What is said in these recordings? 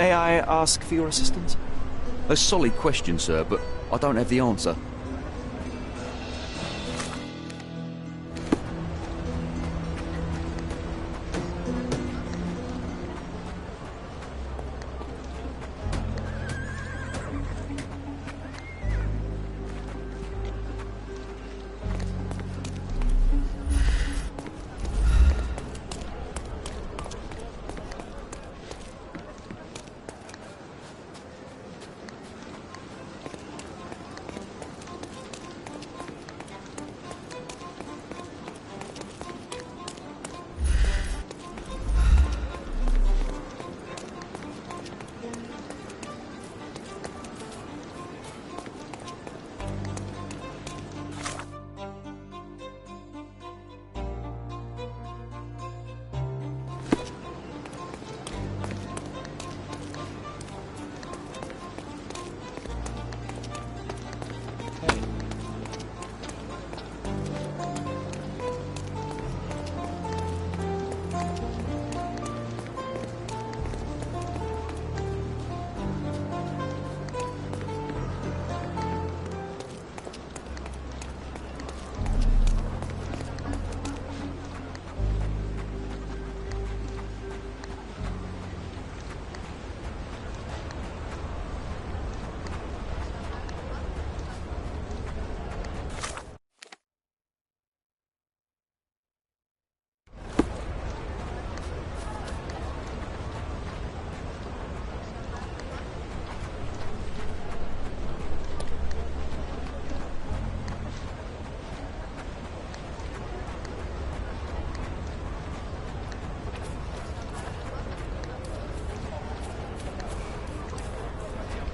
May I ask for your assistance? A solid question, sir, but I don't have the answer.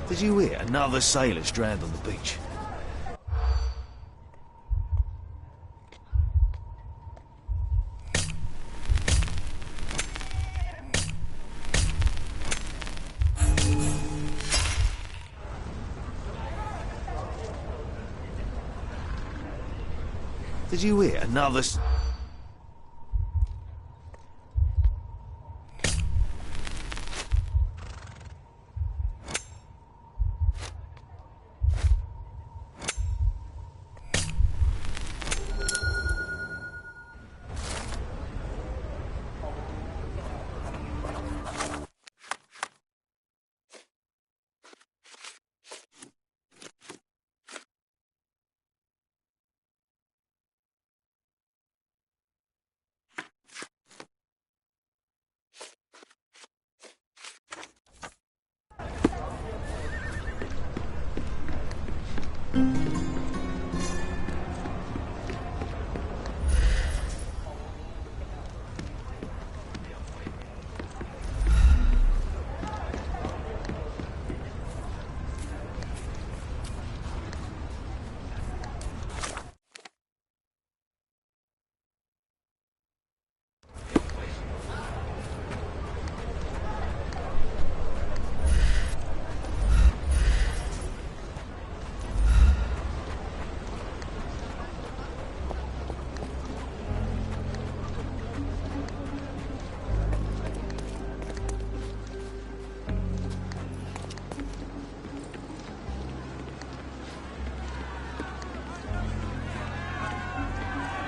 Did you hear? Another sailor stranded on the beach. Did you hear? Another...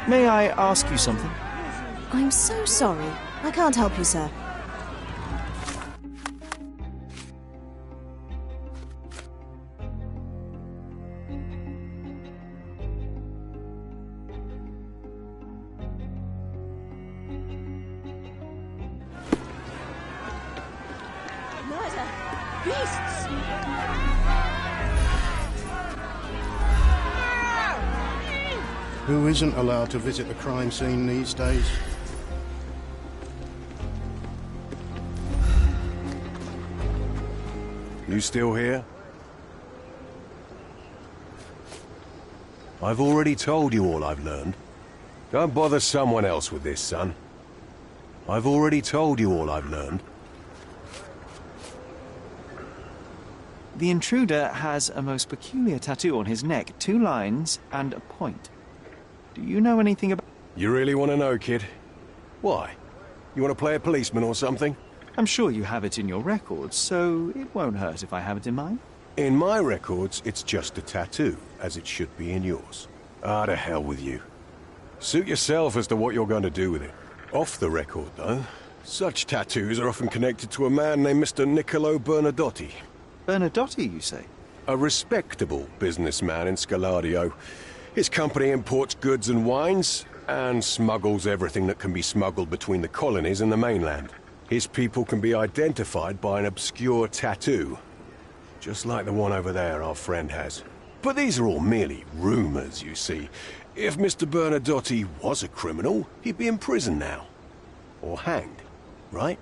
May I ask you something? I'm so sorry. I can't help you, sir. Murder! Beasts! Who isn't allowed to visit the crime scene these days? You still here? I've already told you all I've learned. Don't bother someone else with this, son. I've already told you all I've learned. The intruder has a most peculiar tattoo on his neck, 2 lines and a point. Do you know anything about... You really want to know, kid? Why? You want to play a policeman or something? I'm sure you have it in your records, so it won't hurt if I have it in mine. In my records, it's just a tattoo, as it should be in yours. Ah, to hell with you. Suit yourself as to what you're going to do with it. Off the record, though, such tattoos are often connected to a man named Mr. Niccolo Bernadotti. Bernadotti, you say? A respectable businessman in Scaladio. His company imports goods and wines, and smuggles everything that can be smuggled between the colonies and the mainland. His people can be identified by an obscure tattoo, just like the one over there our friend has. But these are all merely rumors, you see. If Mr. Bernadotti was a criminal, he'd be in prison now. Or hanged, right?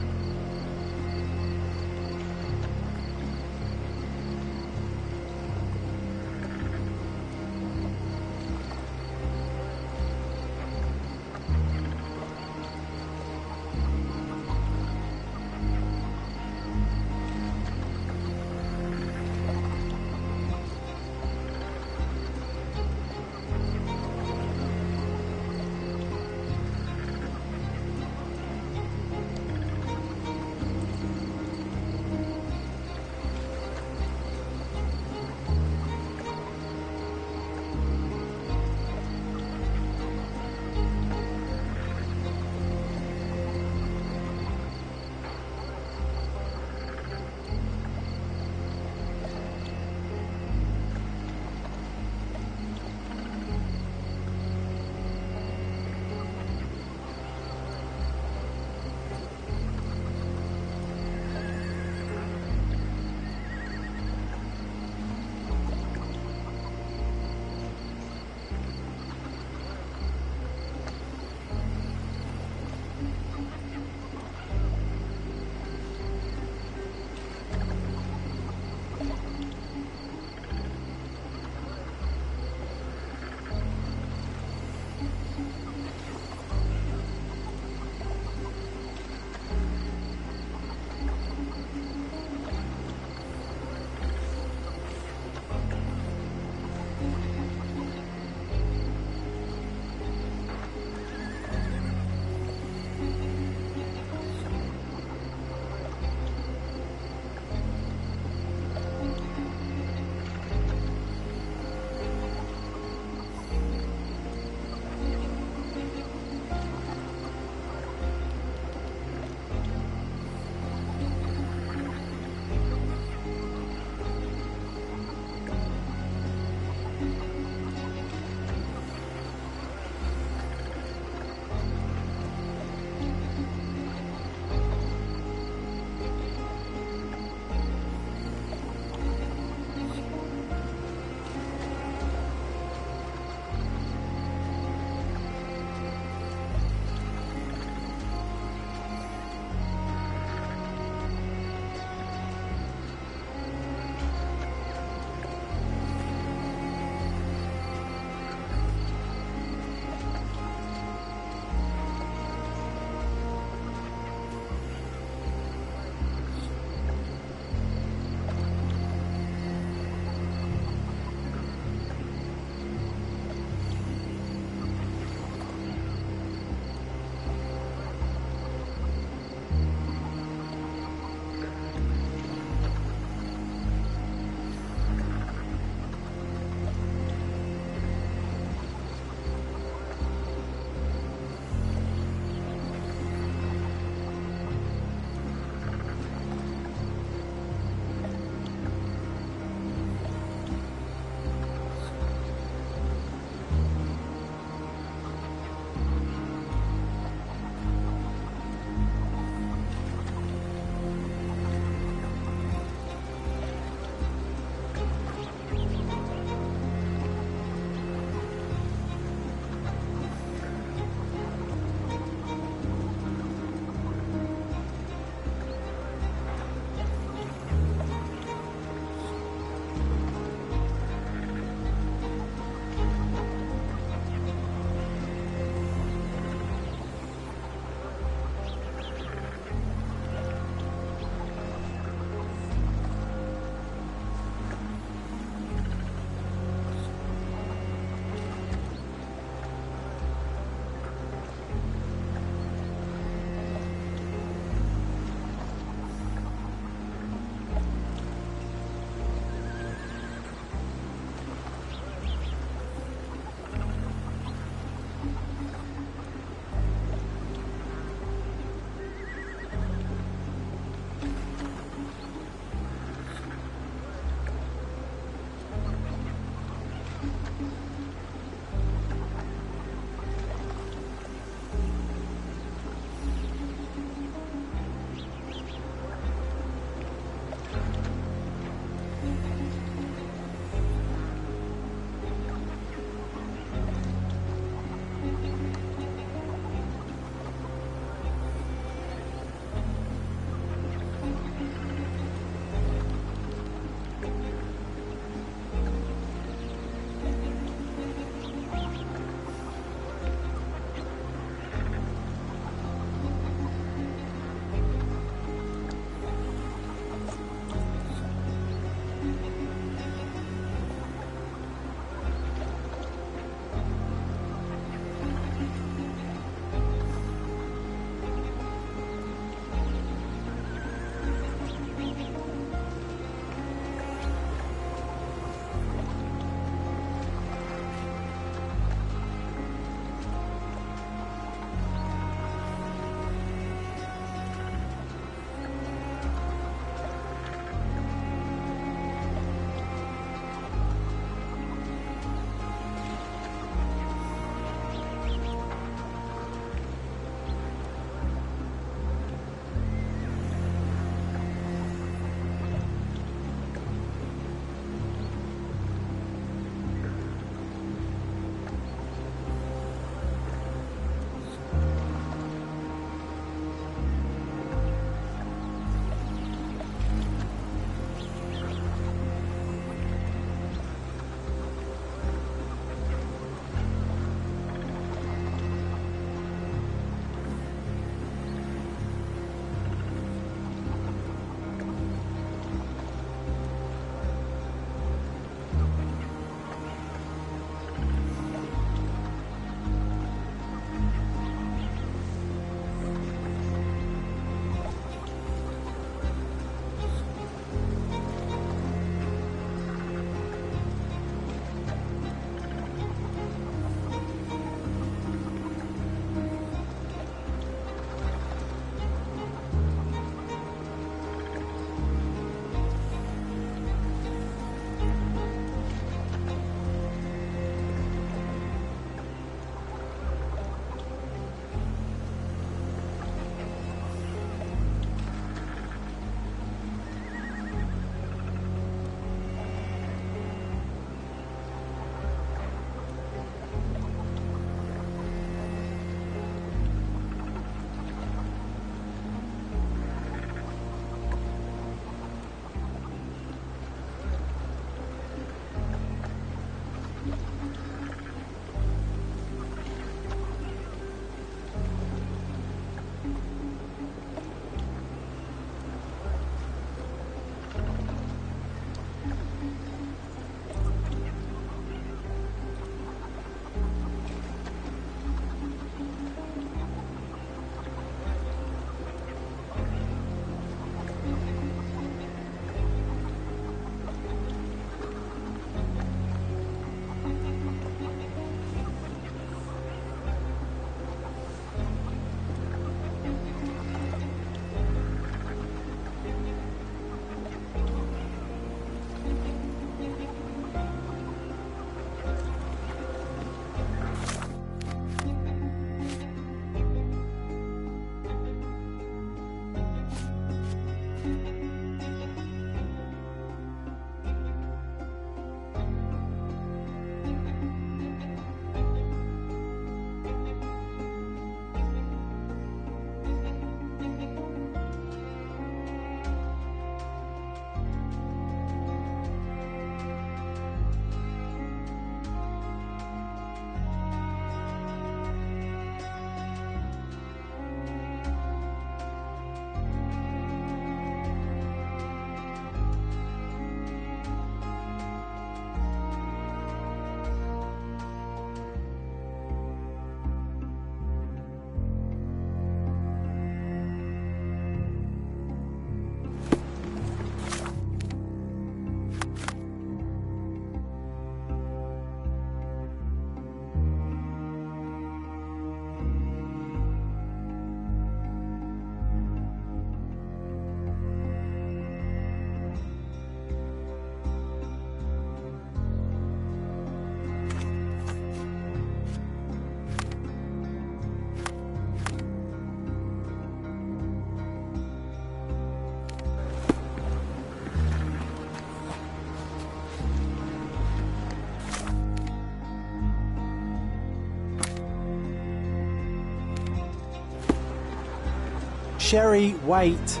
Sherry, wait.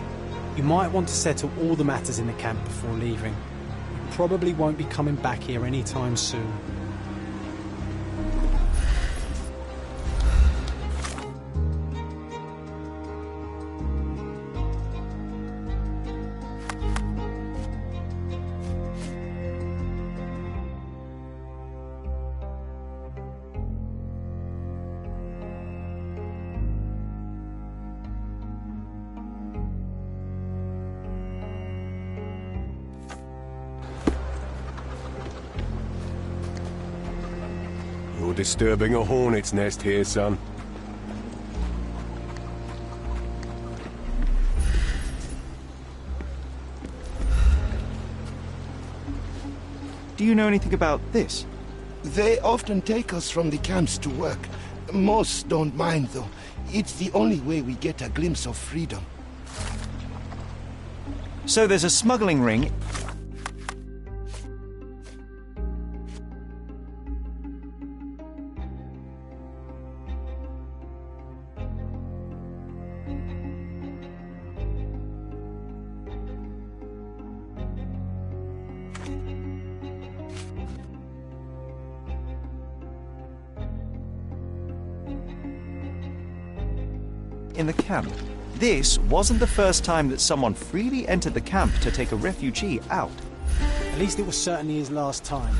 You might want to settle all the matters in the camp before leaving. You probably won't be coming back here anytime soon. You're disturbing a hornet's nest here, son. Do you know anything about this? They often take us from the camps to work. Most don't mind, though. It's the only way we get a glimpse of freedom. So there's a smuggling ring. In the camp. This wasn't the first time that someone freely entered the camp to take a refugee out. At least it was certainly his last time.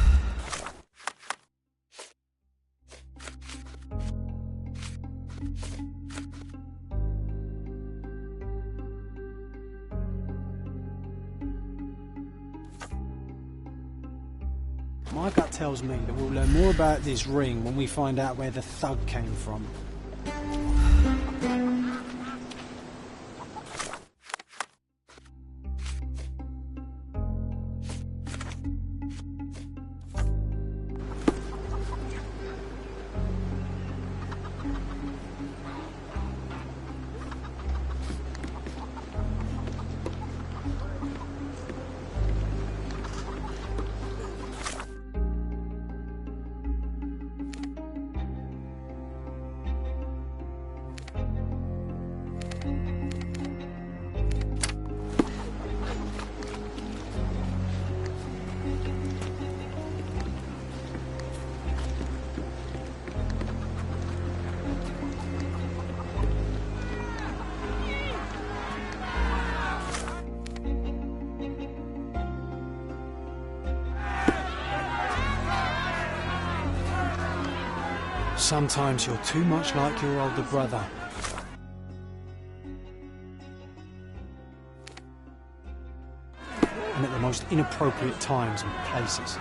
My gut tells me that we'll learn more about this ring when we find out where the thug came from. Sometimes you're too much like your older brother. And at the most inappropriate times and places.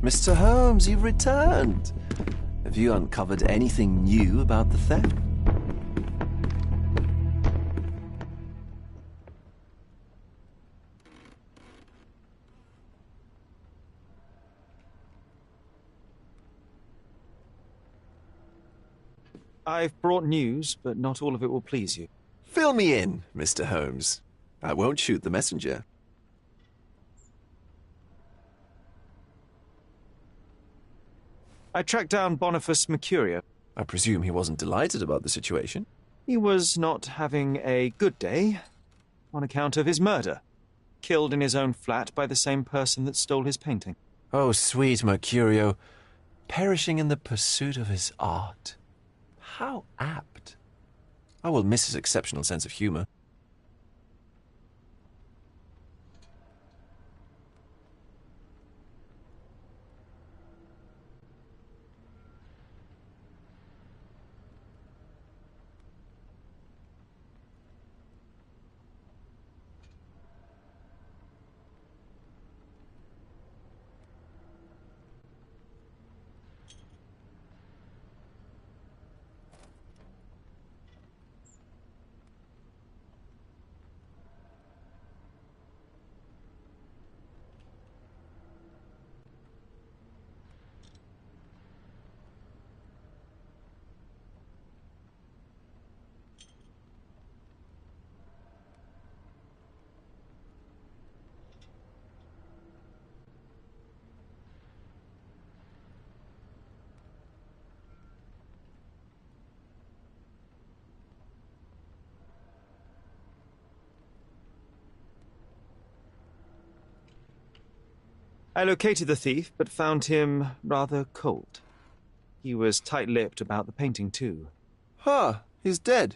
Mr. Holmes, you've returned. Have you uncovered anything new about the theft? I've brought news, but not all of it will please you. Fill me in, Mr. Holmes. I won't shoot the messenger. I tracked down Boniface Mercurio. I presume he wasn't delighted about the situation. He was not having a good day on account of his murder. Killed in his own flat by the same person that stole his painting. Oh, sweet Mercurio. Perishing in the pursuit of his art. How apt. I will miss his exceptional sense of humor. I located the thief, but found him rather cold. He was tight-lipped about the painting, too. He's dead.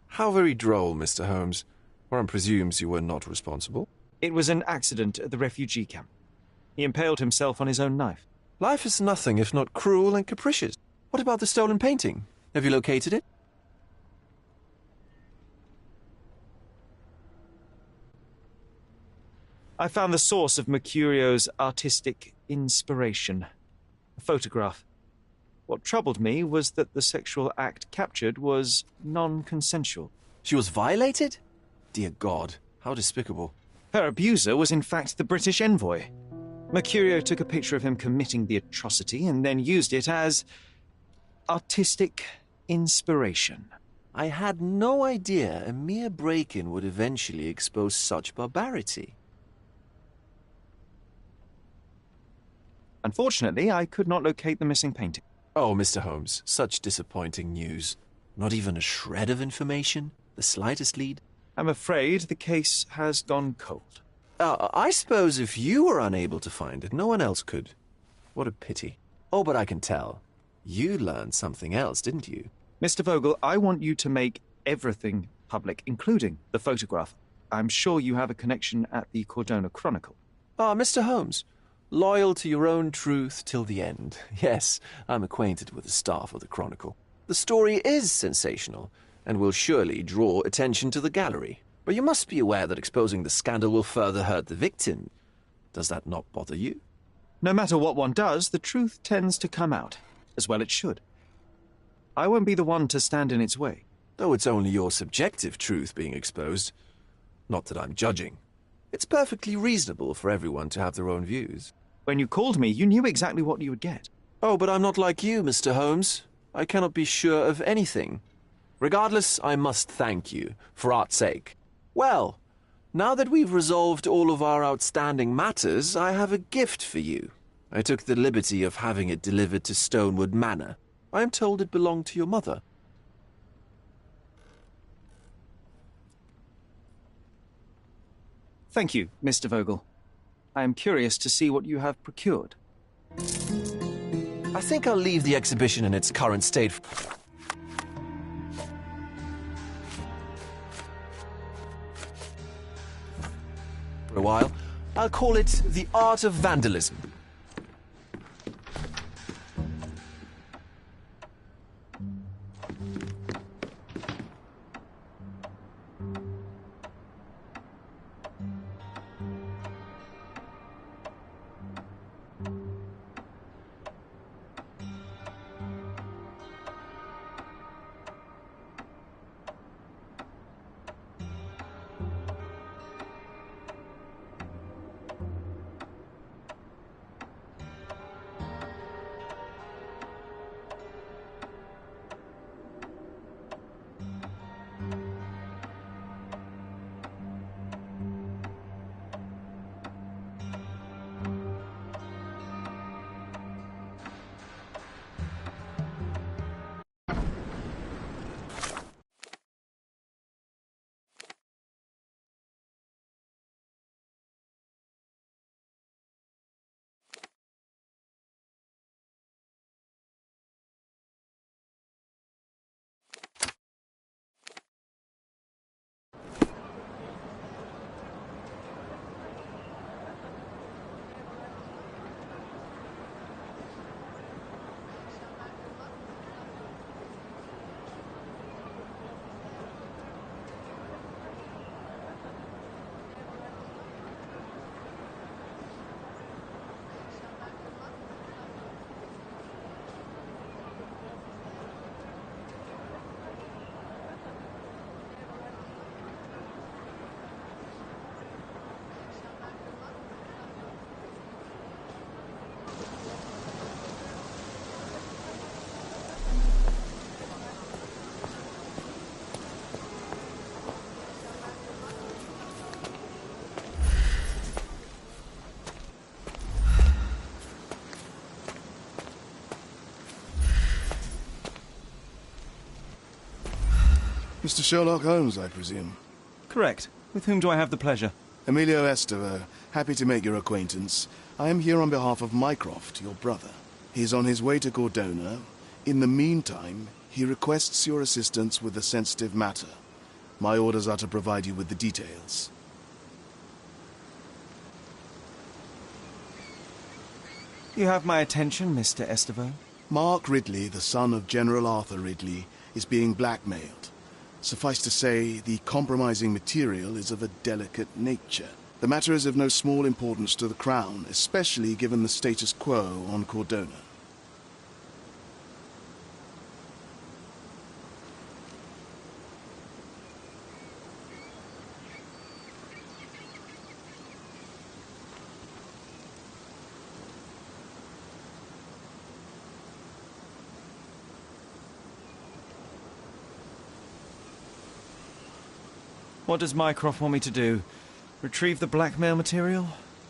How very droll, Mr. Holmes. One presumes you were not responsible. It was an accident at the refugee camp. He impaled himself on his own knife. Life is nothing if not cruel and capricious. What about the stolen painting? Have you located it? I found the source of Mercurio's artistic inspiration. A photograph. What troubled me was that the sexual act captured was non-consensual. She was violated? Dear God, how despicable. Her abuser was in fact the British envoy. Mercurio took a picture of him committing the atrocity and then used it as artistic inspiration. I had no idea a mere break-in would eventually expose such barbarity. Unfortunately, I could not locate the missing painting. Oh, Mr. Holmes, such disappointing news. Not even a shred of information? The slightest lead? I'm afraid the case has gone cold. I suppose if you were unable to find it, no one else could. What a pity. Oh, but I can tell. You learned something else, didn't you? Mr. Vogel, I want you to make everything public, including the photograph. I'm sure you have a connection at the Cordona Chronicle. Mr. Holmes, loyal to your own truth till the end. Yes, I'm acquainted with the staff of the Chronicle. The story is sensational, and will surely draw attention to the gallery. But you must be aware that exposing the scandal will further hurt the victim. Does that not bother you? No matter what one does, the truth tends to come out, as well it should. I won't be the one to stand in its way. Though it's only your subjective truth being exposed. Not that I'm judging. It's perfectly reasonable for everyone to have their own views. When you called me, you knew exactly what you would get. Oh, but I'm not like you, Mr. Holmes. I cannot be sure of anything. Regardless, I must thank you, for art's sake. Well, now that we've resolved all of our outstanding matters, I have a gift for you. I took the liberty of having it delivered to Stonewood Manor. I am told it belonged to your mother. Thank you, Mr. Vogel. I am curious to see what you have procured. I think I'll leave the exhibition in its current state for a while. I'll call it The Art of Vandalism. Mr. Sherlock Holmes, I presume? Correct. With whom do I have the pleasure? Emilio Estevez. Happy to make your acquaintance. I am here on behalf of Mycroft, your brother. He is on his way to Cordona. In the meantime, he requests your assistance with a sensitive matter. My orders are to provide you with the details. You have my attention, Mr. Estevaux. Mark Ridley, the son of General Arthur Ridley, is being blackmailed. Suffice to say, the compromising material is of a delicate nature. The matter is of no small importance to the Crown, especially given the status quo on Cordona. What does Mycroft want me to do? Retrieve the blackmail material?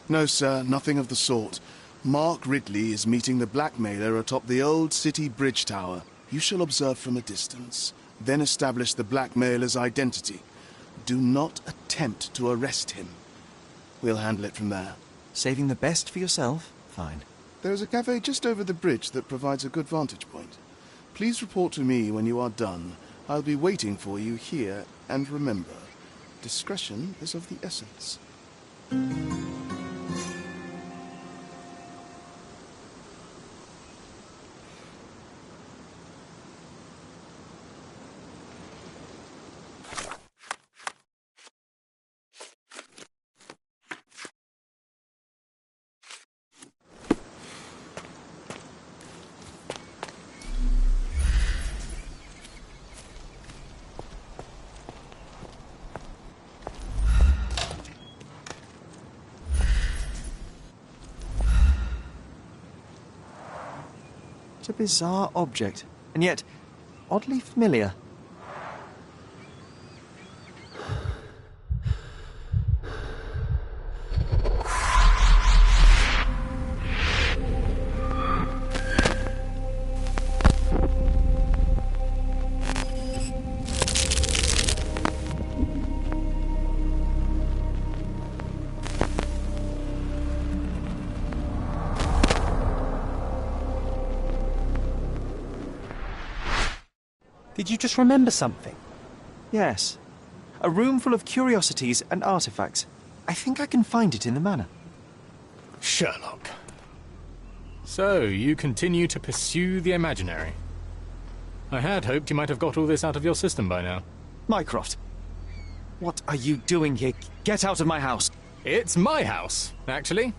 No, sir, nothing of the sort. Mark Ridley is meeting the blackmailer atop the old city bridge tower. You shall observe from a distance, then establish the blackmailer's identity. Do not attempt to arrest him. We'll handle it from there. Saving the best for yourself? Fine. There is a cafe just over the bridge that provides a good vantage point. Please report to me when you are done. I'll be waiting for you here, and remember, discretion is of the essence. A bizarre object, and yet oddly familiar. Did you just remember something? Yes. A room full of curiosities and artifacts. I think I can find it in the manor. Sherlock. So, you continue to pursue the imaginary. I had hoped you might have got all this out of your system by now. Mycroft, what are you doing here? Get out of my house. It's my house, actually.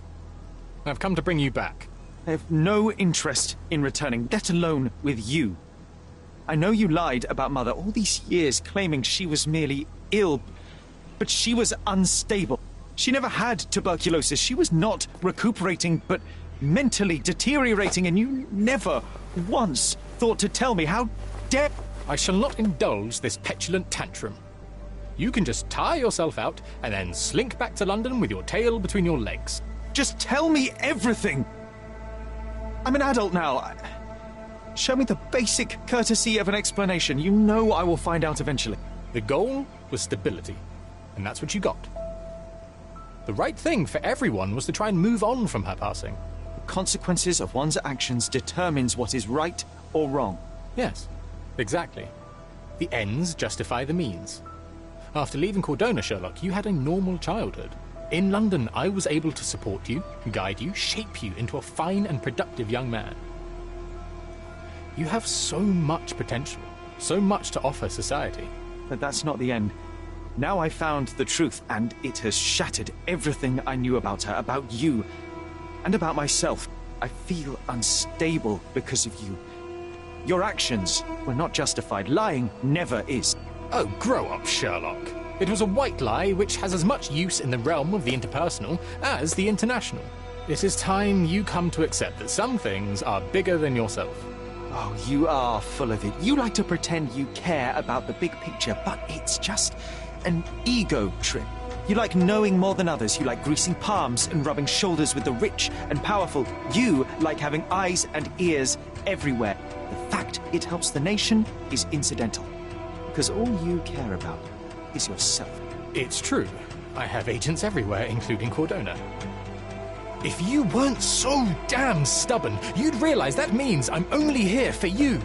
I've come to bring you back. I have no interest in returning, let alone with you. I know you lied about Mother all these years, claiming she was merely ill, but she was unstable. She never had tuberculosis. She was not recuperating, but mentally deteriorating, and you never once thought to tell me. How dare... I shall not indulge this petulant tantrum. You can just tire yourself out and then slink back to London with your tail between your legs. Just tell me everything! I'm an adult now. Show me the basic courtesy of an explanation. You know I will find out eventually. The goal was stability, and that's what you got. The right thing for everyone was to try and move on from her passing. The consequences of one's actions determines what is right or wrong. Yes, exactly. The ends justify the means. After leaving Cordona, Sherlock, you had a normal childhood. In London, I was able to support you, guide you, shape you into a fine and productive young man. You have so much potential, so much to offer society. But that's not the end. Now I found the truth, and it has shattered everything I knew about her, about you, and about myself. I feel unstable because of you. Your actions were not justified. Lying never is. Oh, grow up, Sherlock. It was a white lie which has as much use in the realm of the interpersonal as the international. It is time you come to accept that some things are bigger than yourself. Oh, you are full of it. You like to pretend you care about the big picture, but it's just an ego trip. You like knowing more than others. You like greasing palms and rubbing shoulders with the rich and powerful. You like having eyes and ears everywhere. The fact it helps the nation is incidental, because all you care about is yourself. It's true. I have agents everywhere, including Cordona. If you weren't so damn stubborn, you'd realize that means I'm only here for you.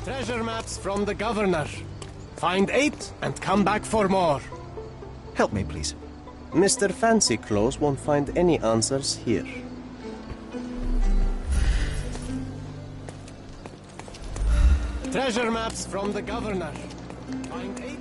Treasure maps from the governor. Find 8 and come back for more. Help me, please. Mr. Fancy Clothes won't find any answers here. Treasure maps from the governor. Find 8.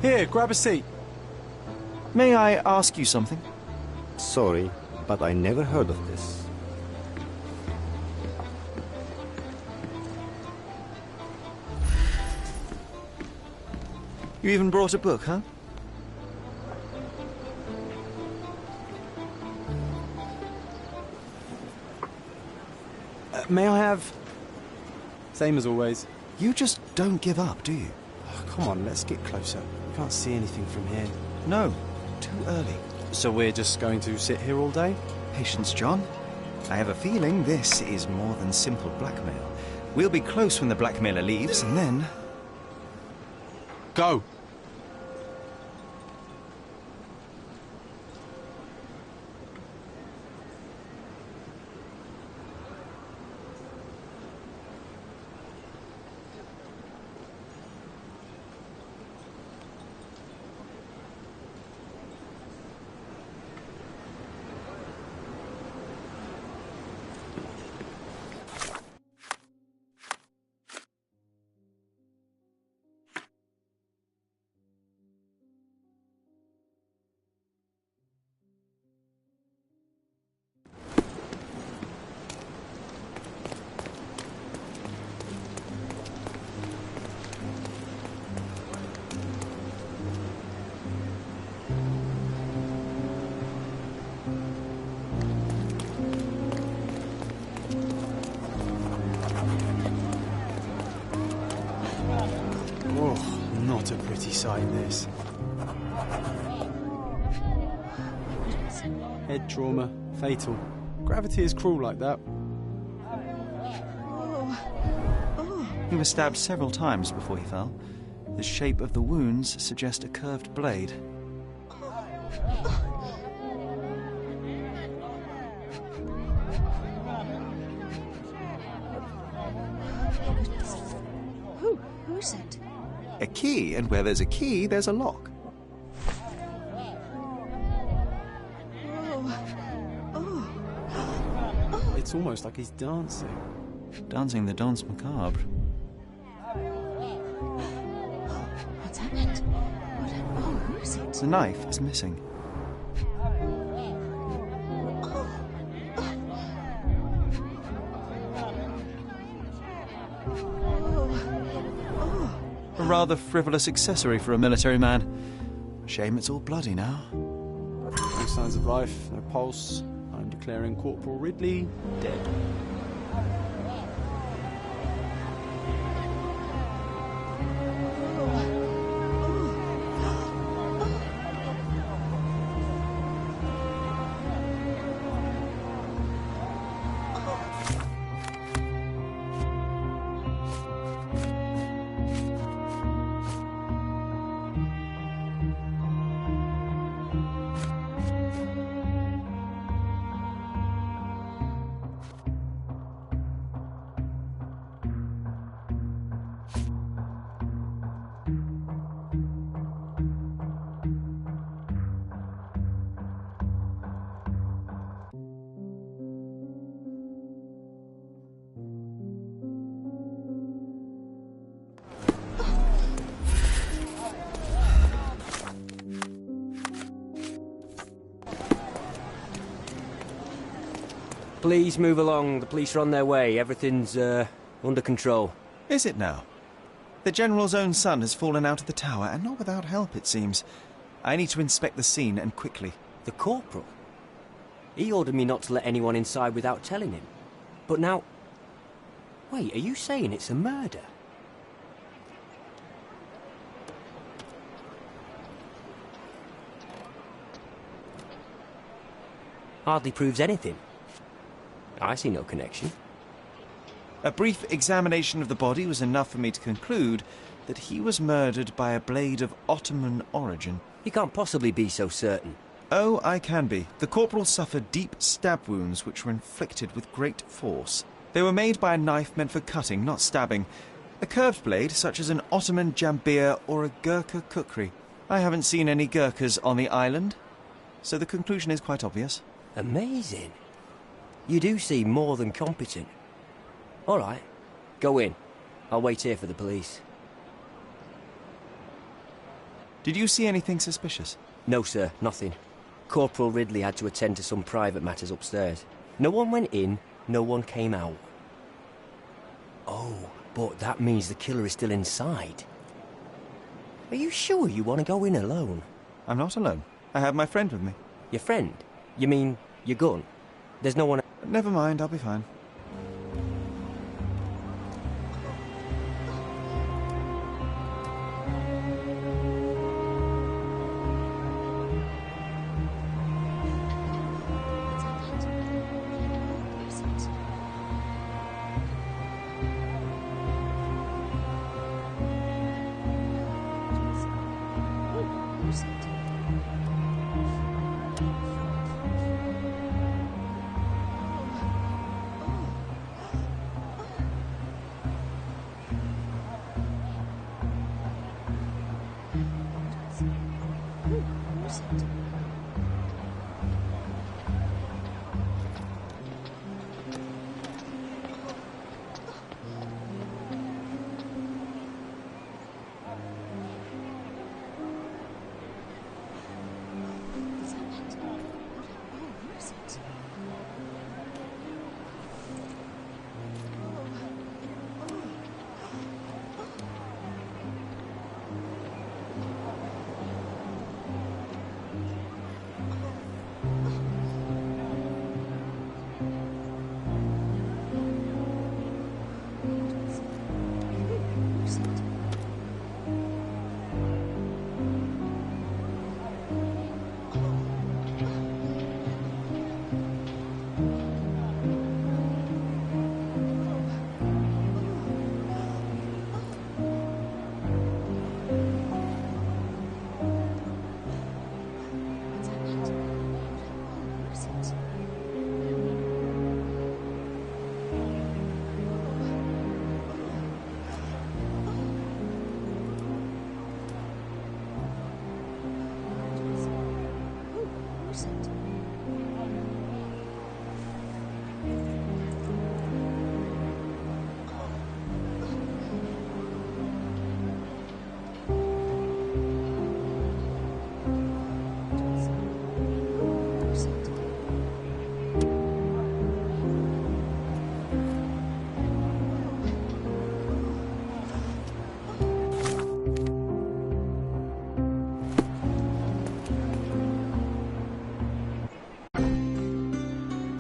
Here, grab a seat. May I ask you something? Sorry, but I never heard of this. You even brought a book, huh? May I have... Same as always. You just don't give up, do you? Oh, come on, let's get closer. We can't see anything from here. No, too early. So we're just going to sit here all day? Patience, John. I have a feeling this is more than simple blackmail. We'll be close when the blackmailer leaves, and then... Go! Not a pretty sight, this. Head trauma. Fatal. Gravity is cruel like that. He was stabbed several times before he fell. The shape of the wounds suggest a curved blade. Who's it? A key, and where there's a key, there's a lock. It's almost like he's dancing. Dancing the danse macabre. What's happened? Who is it? The knife is missing. A rather frivolous accessory for a military man. Shame it's all bloody now. No signs of life, no pulse. I'm declaring Corporal Ridley dead. Please move along. The police are on their way. Everything's, under control. Is it now? The General's own son has fallen out of the tower, and not without help, it seems. I need to inspect the scene, and quickly. The Corporal? He ordered me not to let anyone inside without telling him. But now... Wait, are you saying it's a murder? Hardly proves anything. I see no connection. A brief examination of the body was enough for me to conclude that he was murdered by a blade of Ottoman origin. You can't possibly be so certain. Oh, I can be. The corporal suffered deep stab wounds which were inflicted with great force. They were made by a knife meant for cutting, not stabbing. A curved blade, such as an Ottoman jambir or a Gurkha kukri. I haven't seen any Gurkhas on the island, so the conclusion is quite obvious. Amazing. You do seem more than competent. All right, go in. I'll wait here for the police. Did you see anything suspicious? No, sir, nothing. Corporal Ridley had to attend to some private matters upstairs. No one went in, no one came out. Oh, but that means the killer is still inside. Are you sure you want to go in alone? I'm not alone. I have my friend with me. Your friend? You mean your gun? There's no one... Never mind, I'll be fine.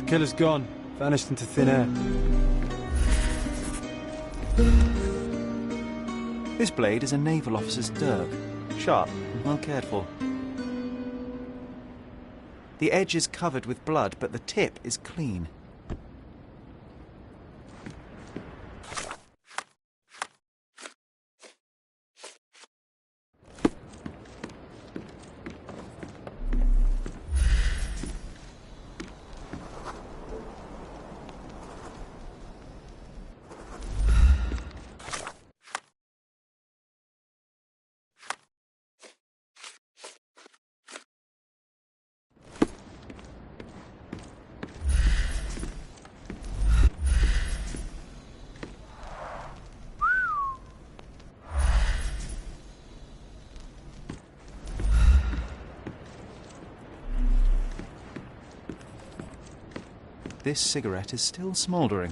Killer's gone, vanished into thin air. This blade is a naval officer's dirk. Sharp and well cared for. The edge is covered with blood, but the tip is clean. This cigarette is still smouldering.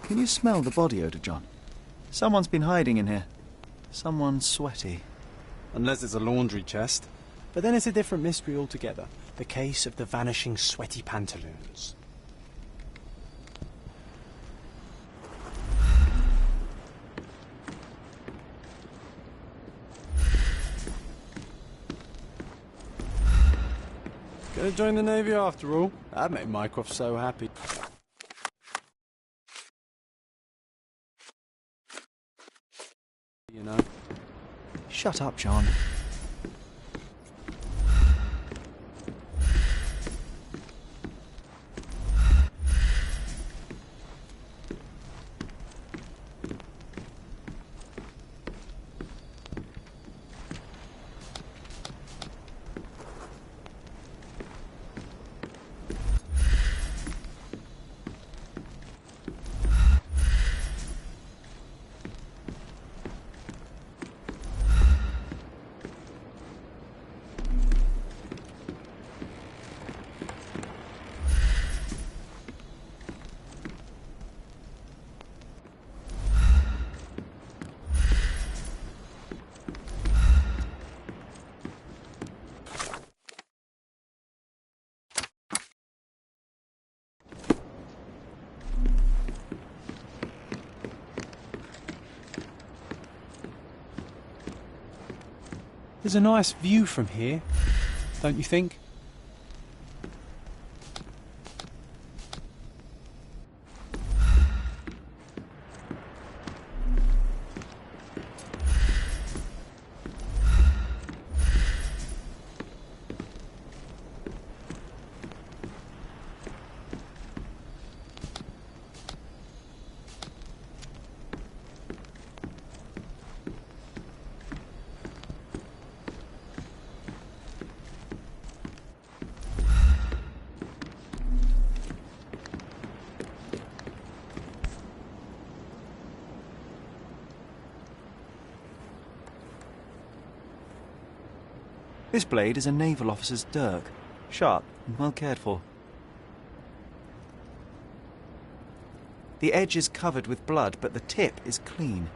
Can you smell the body odor, John? Someone's been hiding in here. Someone sweaty. Unless it's a laundry chest. But then it's a different mystery altogether. The case of the vanishing sweaty pantaloons. Gonna join the Navy after all. That made Mycroft so happy. You know. Shut up, John. There's a nice view from here, don't you think? This blade is a naval officer's dirk, sharp and well cared for. The edge is covered with blood, but the tip is clean.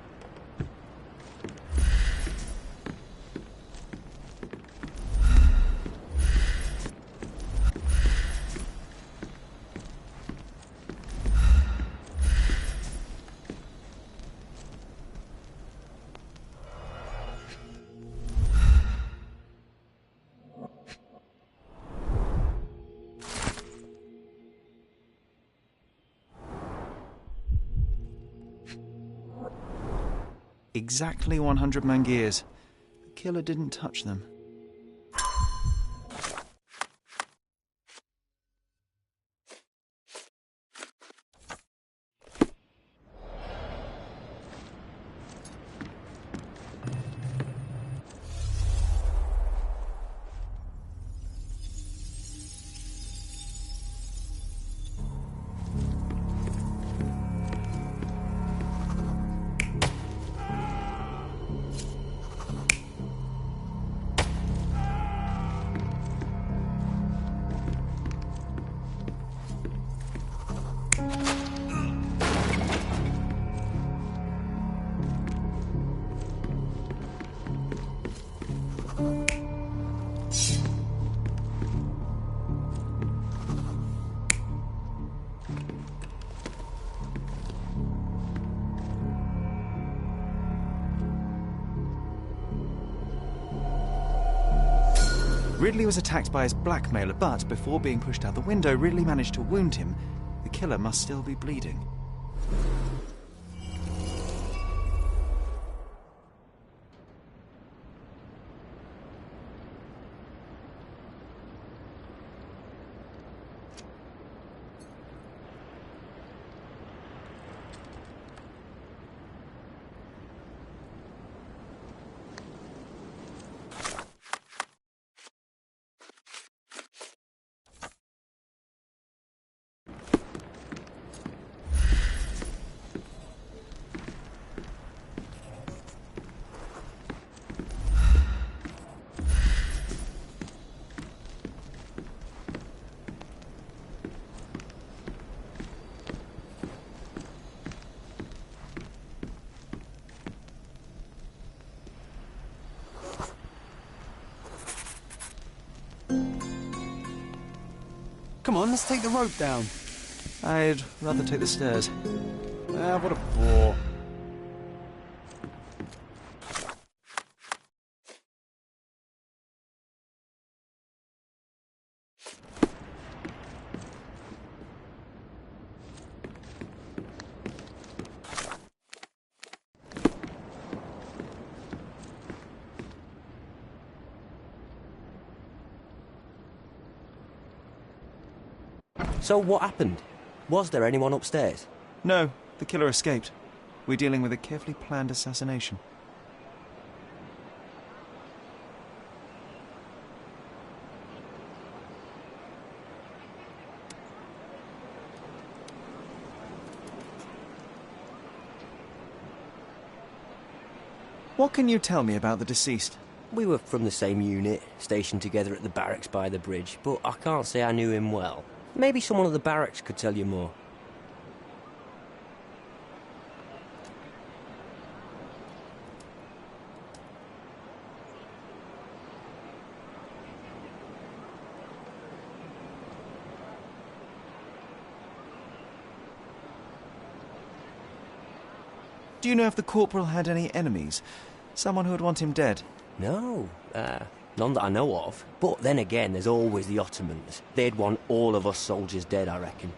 Exactly 100 mangears. The killer didn't touch them. Ridley was attacked by his blackmailer, but before being pushed out the window, Ridley managed to wound him. The killer must still be bleeding. Come on, let's take the rope down. I'd rather take the stairs. Ah, what a bore. So what happened? Was there anyone upstairs? No, the killer escaped. We're dealing with a carefully planned assassination. What can you tell me about the deceased? We were from the same unit, stationed together at the barracks by the bridge, but I can't say I knew him well. Maybe someone at the barracks could tell you more. Do you know if the corporal had any enemies? Someone who would want him dead? No, none that I know of. But then again, there's always the Ottomans. They'd want all of us soldiers dead, I reckon.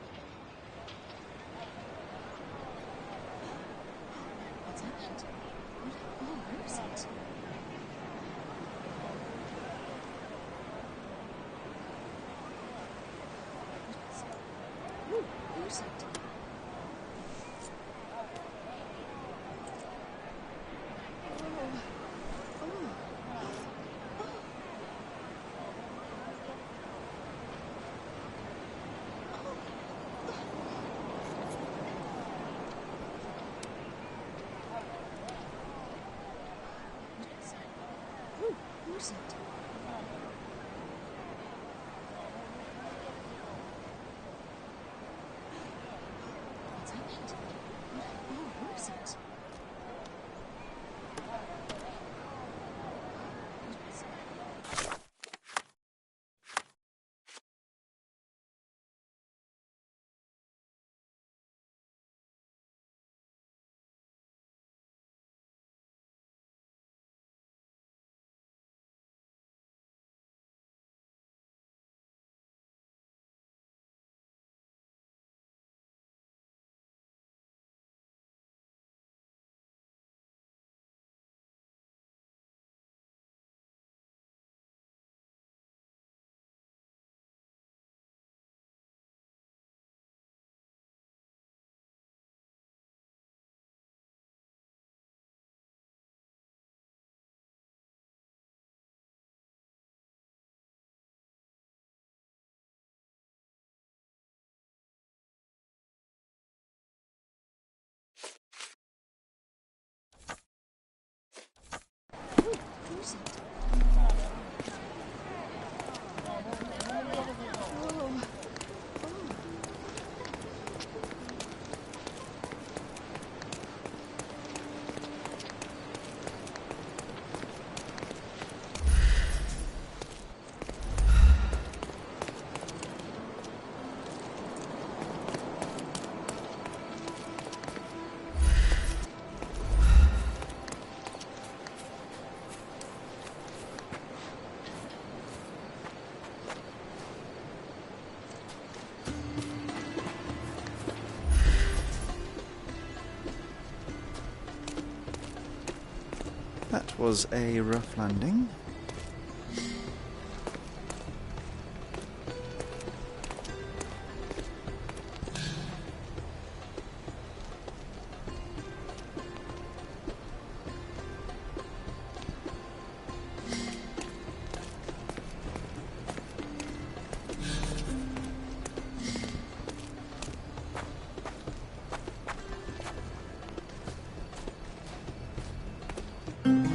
That was a rough landing.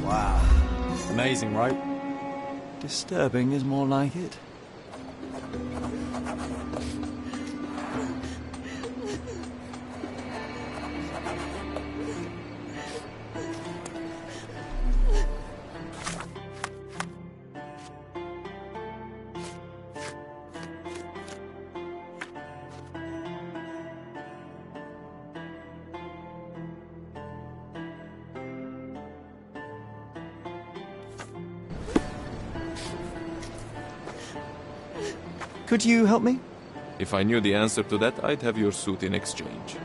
Wow. Amazing, right? Disturbing is more like it. Could you help me? If I knew the answer to that, I'd have your suit in exchange.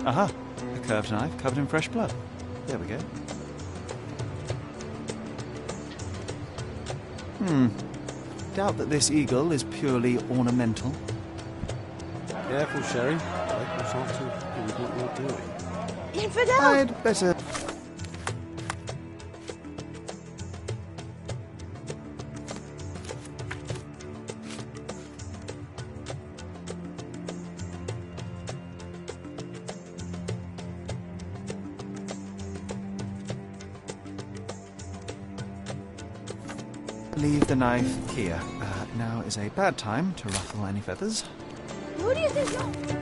Aha! A curved knife covered in fresh blood. There we go. Doubt that this eagle is purely ornamental. Careful, Sherry. Locals aren't too happy with what you're doing. Infidel! I'd better... Leave the knife here. Now is a bad time to ruffle any feathers. Who do you think you're...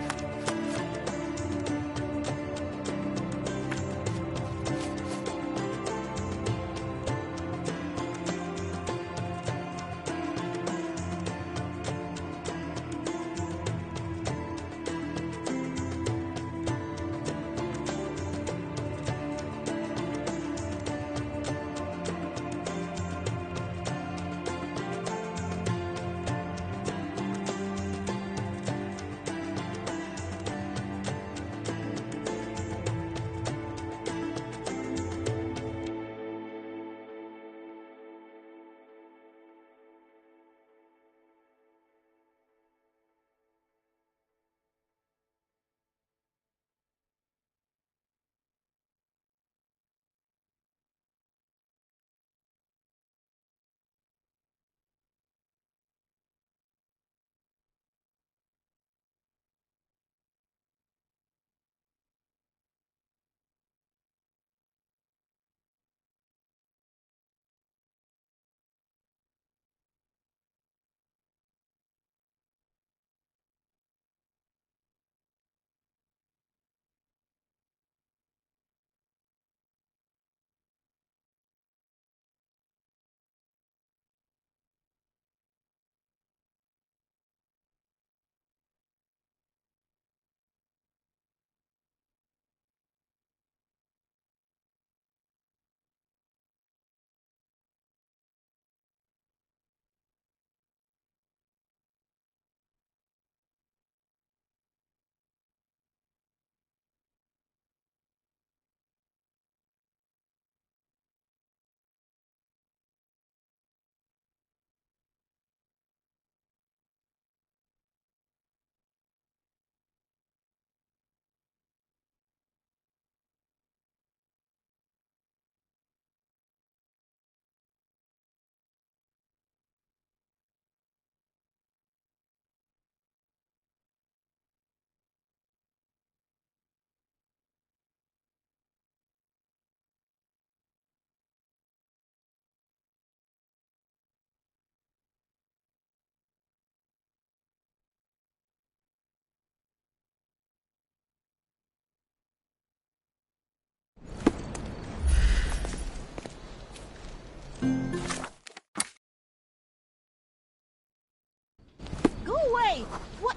Go away! What?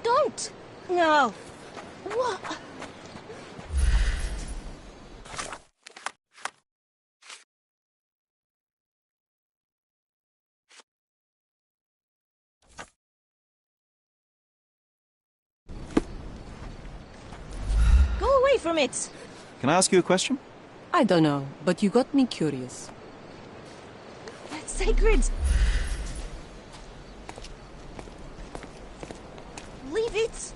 Don't! No! What? Go away from it! Can I ask you a question? I don't know, but you got me curious. That's sacred! Leave it!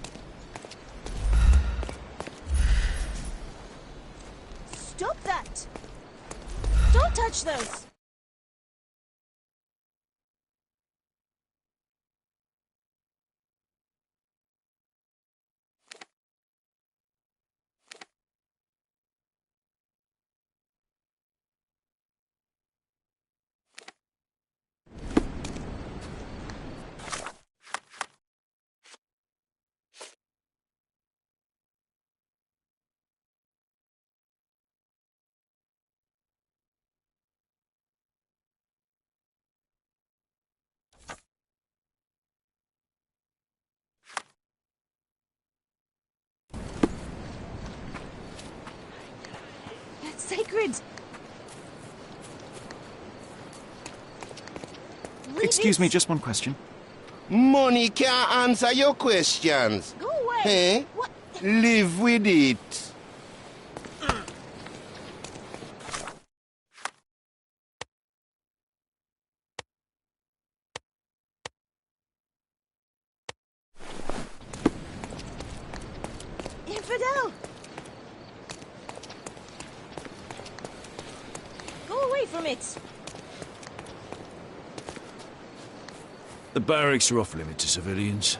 Stop that! Don't touch those! That's sacred! Leave Excuse it. me, just one question. Money can't answer your questions. Go away! Eh? What? Live with it. from it. The barracks are off limit to civilians.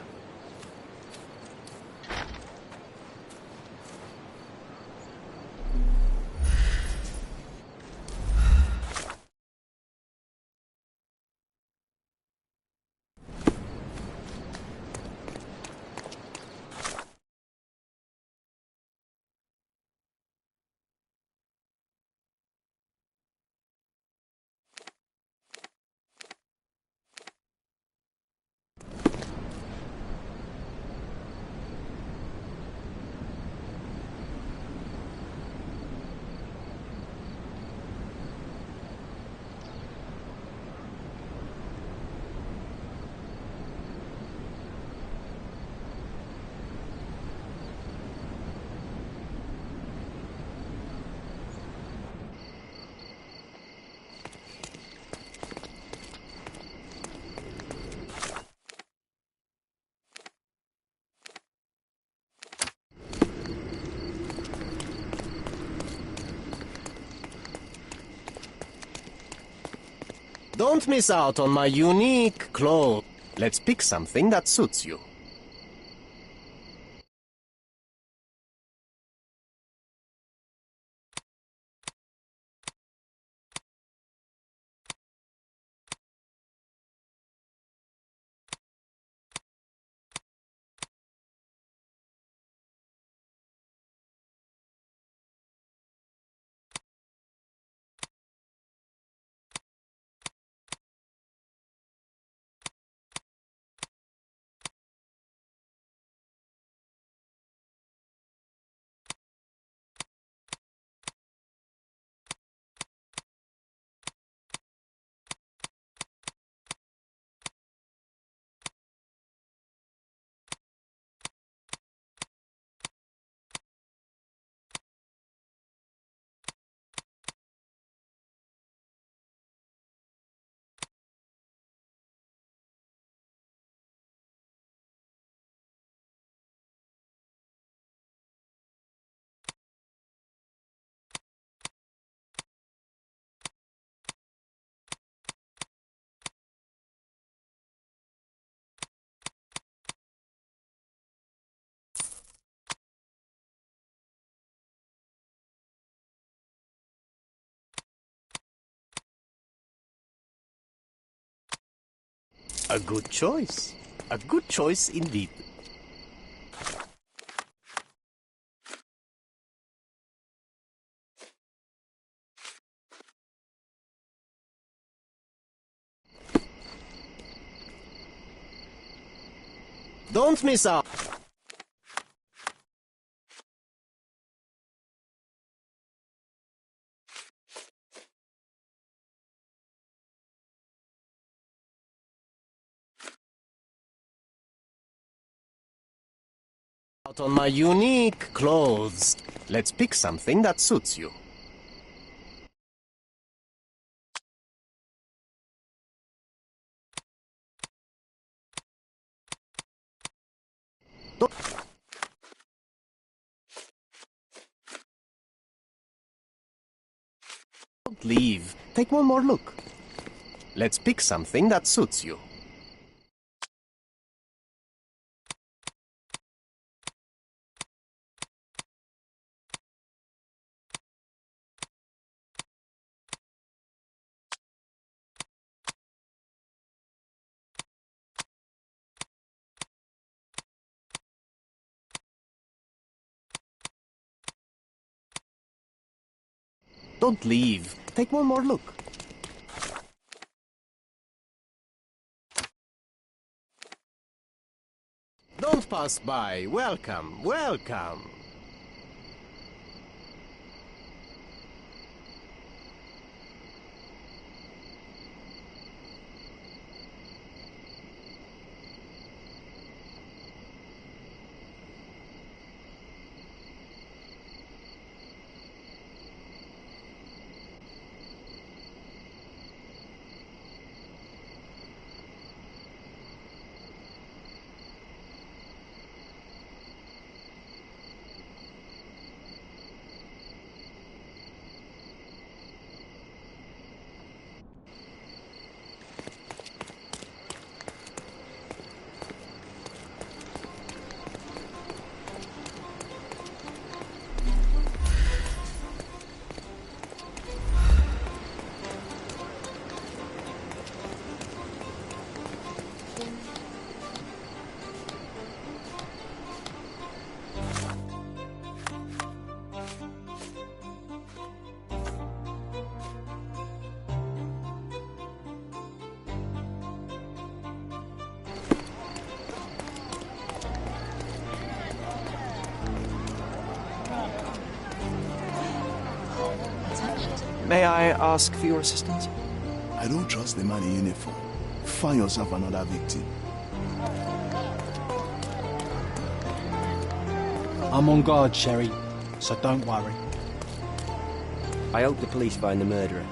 Don't miss out on my unique clothes. Let's pick something that suits you. A good choice. A good choice indeed. Don't miss out. Out on my unique clothes. Let's pick something that suits you. Don't leave. Take one more look. Let's pick something that suits you. Don't leave. Take one more look. Don't pass by. Welcome, welcome. May I ask for your assistance? I don't trust the man in uniform. Find yourself another victim. I'm on guard, Sherry, so don't worry. I hope the police find the murderer.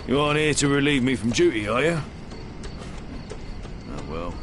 You aren't here to relieve me from duty, are you? Oh, well.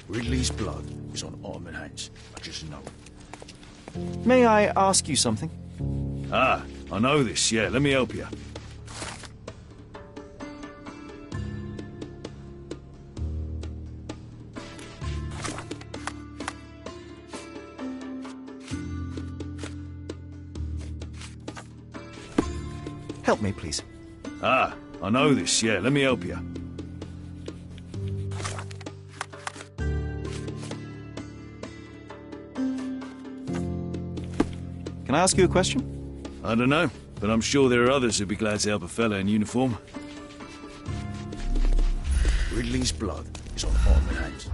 Ridley's blood is on armored hands. I just know it. May I ask you something? Ah, I know this, yeah. Let me help you. Help me, please. Ah, I know this, yeah. Let me help you. Can I ask you a question? I don't know, but I'm sure there are others who'd be glad to help a fella in uniform. Ridley's blood is on armored hands.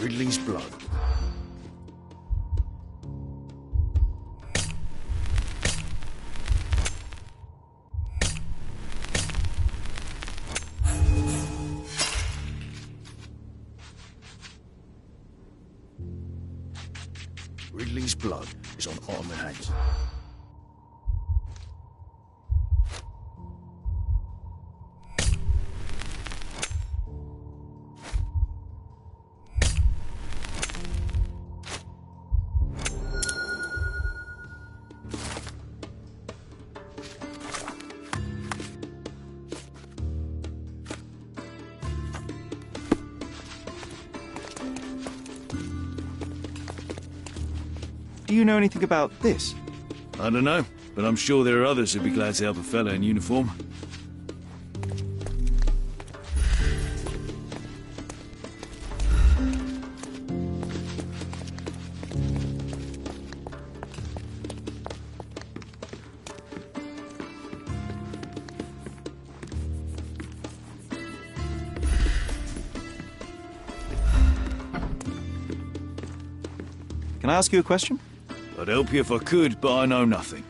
Ridley's blood. Ridley's blood is on armored hands. Do you know anything about this? I don't know, but I'm sure there are others who'd be glad to help a fella in uniform. Can I ask you a question? I'd help you if I could, but I know nothing.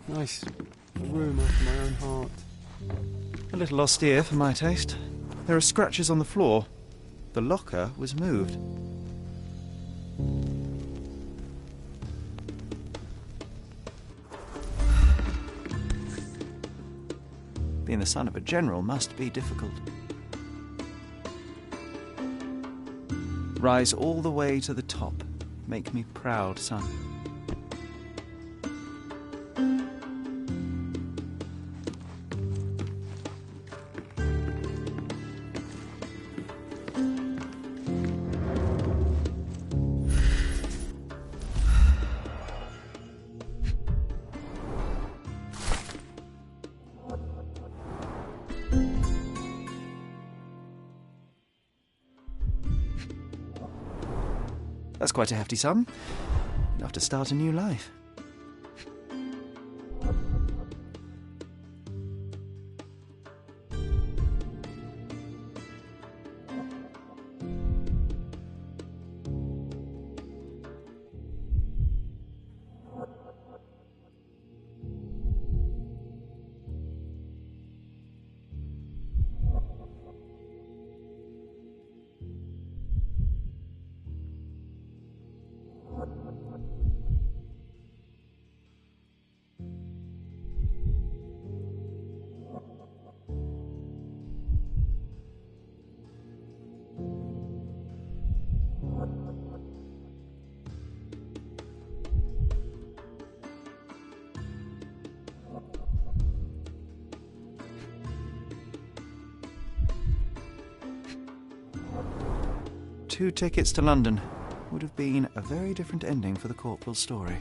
Nice room after my own heart. A little austere for my taste. There are scratches on the floor. The locker was moved. Being the son of a general must be difficult. Rise all the way to the top. Make me proud, son. That's quite a hefty sum. Enough to start a new life. Two tickets to London. Would have been a very different ending for the corporal's story.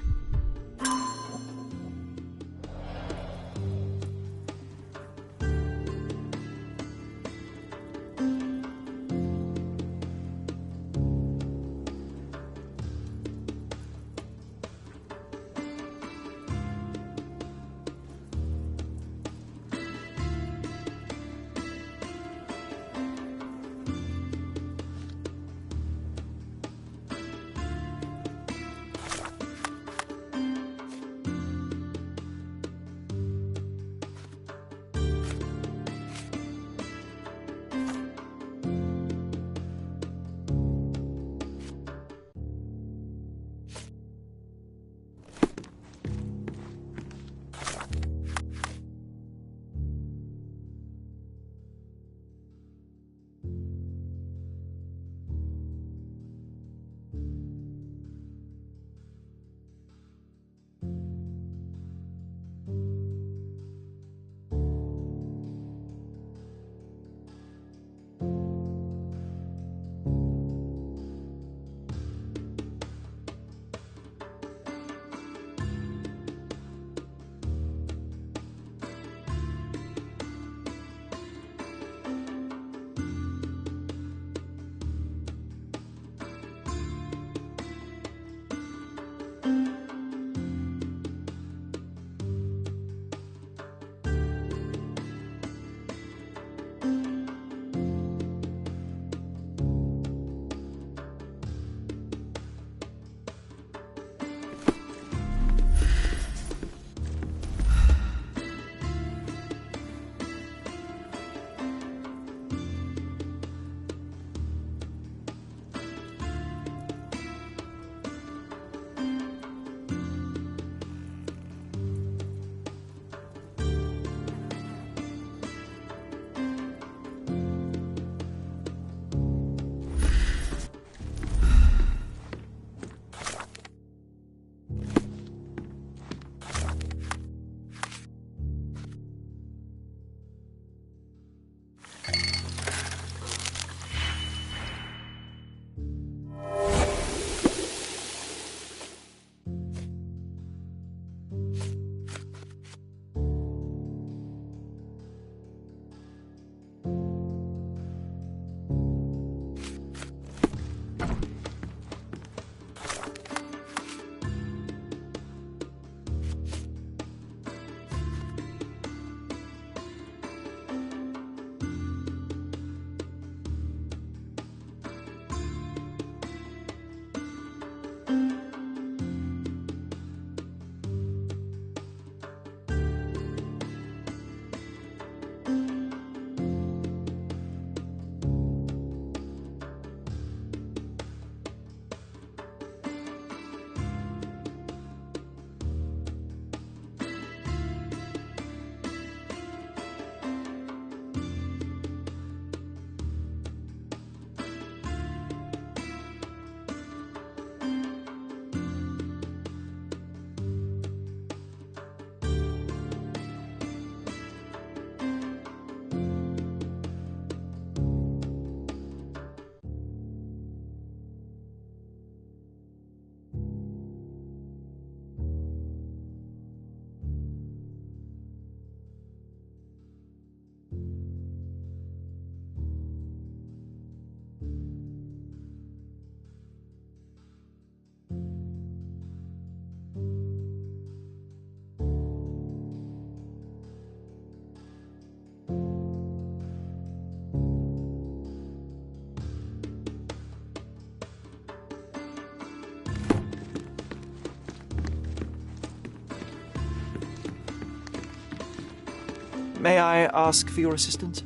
May I ask for your assistance?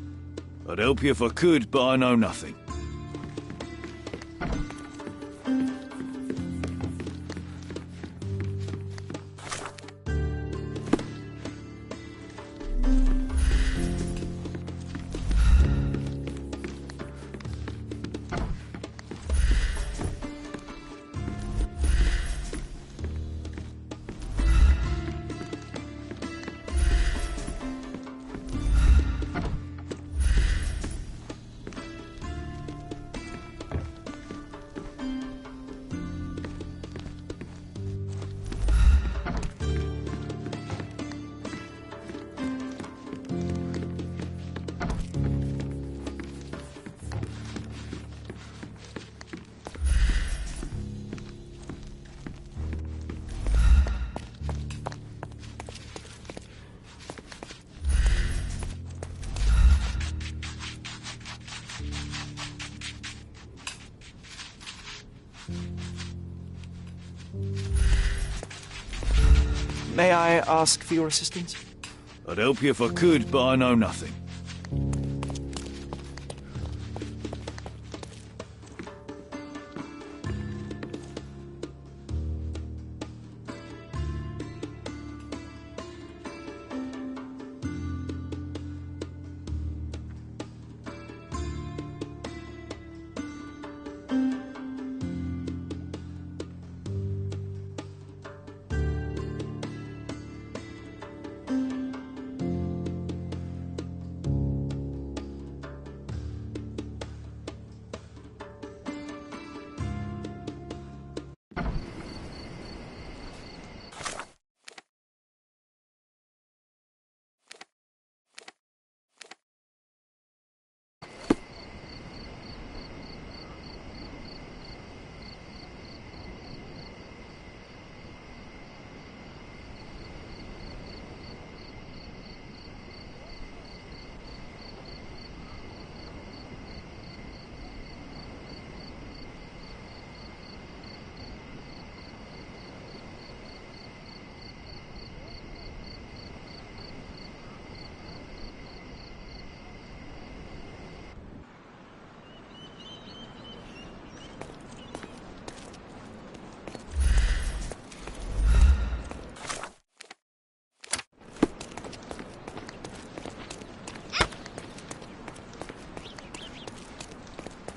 I'd help you if I could, but I know nothing. May I ask for your assistance? I'd help you if I could, but I know nothing.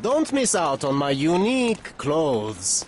Don't miss out on my unique clothes.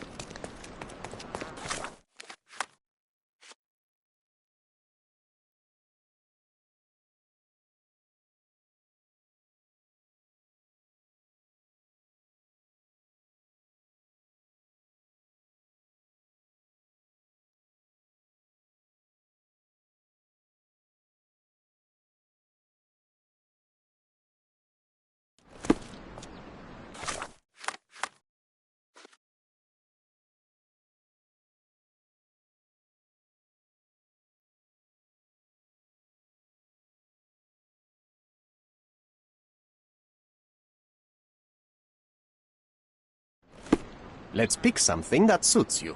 Let's pick something that suits you.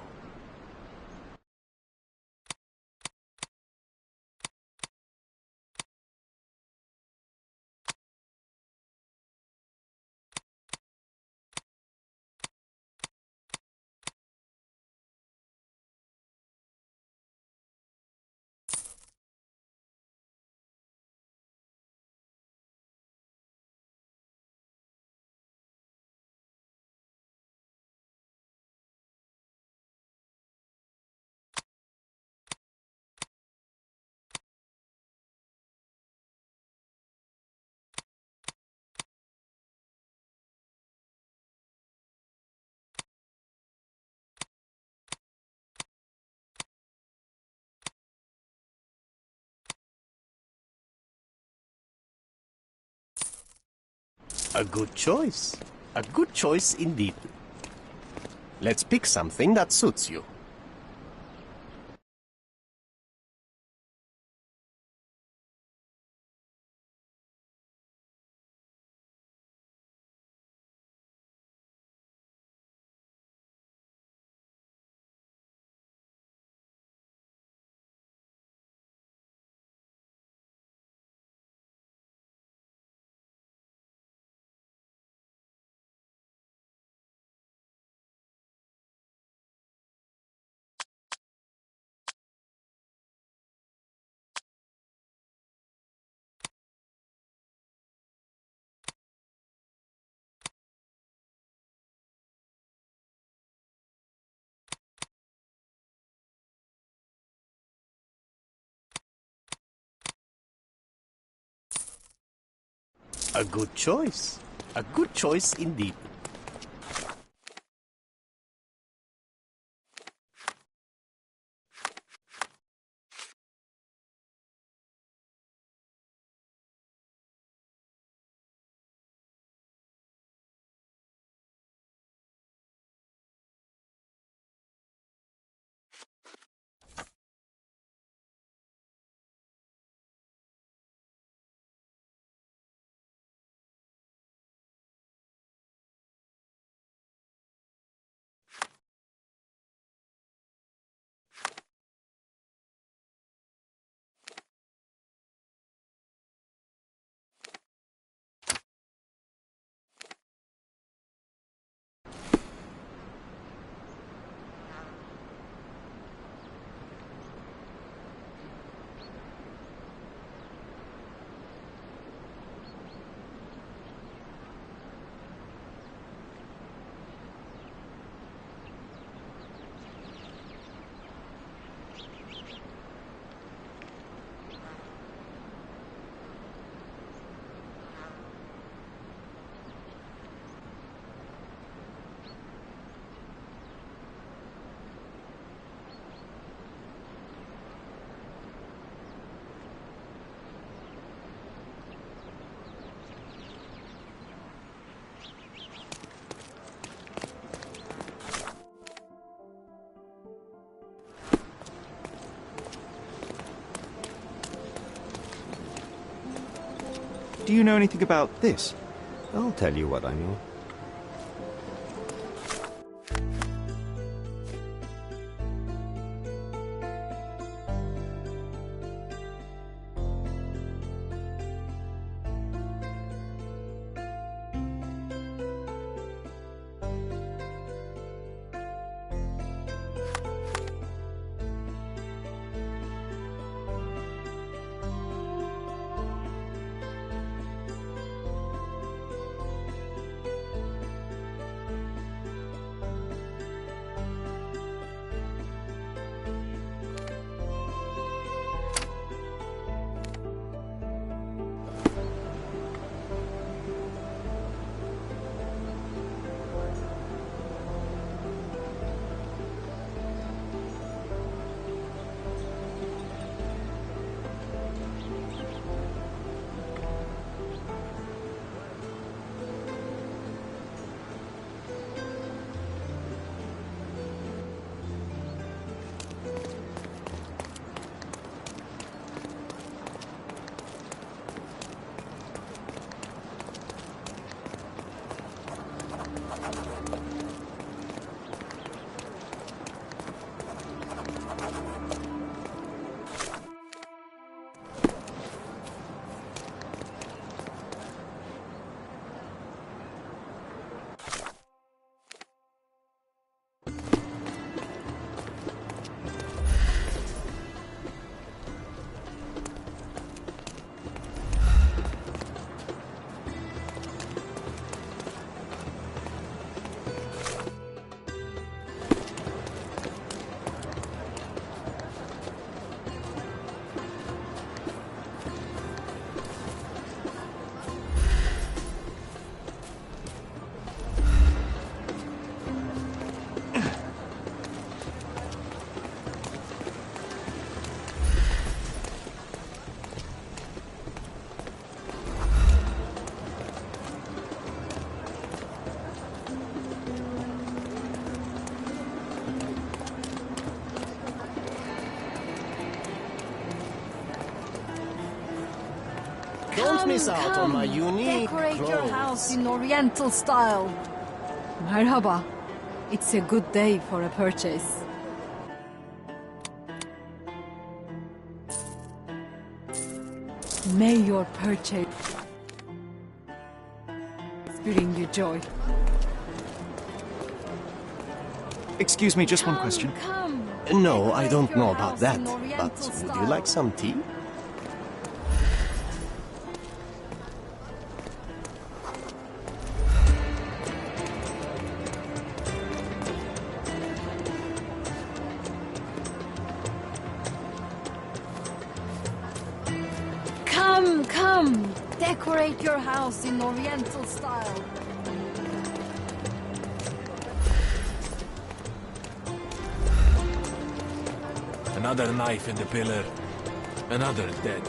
A good choice. A good choice indeed. Let's pick something that suits you. A good choice. A good choice indeed. Do you know anything about this? I'll tell you what I know. Don't miss out on my unique Decorate your clothes. house in Oriental style. Merhaba. It's a good day for a purchase. May your purchase bring you joy. Excuse me, just one question. No, I don't know about that. But would you like some tea? Come. Decorate your house in Oriental style. Another knife in the pillar. Another dead.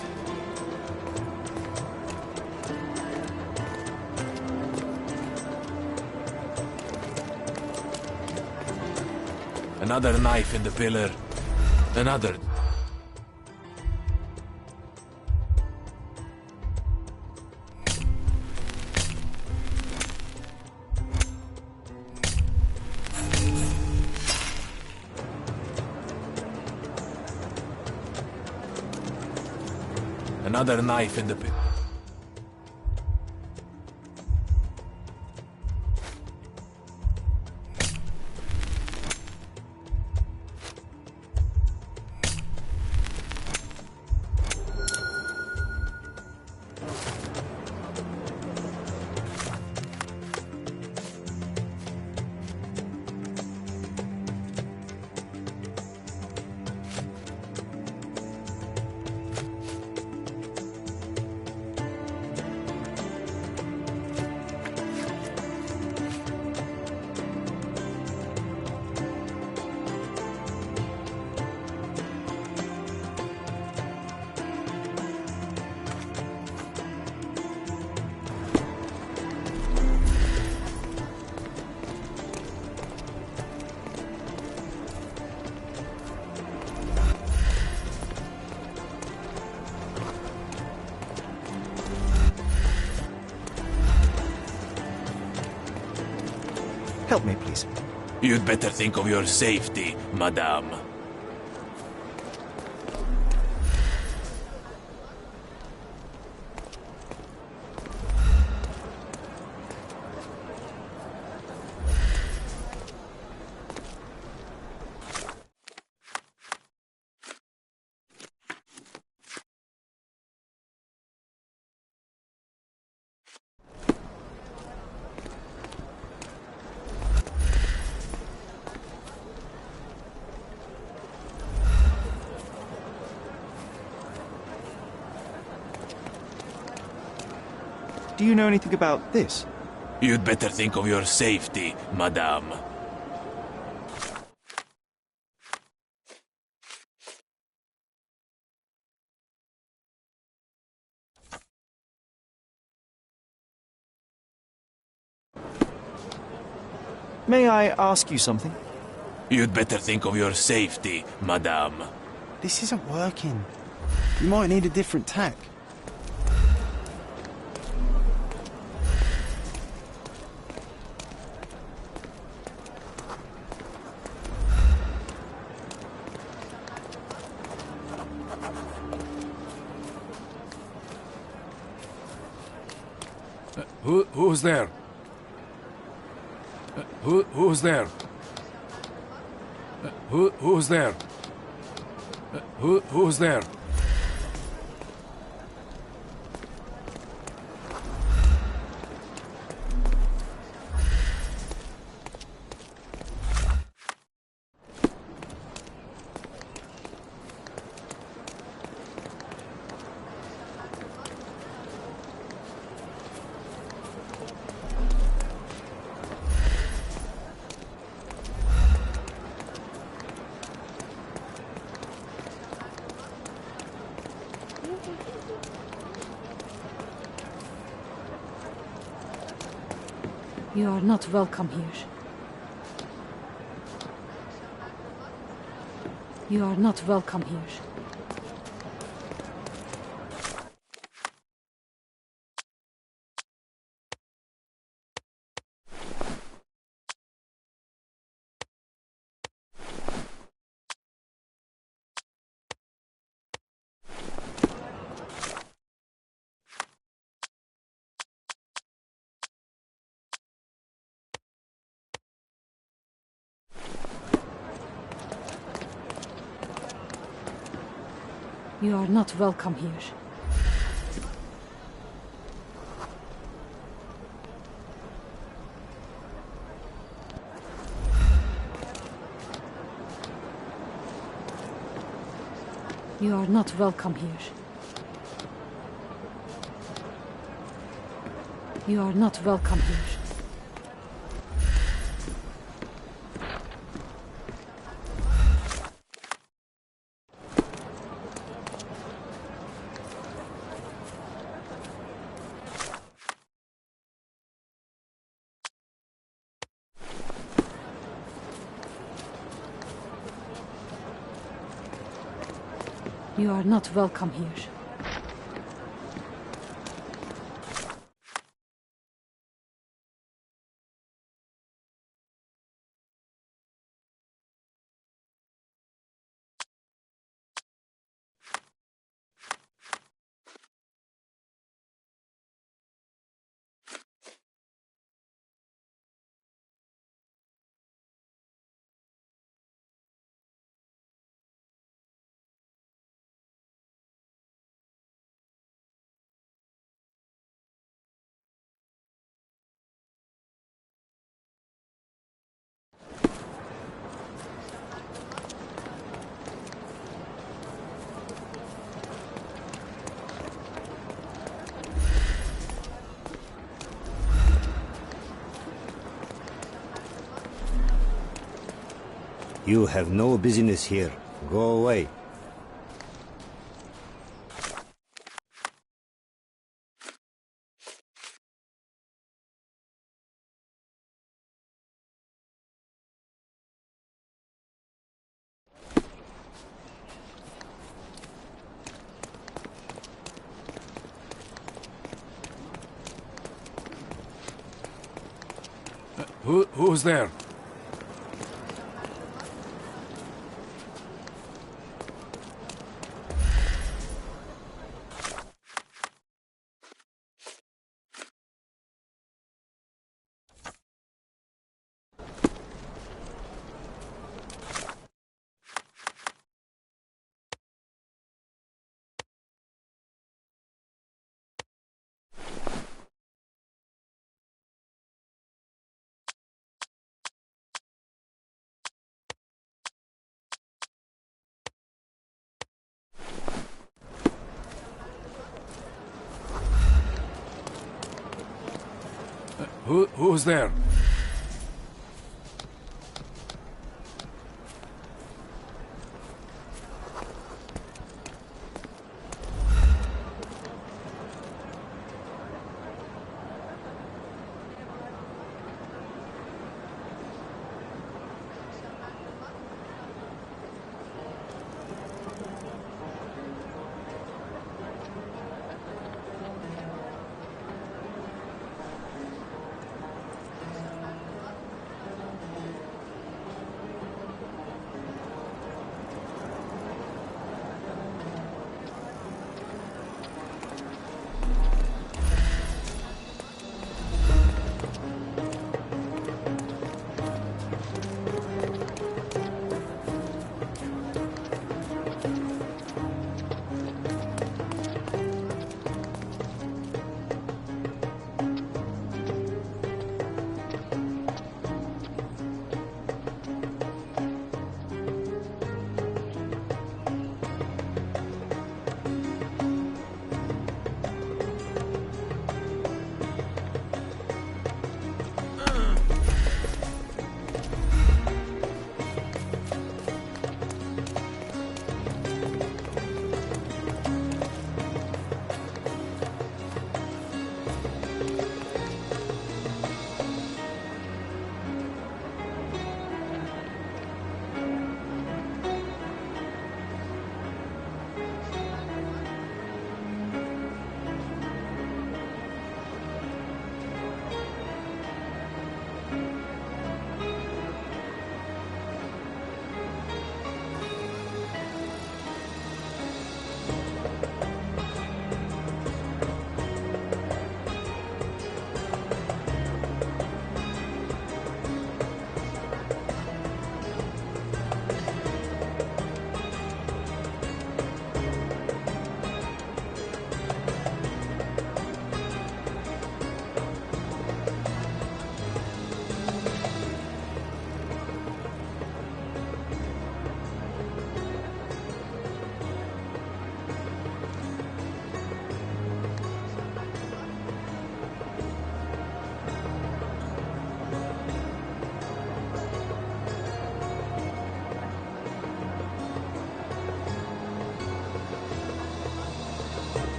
Another knife in the pillar. Another. Another knife in the pillar. Help me, please. You'd better think of your safety, madame. Do you know anything about this? You'd better think of your safety, madame. May I ask you something? You'd better think of your safety, madame. This isn't working. You might need a different tack. Who's there? Who's there? Who's there? Who's there? You are not welcome here. You are not welcome here. You are not welcome here. You are not welcome here. You are not welcome here. You are not welcome here. You have no business here. Go away. Who's there? Who's there?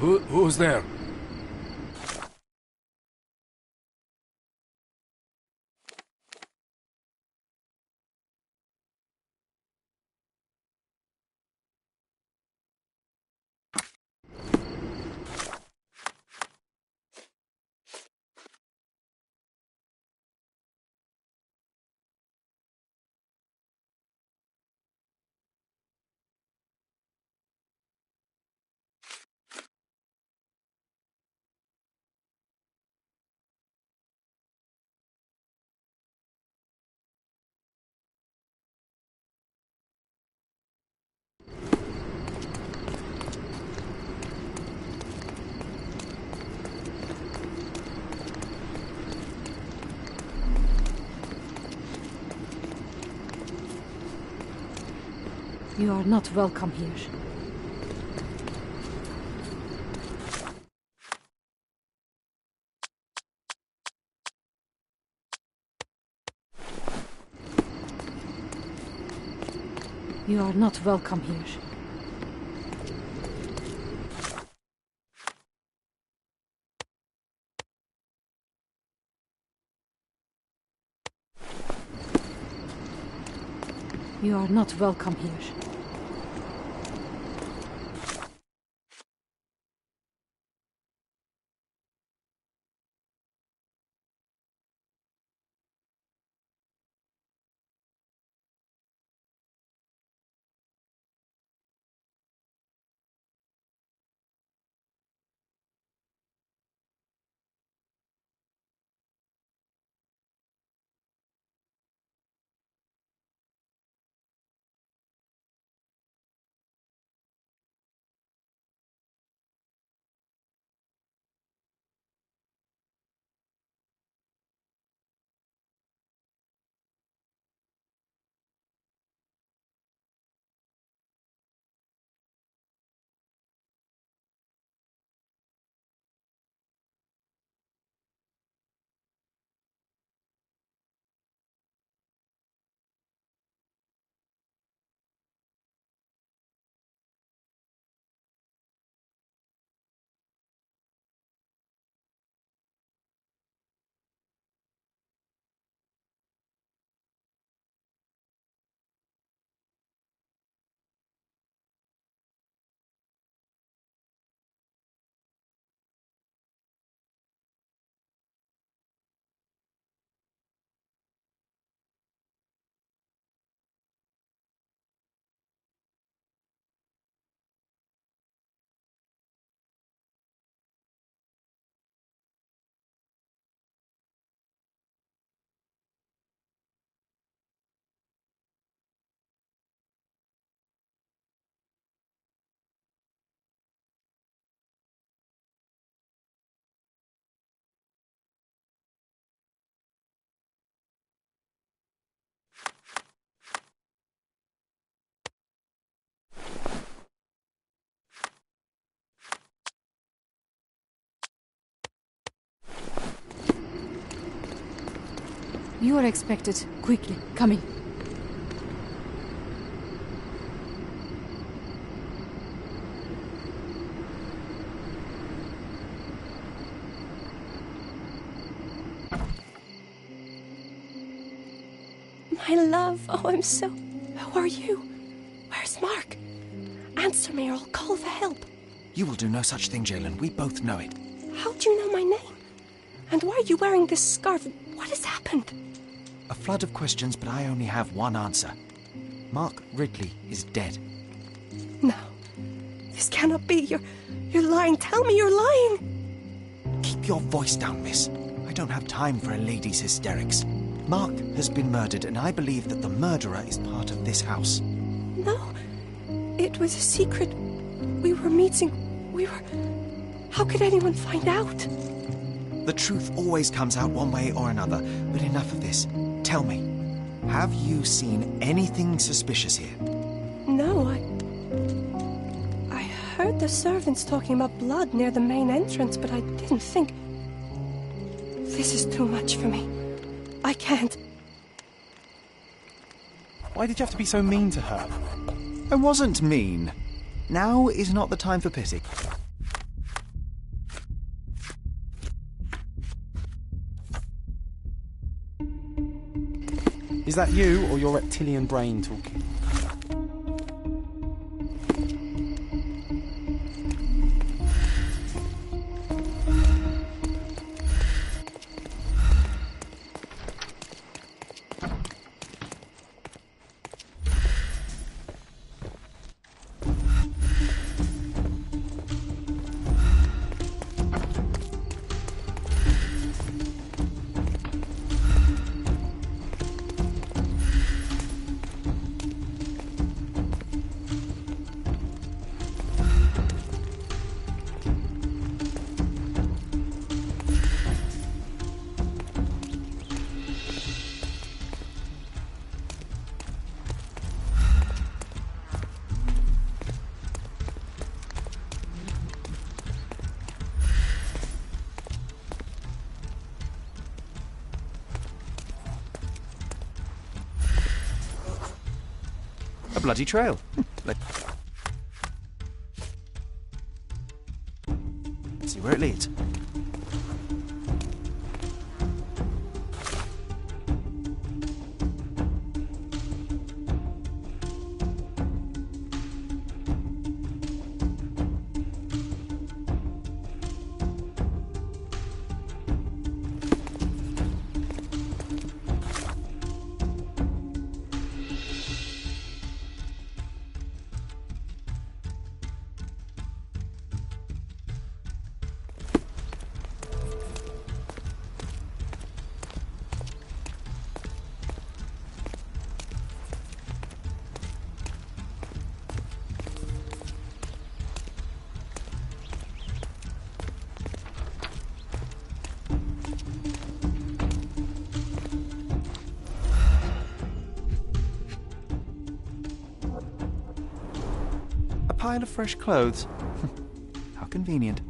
Who's there? You are not welcome here. You are not welcome here. You are not welcome here. You are expected. Quickly, coming. My love, oh, I'm so... Who are you? Where's Mark? Answer me or I'll call for help. You will do no such thing, Jalen. We both know it. How do you know my name? And why are you wearing this scarf? What has happened? A flood of questions, but I only have one answer. Mark Ridley is dead. No. This cannot be. You're lying. Tell me you're lying. Keep your voice down, miss. I don't have time for a lady's hysterics. Mark has been murdered, and I believe that the murderer is part of this house. No. It was a secret. We were meeting. We were... How could anyone find out? The truth always comes out one way or another, but enough of this. Tell me, have you seen anything suspicious here? No, I heard the servants talking about blood near the main entrance, but I didn't think... This is too much for me. I can't. Why did you have to be so mean to her? I wasn't mean. Now is not the time for pity. Is that you or your reptilian brain talking? A bloody trail. Let's see where it leads. A pile of fresh clothes. How convenient.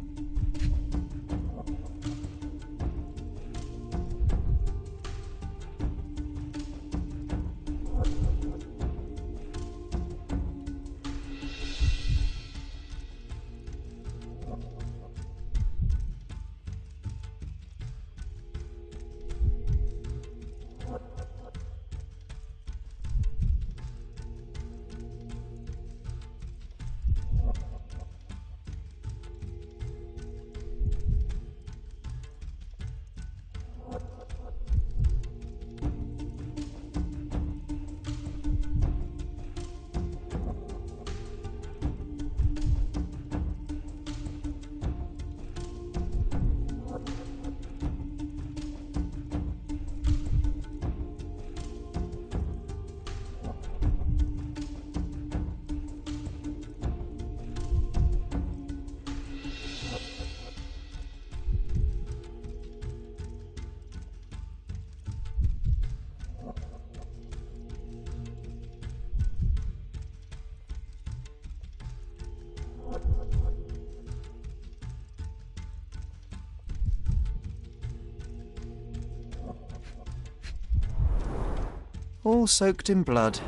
All soaked in blood.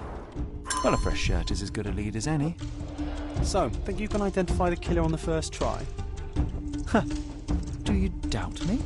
Well, a fresh shirt is as good a lead as any. So, think you can identify the killer on the first try? Huh. Do you doubt me?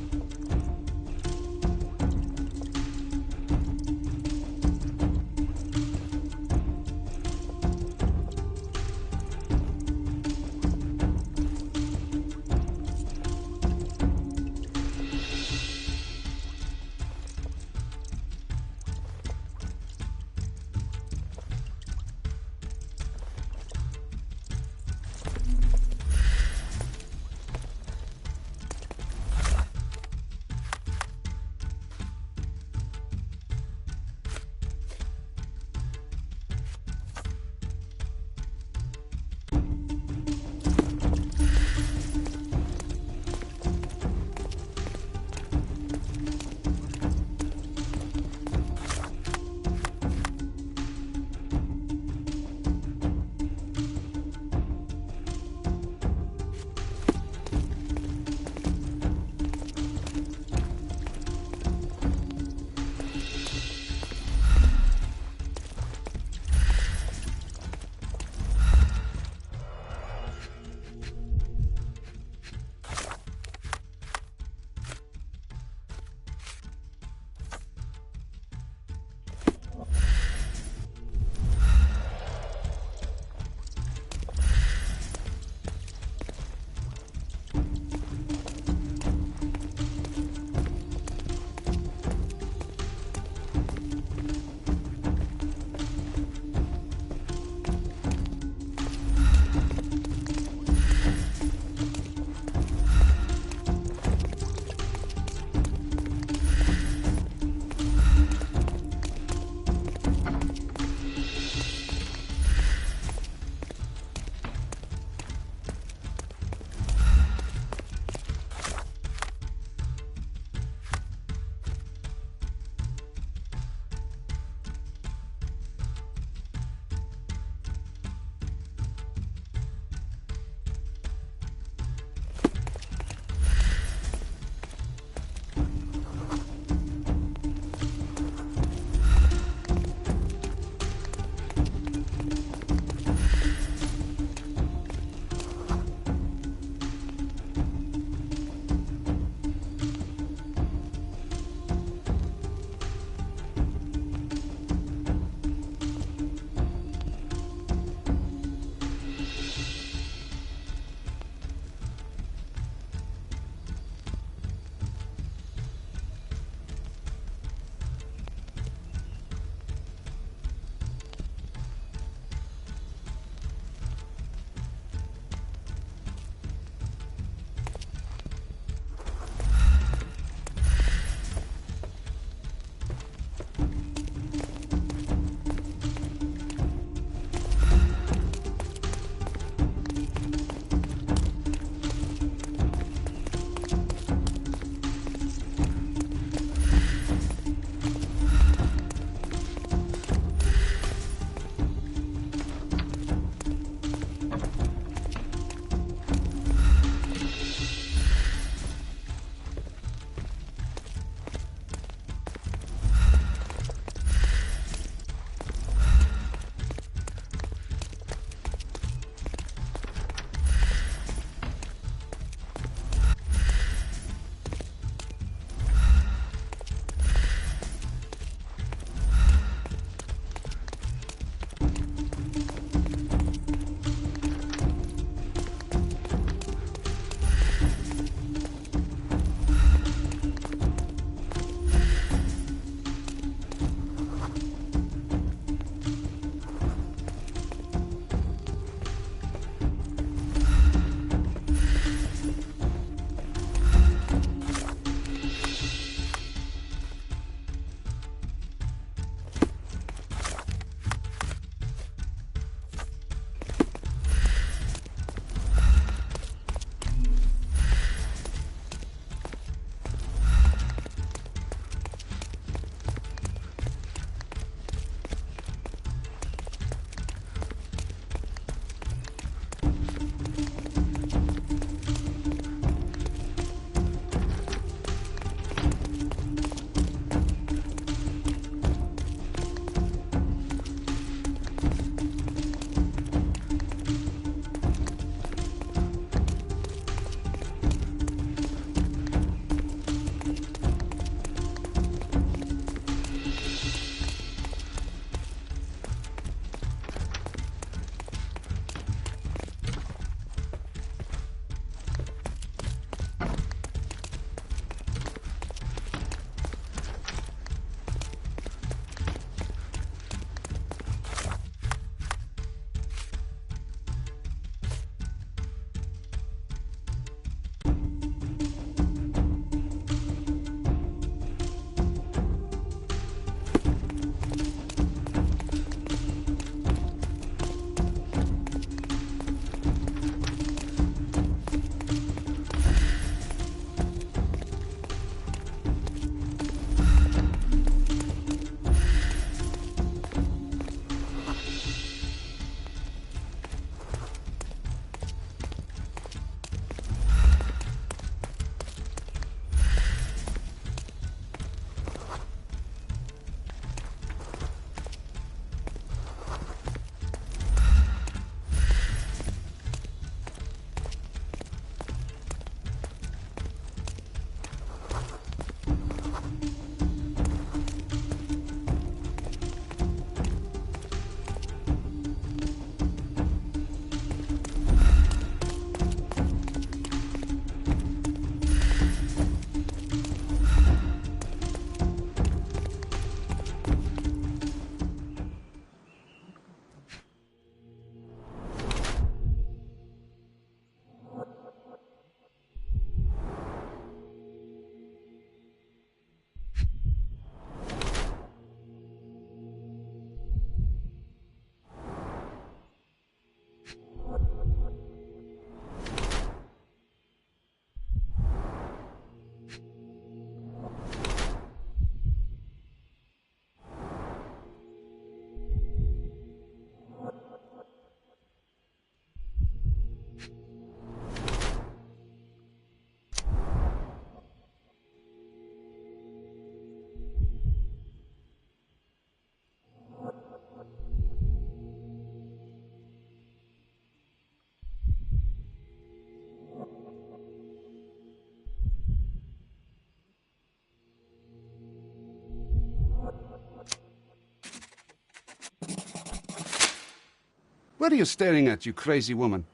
What are you staring at, you crazy woman?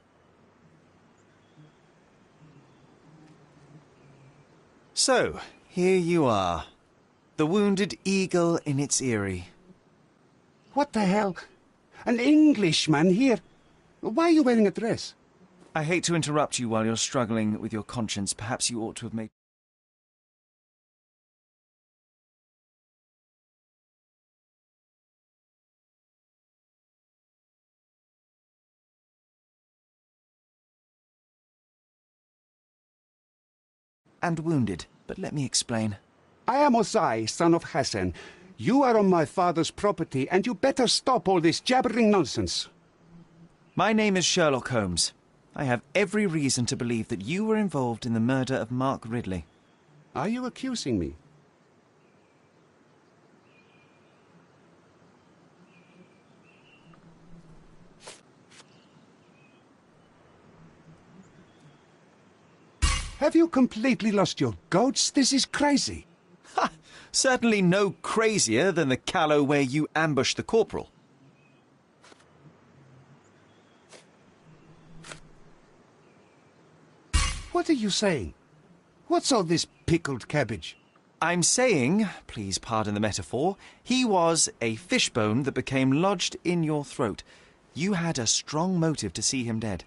So, here you are. The wounded eagle in its eyrie. What the hell? An Englishman here? Why are you wearing a dress? I hate to interrupt you while you're struggling with your conscience. Perhaps you ought to have made... and wounded, but let me explain. I am Osai, son of Hassan. You are on my father's property, and you better stop all this jabbering nonsense. My name is Sherlock Holmes. I have every reason to believe that you were involved in the murder of Mark Ridley. Are you accusing me? Have you completely lost your goats? This is crazy. Ha! Certainly no crazier than the callow where you ambushed the corporal. What are you saying? What's all this pickled cabbage? I'm saying, please pardon the metaphor, he was a fishbone that became lodged in your throat. You had a strong motive to see him dead.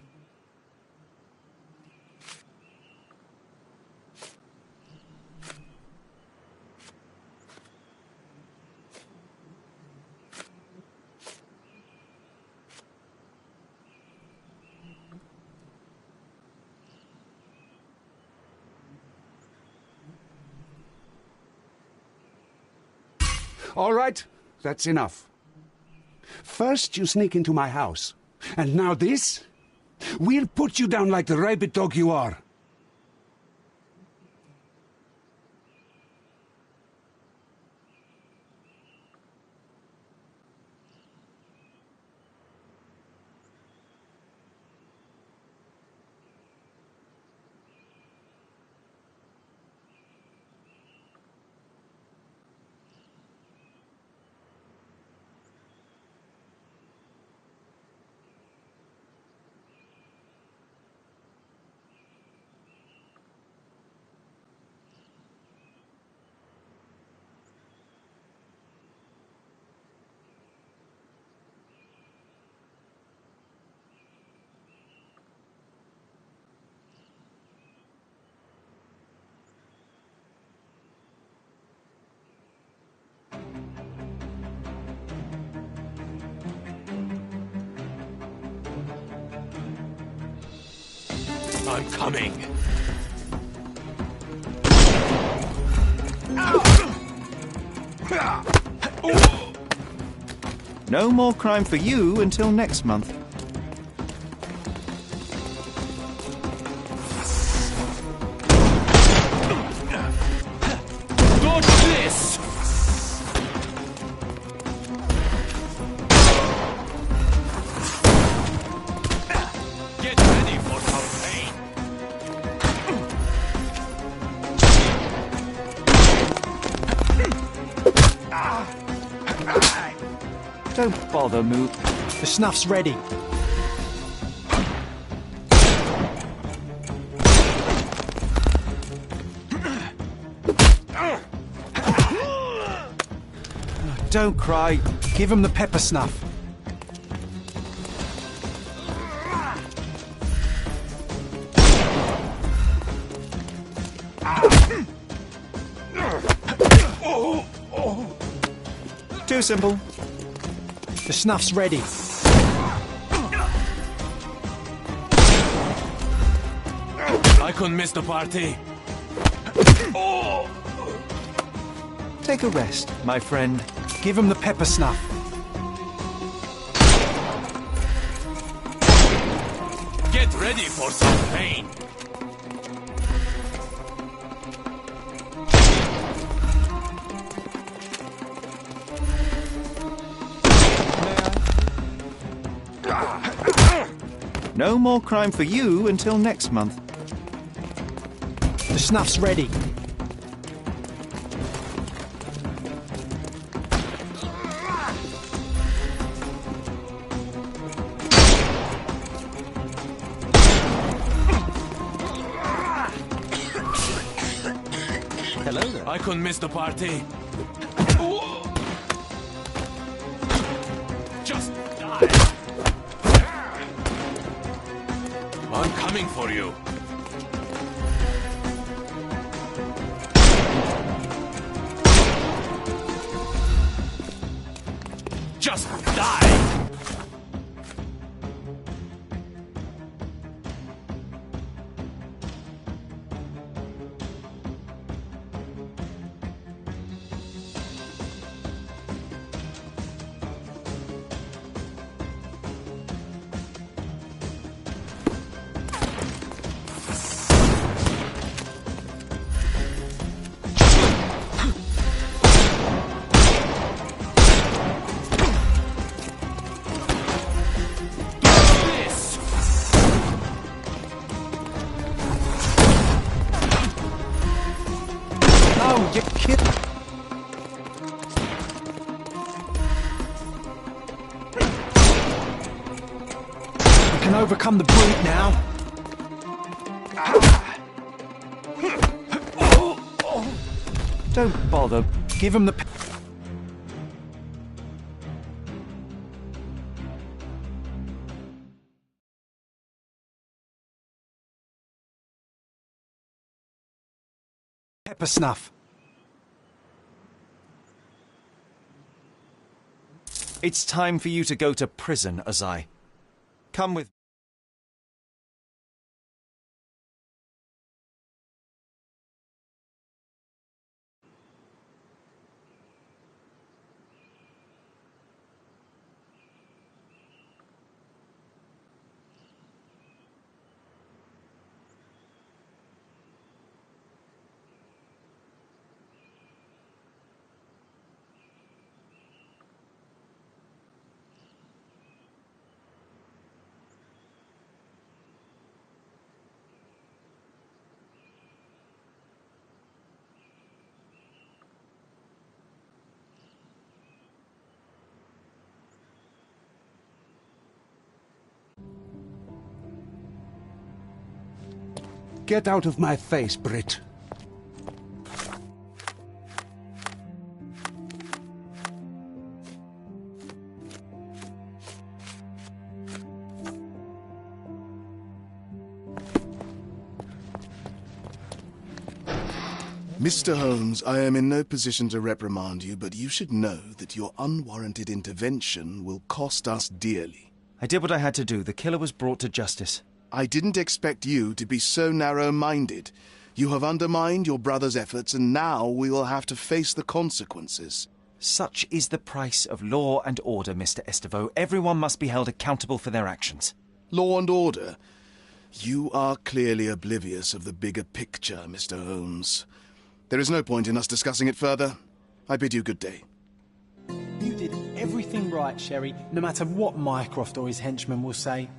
All right, that's enough. First you sneak into my house, and now this? We'll put you down like the rabid dog you are. I'm coming. No more crime for you until next month. Dodge this! Get ready for some pain. Don't bother, Moot. The snuff's ready. Don't cry. Give him the pepper snuff. Too simple. The snuff's ready. I couldn't miss the party. Take a rest, my friend. Give him the pepper snuff. Get ready for some pain. No more crime for you until next month. The snuff's ready. I couldn't miss the party. Just die. I'm coming for you. Just die! Oh, you kid! We can overcome the brute now. Don't bother. Give him the... pepper snuff. It's time for you to go to prison, Azai. Come with... Get out of my face, Brit. Mr. Holmes, I am in no position to reprimand you, but you should know that your unwarranted intervention will cost us dearly. I did what I had to do. The killer was brought to justice. I didn't expect you to be so narrow-minded. You have undermined your brother's efforts, and now we will have to face the consequences. Such is the price of law and order, Mr. Estevo. Everyone must be held accountable for their actions. Law and order? You are clearly oblivious of the bigger picture, Mr. Holmes. There is no point in us discussing it further. I bid you good day. You did everything right, Sherry, no matter what Mycroft or his henchmen will say.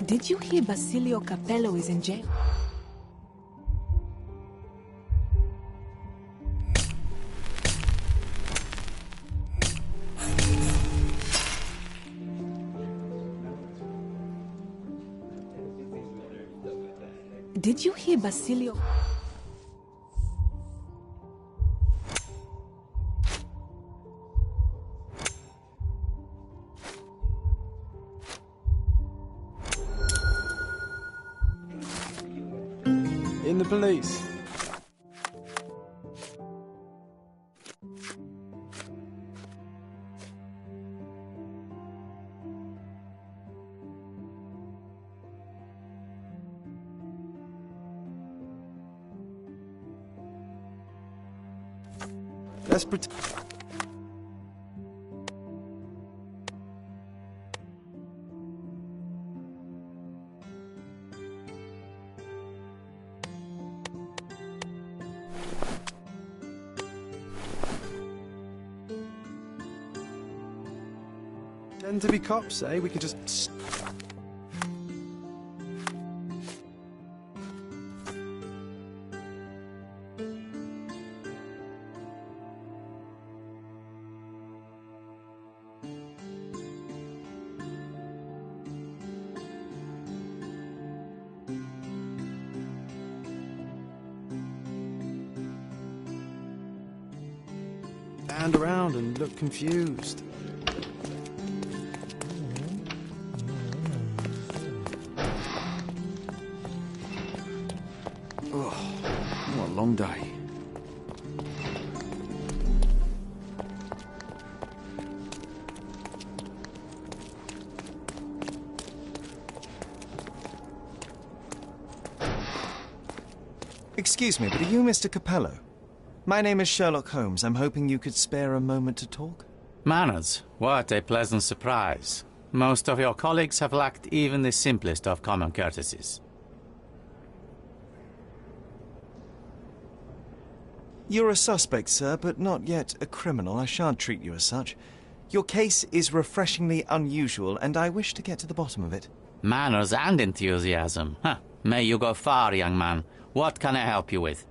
Did you hear Basilio Capello is in jail? Did you hear Basilio? In the police. Let's pretend. Pretend to be cops, eh? We could just... stand around and look confused. Oh, what a long day. Excuse me, but are you Mr. Capello? My name is Sherlock Holmes. I'm hoping you could spare a moment to talk. Manners, what a pleasant surprise. Most of your colleagues have lacked even the simplest of common courtesies. You're a suspect, sir, but not yet a criminal. I shan't treat you as such. Your case is refreshingly unusual, and I wish to get to the bottom of it. Manners and enthusiasm. Huh. May you go far, young man. What can I help you with?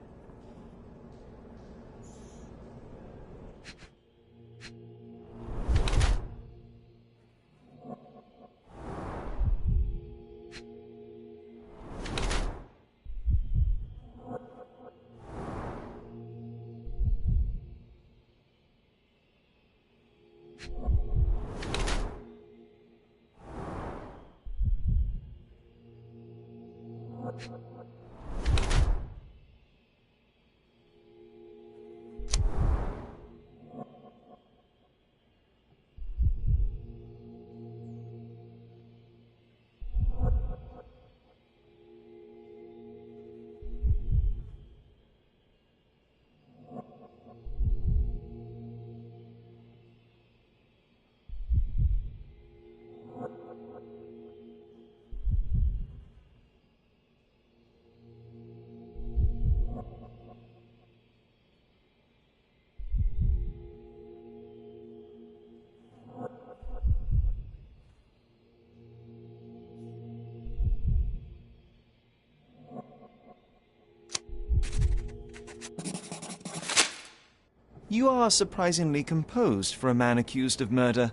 You are surprisingly composed for a man accused of murder.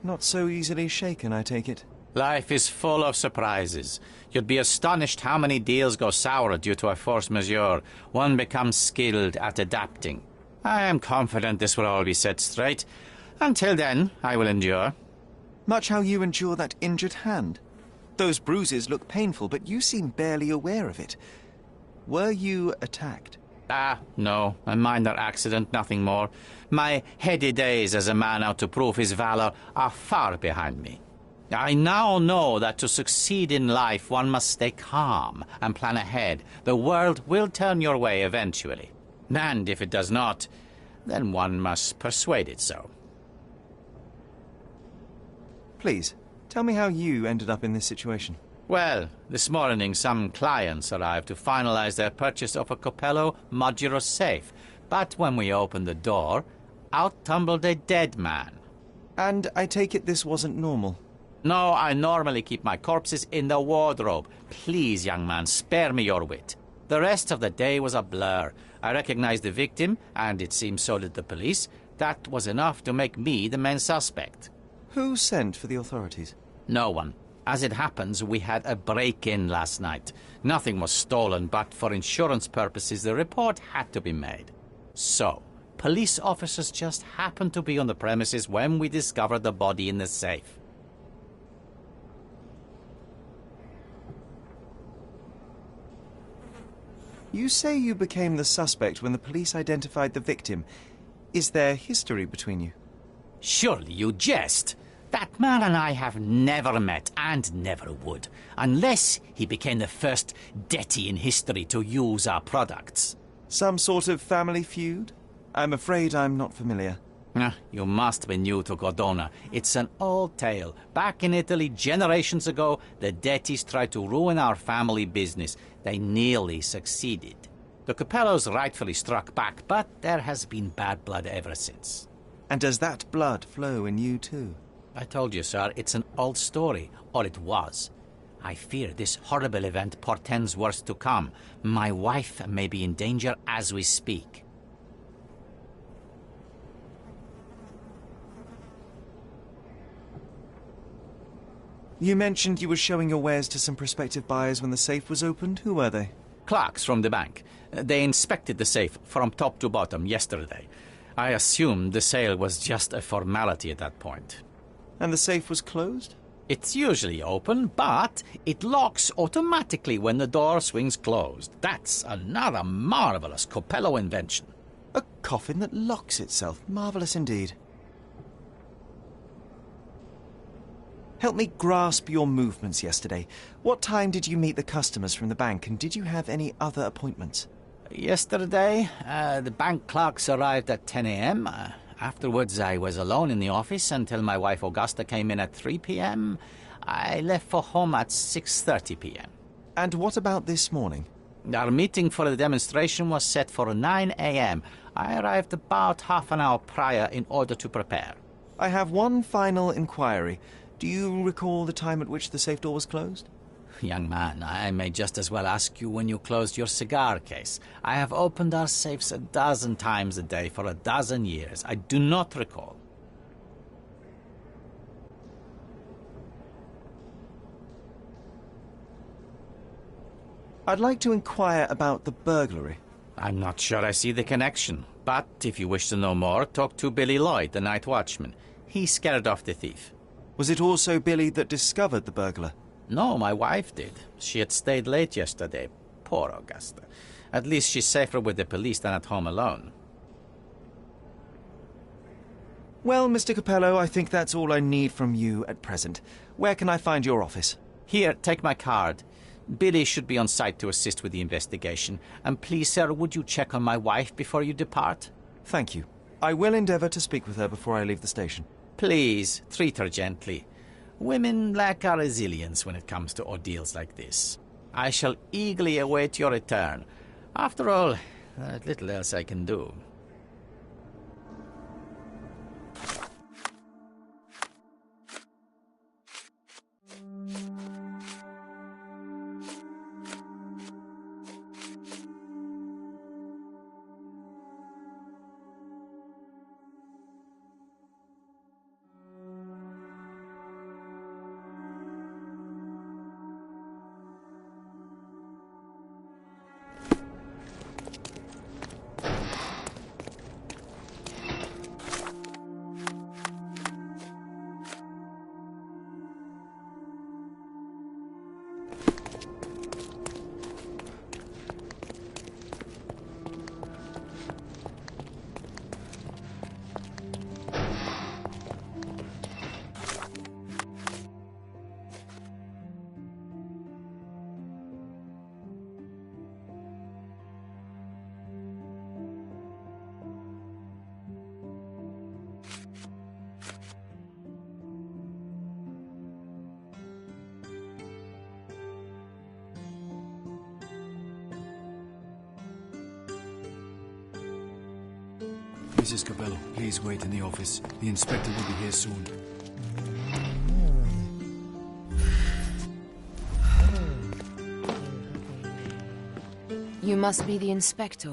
Not so easily shaken, I take it. Life is full of surprises. You'd be astonished how many deals go sour due to a force majeure. One becomes skilled at adapting. I am confident this will all be set straight. Until then, I will endure. Much how you endure that injured hand. Those bruises look painful, but you seem barely aware of it. Were you attacked? Ah, no. A minor accident, nothing more. My heady days as a man out to prove his valor are far behind me. I now know that to succeed in life, one must stay calm and plan ahead. The world will turn your way eventually. And if it does not, then one must persuade it so. Please, tell me how you ended up in this situation. Well, this morning some clients arrived to finalize their purchase of a Capello modular safe. But when we opened the door, out tumbled a dead man. And I take it this wasn't normal? No, I normally keep my corpses in the wardrobe. Please, young man, spare me your wit. The rest of the day was a blur. I recognized the victim, and it seems so did the police. That was enough to make me the main suspect. Who sent for the authorities? No one. As it happens, we had a break-in last night. Nothing was stolen, but for insurance purposes, the report had to be made. So, police officers just happened to be on the premises when we discovered the body in the safe. You say you became the suspect when the police identified the victim. Is there history between you? Surely you jest. That man and I have never met, and never would, unless he became the first deity in history to use our products. Some sort of family feud? I'm afraid I'm not familiar. You must be new to Cordona. It's an old tale. Back in Italy, generations ago, the deities tried to ruin our family business. They nearly succeeded. The Capellos rightfully struck back, but there has been bad blood ever since. And does that blood flow in you too? I told you, sir, it's an old story, or it was. I fear this horrible event portends worse to come. My wife may be in danger as we speak. You mentioned you were showing your wares to some prospective buyers when the safe was opened. Who were they? Clerks from the bank. They inspected the safe from top to bottom yesterday. I assumed the sale was just a formality at that point. And the safe was closed? It's usually open, but it locks automatically when the door swings closed. That's another marvelous Capello invention. A coffin that locks itself. Marvelous indeed. Help me grasp your movements yesterday. What time did you meet the customers from the bank, and did you have any other appointments? Yesterday, the bank clerks arrived at 10 a.m. Afterwards, I was alone in the office until my wife Augusta came in at 3 p.m. I left for home at 6:30 p.m. And what about this morning? Our meeting for the demonstration was set for 9 a.m. I arrived about half an hour prior in order to prepare. I have one final inquiry. Do you recall the time at which the safe door was closed? Young man, I may just as well ask you when you closed your cigar case. I have opened our safes a dozen times a day for a dozen years. I do not recall. I'd like to inquire about the burglary. I'm not sure I see the connection, but if you wish to know more, talk to Billy Lloyd, the night watchman. He scared off the thief. Was it also Billy that discovered the burglar? No, my wife did. She had stayed late yesterday. Poor Augusta. At least she's safer with the police than at home alone. Well, Mr. Capello, I think that's all I need from you at present. Where can I find your office? Here, take my card. Billy should be on site to assist with the investigation. And please, sir, would you check on my wife before you depart? Thank you. I will endeavour to speak with her before I leave the station. Please, treat her gently. Women lack our resilience when it comes to ordeals like this. I shall eagerly await your return. After all, there's little else I can do. Mrs. Capello, please wait in the office. The inspector will be here soon. You must be the inspector.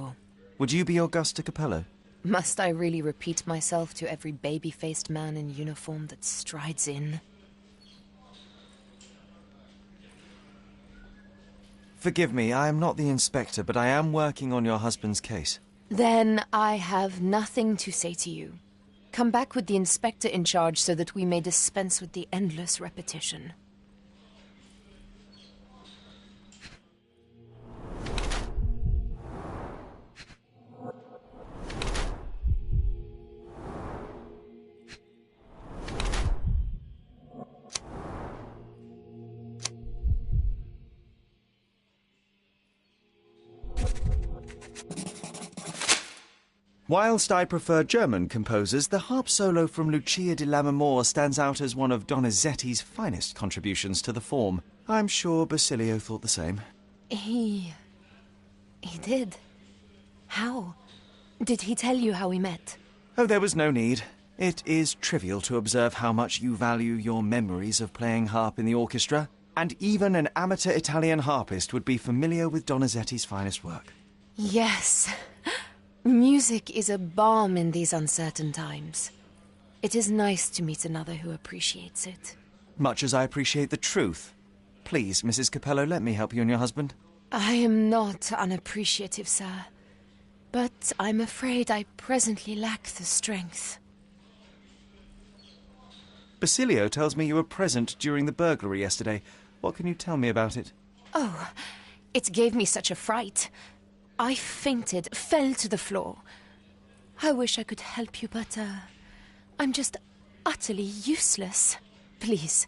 Would you be Augusta Capello? Must I really repeat myself to every baby-faced man in uniform that strides in? Forgive me, I am not the inspector, but I am working on your husband's case. Then I have nothing to say to you. Come back with the inspector in charge so that we may dispense with the endless repetition. Whilst I prefer German composers, the harp solo from Lucia di Lammermoor stands out as one of Donizetti's finest contributions to the form. I'm sure Basilio thought the same. He did. How? Did he tell you how we met? Oh, there was no need. It is trivial to observe how much you value your memories of playing harp in the orchestra, and even an amateur Italian harpist would be familiar with Donizetti's finest work. Yes. Music is a balm in these uncertain times. It is nice to meet another who appreciates it. Much as I appreciate the truth. Please, Mrs. Capello, let me help you and your husband. I am not unappreciative, sir. But I'm afraid I presently lack the strength. Basilio tells me you were present during the burglary yesterday. What can you tell me about it? Oh, it gave me such a fright. I fainted, fell to the floor. I wish I could help you, but, I'm just utterly useless. Please,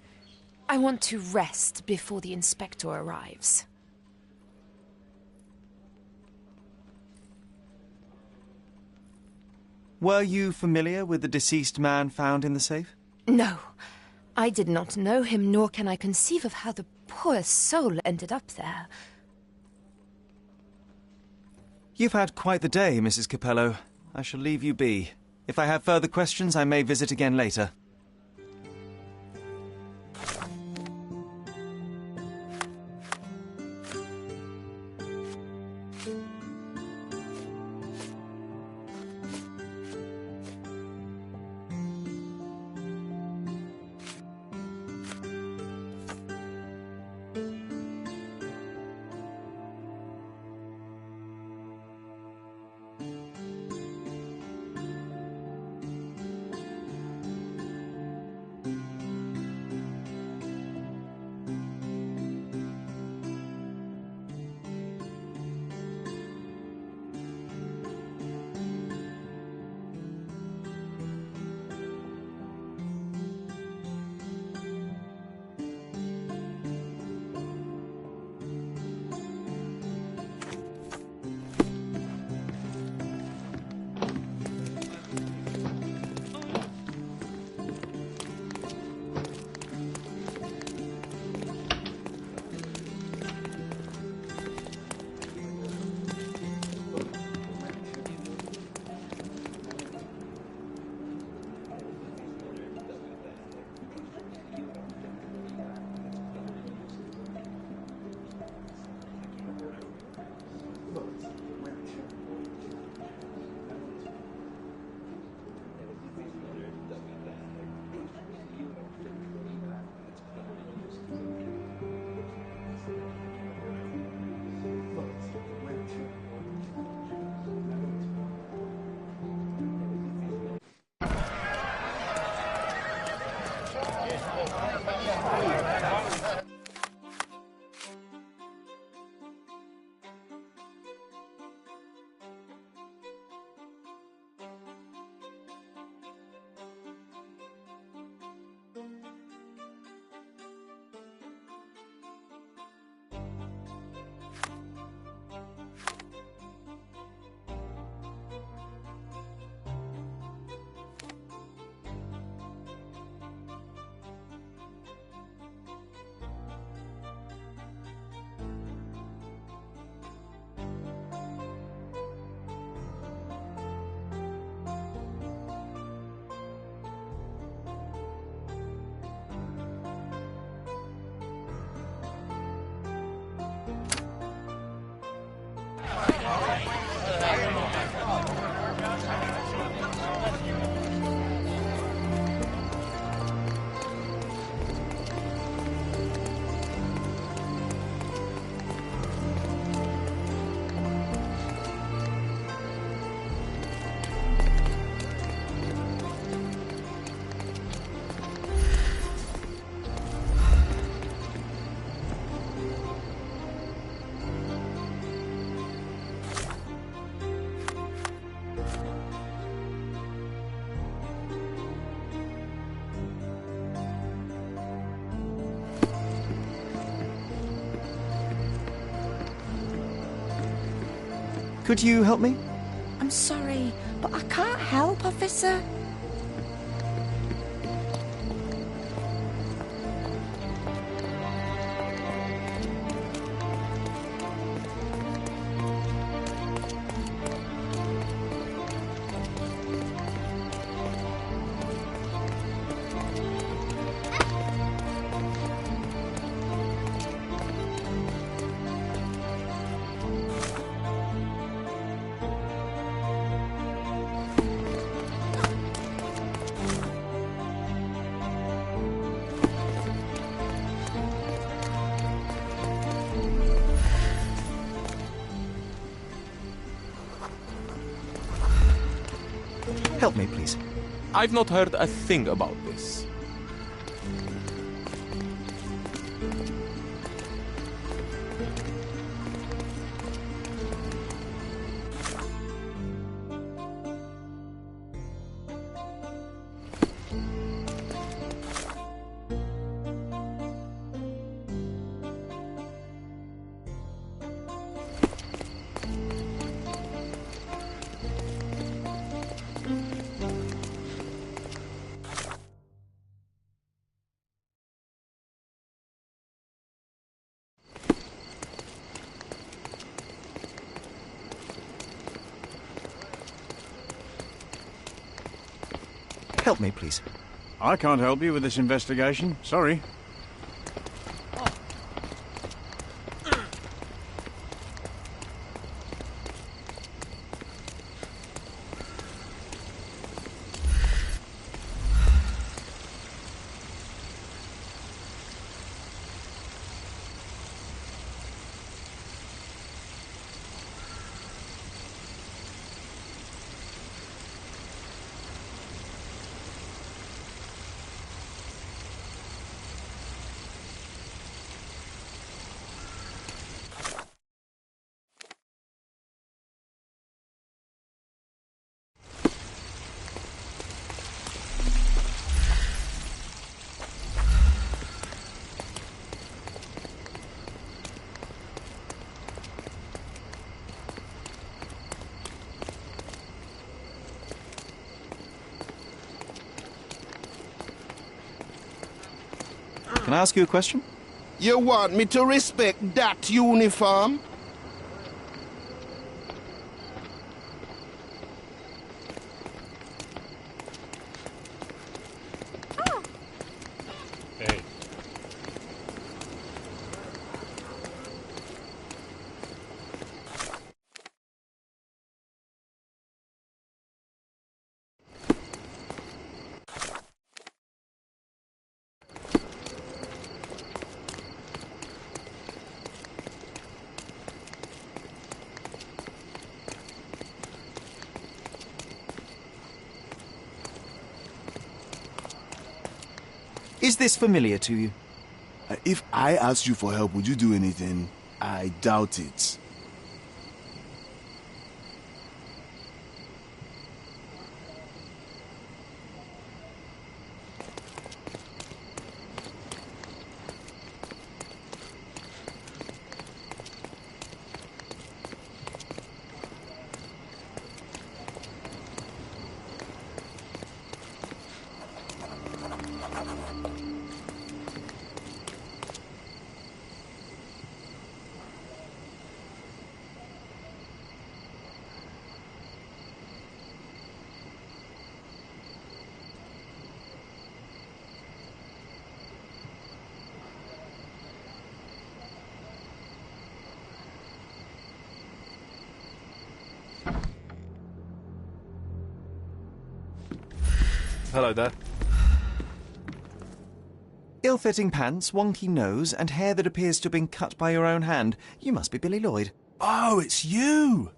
I want to rest before the inspector arrives. Were you familiar with the deceased man found in the safe? No, I did not know him, nor can I conceive of how the poor soul ended up there. You've had quite the day, Mrs. Capello. I shall leave you be. If I have further questions, I may visit again later. Could you help me? I'm sorry, but I can't help, officer. Help me, please. I've not heard a thing about this. Help me, please. I can't help you with this investigation. Sorry. Can I ask you a question? You want me to respect that uniform? Hey. Is this familiar to you? If I asked you for help, would you do anything? I doubt it. Hello there. Ill-fitting pants, wonky nose, and hair that appears to have been cut by your own hand. You must be Billy Lloyd. Oh, it's you!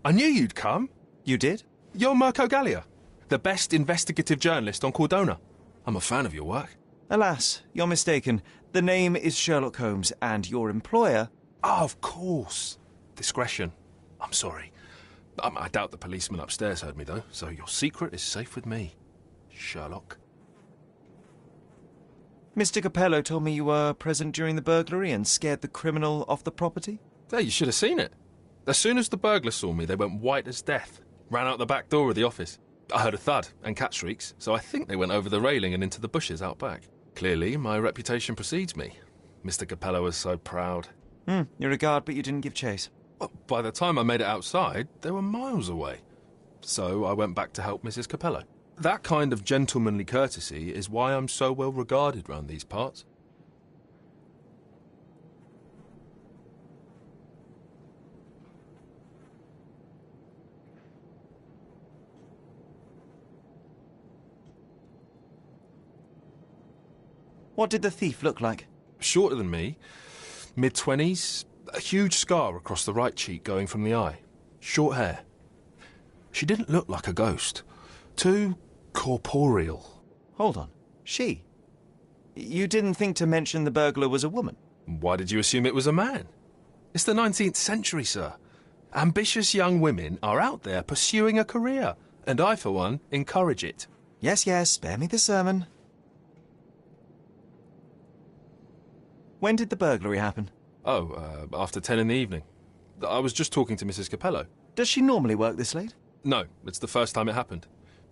I knew you'd come. You did? You're Mirko Gallia, the best investigative journalist on Cordona. I'm a fan of your work. Alas, you're mistaken. The name is Sherlock Holmes, and your employer... Oh, of course. Discretion. I'm sorry. I doubt the policeman upstairs heard me, though, so your secret is safe with me, Sherlock. Mr. Capello told me you were present during the burglary and scared the criminal off the property? Hey, you should have seen it. As soon as the burglars saw me, they went white as death, ran out the back door of the office. I heard a thud and cat shrieks, so I think they went over the railing and into the bushes out back. Clearly, my reputation precedes me. Mr. Capello was so proud. You're a guard, but you didn't give chase. Well, by the time I made it outside, they were miles away. So I went back to help Mrs. Capello. That kind of gentlemanly courtesy is why I'm so well regarded round these parts. What did the thief look like? Shorter than me, mid-20s, a huge scar across the right cheek going from the eye. Short hair. She didn't look like a ghost. Too corporeal. Hold on. She? You didn't think to mention the burglar was a woman? Why did you assume it was a man? It's the 19th century, sir. Ambitious young women are out there pursuing a career, and I, for one, encourage it. Yes, yes, spare me the sermon. When did the burglary happen? After 10 in the evening. I was just talking to Mrs. Capello. Does she normally work this late? No, it's the first time it happened.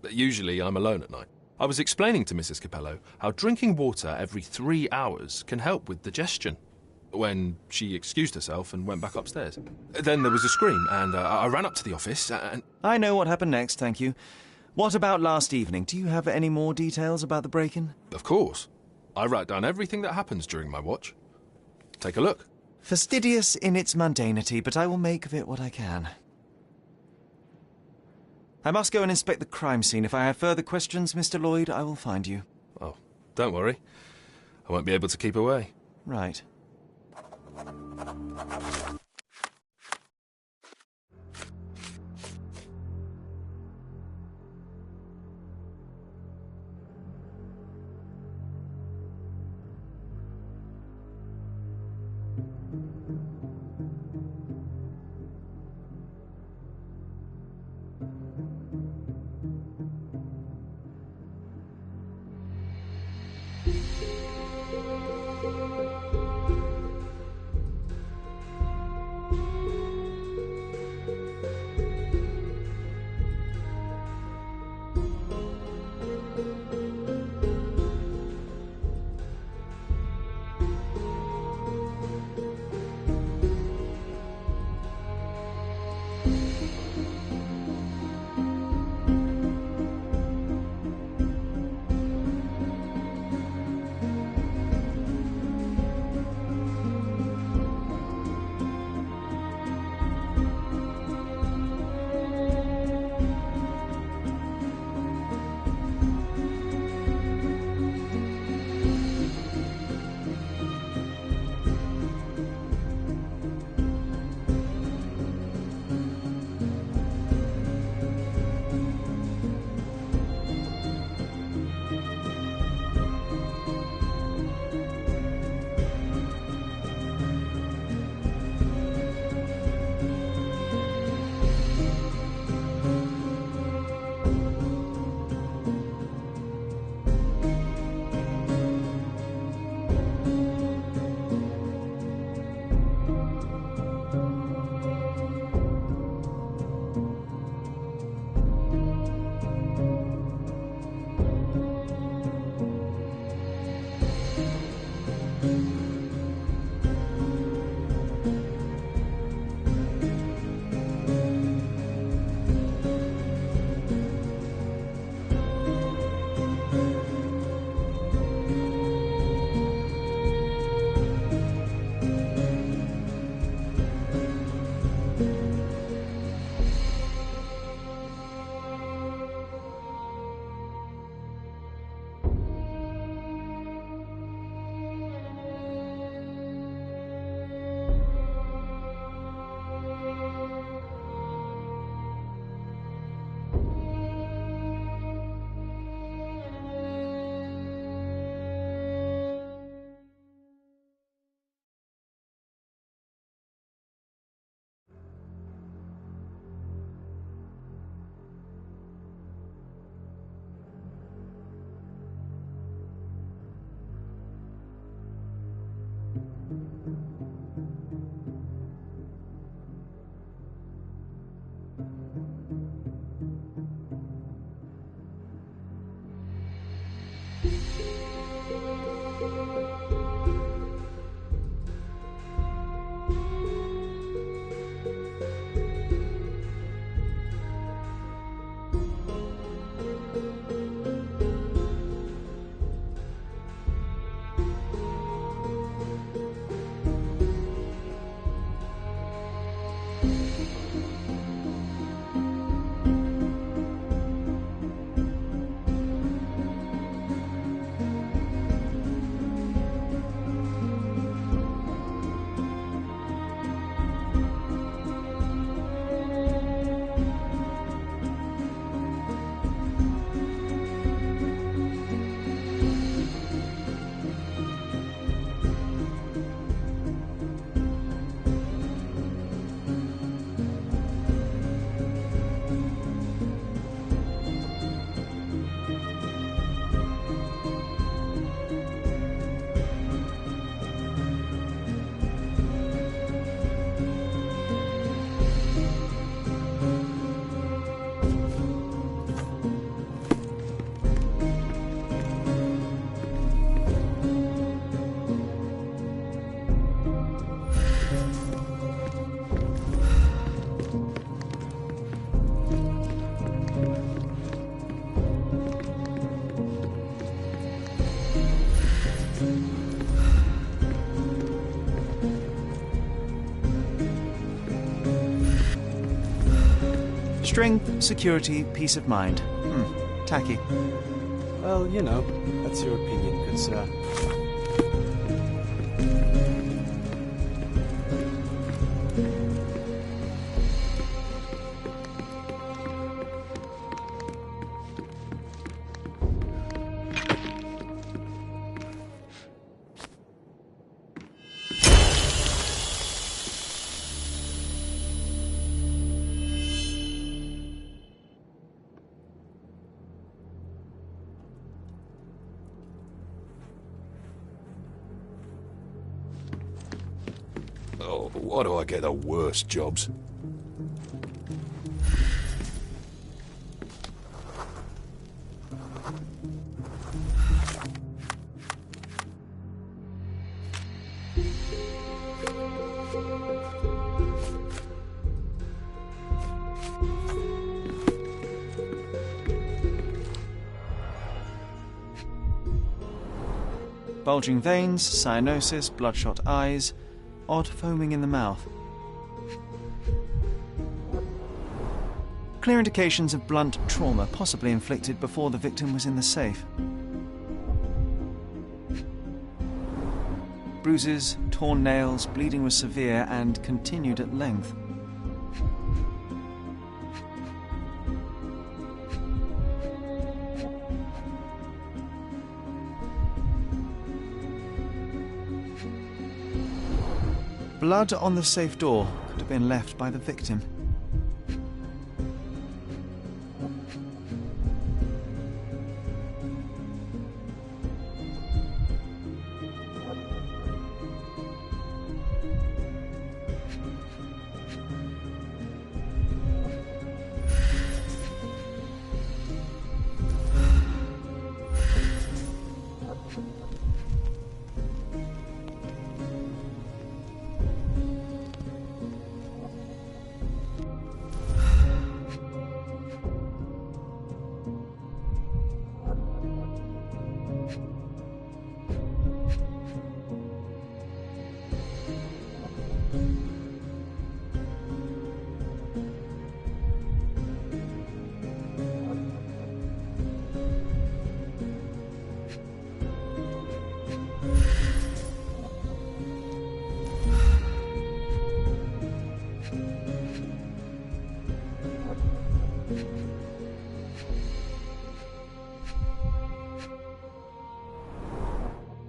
Usually I'm alone at night. I was explaining to Mrs. Capello how drinking water every 3 hours can help with digestion, when she excused herself and went back upstairs. Then there was a scream, and I ran up to the office and... I know what happened next, thank you. What about last evening? Do you have any more details about the break-in? Of course. I write down everything that happens during my watch. Take a look. Fastidious in its mundanity, but I will make of it what I can. I must go and inspect the crime scene. If I have further questions, Mr. Lloyd, I will find you. Oh, don't worry. I won't be able to keep away. Right. Strength, security, peace of mind. Tacky. Well, you know, that's your opinion, good sir. Oh, why do I get the worst jobs? Bulging veins, cyanosis, bloodshot eyes, odd foaming in the mouth. Clear indications of blunt trauma, possibly inflicted before the victim was in the safe. Bruises, torn nails, bleeding was severe and continued at length. Blood on the safe door could have been left by the victim.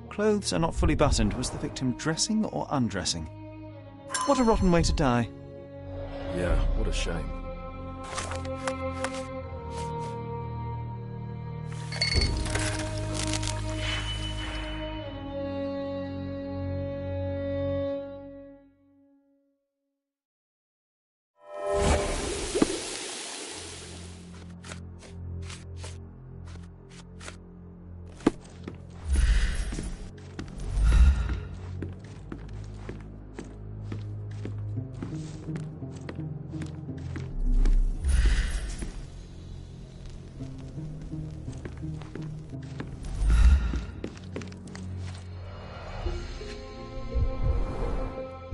Clothes are not fully buttoned. Was the victim dressing or undressing? What a rotten way to die. Yeah, what a shame.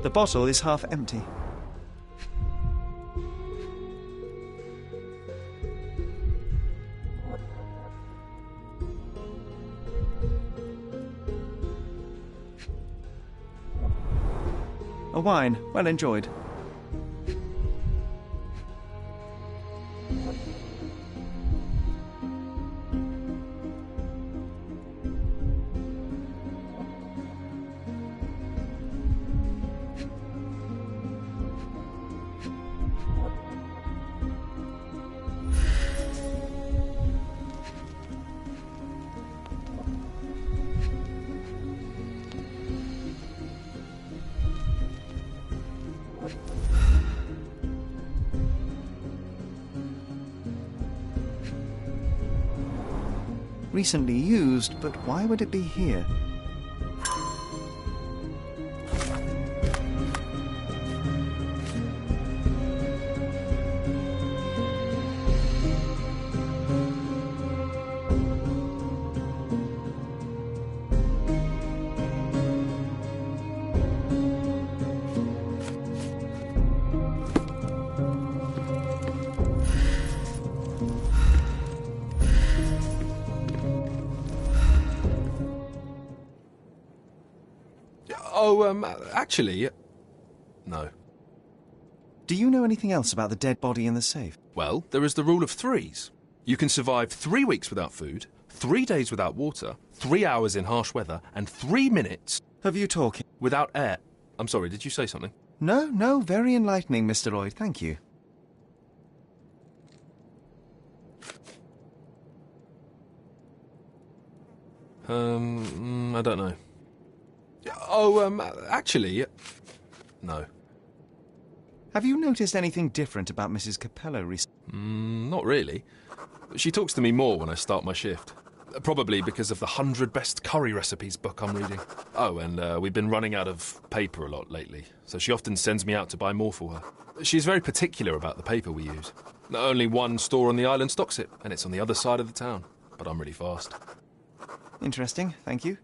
The bottle is half empty. A wine, well enjoyed. Recently used, but why would it be here? Actually... No. Do you know anything else about the dead body in the safe? Well, there is the rule of threes. You can survive 3 weeks without food, 3 days without water, 3 hours in harsh weather, and 3 minutes... Of you talking? Without air. I'm sorry, did you say something? No, very enlightening, Mr. Lloyd, thank you. I don't know. Actually... No. Have you noticed anything different about Mrs. Capello recently? Not really. She talks to me more when I start my shift. Probably because of the 100 Best Curry Recipes book I'm reading. Oh, and we've been running out of paper a lot lately, so she often sends me out to buy more for her. She's very particular about the paper we use. Only one store on the island stocks it, and it's on the other side of the town. But I'm really fast. Interesting, thank you.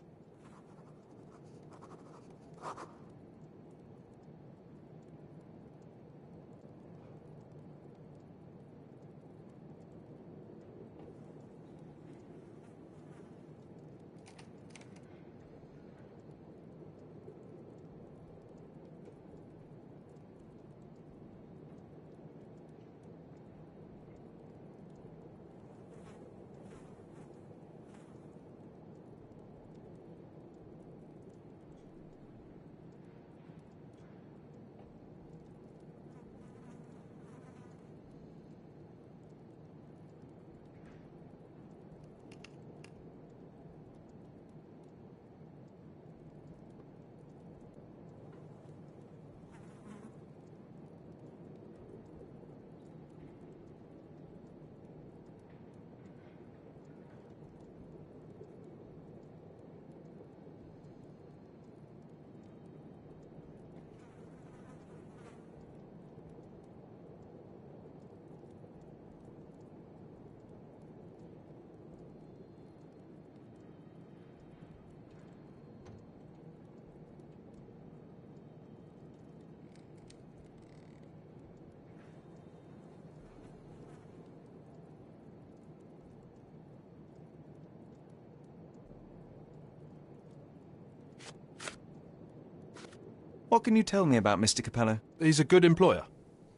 What can you tell me about Mr. Capello? He's a good employer,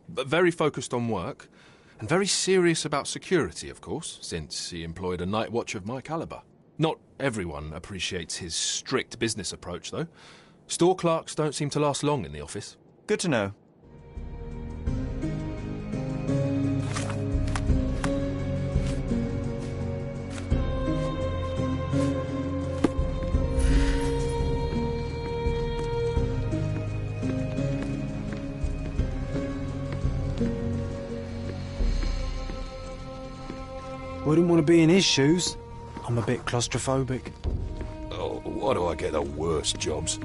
but very focused on work, and very serious about security, of course, since he employed a night watch of my caliber. Not everyone appreciates his strict business approach, though. Store clerks don't seem to last long in the office. Good to know. Wouldn't want to be in his shoes. I'm a bit claustrophobic. Oh, why do I get the worst jobs?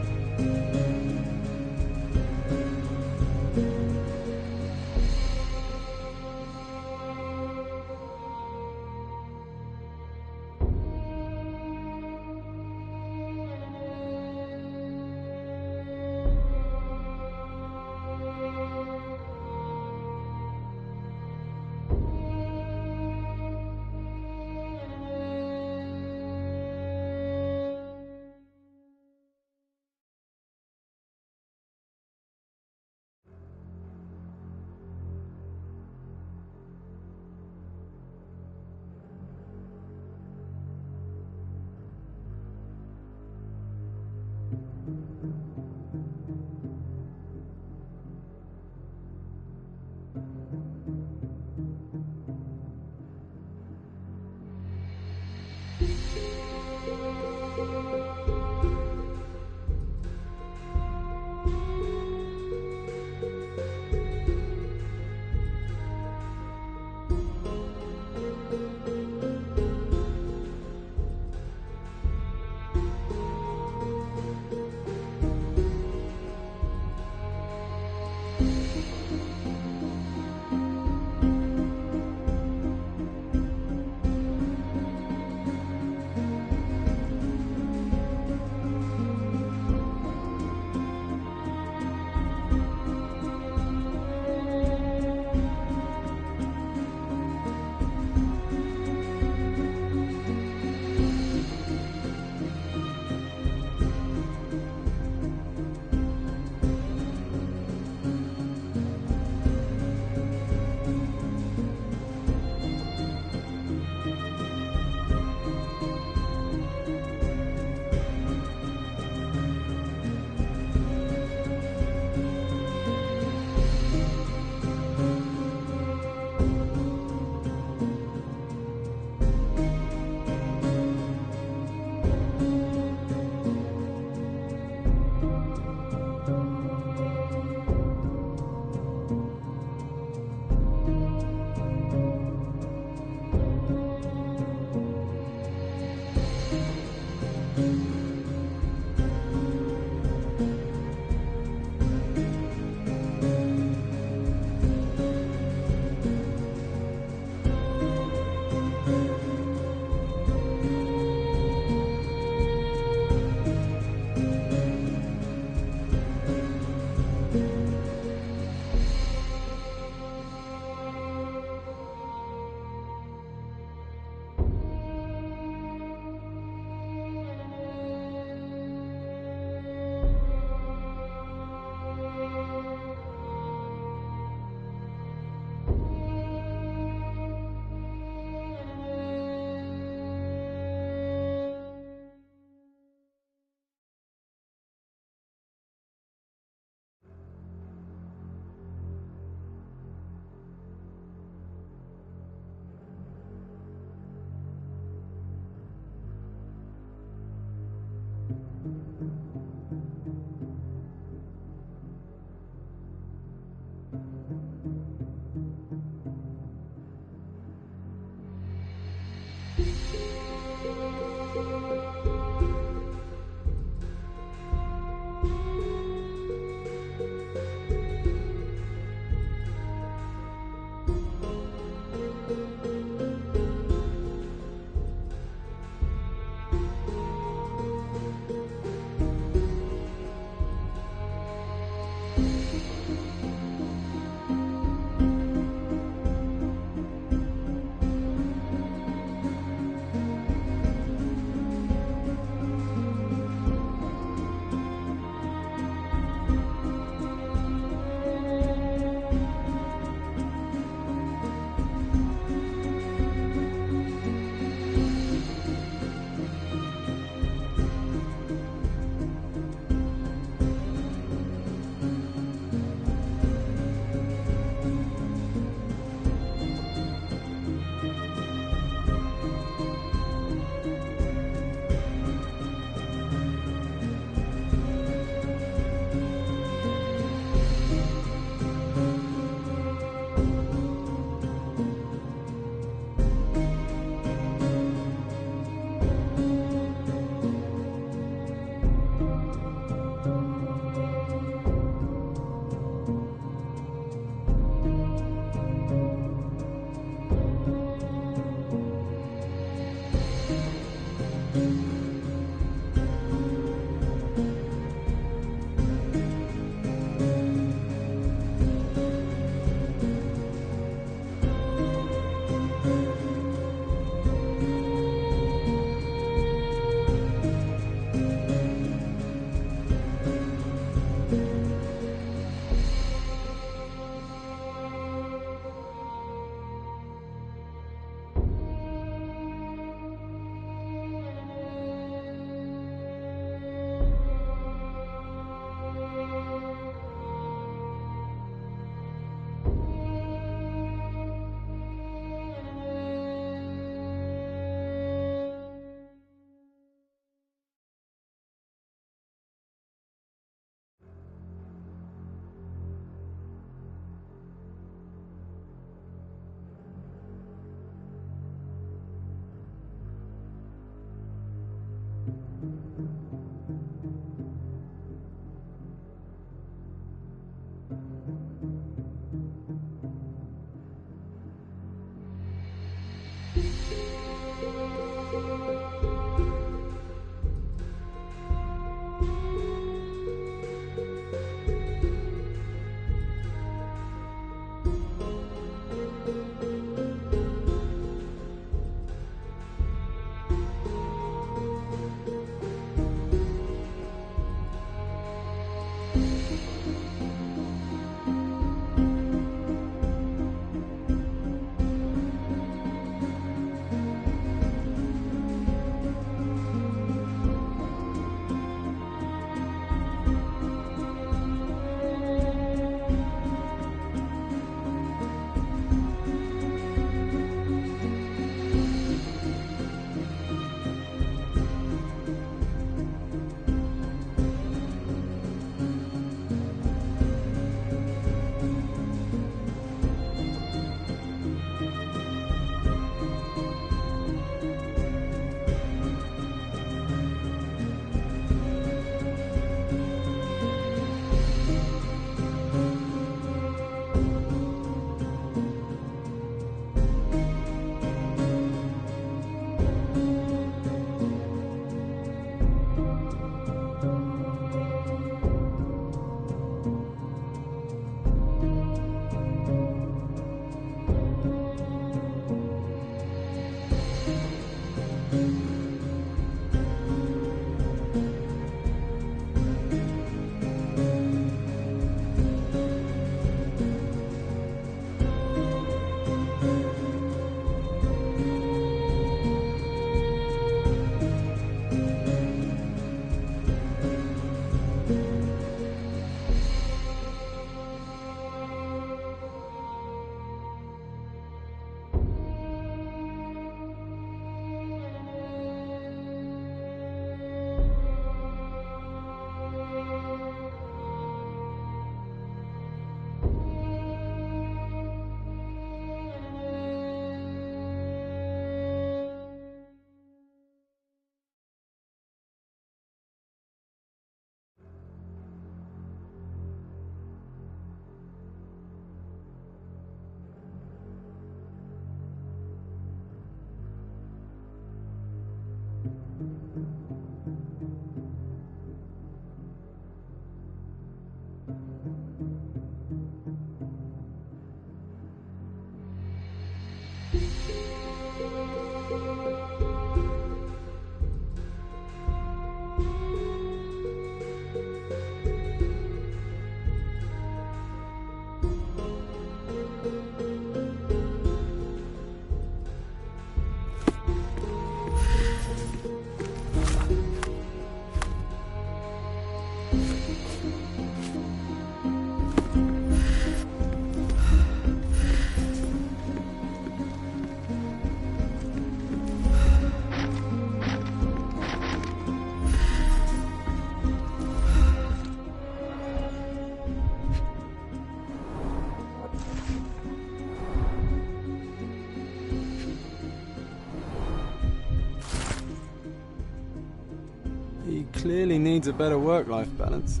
He clearly needs a better work-life balance.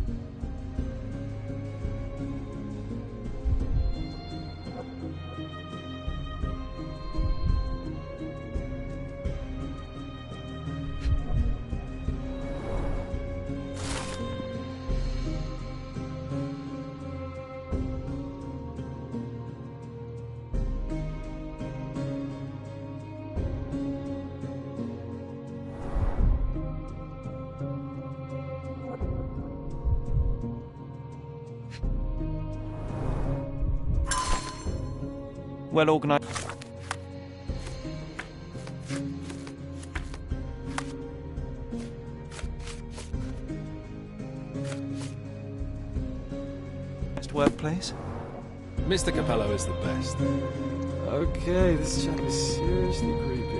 Well organized. Workplace? Mr. Capello is the best. Okay, this chap is seriously creepy.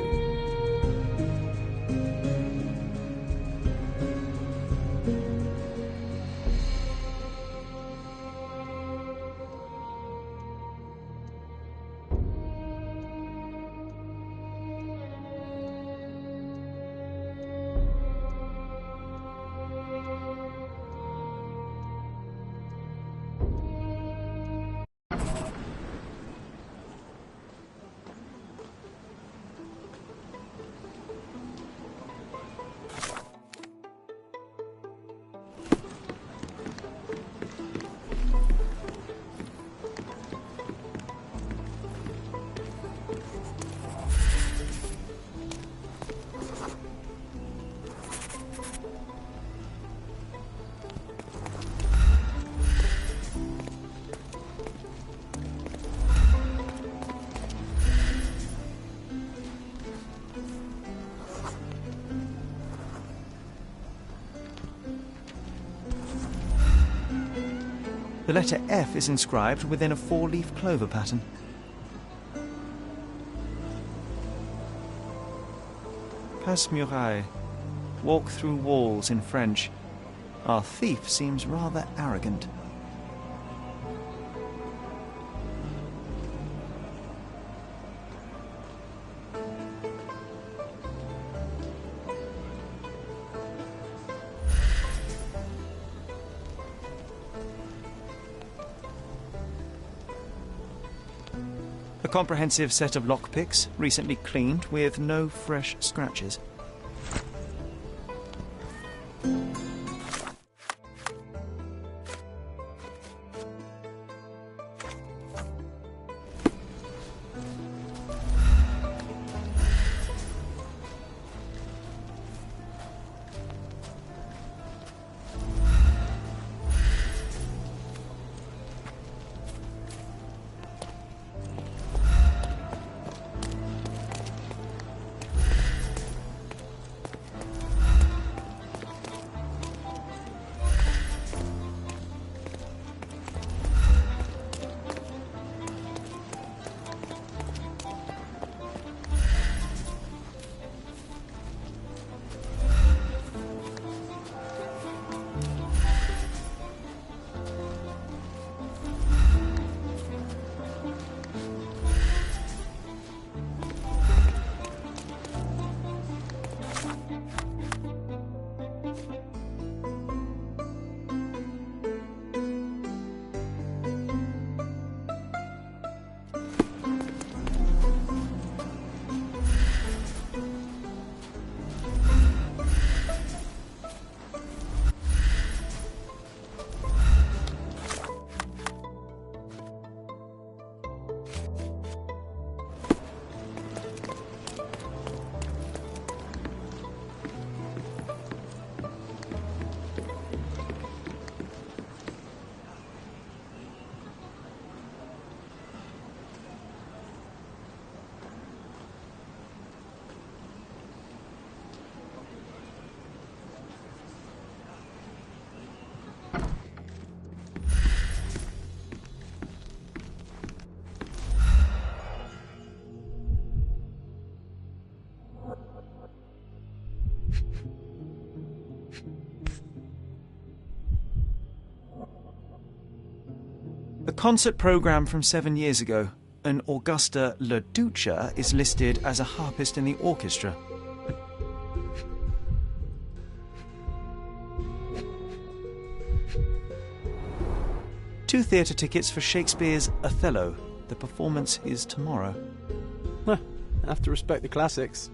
The letter F is inscribed within a 4-leaf clover pattern. Passe-muraille. Walk through walls in French. Our thief seems rather arrogant. A comprehensive set of lockpicks, recently cleaned, with no fresh scratches. A concert programme from 7 years ago. An Augusta La Duca is listed as a harpist in the orchestra. Two theatre tickets for Shakespeare's Othello. The performance is tomorrow. Have to respect the classics.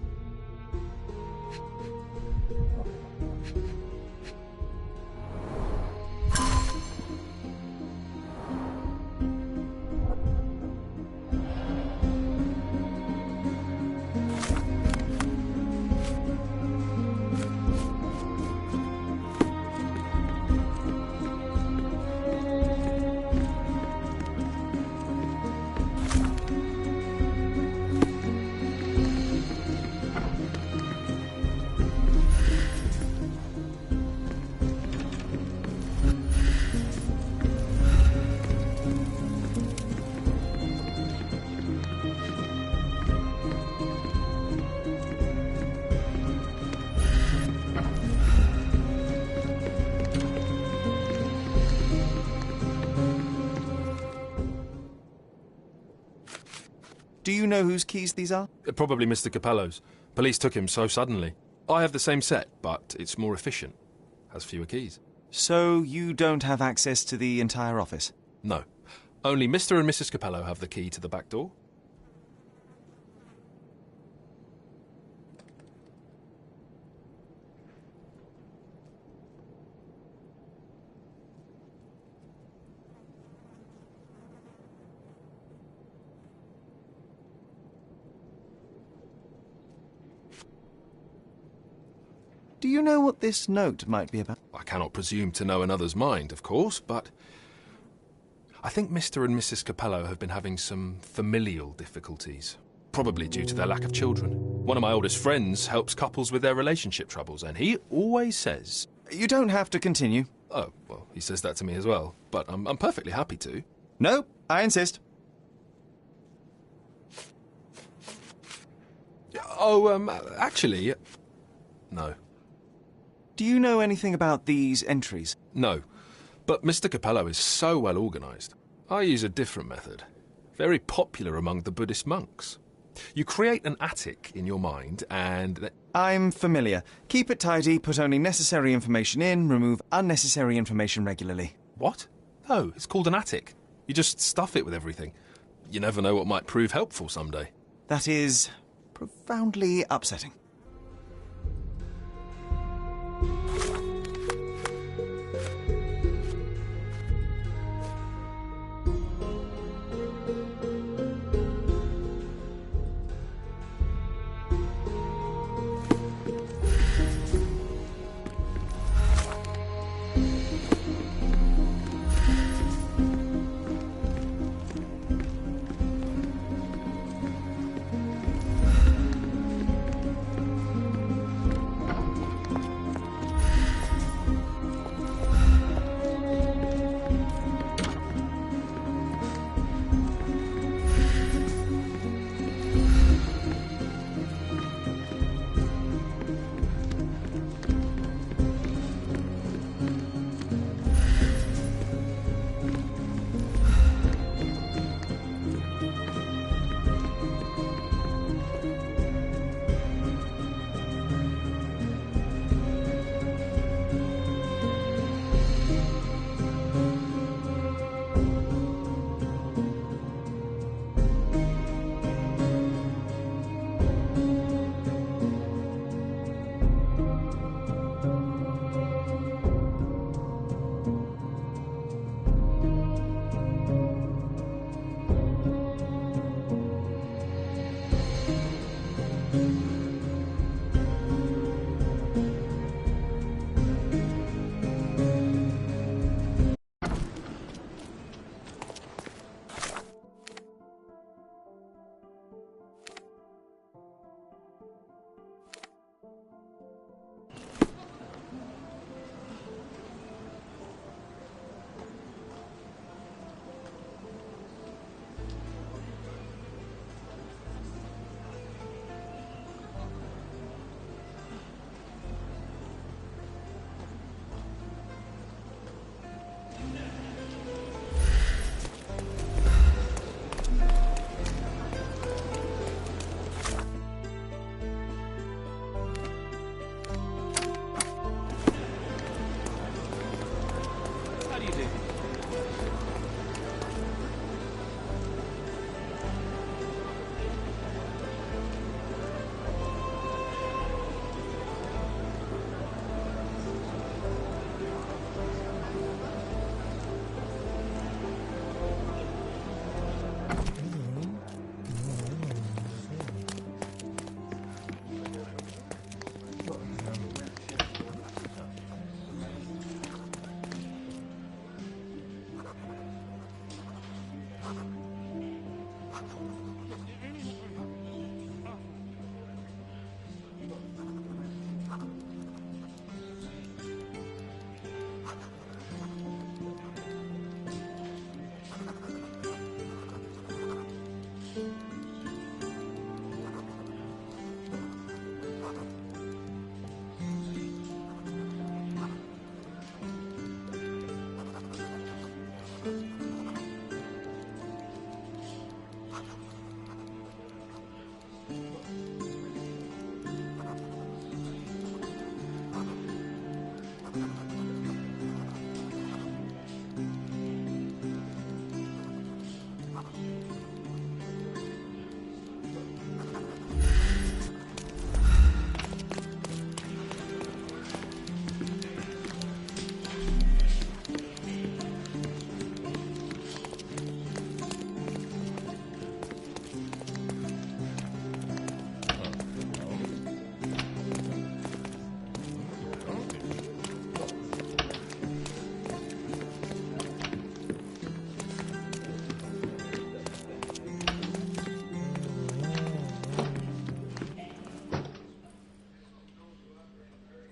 Do you know whose keys these are? Probably Mr. Capello's. Police took him so suddenly. I have the same set, but it's more efficient. Has fewer keys. So you don't have access to the entire office? No. Only Mr. and Mrs. Capello have the key to the back door. Do you know what this note might be about? I cannot presume to know another's mind, of course, but I think Mr. and Mrs. Capello have been having some familial difficulties, probably due to their lack of children. One of my oldest friends helps couples with their relationship troubles, and he always says You don't have to continue. Oh, well, he says that to me as well, but I'm perfectly happy to. No, I insist. Oh, actually, no. Do you know anything about these entries? No, but Mr. Capello is so well organised. I use a different method, very popular among the Buddhist monks. You create an attic in your mind and... I'm familiar. Keep it tidy, put only necessary information in, remove unnecessary information regularly. What? No, it's called an attic. You just stuff it with everything. You never know what might prove helpful someday. That is profoundly upsetting.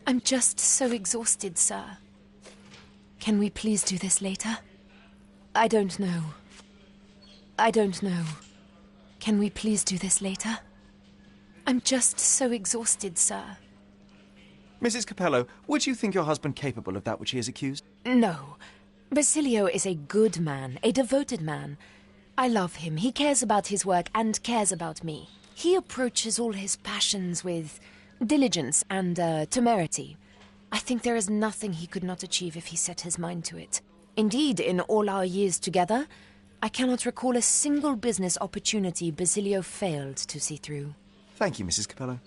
I'm just so exhausted, sir. Can we please do this later? I don't know. I don't know. Can we please do this later? I'm just so exhausted, sir. Mrs. Capello, would you think your husband capable of that which he is accused? No. Basilio is a good man, a devoted man. I love him. He cares about his work and cares about me. He approaches all his passions with diligence and temerity. I think there is nothing he could not achieve if he set his mind to it. Indeed, in all our years together, I cannot recall a single business opportunity Basilio failed to see through. Thank you, Mrs. Capello.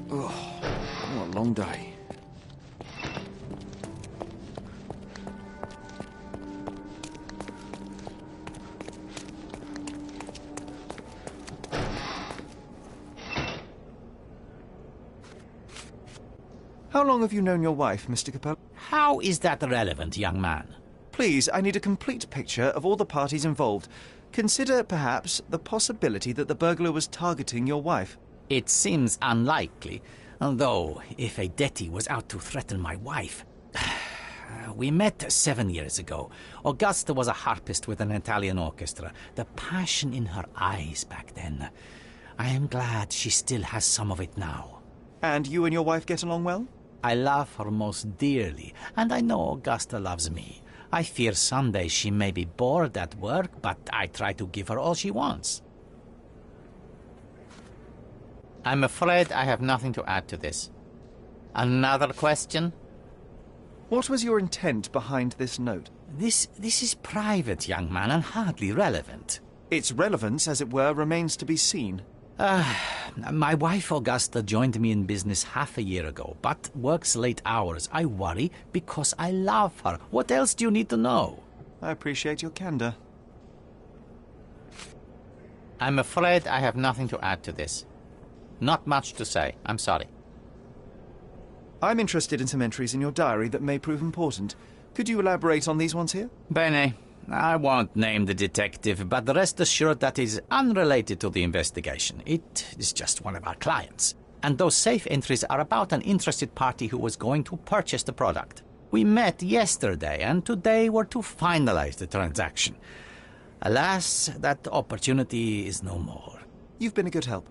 What a long day. How long have you known your wife, Mr. Capello? How is that relevant, young man? Please, I need a complete picture of all the parties involved. Consider, perhaps, the possibility that the burglar was targeting your wife. It seems unlikely, though if a Detti was out to threaten my wife... We met 7 years ago. Augusta was a harpist with an Italian orchestra. The passion in her eyes back then. I am glad she still has some of it now. And you and your wife get along well? I love her most dearly, and I know Augusta loves me. I fear someday she may be bored at work, but I try to give her all she wants. I'm afraid I have nothing to add to this. Another question? What was your intent behind this note? This is private, young man, and hardly relevant. Its relevance, as it were, remains to be seen. My wife Augusta joined me in business half a year ago, but works late hours. I worry because I love her. What else do you need to know? I appreciate your candor. I'm afraid I have nothing to add to this. Not much to say. I'm sorry. I'm interested in some entries in your diary that may prove important. Could you elaborate on these ones here? Bene. I won't name the detective, but rest assured that is unrelated to the investigation. It is just one of our clients. And those safe entries are about an interested party who was going to purchase the product. We met yesterday, and today were to finalize the transaction. Alas, that opportunity is no more. You've been a good help.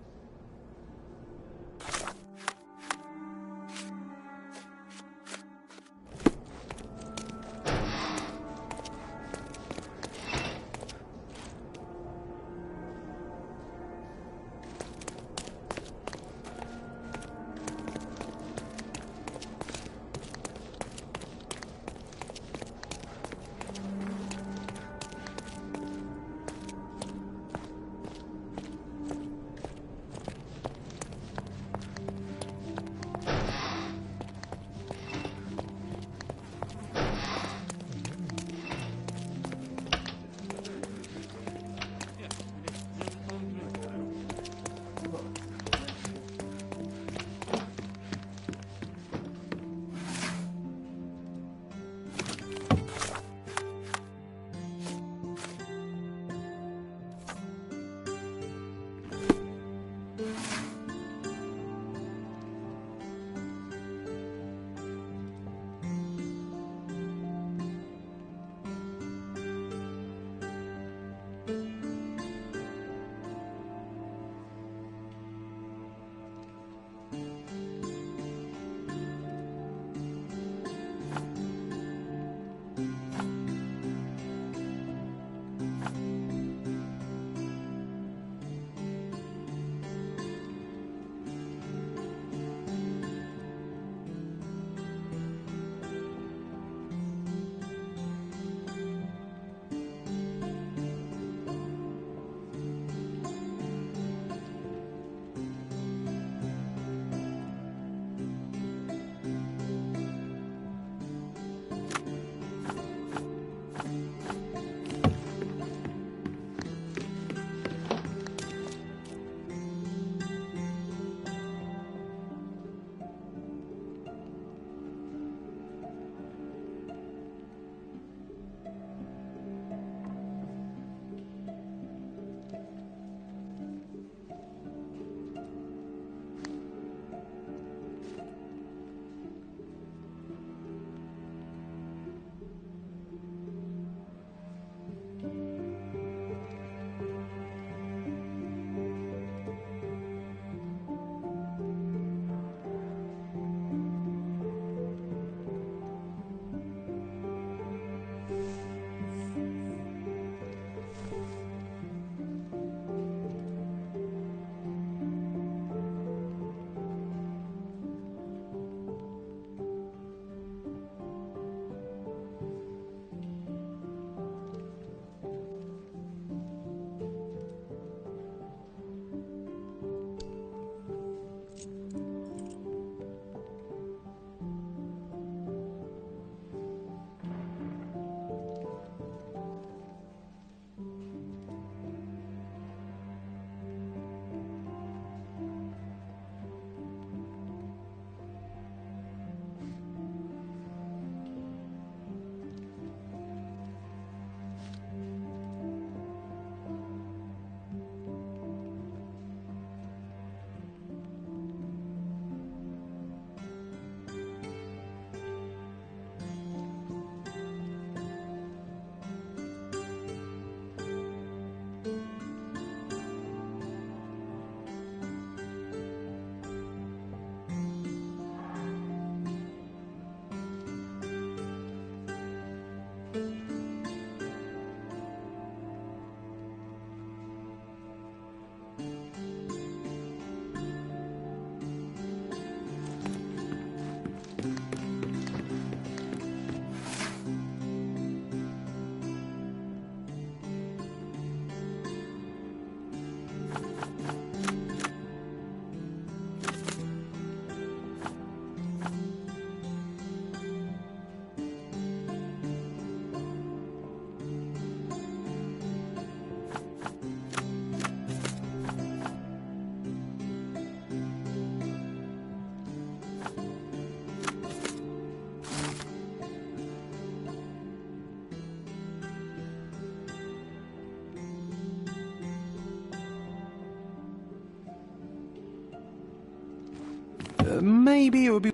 maybe it would be...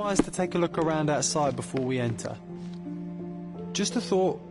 wise to take a look around outside before we enter. Just a thought.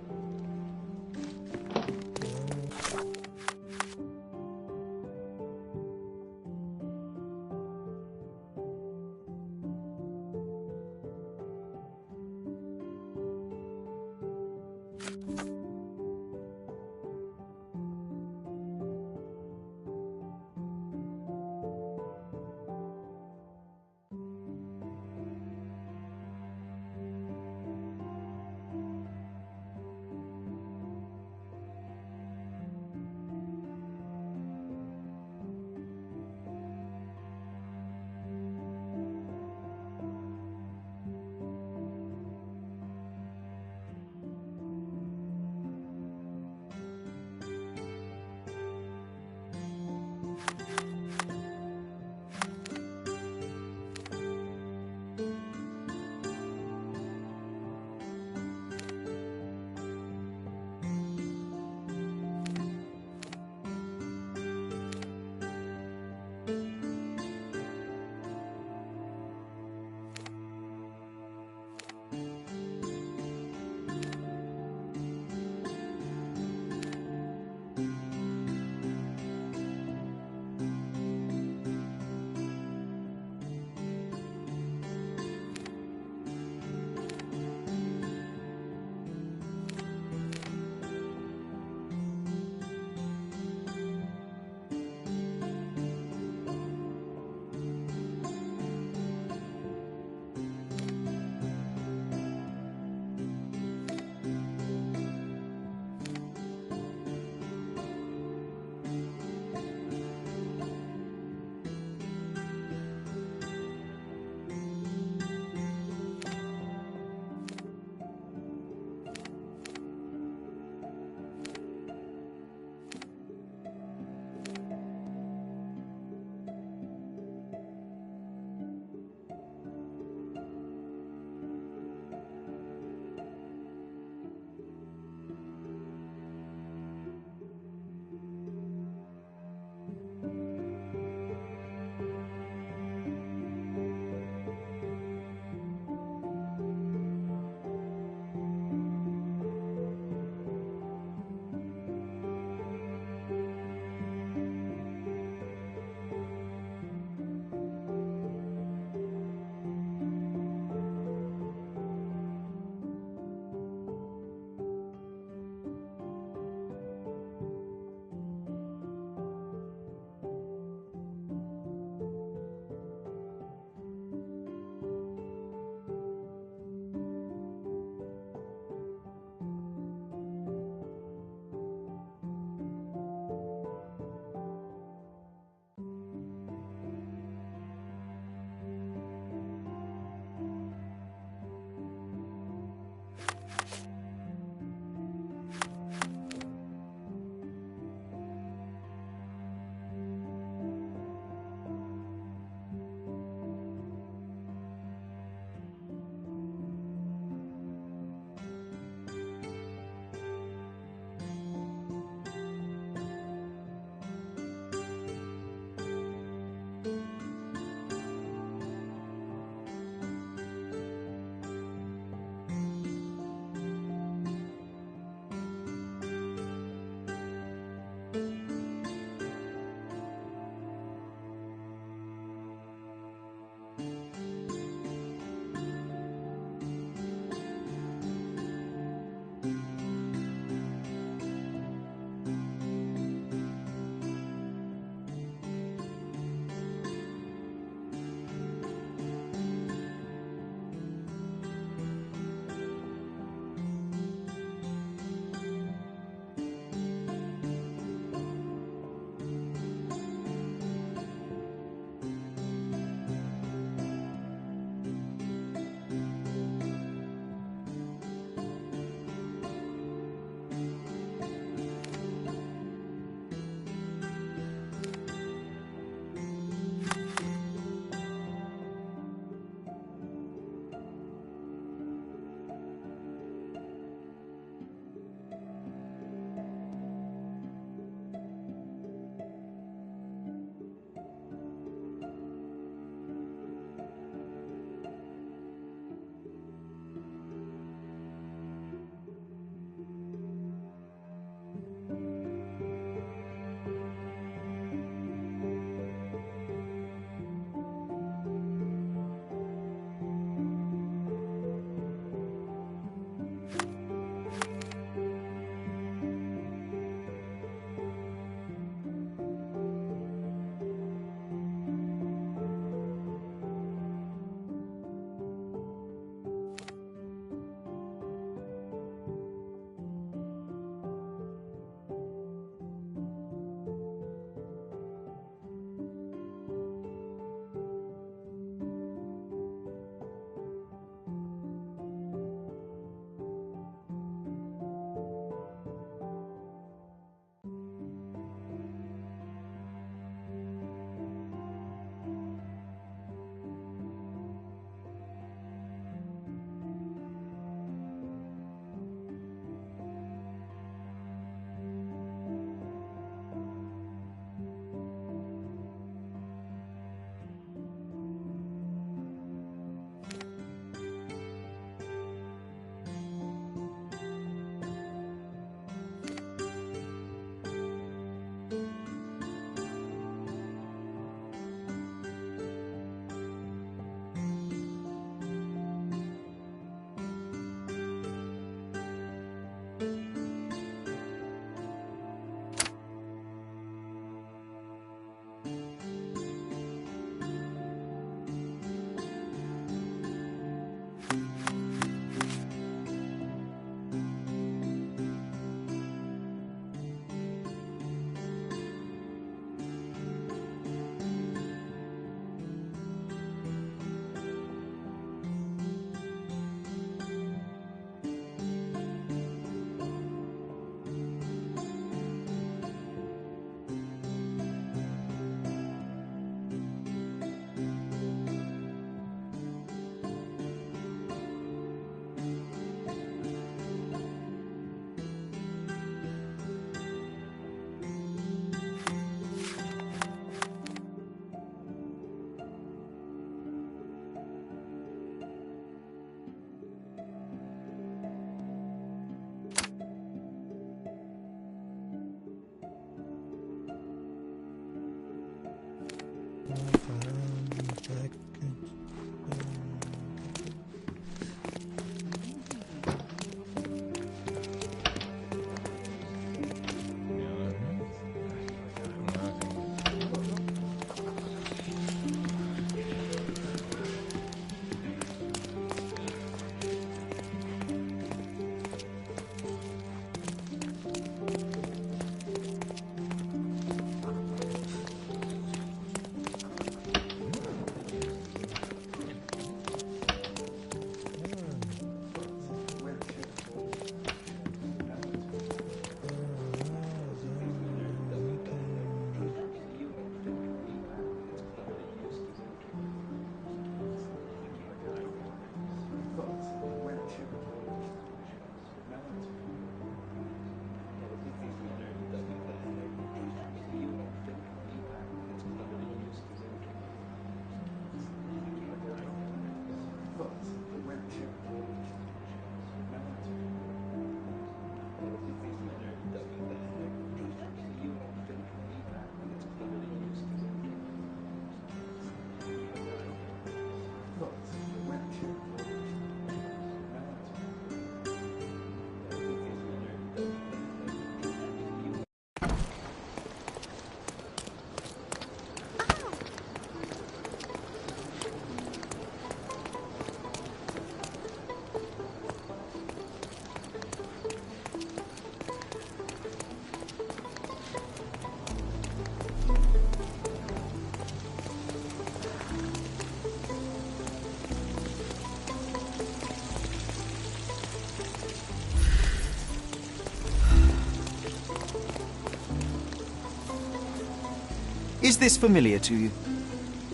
Is this familiar to you?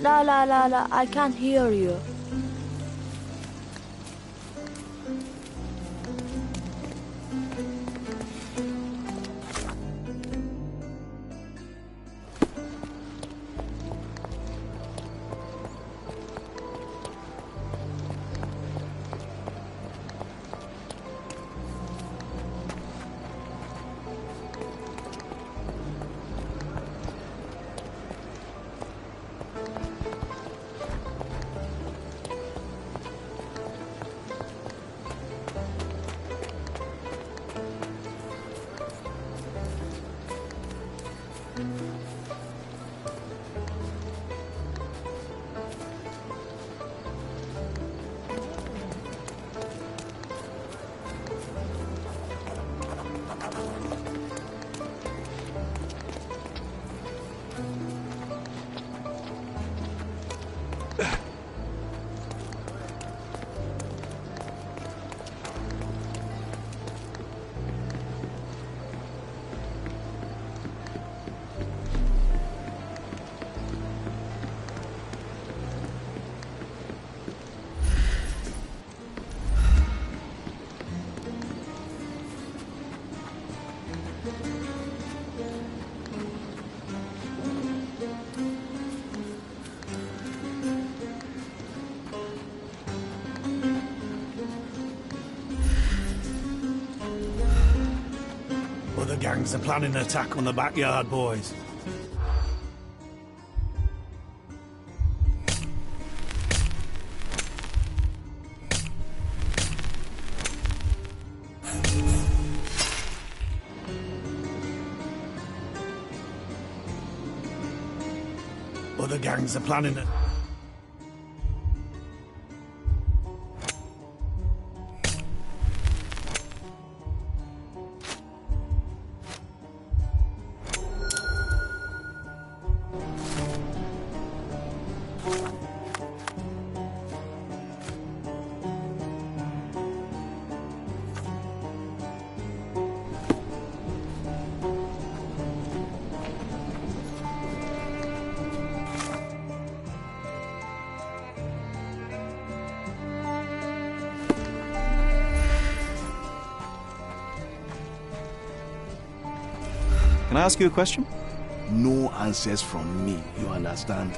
La la la la, I can't hear you. Other gangs are planning an attack on the backyard, boys. Other gangs are planning it. Can I ask you a question? No answers from me, you understand?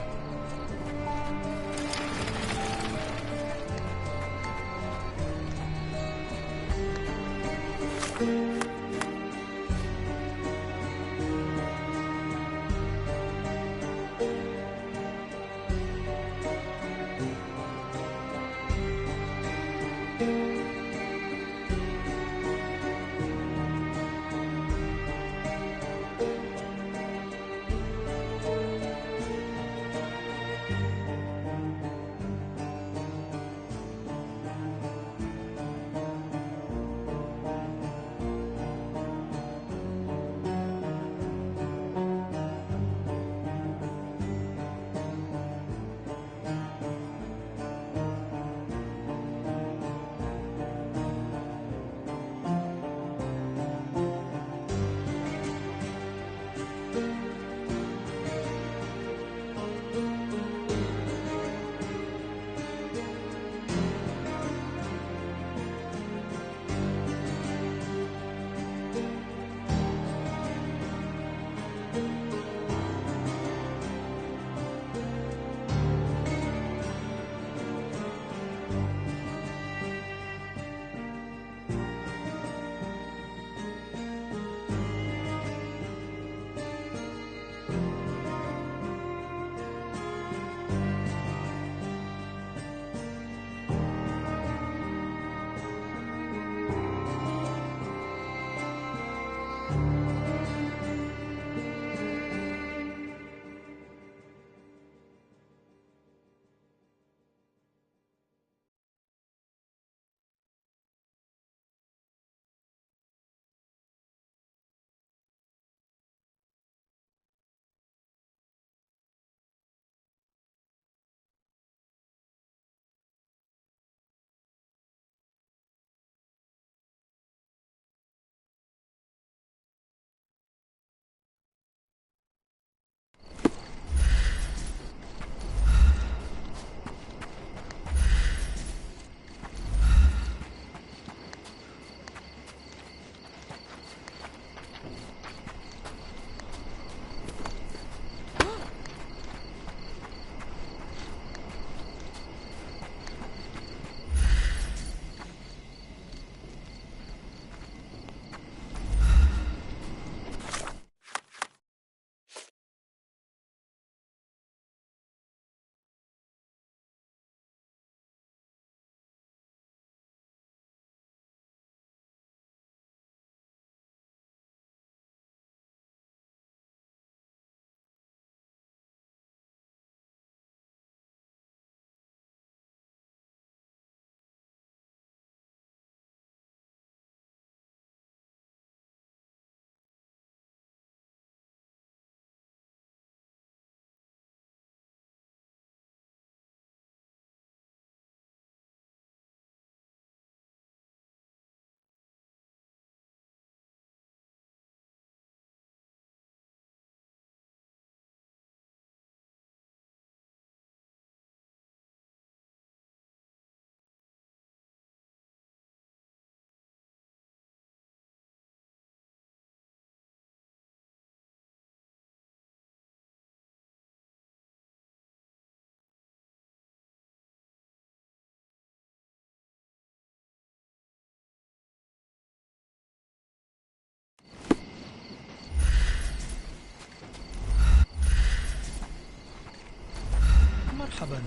stubborn.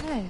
Hey.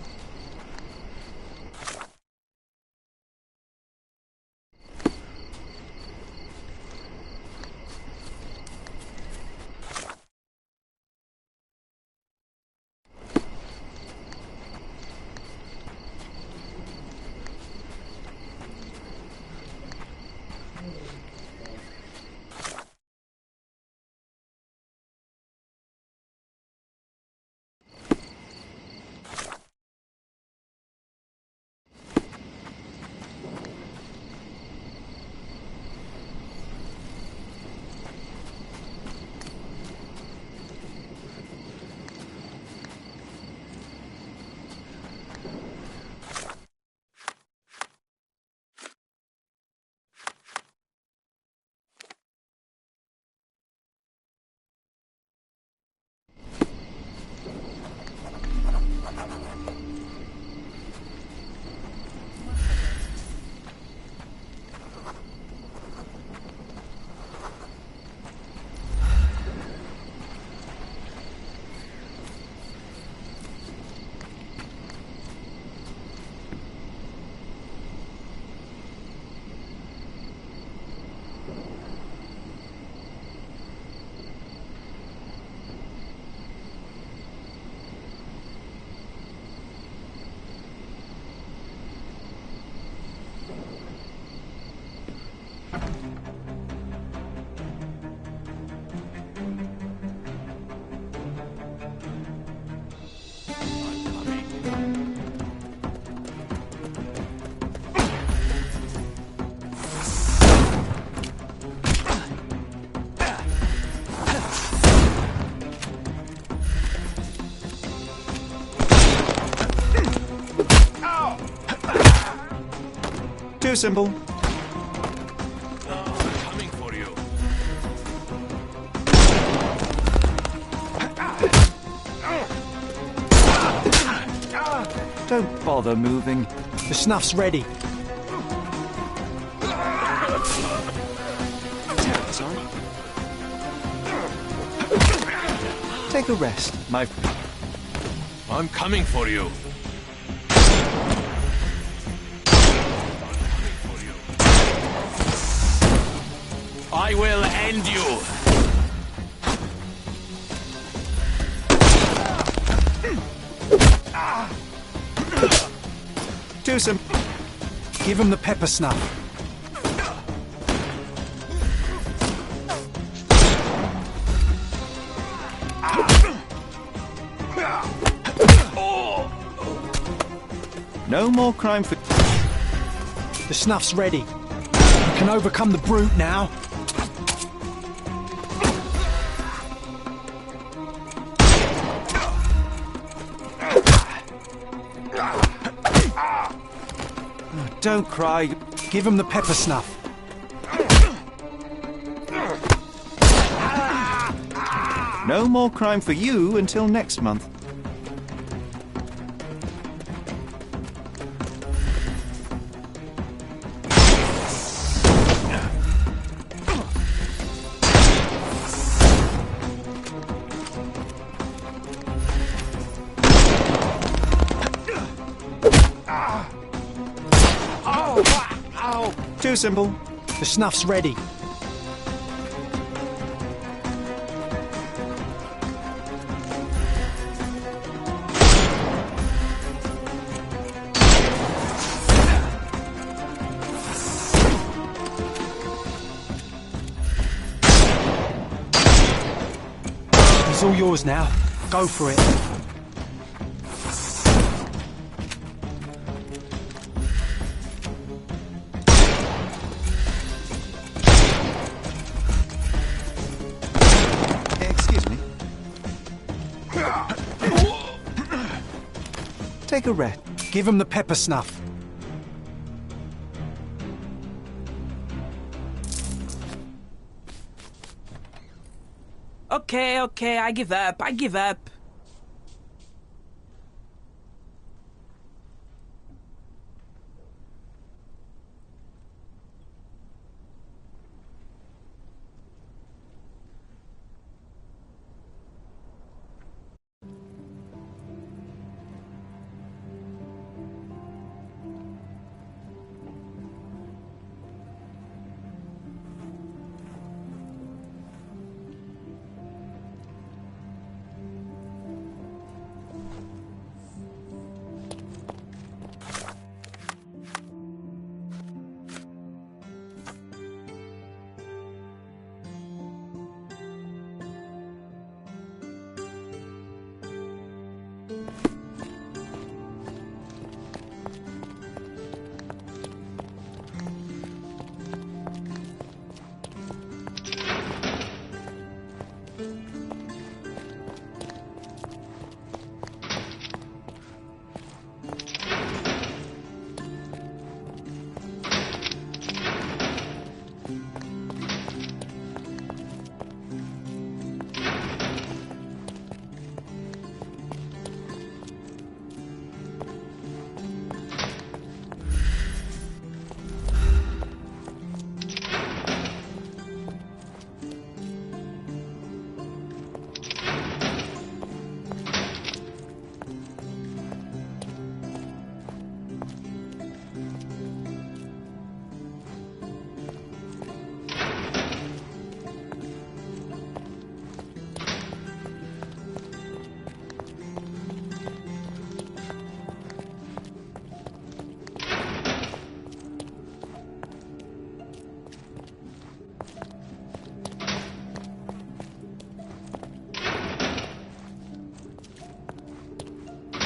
Too simple. Coming for you. Don't bother moving. The snuff's ready. Take a rest, my friend. I'm coming for you. I will end you. Too simple. Give him the pepper snuff. No more crime for... The snuff's ready. You can overcome the brute now. Don't cry. Give him the pepper snuff. No more crime for you until next month. Too simple. The snuff's ready. It's all yours now. Go for it. Take a rest. Give him the pepper snuff. Okay, I give up.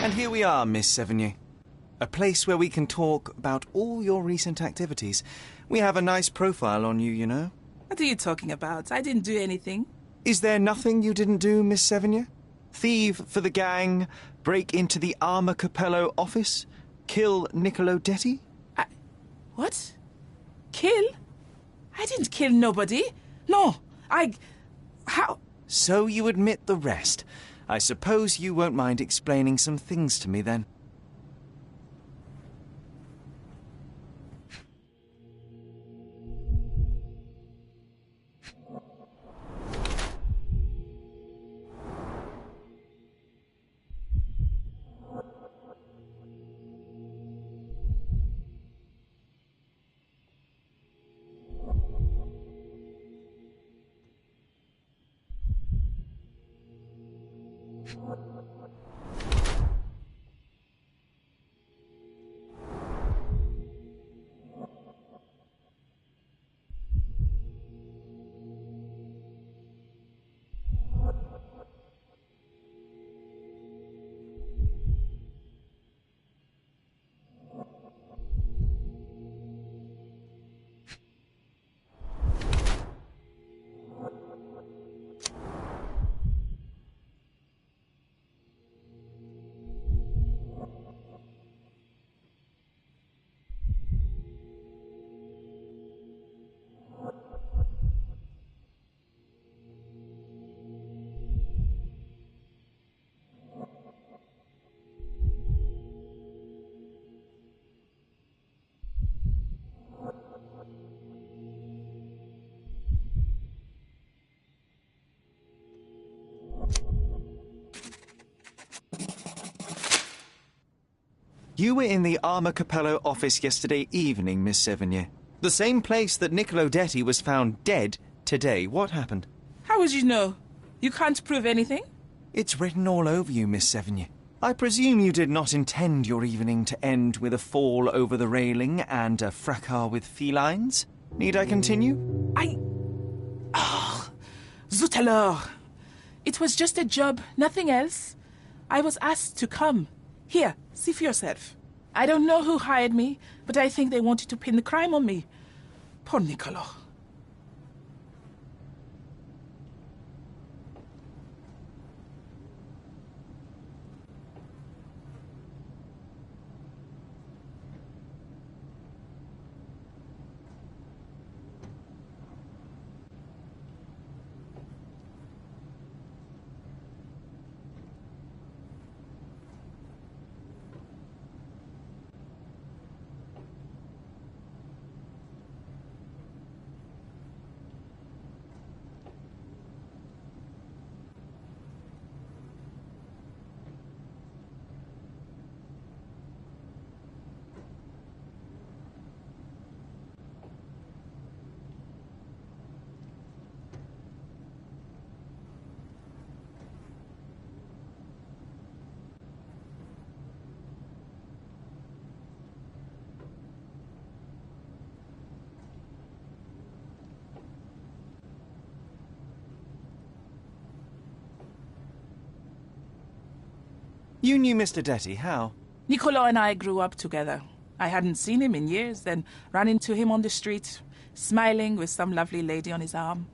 And here we are, Miss Sevigny. A place where we can talk about all your recent activities. We have a nice profile on you, you know. What are you talking about? I didn't do anything. Is there nothing you didn't do, Miss Sevigny? Thieve for the gang, break into the Armor Capello office, kill Niccolo Detti? What? Kill? I didn't kill nobody. No, How? So you admit the rest. I suppose you won't mind explaining some things to me then. You were in the Armor Capello office yesterday evening, Miss Sevigny. The same place that Niccolo Detti was found dead today. What happened? How would you know? You can't prove anything? It's written all over you, Miss Sevigny. I presume you did not intend your evening to end with a fall over the railing and a fracas with felines? Need I continue? Zut alors! It was just a job, nothing else. I was asked to come. Here, see for yourself. I don't know who hired me, but I think they wanted to pin the crime on me. Poor Niccolo. You knew Mr. Detty, how? Niccolo and I grew up together. I hadn't seen him in years, then ran into him on the street, smiling with some lovely lady on his arm.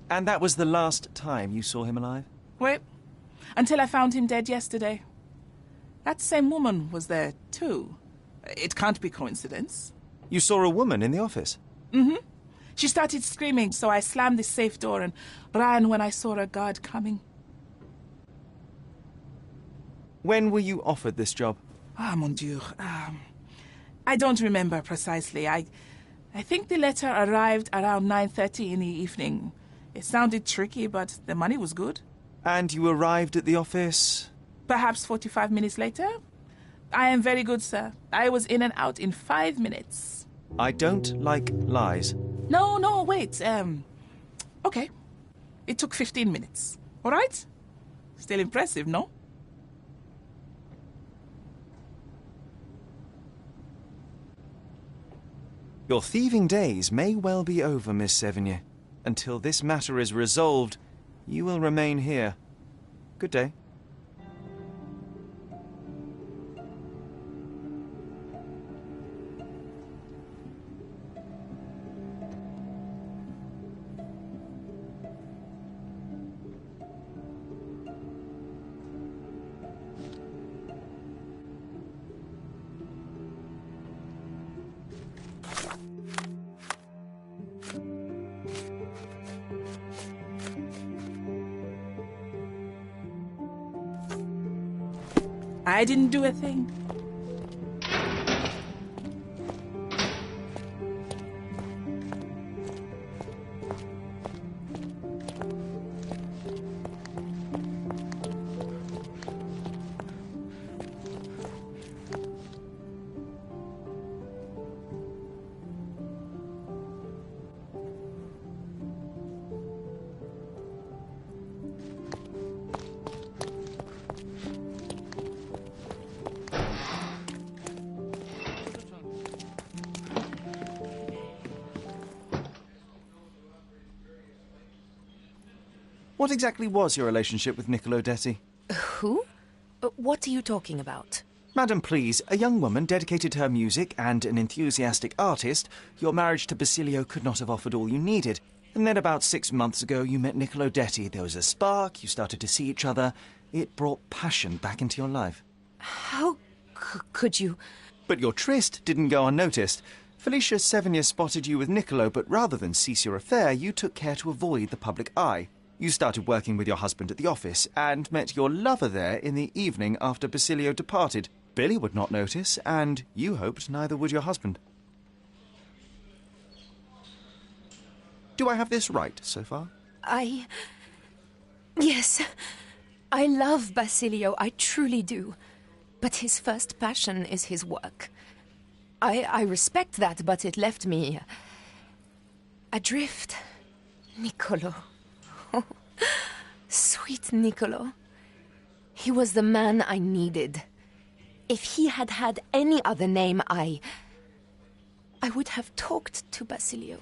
And that was the last time you saw him alive? Wait, until I found him dead yesterday. That same woman was there, too. It can't be coincidence. You saw a woman in the office? Mm-hmm. She started screaming, so I slammed the safe door and ran when I saw a guard coming. When were you offered this job? Ah, mon Dieu. I don't remember precisely. I think the letter arrived around 9:30 in the evening. It sounded tricky, but the money was good. And you arrived at the office? Perhaps 45 minutes later. I am very good, sir. I was in and out in 5 minutes. I don't like lies. No, wait. Okay. It took 15 minutes. All right? Still impressive, no? Your thieving days may well be over, Miss Sevigny. Until this matter is resolved, you will remain here. Good day. I didn't do a thing. What exactly was your relationship with Niccolo Detty? Who? What are you talking about? Madam, please, a young woman dedicated to her music and an enthusiastic artist. Your marriage to Basilio could not have offered all you needed. And then about 6 months ago, you met Niccolo Detty. There was a spark, you started to see each other. It brought passion back into your life. How could you... But your tryst didn't go unnoticed. Felicia Sevigny spotted you with Niccolo, but rather than cease your affair, you took care to avoid the public eye. You started working with your husband at the office and met your lover there in the evening after Basilio departed. Billy would not notice, and you hoped neither would your husband. Do I have this right so far? Yes. I love Basilio, I truly do. But his first passion is his work. I respect that, but it left me adrift. Niccolo. Oh, sweet Niccolo. He was the man I needed. If he had had any other name, I would have talked to Basilio.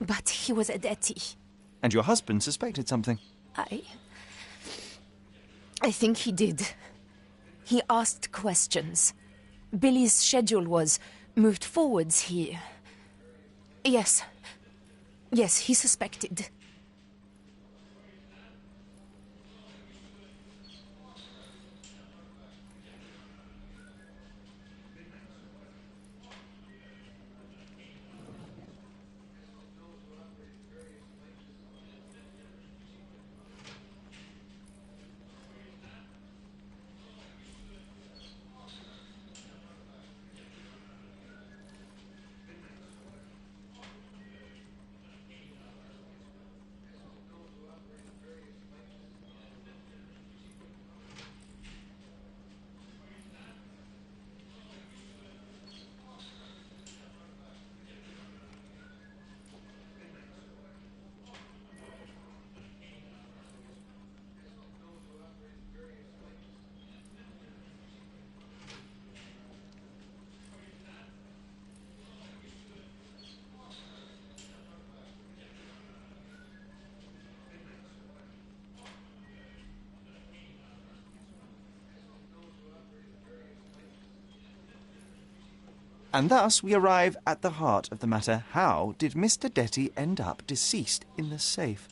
But he was a Detty. And your husband suspected something? I think he did. He asked questions. Billy's schedule was moved forwards here. Yes, he suspected. And thus we arrive at the heart of the matter. How did Mr. Detty end up deceased in the safe?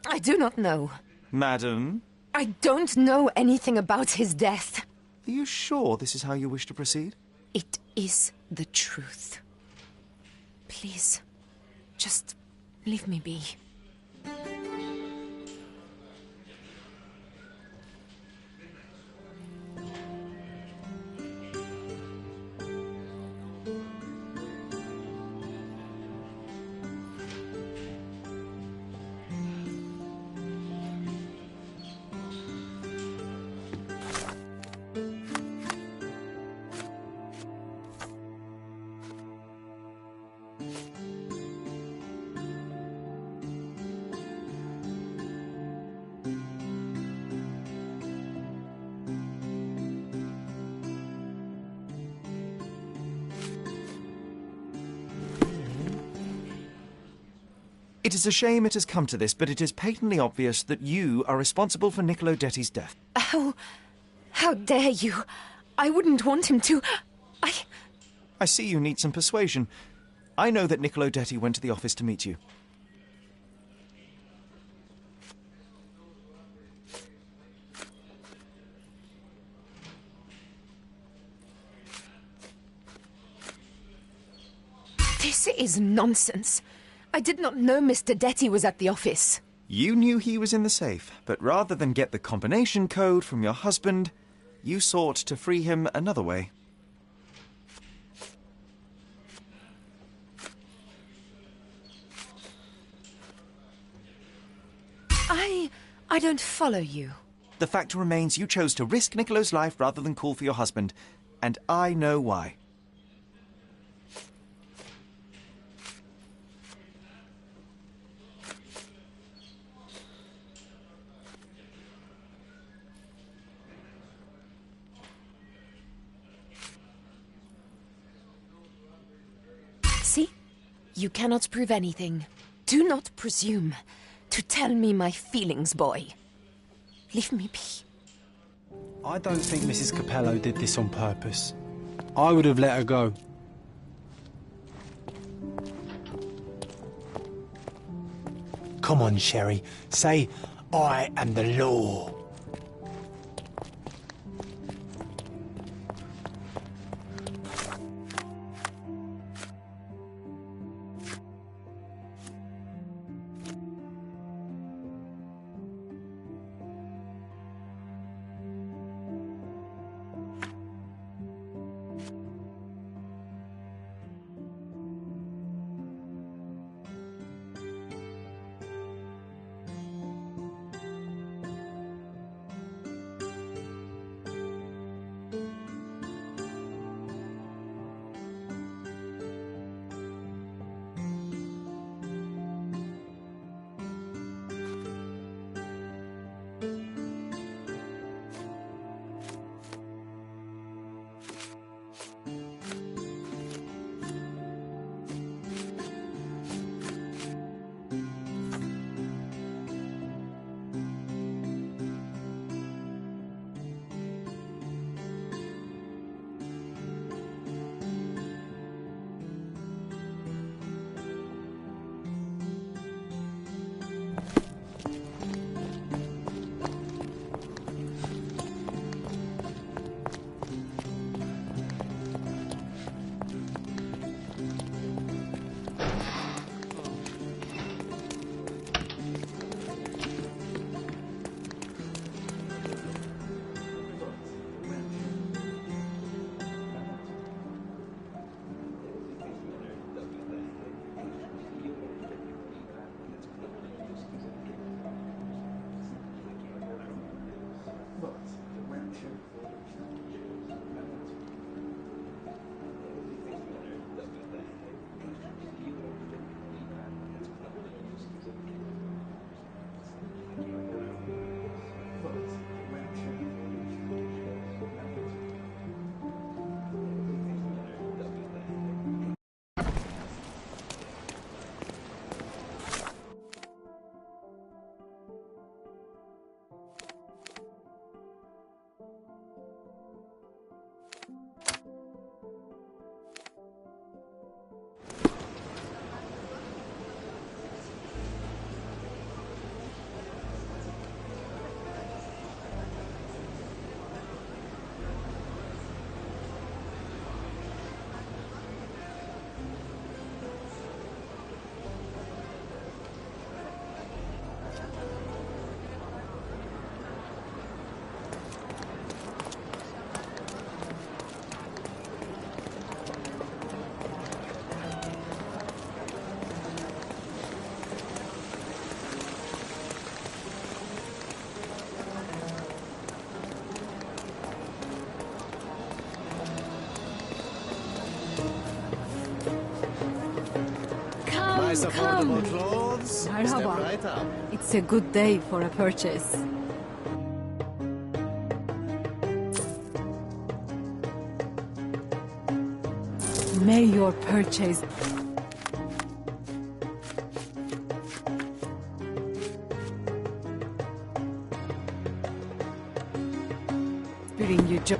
I do not know. Madam? I don't know anything about his death. Are you sure this is how you wish to proceed? It is the truth. Please, just leave me be. It is a shame it has come to this, but it is patently obvious that you are responsible for Niccolo Detti's death. How dare you? I wouldn't want him to. I see you need some persuasion. I know that Niccolo Detty went to the office to meet you. This is nonsense. I did not know Mr. Detty was at the office. You knew he was in the safe, but rather than get the combination code from your husband, you sought to free him another way. I don't follow you. The fact remains you chose to risk Niccolo's life rather than call for your husband, and I know why. See? You cannot prove anything. Do not presume to tell me my feelings, boy. Leave me be. I don't think Mrs. Capello did this on purpose. I would have let her go. Come on, Sherry. Say, I am the law. nice affordable clothes. Step Merhaba. right up. It's a good day for a purchase. May your purchase... bring you joy.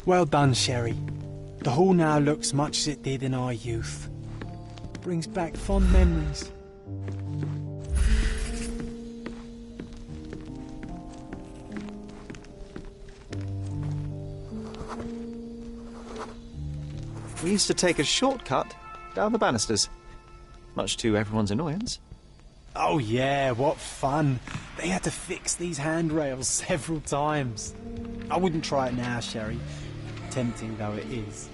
Well done, Sherry. The hall now looks much as it did in our youth. Brings back fond memories. We used to take a shortcut down the banisters, much to everyone's annoyance. Oh yeah, what fun. They had to fix these handrails several times. I wouldn't try it now, Sherry, tempting though it is.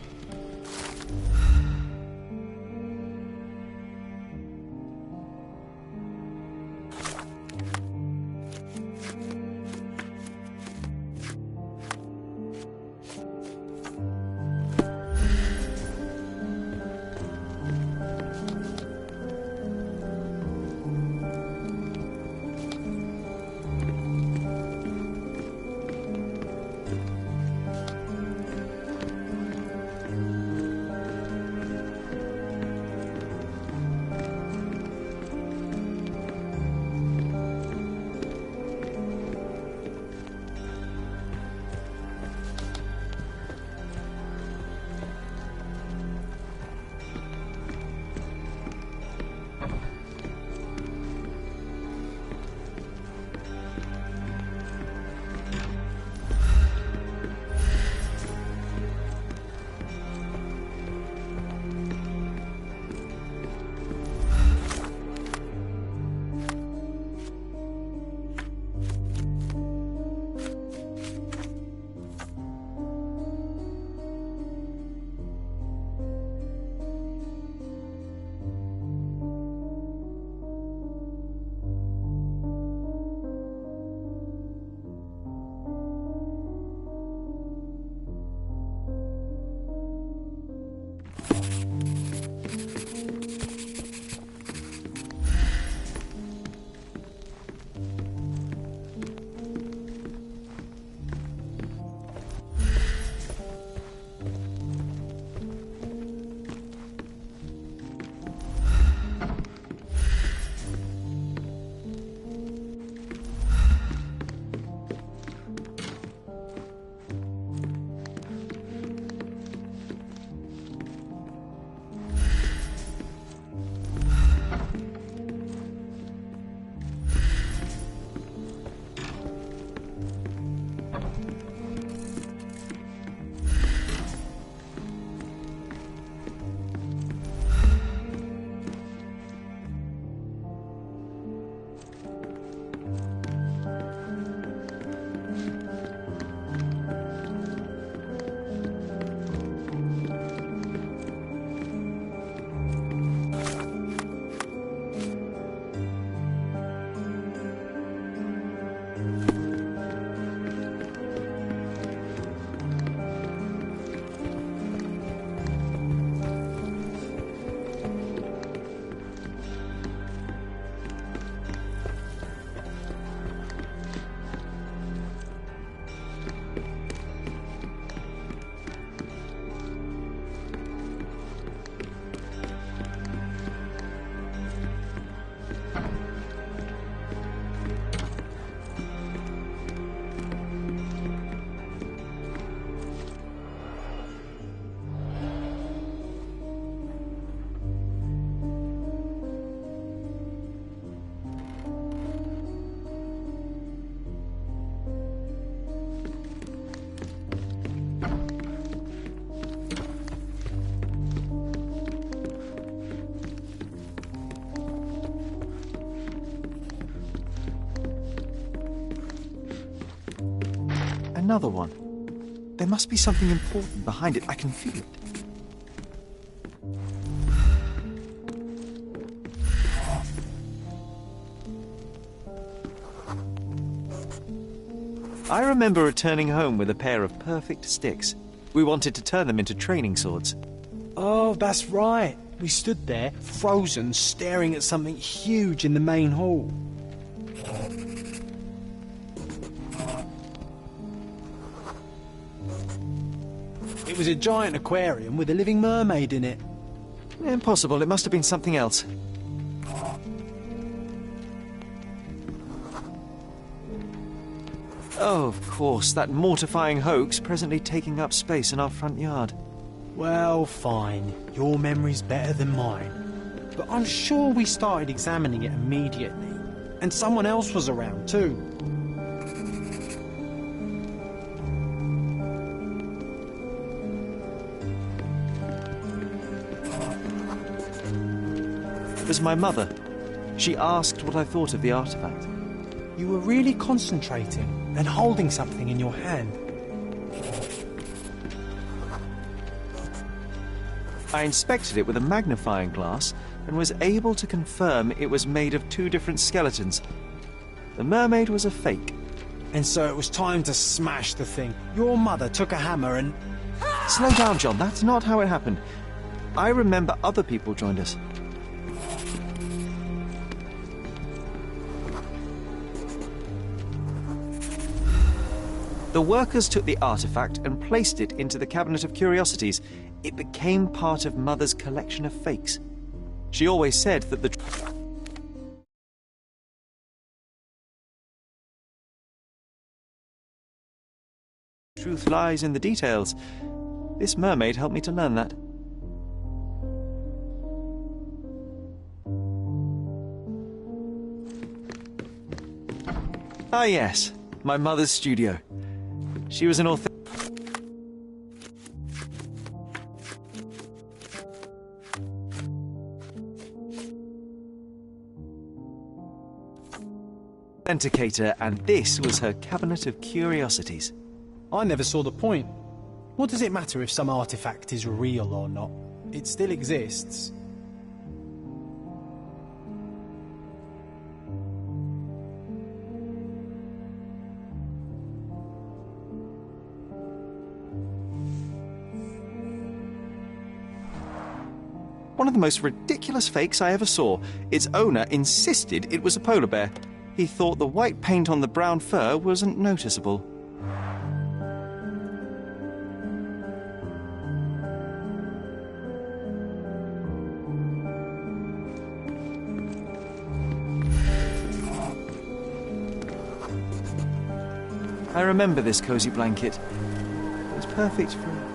another one. There must be something important behind it. I can feel it. I remember returning home with a pair of perfect sticks. We wanted to turn them into training swords. Oh, that's right. We stood there, frozen, staring at something huge in the main hall. It was a giant aquarium with a living mermaid in it. Impossible. It must have been something else. Oh, of course, that mortifying hoax presently taking up space in our front yard. Well, fine. Your memory's better than mine. But I'm sure we started examining it immediately. And someone else was around, too. It was my mother. She asked what I thought of the artifact. You were really concentrating and holding something in your hand. I inspected it with a magnifying glass and was able to confirm it was made of two different skeletons. The mermaid was a fake. And so it was time to smash the thing. Your mother took a hammer and... Slow down, John. That's not how it happened. I remember other people joined us. The workers took the artifact and placed it into the Cabinet of Curiosities. It became part of Mother's collection of fakes. She always said that the truth lies in the details. This mermaid helped me to learn that. Ah yes, my mother's studio. She was an authenticator, and this was her Cabinet of Curiosities. I never saw the point. What does it matter if some artifact is real or not? It still exists. One of the most ridiculous fakes I ever saw. Its owner insisted it was a polar bear. He thought the white paint on the brown fur wasn't noticeable. I remember this cozy blanket. It was perfect for...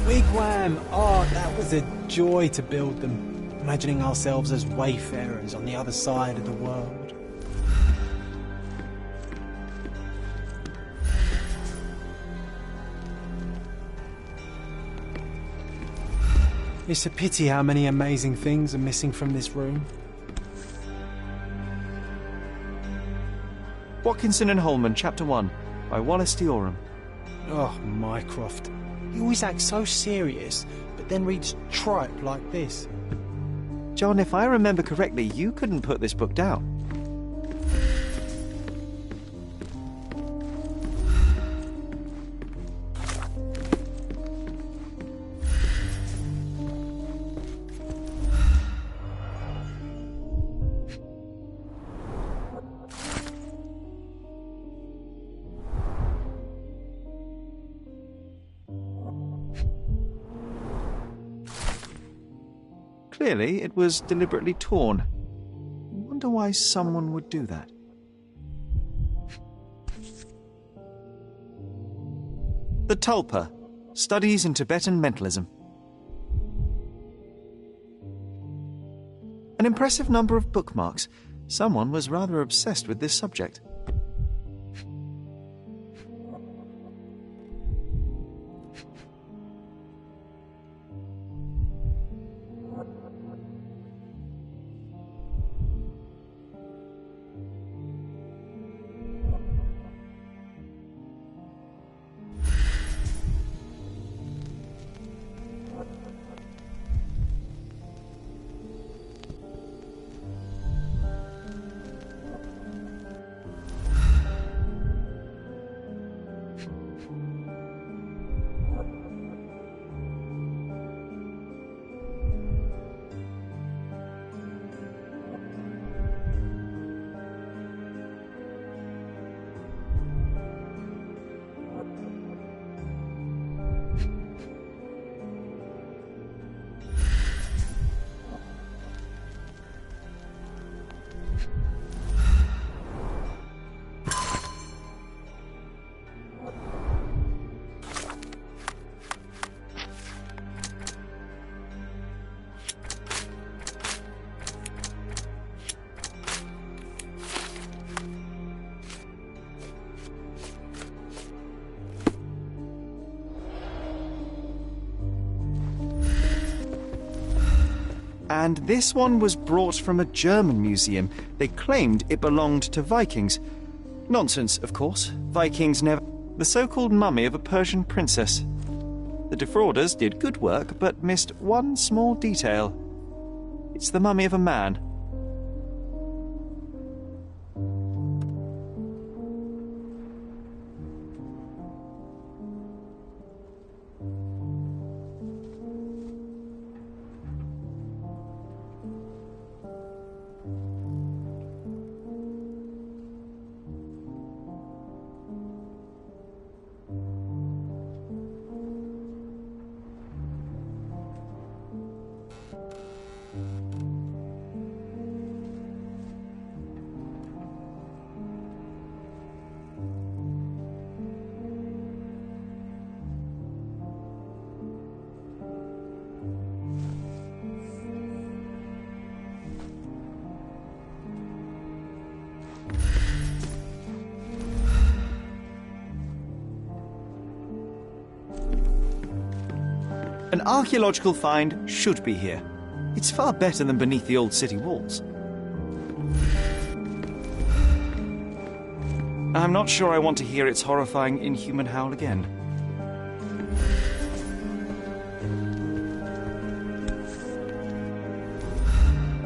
Wigwam! Oh, that was a joy to build them. Imagining ourselves as wayfarers on the other side of the world. It's a pity how many amazing things are missing from this room. Watkinson and Holman, Chapter 1, by Wallace D. Oram. Oh, Mycroft. He always acts so serious, but then reads tripe like this. John, if I remember correctly, you couldn't put this book down. Clearly, it was deliberately torn. I wonder why someone would do that. The Tulpa, Studies in Tibetan Mentalism. An impressive number of bookmarks. Someone was rather obsessed with this subject. And this one was brought from a German museum. They claimed it belonged to Vikings. Nonsense, of course. Vikings never... The so-called mummy of a Persian princess. The defrauders did good work, but missed one small detail. It's the mummy of a man. An archaeological find should be here. It's far better than beneath the old city walls. I'm not sure I want to hear its horrifying, inhuman howl again.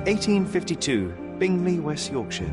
(1852), Bingley, West Yorkshire.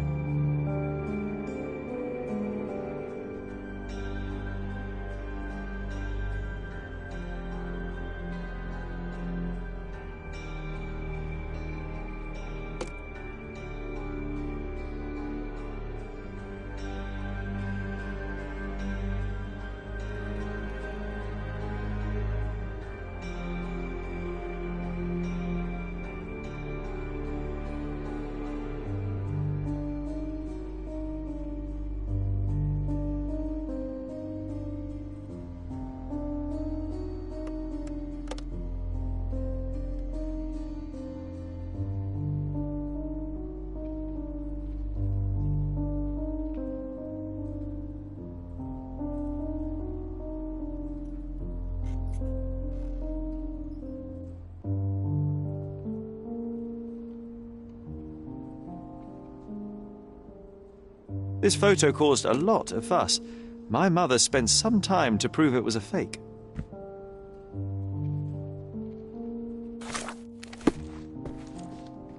This photo caused a lot of fuss. My mother spent some time to prove it was a fake.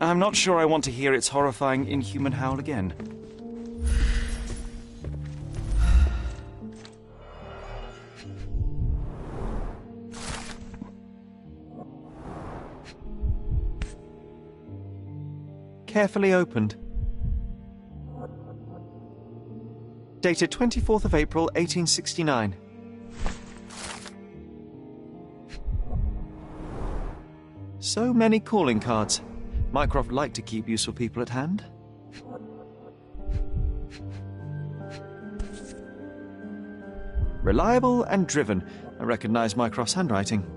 I'm not sure I want to hear its horrifying, inhuman howl again. Carefully opened. Dated 24th of April, 1869. So many calling cards. Mycroft liked to keep useful people at hand. Reliable and driven. I recognise Mycroft's handwriting.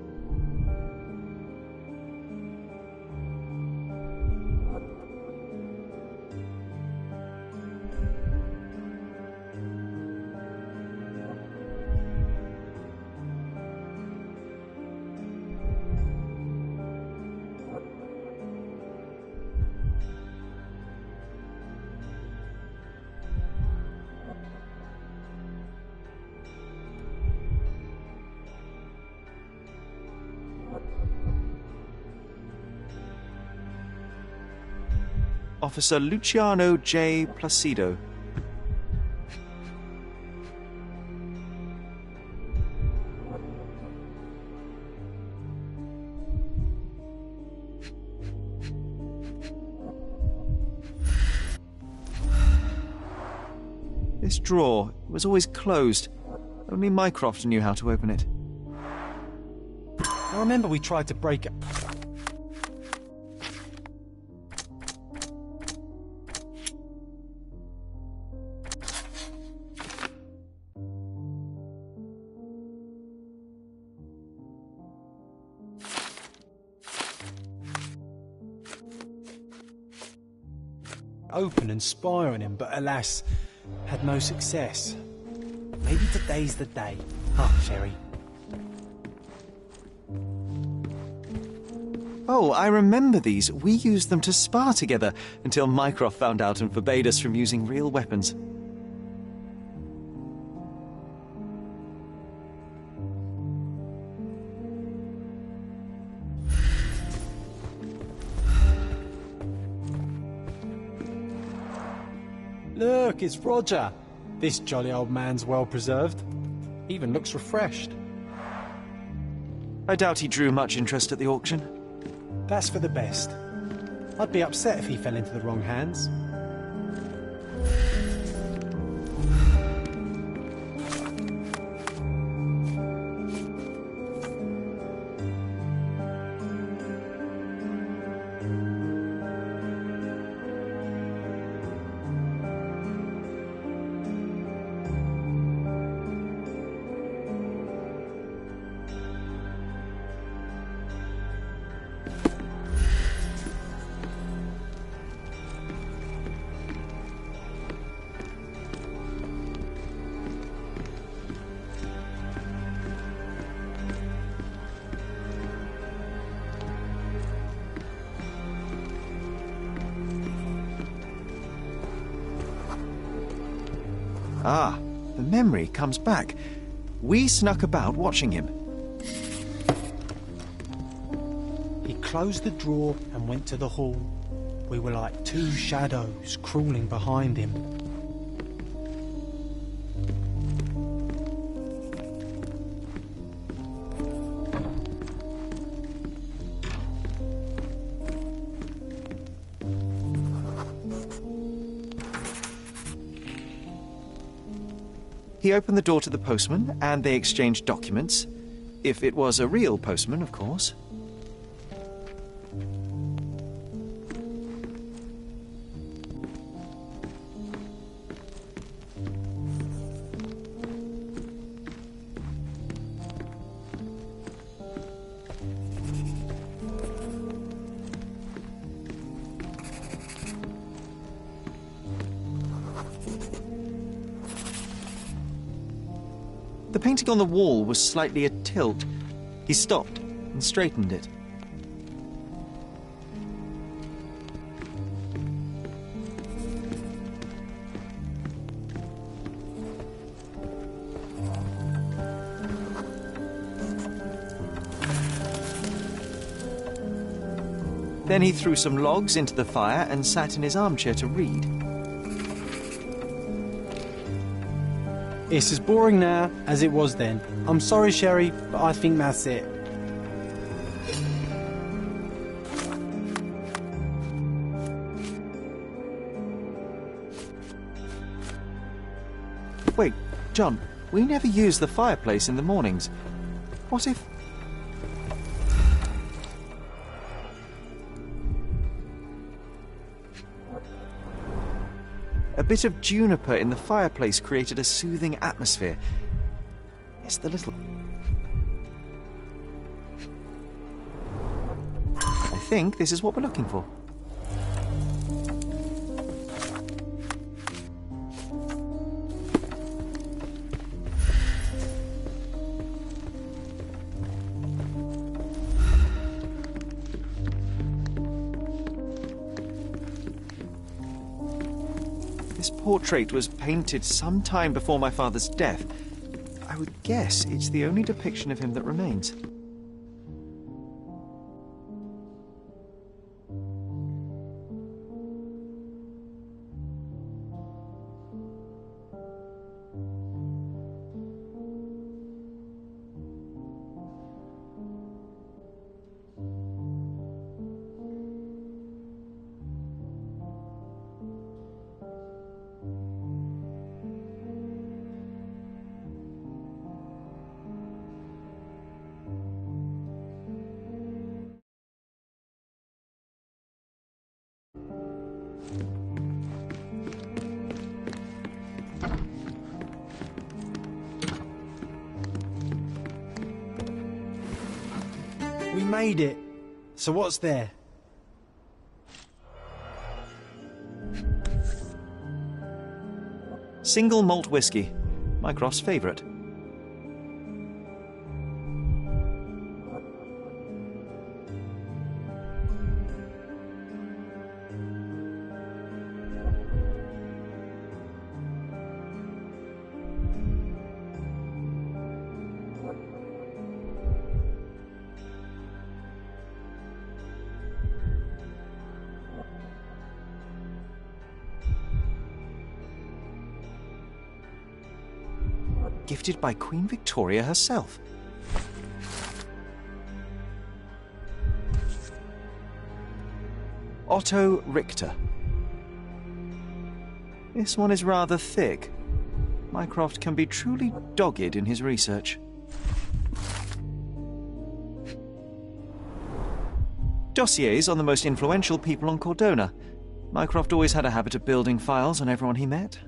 Officer Luciano J. Placido. This drawer was always closed. Only Mycroft knew how to open it. I remember we tried to break it. Open and spy on him, but alas, had no success. Maybe today's the day. Oh, Sherry. Oh, I remember these. We used them to spar together until Mycroft found out and forbade us from using real weapons. Look, it's Roger. This jolly old man's well preserved. Even looks refreshed. I doubt he drew much interest at the auction. That's for the best. I'd be upset if he fell into the wrong hands. Ah, the memory comes back. We snuck about watching him. He closed the drawer and went to the hall. We were like two shadows crawling behind him. He opened the door to the postman, and they exchanged documents. If it was a real postman, of course. The painting on the wall was slightly atilt. He stopped and straightened it. Then he threw some logs into the fire and sat in his armchair to read. It's as boring now as it was then. I'm sorry, Sherry, but I think that's it. Wait, John, we never use the fireplace in the mornings. What if... A bit of juniper in the fireplace created a soothing atmosphere. It's the little... I think this is what we're looking for. This portrait was painted some time before my father's death. I would guess it's the only depiction of him that remains. We made it. So what's there? Single malt whiskey, Mycroft's favourite. gifted by Queen Victoria herself. Otto Richter. This one is rather thick. Mycroft can be truly dogged in his research. Dossiers on the most influential people on Cordona. Mycroft always had a habit of building files on everyone he met.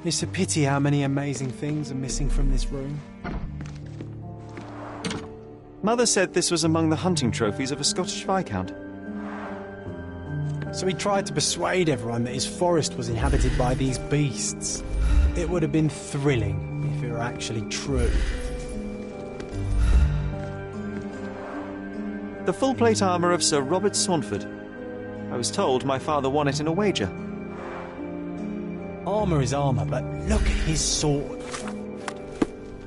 It's a pity how many amazing things are missing from this room. Mother said this was among the hunting trophies of a Scottish Viscount. So he tried to persuade everyone that his forest was inhabited by these beasts. It would have been thrilling if it were actually true. The full-plate armour of Sir Robert Saunford. I was told my father won it in a wager. Armour is armour, but look at his sword.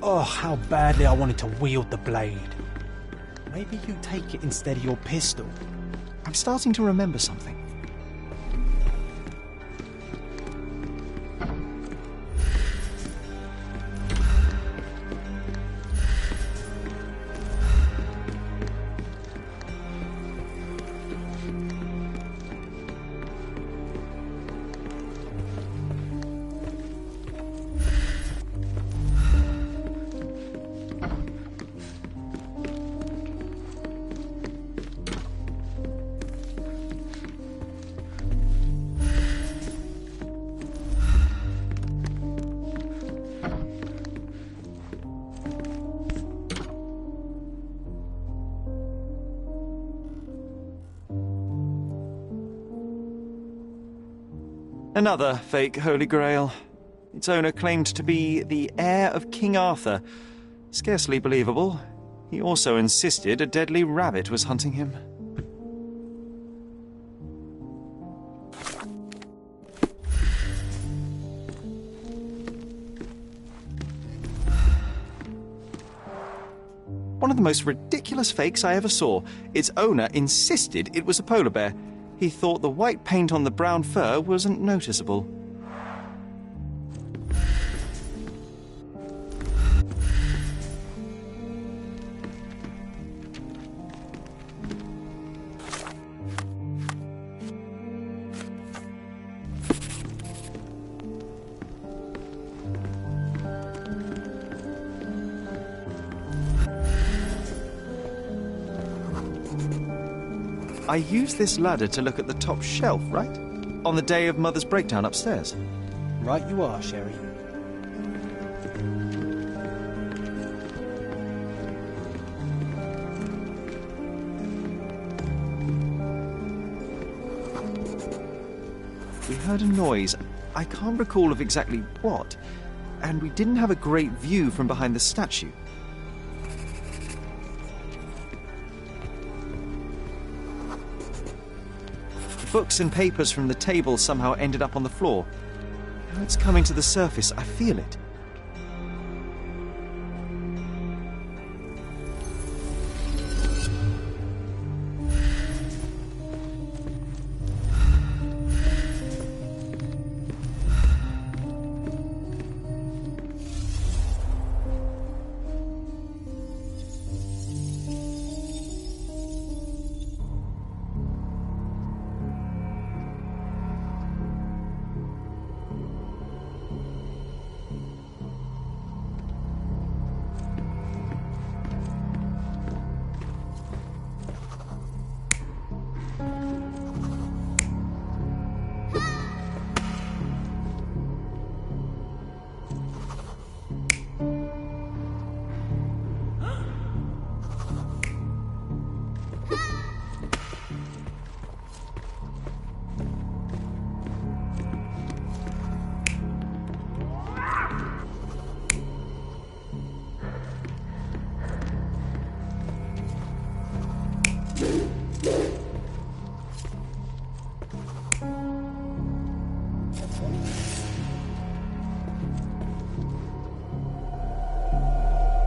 Oh, how badly I wanted to wield the blade. Maybe you take it instead of your pistol. I'm starting to remember something. Another fake Holy Grail. Its owner claimed to be the heir of King Arthur. Scarcely believable. He also insisted a deadly rabbit was hunting him. One of the most ridiculous fakes I ever saw. Its owner insisted it was a polar bear. He thought the white paint on the brown fur wasn't noticeable. I used this ladder to look at the top shelf, right? On the day of Mother's breakdown upstairs. Right you are, Sherry. We heard a noise. I can't recall of exactly what. And we didn't have a great view from behind the statue. Books and papers from the table somehow ended up on the floor. Now it's coming to the surface. I feel it.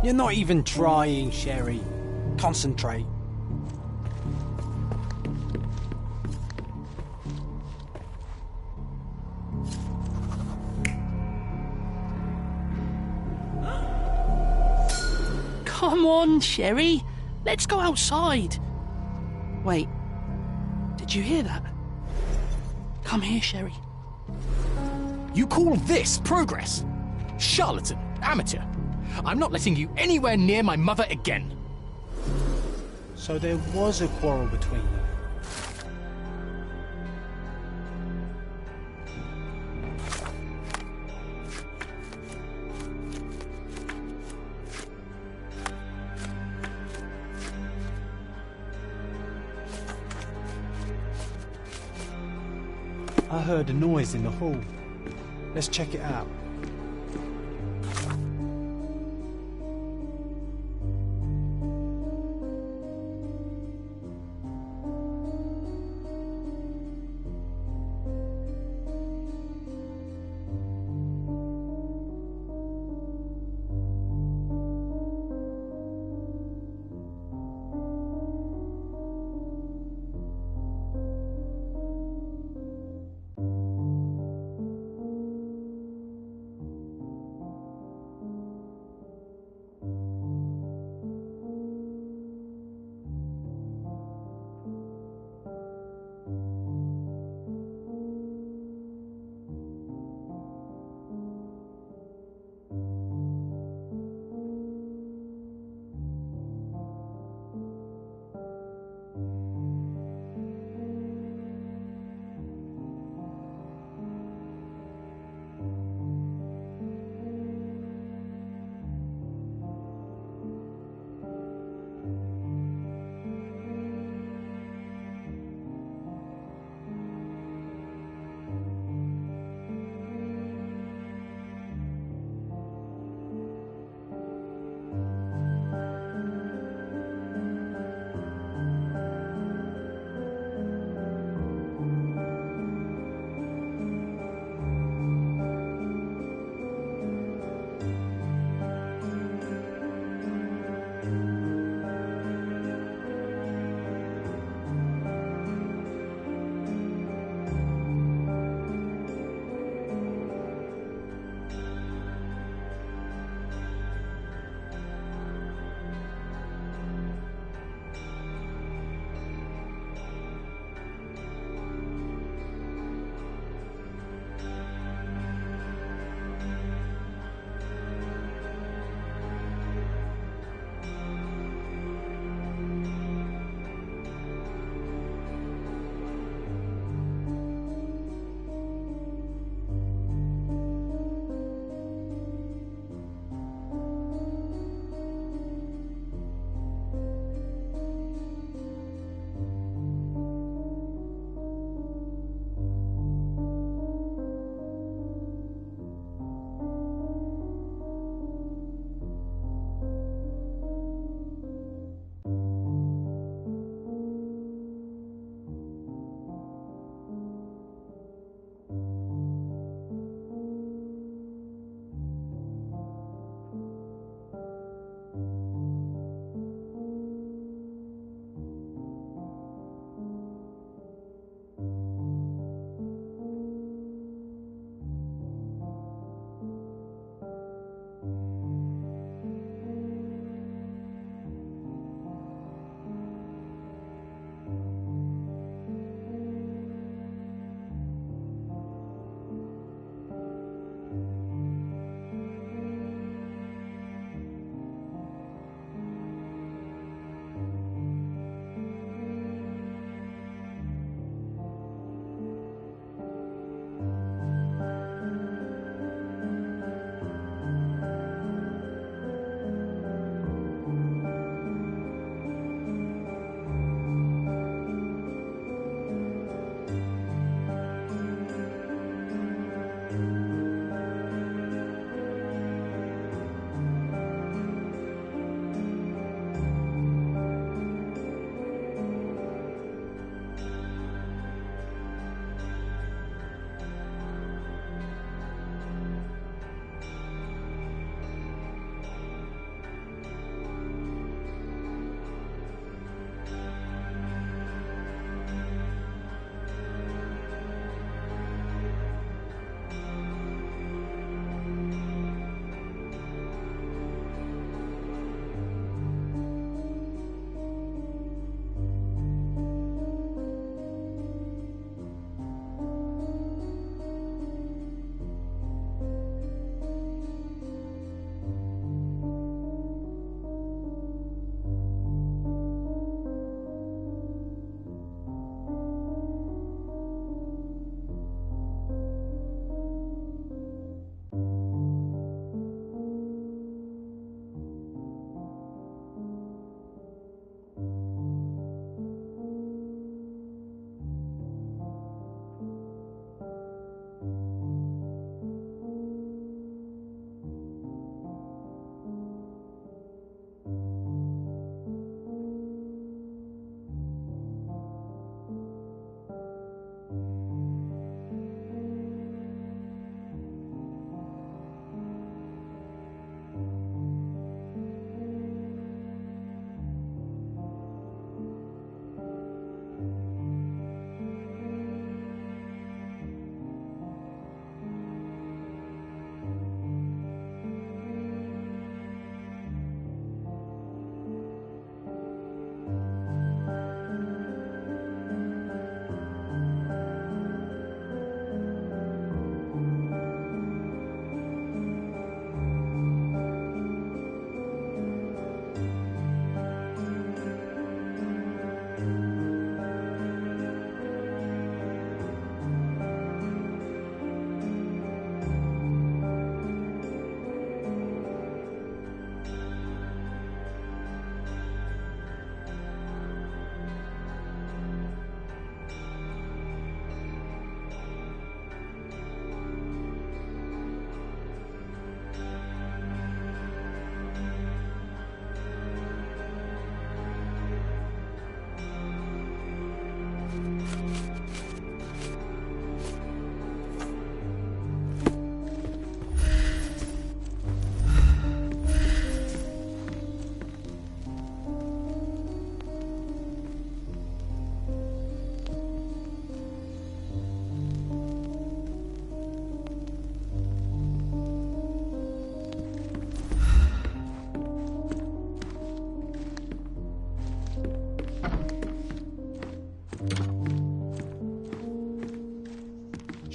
You're not even trying, Sherry. Concentrate. Come on, Sherry. Let's go outside. Wait. Did you hear that? Come here, Sherry. You call this progress? Charlatan, amateur. I'm not letting you anywhere near my mother again. So there was a quarrel between them. I heard a noise in the hall. Let's check it out.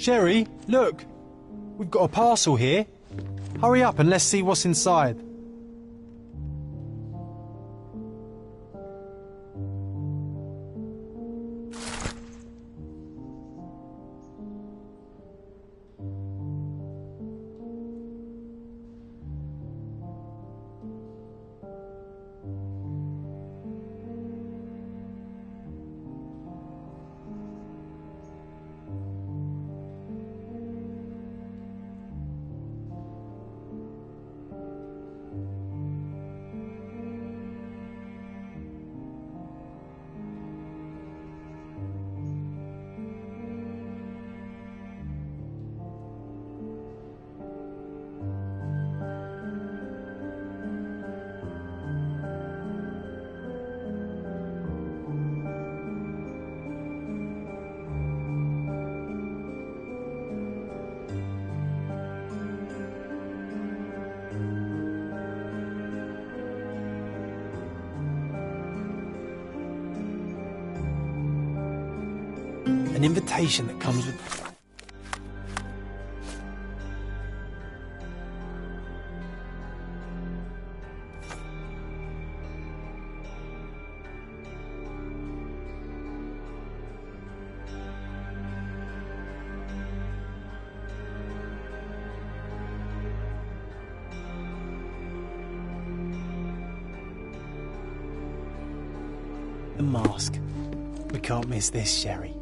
Sherry, look! We've got a parcel here. Hurry up and let's see what's inside. An invitation that comes with... the mask. We can't miss this, Sherry.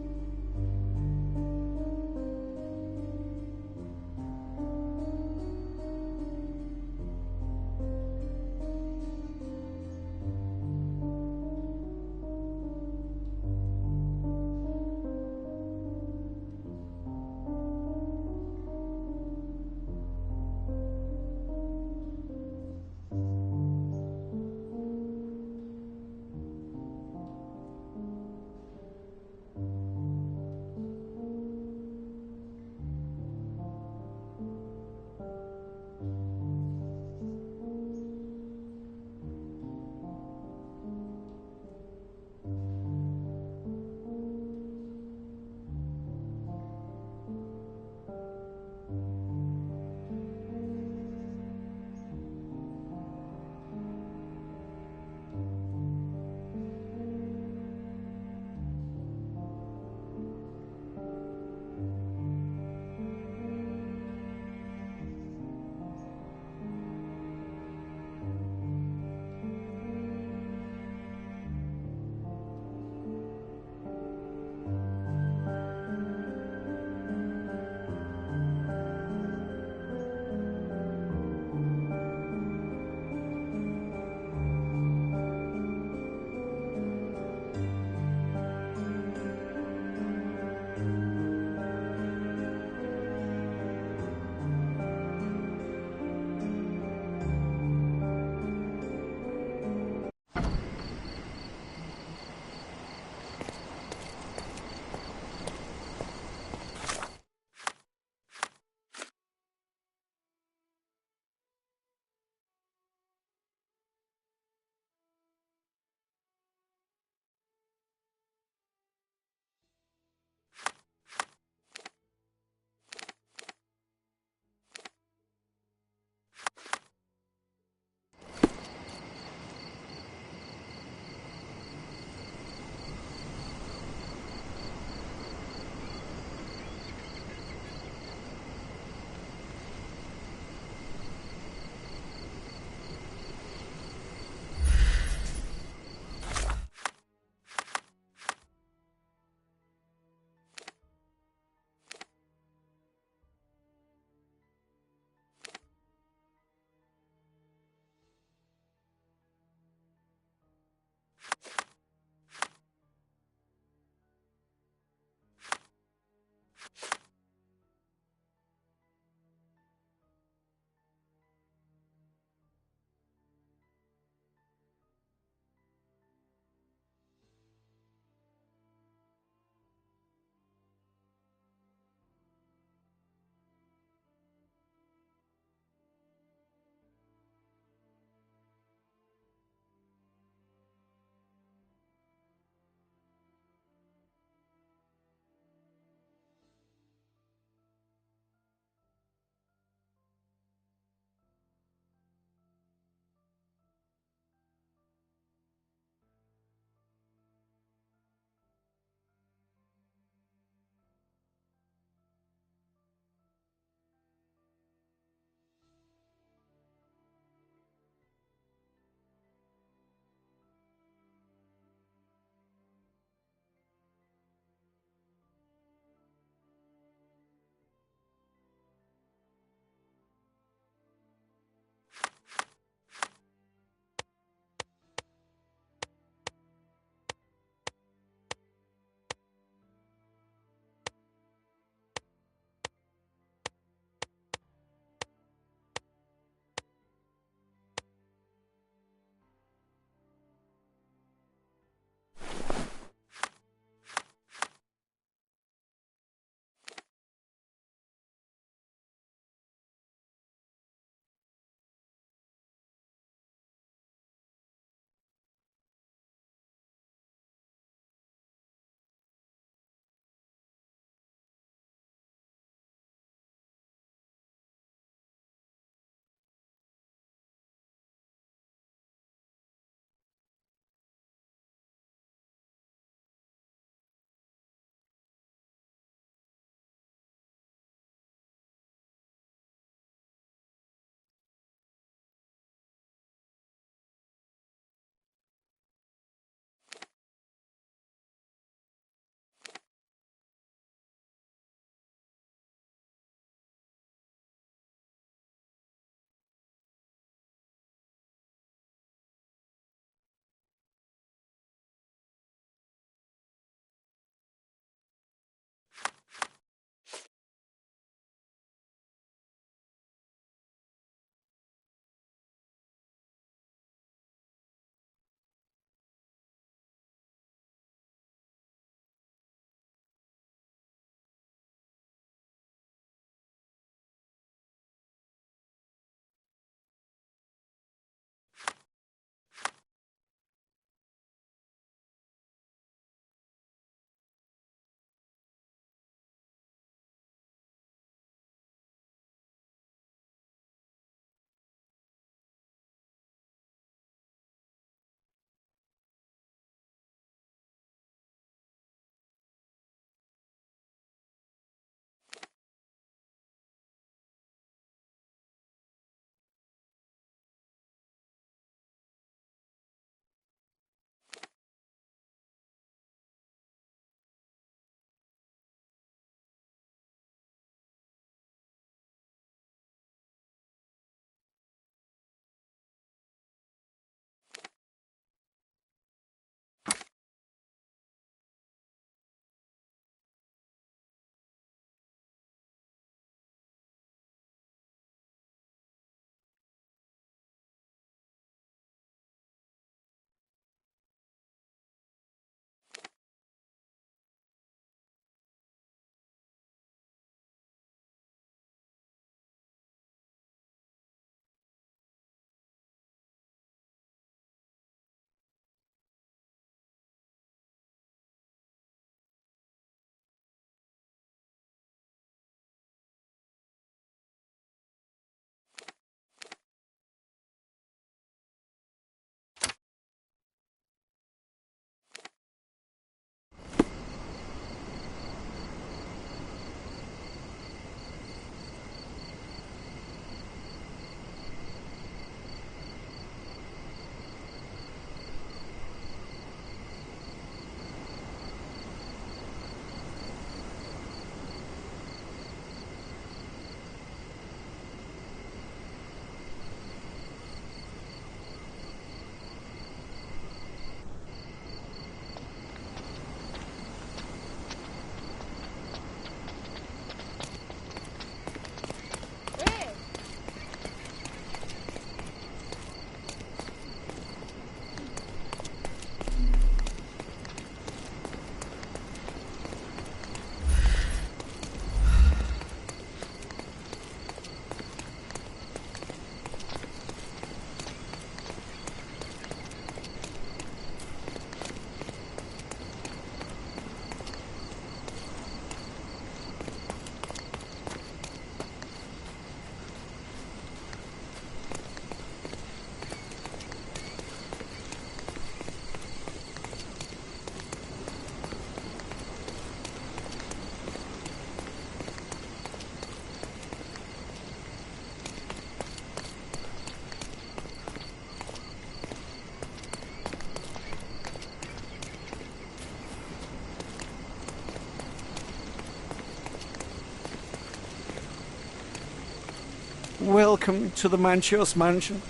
Welcome to the Manchios mansion.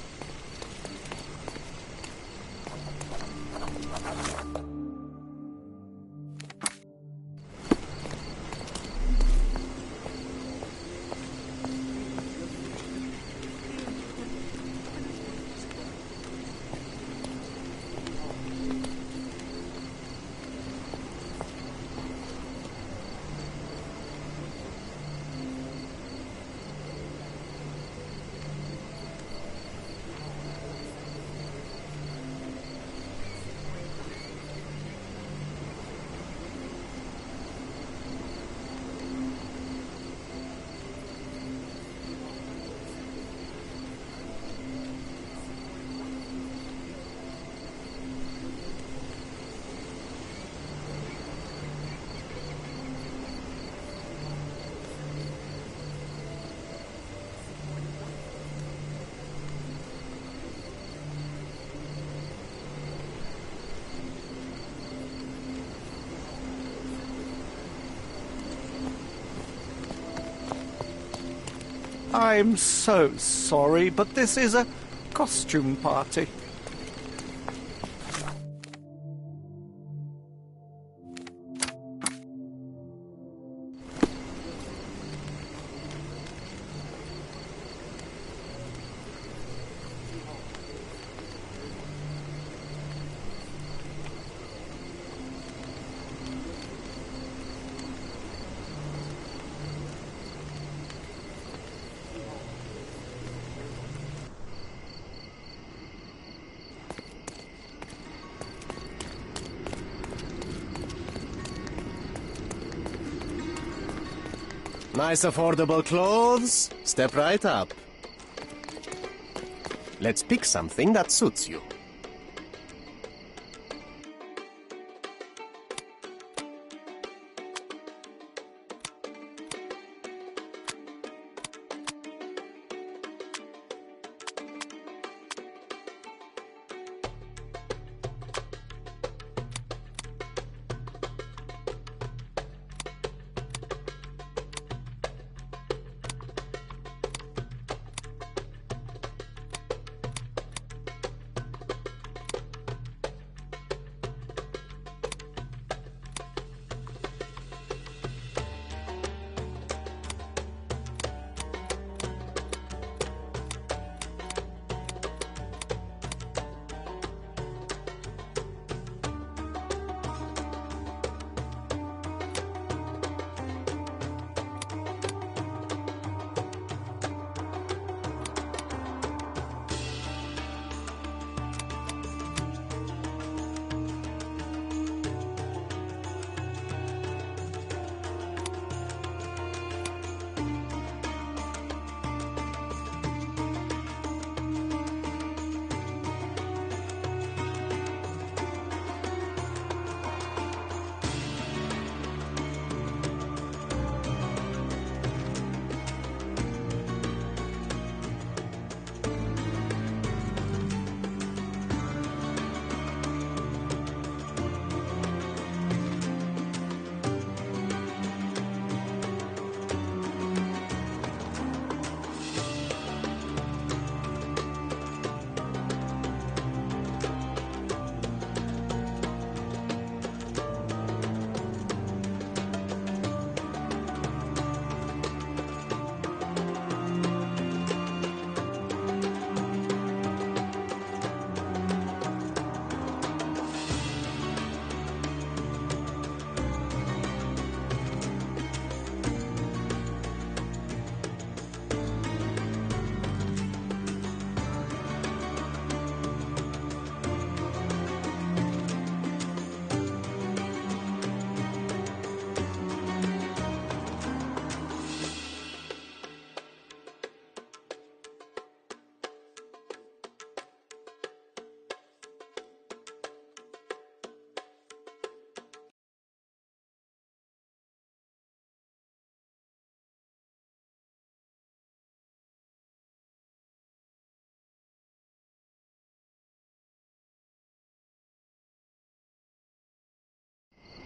I'm so sorry, but this is a costume party. Nice affordable clothes. Step right up. Let's pick something that suits you.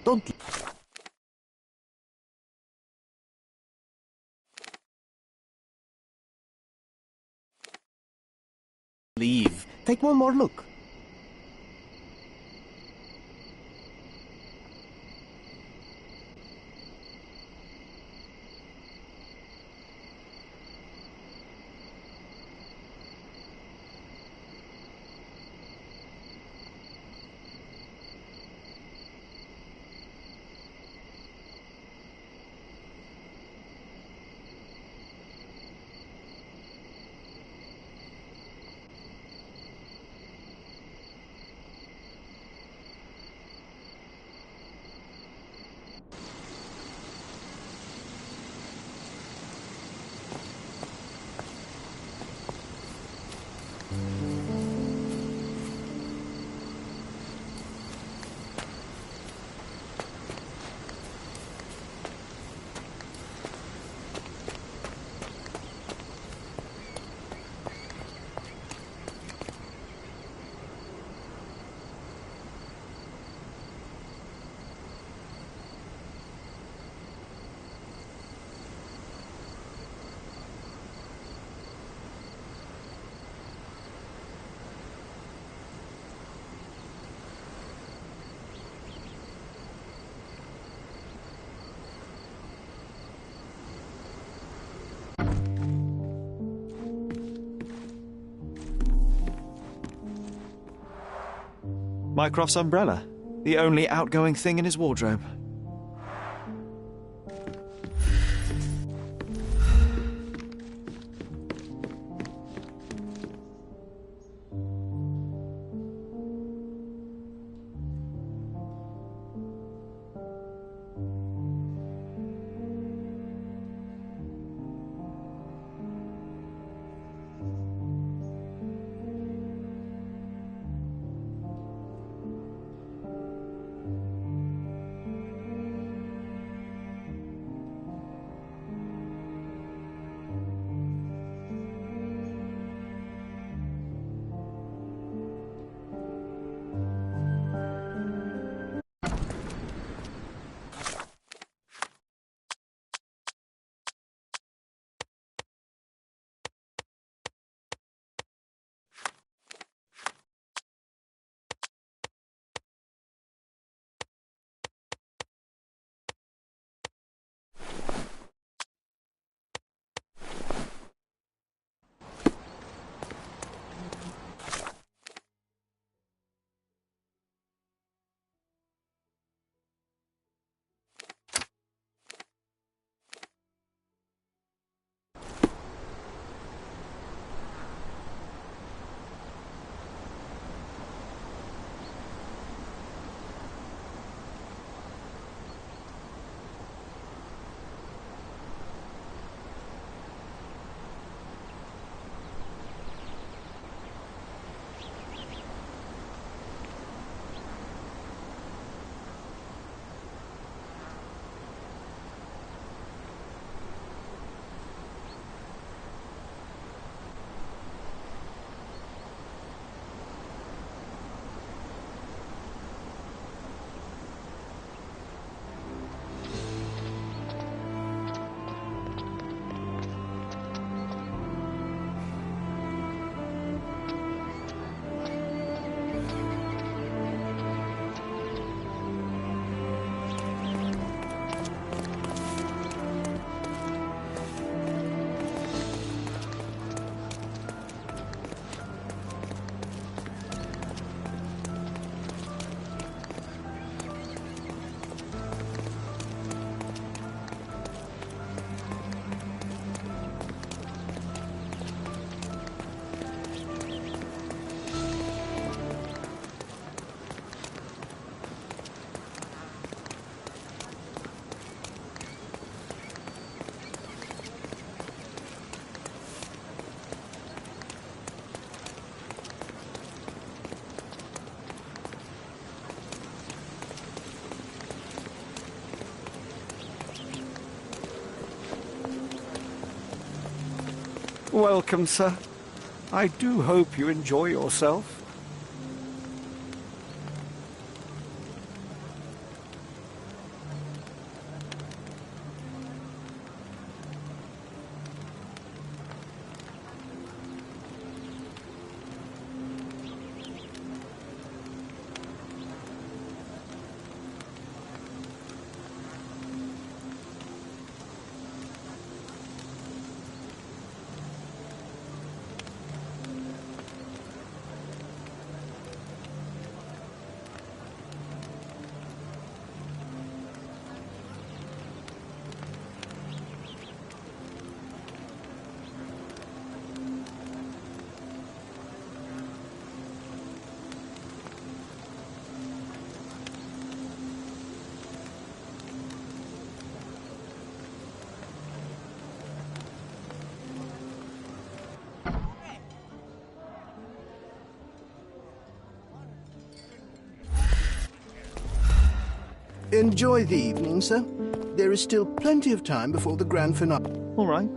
Don't Take one more look. Mycroft's umbrella, the only outgoing thing in his wardrobe. Welcome, sir. I do hope you enjoy yourself. Enjoy the evening, sir. There is still plenty of time before the grand finale. All right.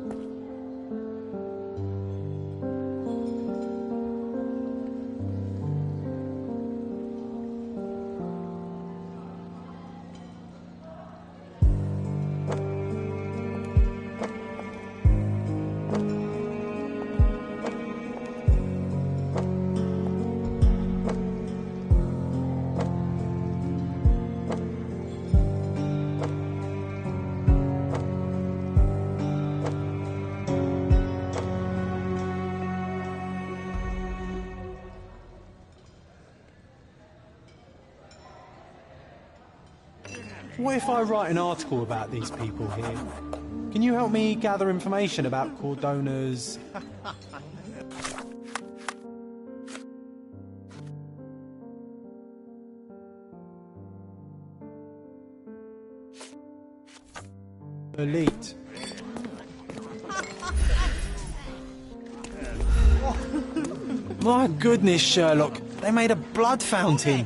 What if I write an article about these people here? Can you help me gather information about Cordona's... elite? My goodness, Sherlock. They made a blood fountain.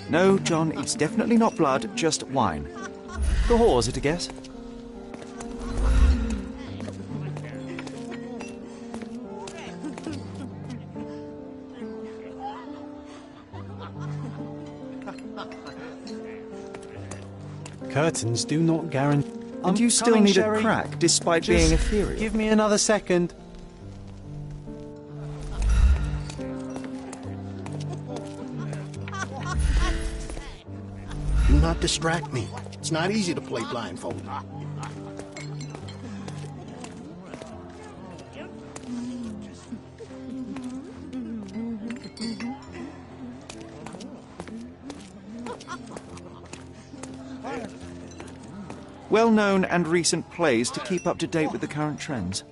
No, John, it's definitely not blood, just wine. The whore, is it a guess? Curtains do not guarantee... And you still need a crack, despite being ethereal. Give me another second. Do not distract me. It's not easy to play blindfolded. Well-known and recent plays to keep up to date with the current trends.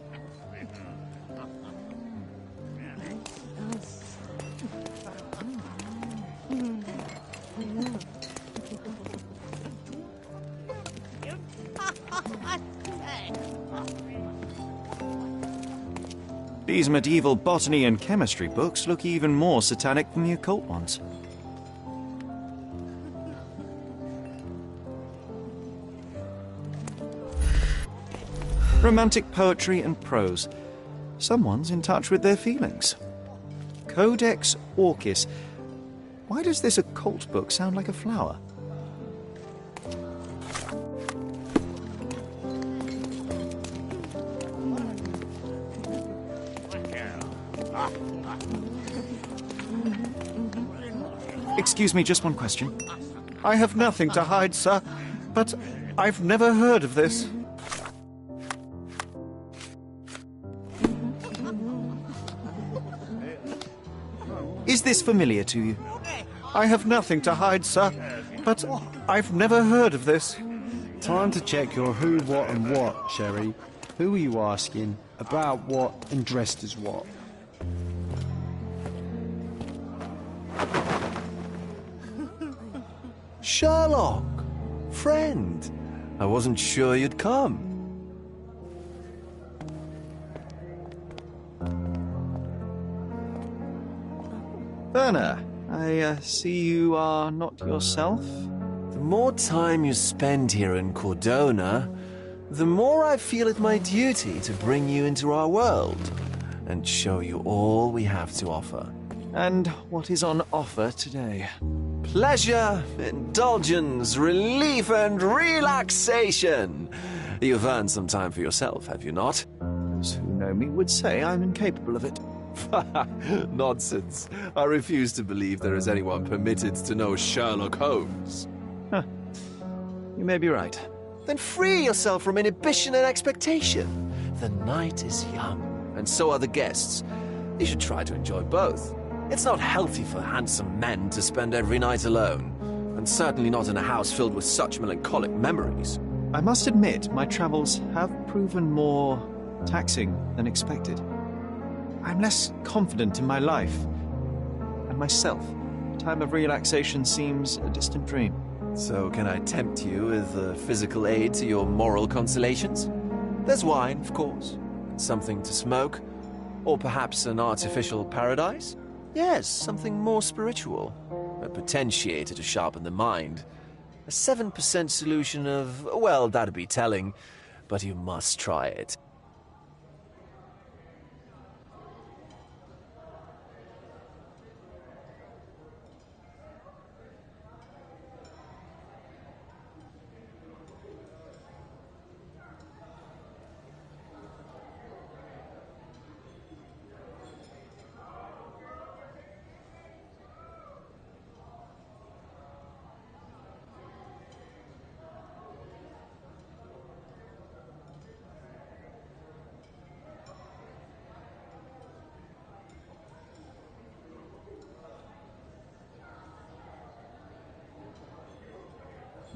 These medieval botany and chemistry books look even more satanic than the occult ones. Romantic poetry and prose. Someone's in touch with their feelings. Codex Orchis. Why does this occult book sound like a flower? Excuse me, just one question. I have nothing to hide, sir, but I've never heard of this. Is this familiar to you? I have nothing to hide, sir, but I've never heard of this. Time to check your who, what and what, Sherry. Who are you asking? About what and dressed as what? Sherlock! Friend! I wasn't sure you'd come. Werner, I see you are not yourself. The more time you spend here in Cordona, the more I feel it my duty to bring you into our world and show you all we have to offer. And what is on offer today? Pleasure, indulgence, relief, and relaxation. You've earned some time for yourself, have you not? Those who know me would say I'm incapable of it. Nonsense. I refuse to believe there is anyone permitted to know Sherlock Holmes. Huh. You may be right. Then free yourself from inhibition and expectation. The night is young, and so are the guests. You should try to enjoy both. It's not healthy for handsome men to spend every night alone, and certainly not in a house filled with such melancholic memories. I must admit, my travels have proven more taxing than expected. I'm less confident in my life and myself. A time of relaxation seems a distant dream. So can I tempt you with a physical aid to your moral consolations? There's wine, of course, and something to smoke, or perhaps an artificial paradise? Yes, something more spiritual, a potentiator to sharpen the mind. A 7% solution of, well, that'd be telling, but you must try it.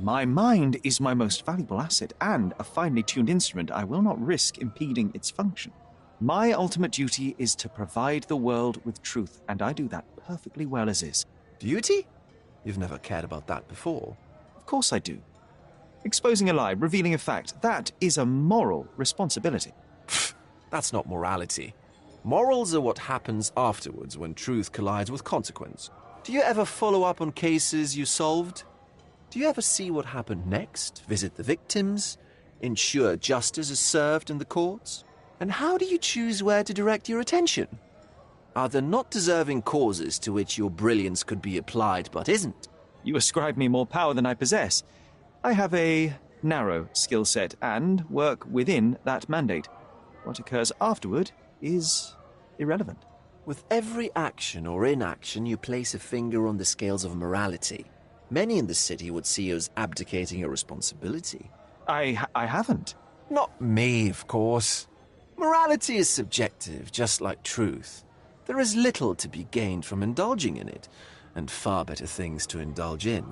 My mind is my most valuable asset, and a finely tuned instrument I will not risk impeding its function. My ultimate duty is to provide the world with truth, and I do that perfectly well as is. Duty? You've never cared about that before. Of course I do. Exposing a lie, revealing a fact, that is a moral responsibility. That's not morality. Morals are what happens afterwards when truth collides with consequence. Do you ever follow up on cases you solved? Do you ever see what happened next, visit the victims, ensure justice is served in the courts? And how do you choose where to direct your attention? Are there not deserving causes to which your brilliance could be applied but isn't? You ascribe me more power than I possess. I have a narrow skill set and work within that mandate. What occurs afterward is irrelevant. With every action or inaction, you place a finger on the scales of morality. Many in the city would see you as abdicating your responsibility. I haven't. Not me, of course. Morality is subjective, just like truth. There is little to be gained from indulging in it, and far better things to indulge in.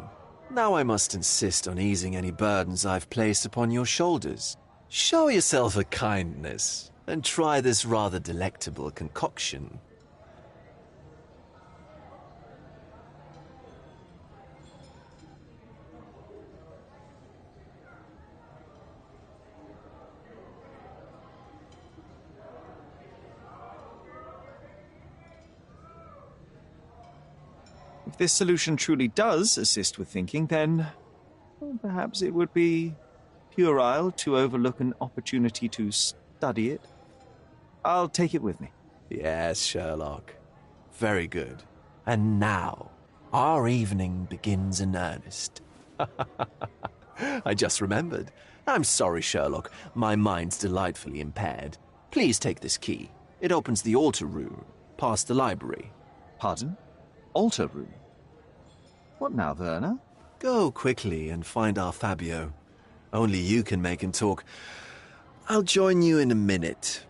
Now I must insist on easing any burdens I've placed upon your shoulders. Show yourself a kindness, and try this rather delectable concoction. If this solution truly does assist with thinking, then well, perhaps it would be puerile to overlook an opportunity to study it. I'll take it with me. Yes, Sherlock. Very good. And now, our evening begins in earnest. I just remembered. I'm sorry, Sherlock. My mind's delightfully impaired. Please take this key. It opens the altar room, past the library. Pardon? Altar room? What now, Werner? Go quickly and find our Fabio. Only you can make him talk. I'll join you in a minute.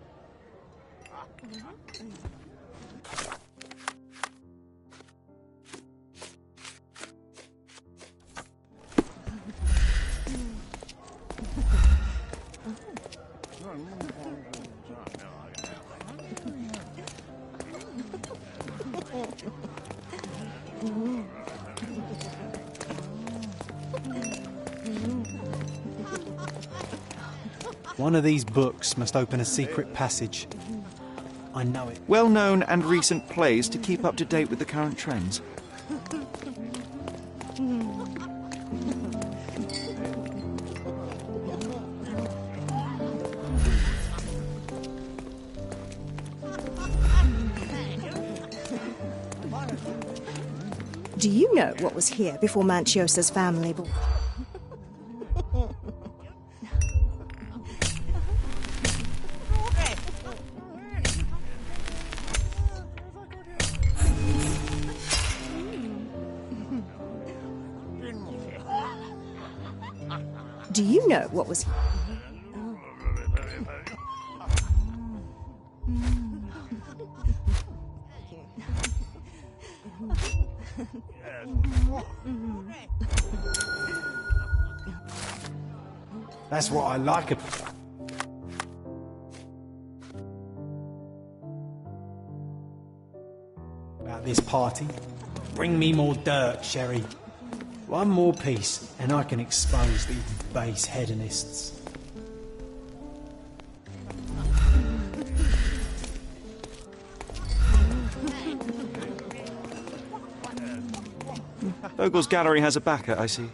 One of these books must open a secret passage. I know it. Well-known and recent plays to keep up to date with the current trends. Do you know what was here before Manchiosa's family bought? Do you know what was here? That's what I like about this party. Bring me more dirt, Sherry. One more piece, and I can expose these base hedonists. Bogle's gallery has a backer, I see.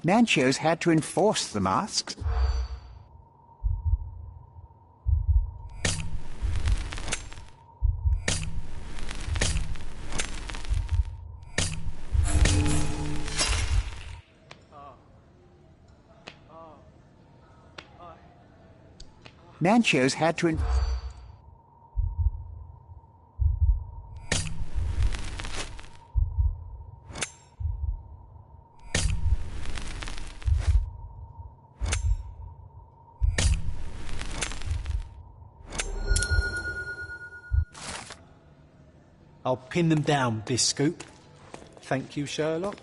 Manchio's had to enforce the masks. Manchio's had to I'll pin them down, Biscoop. Thank you, Sherlock.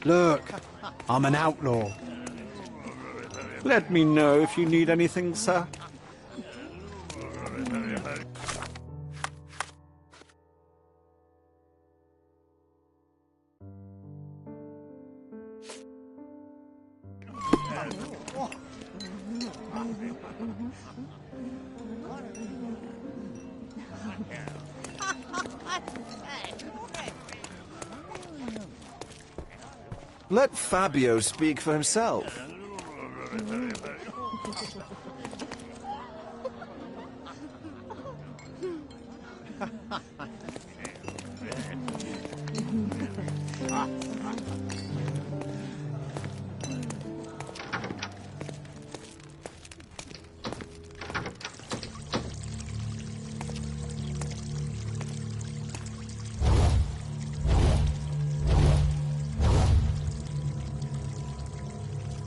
Look, I'm an outlaw. Let me know if you need anything, sir. Let Fabio speak for himself.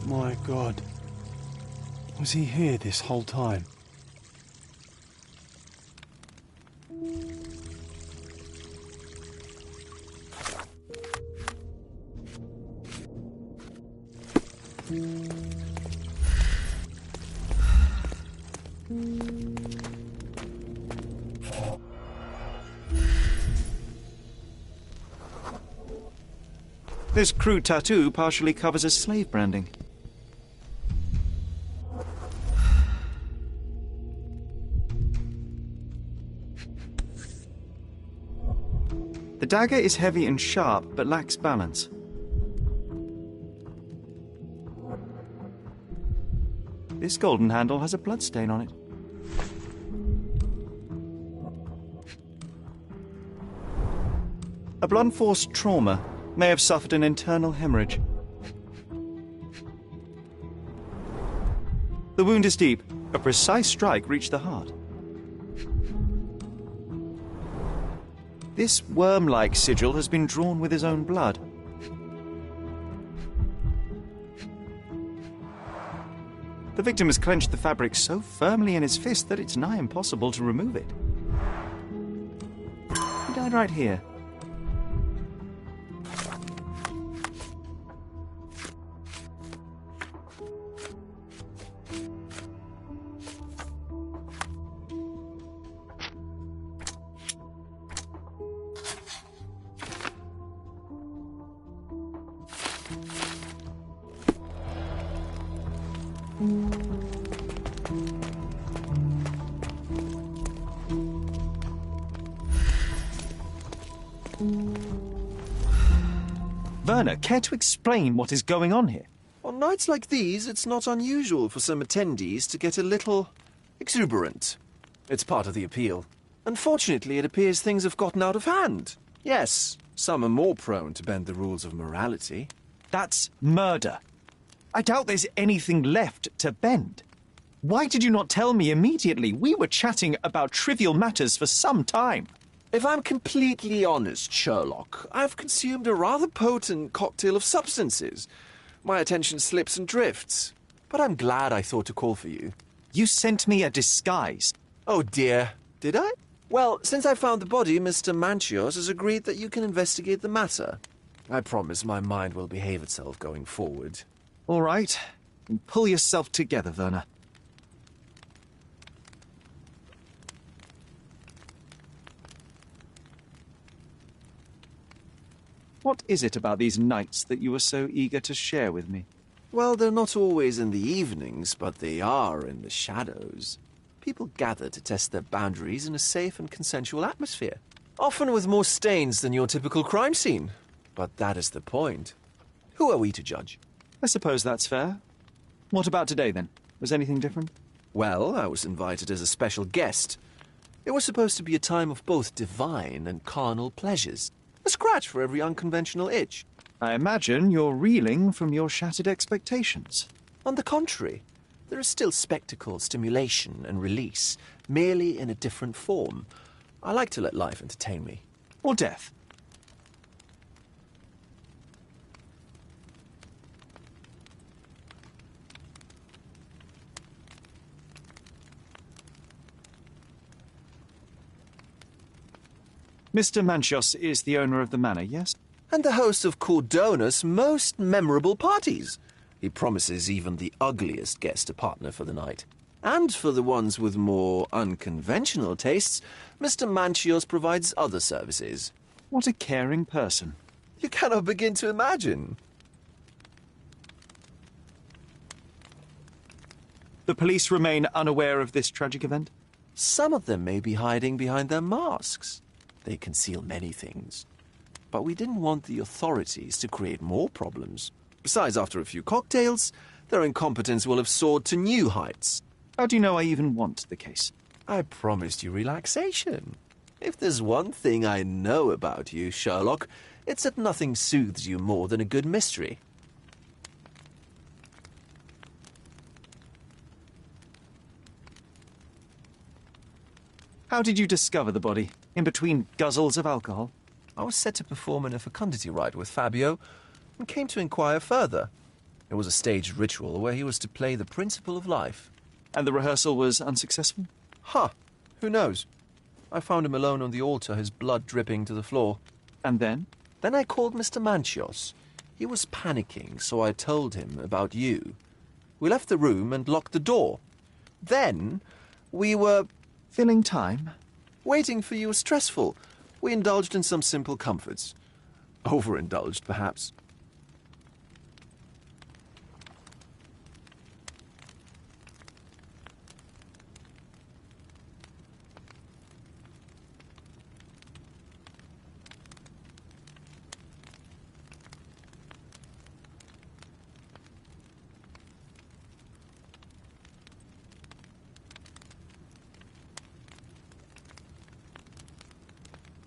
My God. Was he here this whole time? This crude tattoo partially covers his slave branding. The dagger is heavy and sharp, but lacks balance. This golden handle has a bloodstain on it. A blunt-force trauma may have suffered an internal hemorrhage. The wound is deep. A precise strike reached the heart. This worm-like sigil has been drawn with his own blood. The victim has clenched the fabric so firmly in his fist that it's nigh impossible to remove it. He died right here. Werner, care to explain what is going on here? On nights like these, it's not unusual for some attendees to get a little exuberant. It's part of the appeal. Unfortunately, it appears things have gotten out of hand. Yes, some are more prone to bend the rules of morality. That's murder. I doubt there's anything left to bend. Why did you not tell me immediately? We were chatting about trivial matters for some time. If I'm completely honest, Sherlock, I've consumed a rather potent cocktail of substances. My attention slips and drifts. But I'm glad I thought to call for you. You sent me a disguise. Oh dear, did I? Well, since I found the body, Mr. Manchios has agreed that you can investigate the matter. I promise my mind will behave itself going forward. All right. Pull yourself together, Werner. What is it about these nights that you were so eager to share with me? Well, they're not always in the evenings, but they are in the shadows. People gather to test their boundaries in a safe and consensual atmosphere. Often with more stains than your typical crime scene. But that is the point. Who are we to judge? I suppose that's fair. What about today, then? Was anything different? Well, I was invited as a special guest. It was supposed to be a time of both divine and carnal pleasures. A scratch for every unconventional itch. I imagine you're reeling from your shattered expectations. On the contrary, there is still spectacle, stimulation, and release, merely in a different form. I like to let life entertain me. Or death. Mr. Manchios is the owner of the manor, yes? And the host of Cordona's most memorable parties. He promises even the ugliest guest a partner for the night. And for the ones with more unconventional tastes, Mr. Manchios provides other services. What a caring person. You cannot begin to imagine. The police remain unaware of this tragic event? Some of them may be hiding behind their masks. They conceal many things. But we didn't want the authorities to create more problems. Besides, after a few cocktails, their incompetence will have soared to new heights. How do you know I even want the case? I promised you relaxation. If there's one thing I know about you, Sherlock, it's that nothing soothes you more than a good mystery. How did you discover the body? In between guzzles of alcohol? I was set to perform in a fecundity rite with Fabio and came to inquire further. It was a staged ritual where he was to play the principle of life. And the rehearsal was unsuccessful? Who knows? I found him alone on the altar, his blood dripping to the floor. And then? Then I called Mr. Manchios. He was panicking, so I told him about you. We left the room and locked the door. Then we were... Filling time? Waiting for you was stressful. We indulged in some simple comforts. Overindulged, perhaps.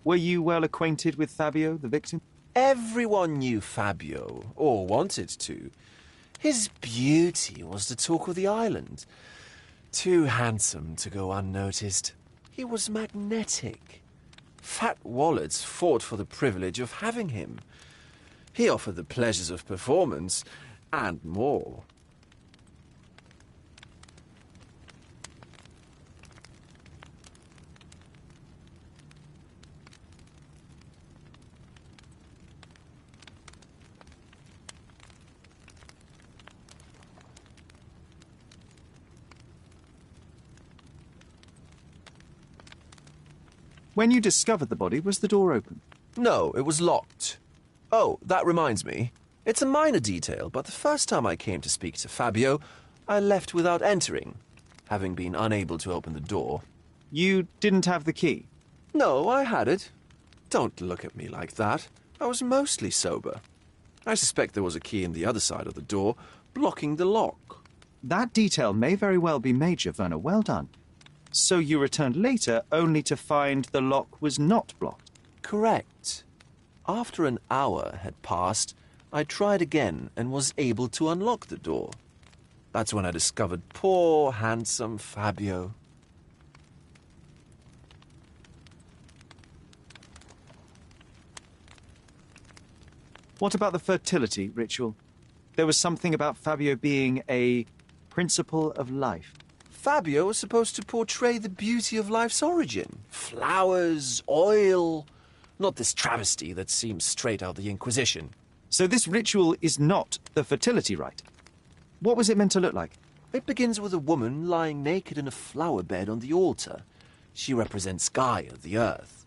Were you well acquainted with Fabio, the victim? Everyone knew Fabio, or wanted to. His beauty was the talk of the island. Too handsome to go unnoticed. He was magnetic. Fat wallets fought for the privilege of having him. He offered the pleasures of performance, and more. When you discovered the body, was the door open? No, it was locked. Oh, that reminds me. It's a minor detail, but the first time I came to speak to Fabio, I left without entering, having been unable to open the door. You didn't have the key? No, I had it. Don't look at me like that. I was mostly sober. I suspect there was a key in the other side of the door, blocking the lock. That detail may very well be major, Werner. Well done. So you returned later, only to find the lock was not blocked? Correct. After an hour had passed, I tried again and was able to unlock the door. That's when I discovered poor, handsome Fabio. What about the fertility ritual? There was something about Fabio being a principle of life. Fabio was supposed to portray the beauty of life's origin. Flowers, oil... Not this travesty that seems straight out of the Inquisition. So this ritual is not the fertility rite. What was it meant to look like? It begins with a woman lying naked in a flower bed on the altar. She represents Gaia, the earth.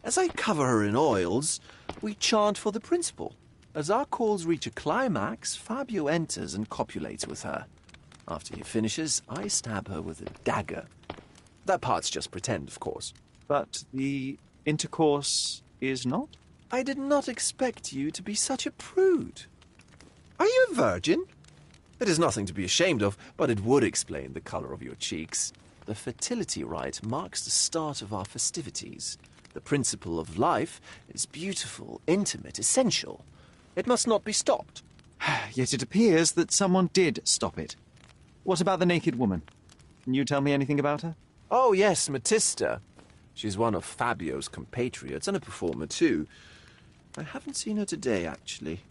As I cover her in oils, we chant for the principle. As our calls reach a climax, Fabio enters and copulates with her. After he finishes, I stab her with a dagger. That part's just pretend, of course. But the intercourse is not? I did not expect you to be such a prude. Are you a virgin? It is nothing to be ashamed of, but it would explain the color of your cheeks. The fertility rite marks the start of our festivities. The principle of life is beautiful, intimate, essential. It must not be stopped. Yet it appears that someone did stop it. What about the naked woman? Can you tell me anything about her? Oh, yes, Matista. She's one of Fabio's compatriots and a performer, too. I haven't seen her today, actually.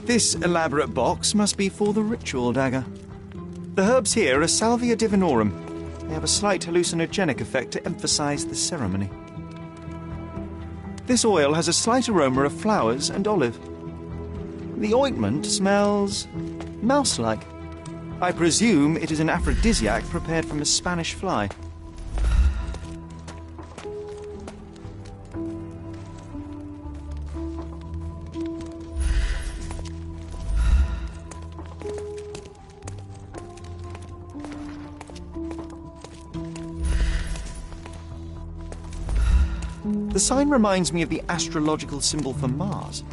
This elaborate box must be for the ritual dagger. The herbs here are Salvia divinorum. They have a slight hallucinogenic effect to emphasize the ceremony. This oil has a slight aroma of flowers and olive. The ointment smells mouse-like. I presume it is an aphrodisiac prepared from a Spanish fly. The sign reminds me of the astrological symbol for Mars.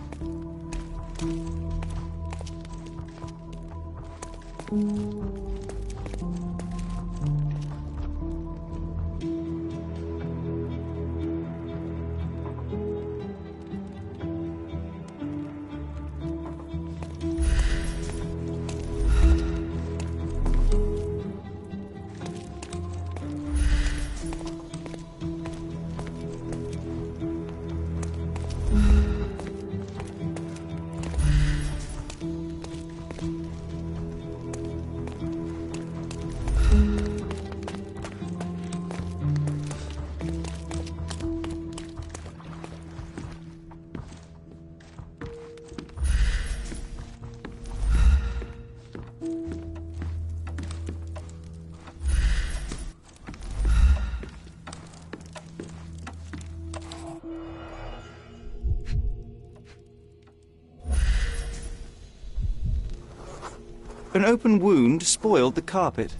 An open wound spoiled the carpet.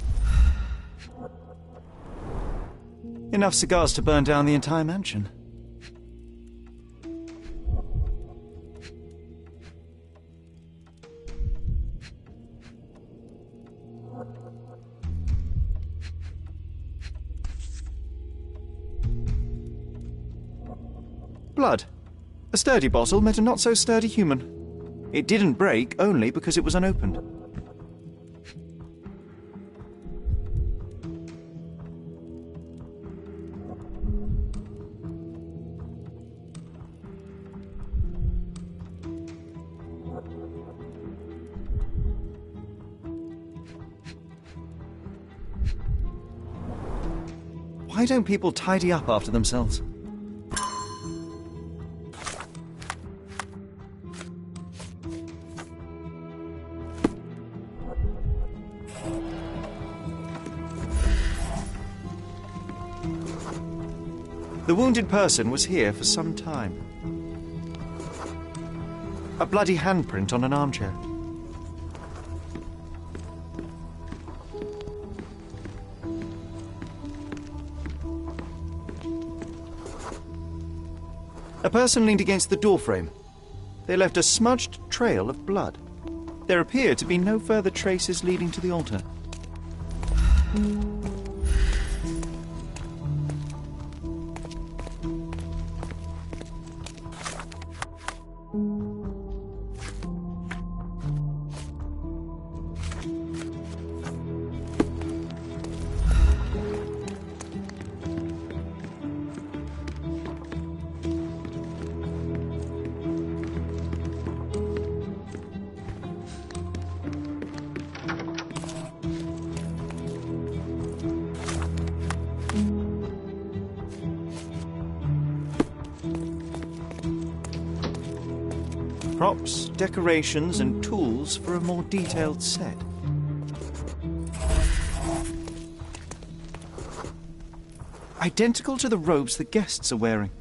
Enough cigars to burn down the entire mansion. Blood. A sturdy bottle met a not-so-sturdy human. It didn't break only because it was unopened. Why don't people tidy up after themselves? The wounded person was here for some time. A bloody handprint on an armchair. A person leaned against the doorframe. They left a smudged trail of blood. There appear to be no further traces leading to the altar. Props, decorations, and tools for a more detailed set. identical to the robes the guests are wearing.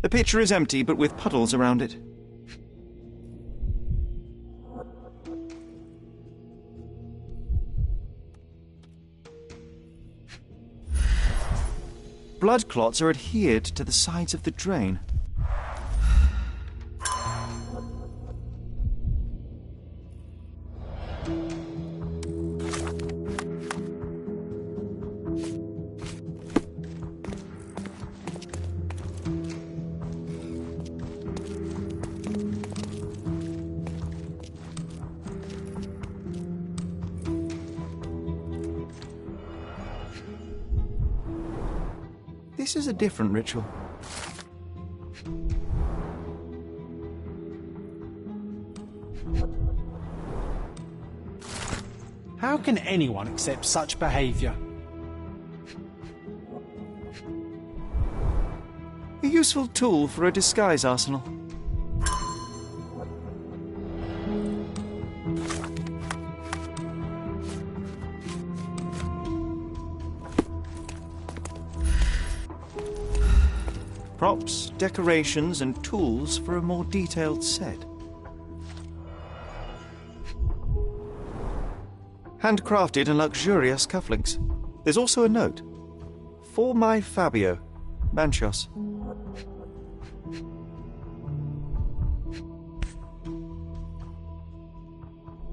The pitcher is empty, but with puddles around it. Blood clots are adhered to the sides of the drain. This is a different ritual. How can anyone accept such behaviour? A useful tool for a disguise arsenal. Props, decorations, and tools for a more detailed set. Handcrafted and luxurious cufflinks. There's also a note. For my Fabio, Manchos.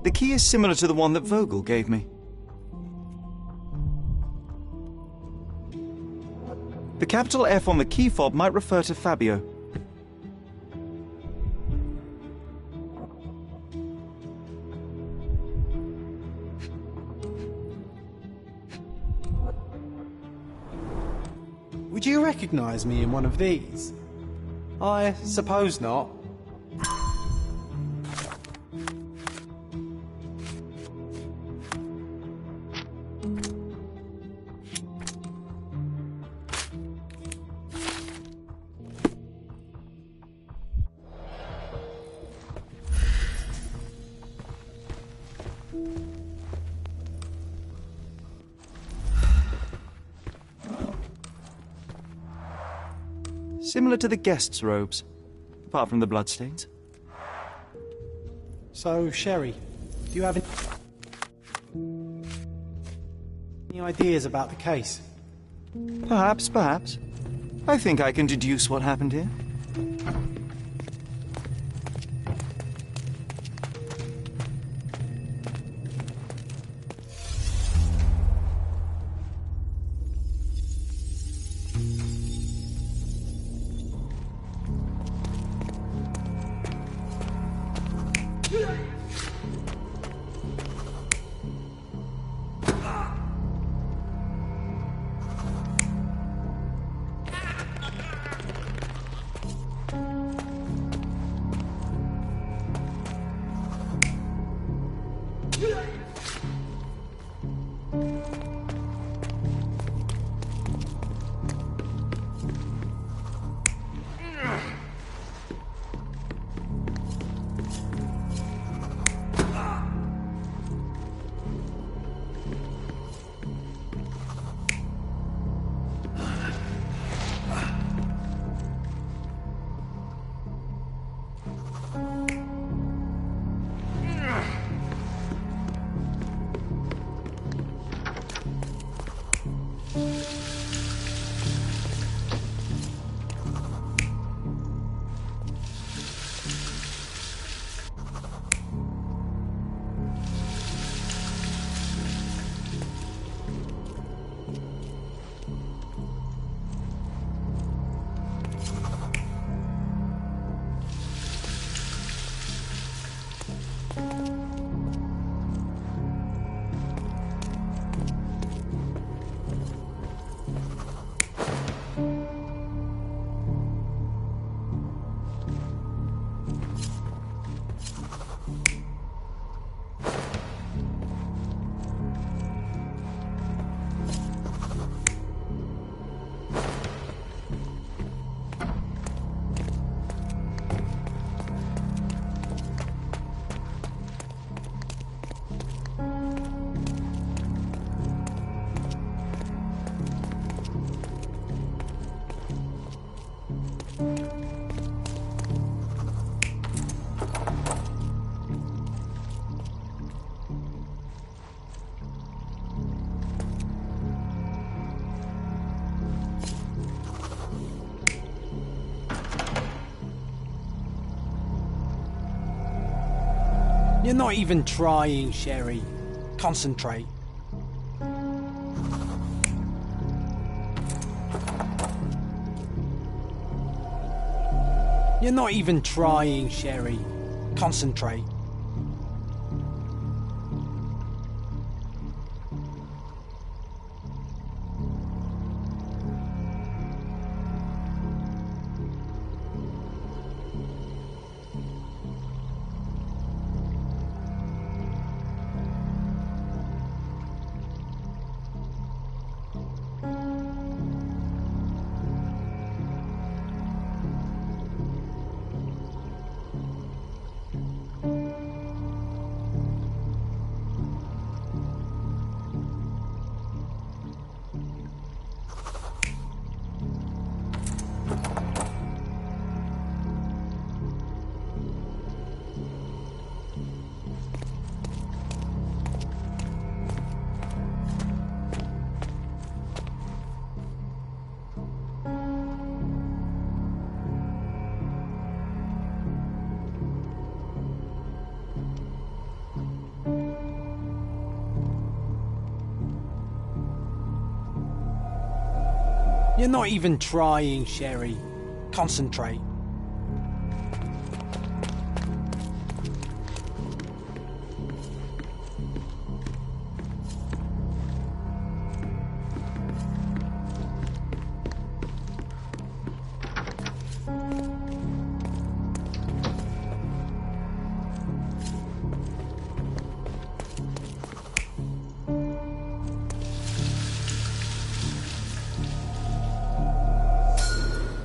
The key is similar to the one that Vogel gave me. The capital F on the key fob might refer to Fabio. Would you recognise me in one of these? I suppose not. Similar to the guests' robes, apart from the bloodstains. So, Sherry, do you have any ideas about the case? Perhaps. I think I can deduce what happened here. You're not even trying, Sherry. Concentrate. You're not even trying, Sherry. Concentrate. You're not even trying, Sherry. Concentrate.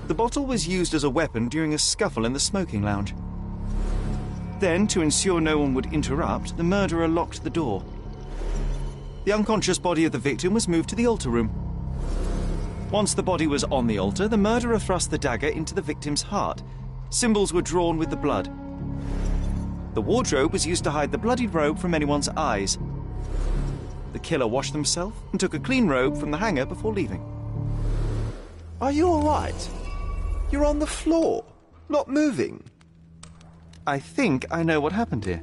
The bottle was used as a weapon during a scuffle in the smoking lounge. Then, to ensure no one would interrupt, the murderer locked the door. The unconscious body of the victim was moved to the altar room. Once the body was on the altar, the murderer thrust the dagger into the victim's heart. Symbols were drawn with the blood. The wardrobe was used to hide the bloodied robe from anyone's eyes. The killer washed himself and took a clean robe from the hanger before leaving. Are you all right? You're on the floor, not moving. I think I know what happened here.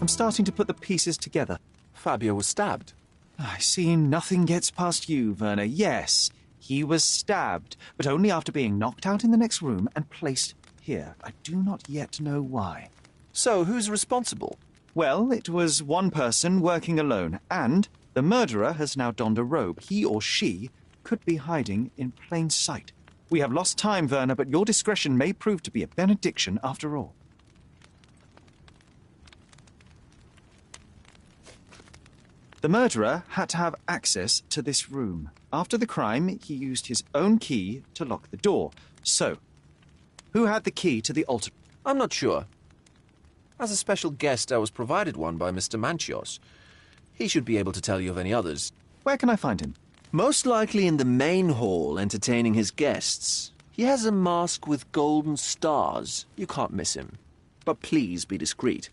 I'm starting to put the pieces together. Fabio was stabbed. I see nothing gets past you, Werner. Yes, he was stabbed, but only after being knocked out in the next room and placed here. I do not yet know why. So, who's responsible? Well, it was one person working alone, and the murderer has now donned a robe. He or she could be hiding in plain sight. We have lost time, Werner, but your discretion may prove to be a benediction after all. The murderer had to have access to this room. After the crime, he used his own key to lock the door. So, who had the key to the altar? I'm not sure. As a special guest, I was provided one by Mr. Manchios. He should be able to tell you of any others. Where can I find him? Most likely in the main hall, entertaining his guests. He has a mask with golden stars. You can't miss him. But please be discreet.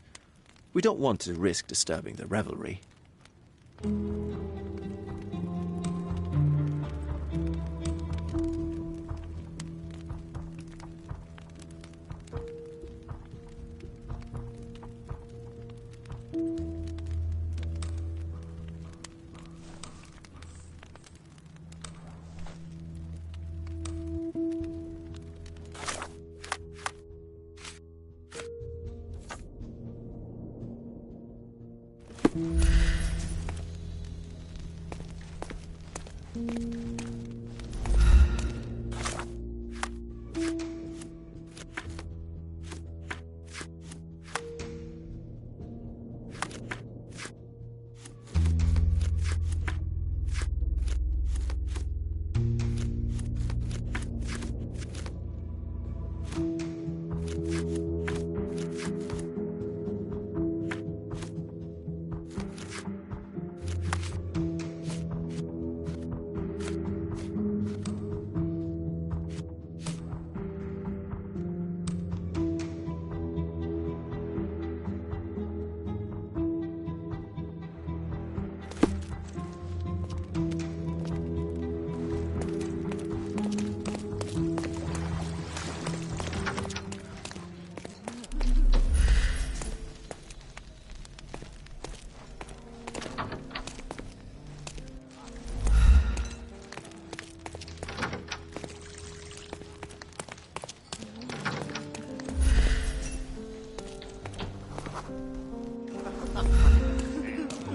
We don't want to risk disturbing the revelry.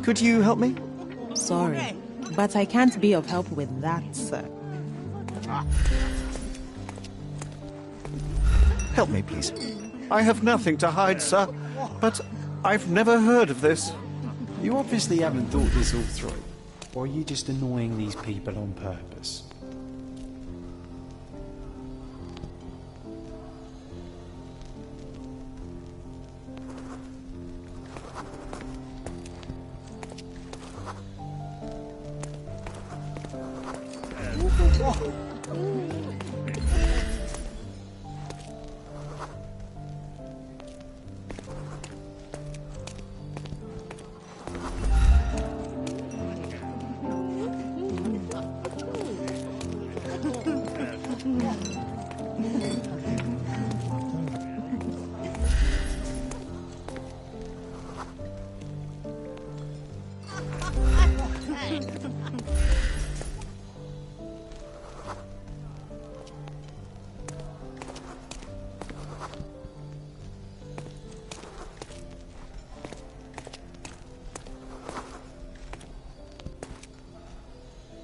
Could you help me? Sorry, but I can't be of help with that, sir. Help me, please. I have nothing to hide, sir, but I've never heard of this. You obviously haven't thought this all through. Or are you just annoying these people on purpose?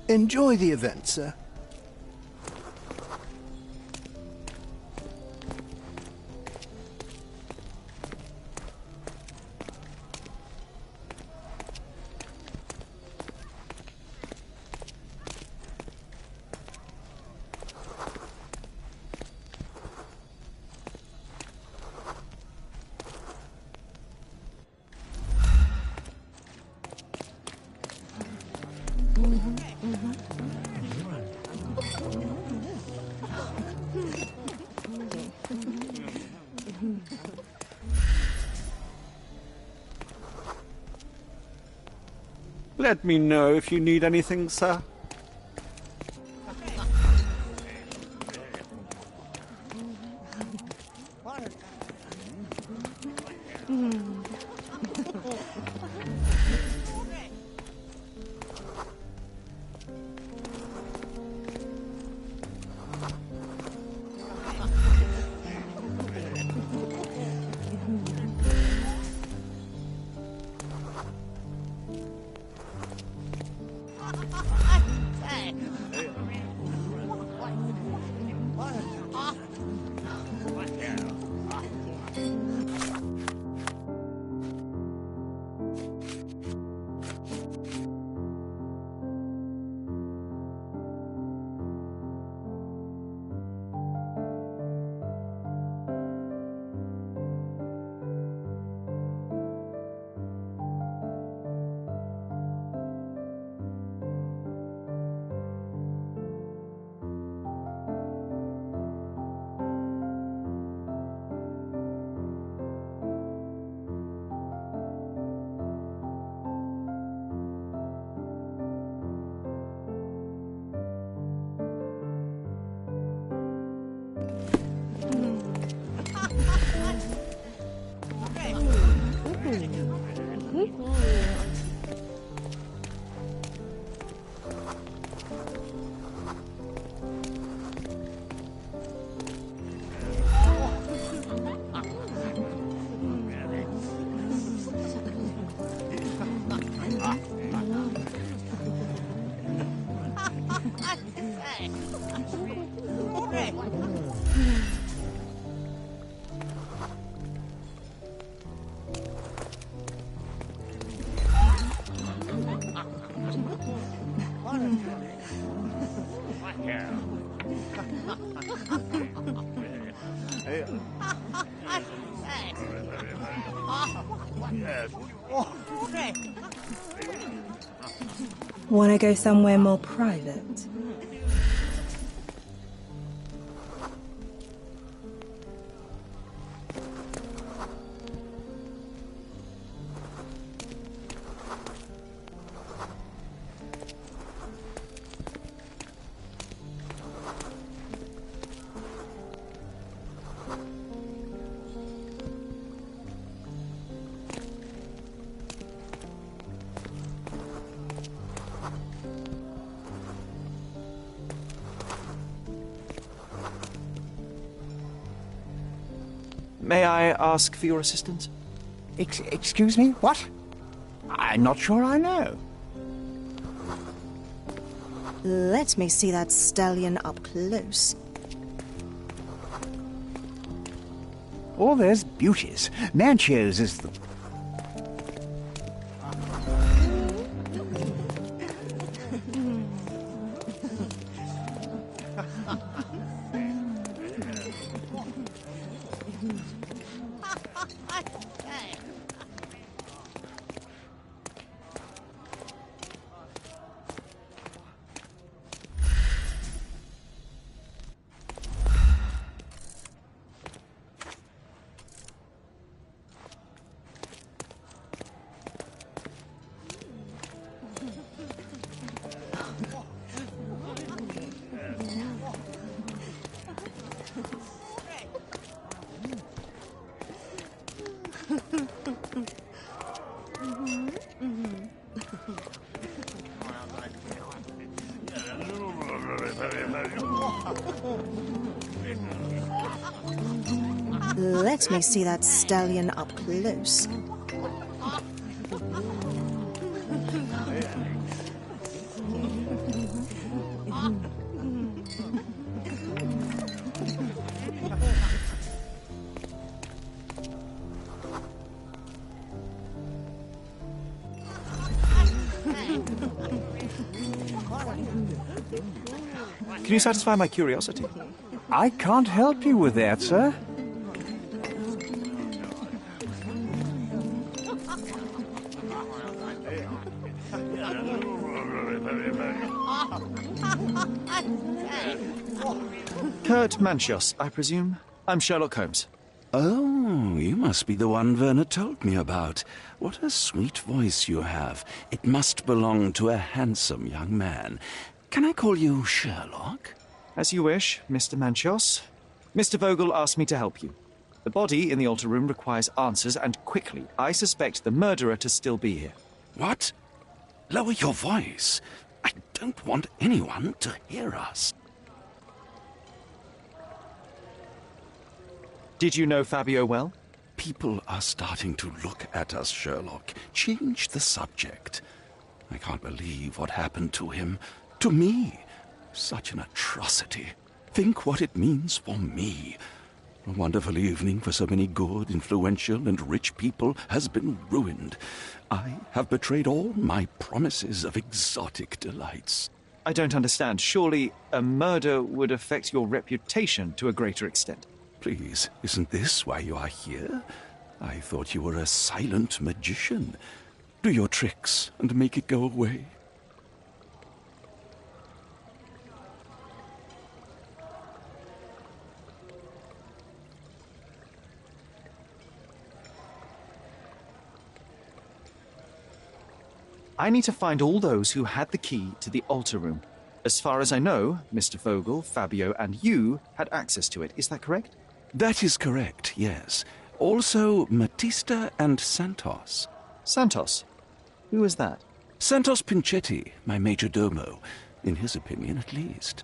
Enjoy the event, sir. Let me know if you need anything, sir. Want to go somewhere more private? May I ask for your assistance? Excuse me? What? I'm not sure I know. Let me see that stallion up close. Oh, there's beauties. Manchio's is the... Let me see that stallion up close. Can you satisfy my curiosity? I can't help you with that, sir. Kurt Manchios, I presume? I'm Sherlock Holmes. Oh, you must be the one Werner told me about. What a sweet voice you have. It must belong to a handsome young man. Can I call you Sherlock? As you wish, Mr. Manchios. Mr. Vogel asked me to help you. The body in the altar room requires answers, and quickly. I suspect the murderer to still be here. What? Lower your voice. I don't want anyone to hear us. Did you know Fabio well? People are starting to look at us, Sherlock. Change the subject. I can't believe what happened to him. To me. Such an atrocity. Think what it means for me. A wonderful evening for so many good, influential, and rich people has been ruined. I have betrayed all my promises of exotic delights. I don't understand. Surely a murder would affect your reputation to a greater extent. Please, isn't this why you are here? I thought you were a silent magician. Do your tricks and make it go away. I need to find all those who had the key to the altar room. As far as I know, Mr. Vogel, Fabio, and you had access to it. Is that correct? That is correct, yes. Also, Matista and Santos. Santos? Who is that? Santos Pinchetti, my major domo. In his opinion, at least.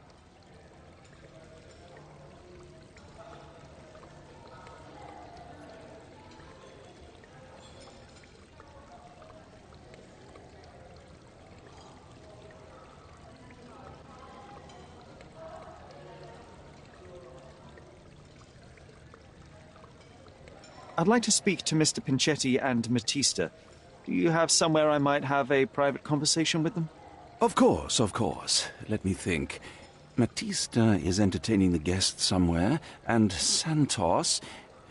I'd like to speak to Mr. Pinchetti and Matista. Do you have somewhere I might have a private conversation with them? Of course, of course. Let me think. Matista is entertaining the guests somewhere, and Santos...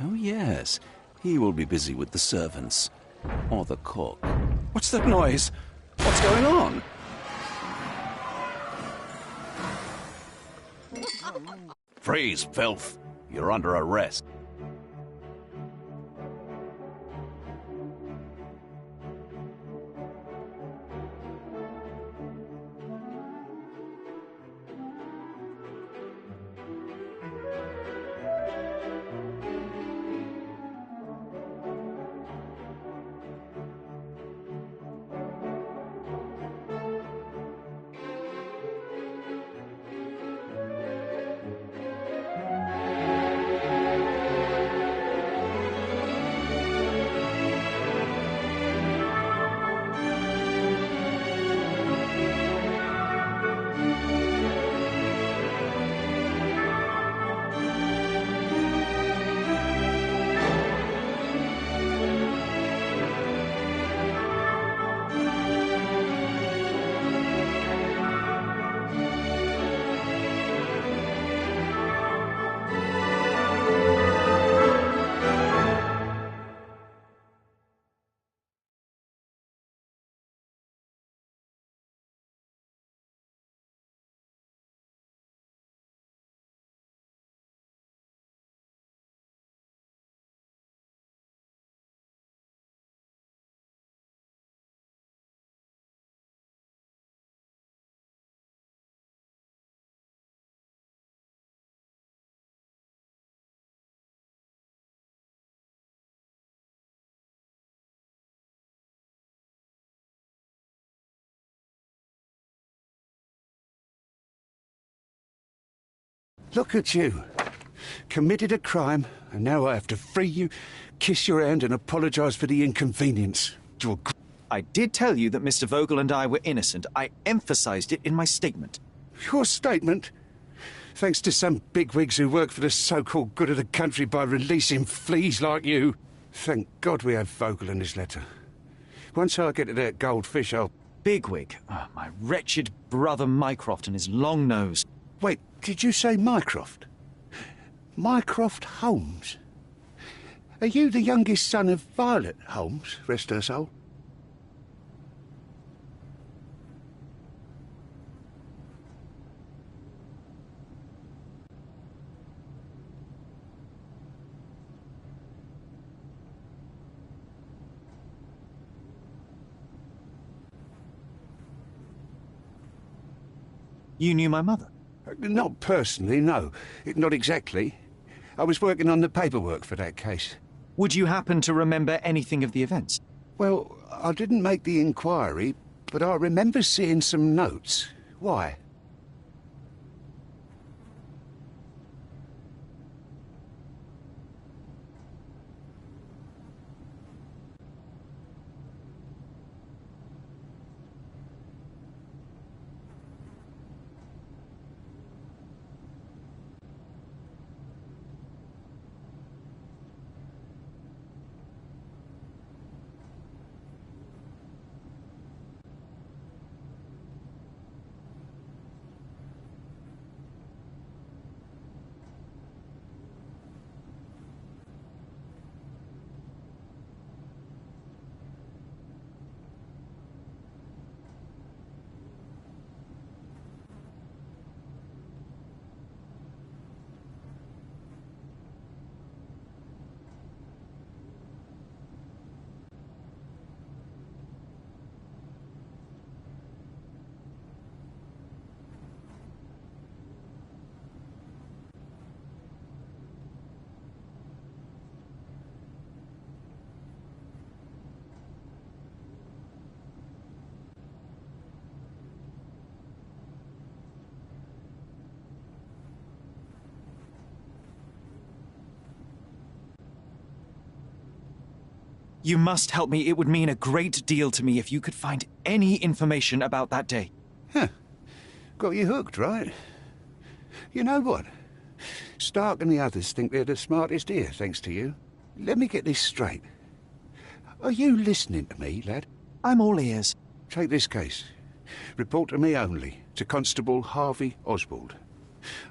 Oh, yes. He will be busy with the servants. Or the cook. What's that noise? What's going on? Freeze, filth. You're under arrest. Look at you. Committed a crime, and now I have to free you, kiss your hand and apologise for the inconvenience. I did tell you that Mr. Vogel and I were innocent. I emphasised it in my statement. Your statement? Thanks to some bigwigs who work for the so-called good of the country by releasing fleas like you. Thank God we have Vogel in this letter. Once I get to that goldfish, I'll... Bigwig? Oh, my wretched brother Mycroft and his long nose. Wait, did you say Mycroft? Mycroft Holmes? Are you the youngest son of Violet Holmes, rest her soul? You knew my mother? Not personally, no. Not exactly. I was working on the paperwork for that case. Would you happen to remember anything of the events? Well, I didn't make the inquiry, but I remember seeing some notes. Why? You must help me. It would mean a great deal to me if you could find any information about that day. Huh. Got you hooked, right? You know what? Stark and the others think they're the smartest here, thanks to you. Let me get this straight. Are you listening to me, lad? I'm all ears. Take this case. Report to me only, to Constable Harvey Oswald.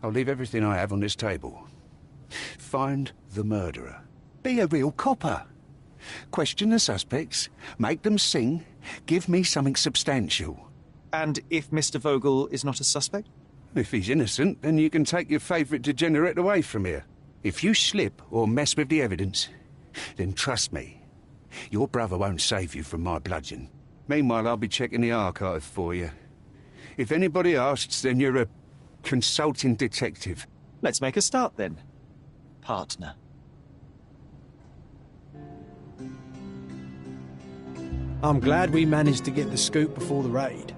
I'll leave everything I have on this table. Find the murderer. Be a real copper. Question the suspects, make them sing, give me something substantial. And if Mr. Vogel is not a suspect? If he's innocent, then you can take your favourite degenerate away from here. If you slip or mess with the evidence, then trust me, your brother won't save you from my bludgeon. Meanwhile, I'll be checking the archive for you. If anybody asks, then you're a consulting detective. Let's make a start then, partner. I'm glad we managed to get the scoop before the raid.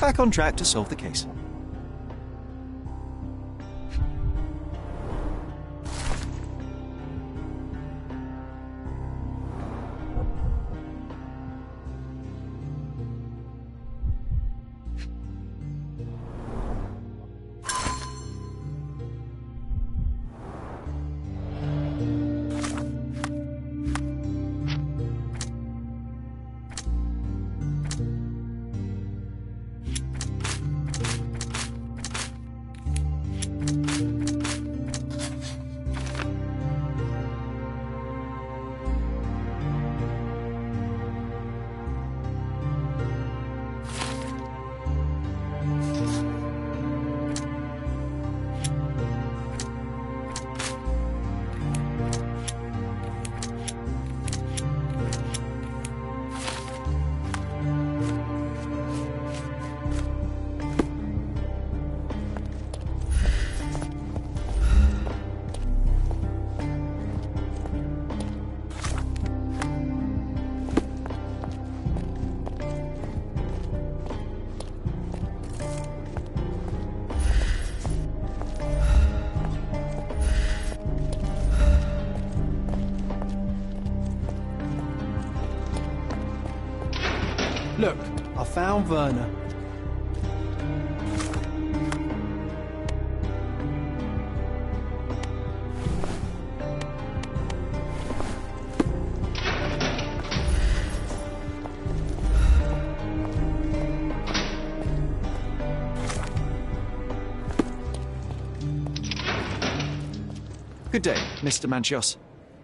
back on track to solve the case. Look, I found Werner. Good day, Mr. Manchios.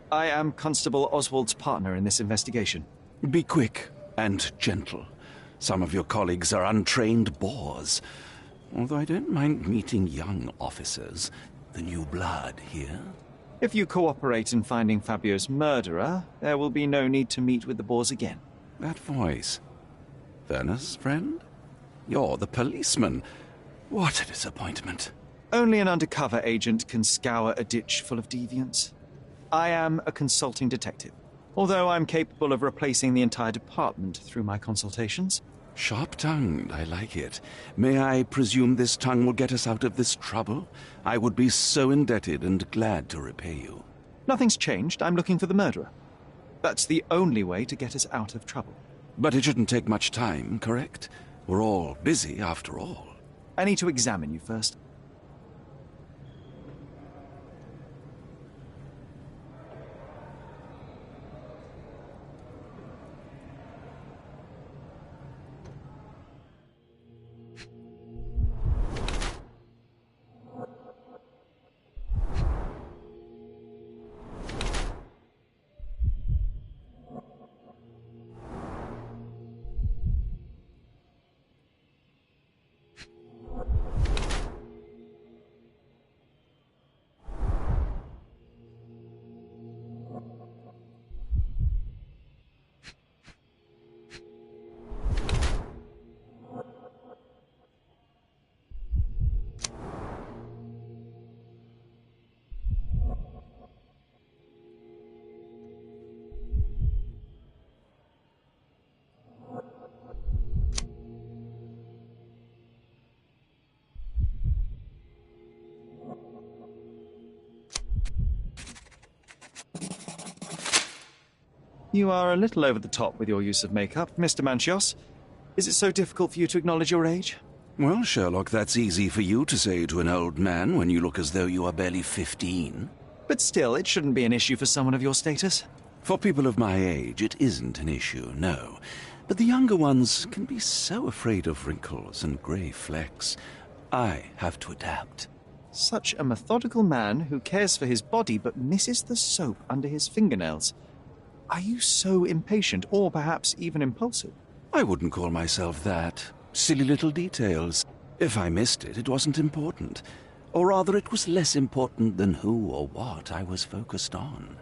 I am Constable Oswald's partner in this investigation. Be quick and gentle. Some of your colleagues are untrained boors. Although I don't mind meeting young officers. The new blood here. If you cooperate in finding Fabio's murderer, there will be no need to meet with the boars again. That voice. Werner's friend? You're the policeman. What a disappointment. Only an undercover agent can scour a ditch full of deviants. I am a consulting detective, although I'm capable of replacing the entire department through my consultations. Sharp-tongued, I like it. May I presume this tongue will get us out of this trouble? I would be so indebted and glad to repay you. Nothing's changed. I'm looking for the murderer. That's the only way to get us out of trouble. But it shouldn't take much time, correct? We're all busy, after all. I need to examine you first. You are a little over the top with your use of makeup, Mr. Manchios. Is it so difficult for you to acknowledge your age? Well, Sherlock, that's easy for you to say to an old man when you look as though you are barely 15. But still, it shouldn't be an issue for someone of your status. For people of my age, it isn't an issue, no. But the younger ones can be so afraid of wrinkles and grey flecks. I have to adapt. Such a methodical man who cares for his body but misses the soap under his fingernails. Are you so impatient, or perhaps even impulsive? I wouldn't call myself that. Silly little details. If I missed it, it wasn't important. Or rather, it was less important than who or what I was focused on.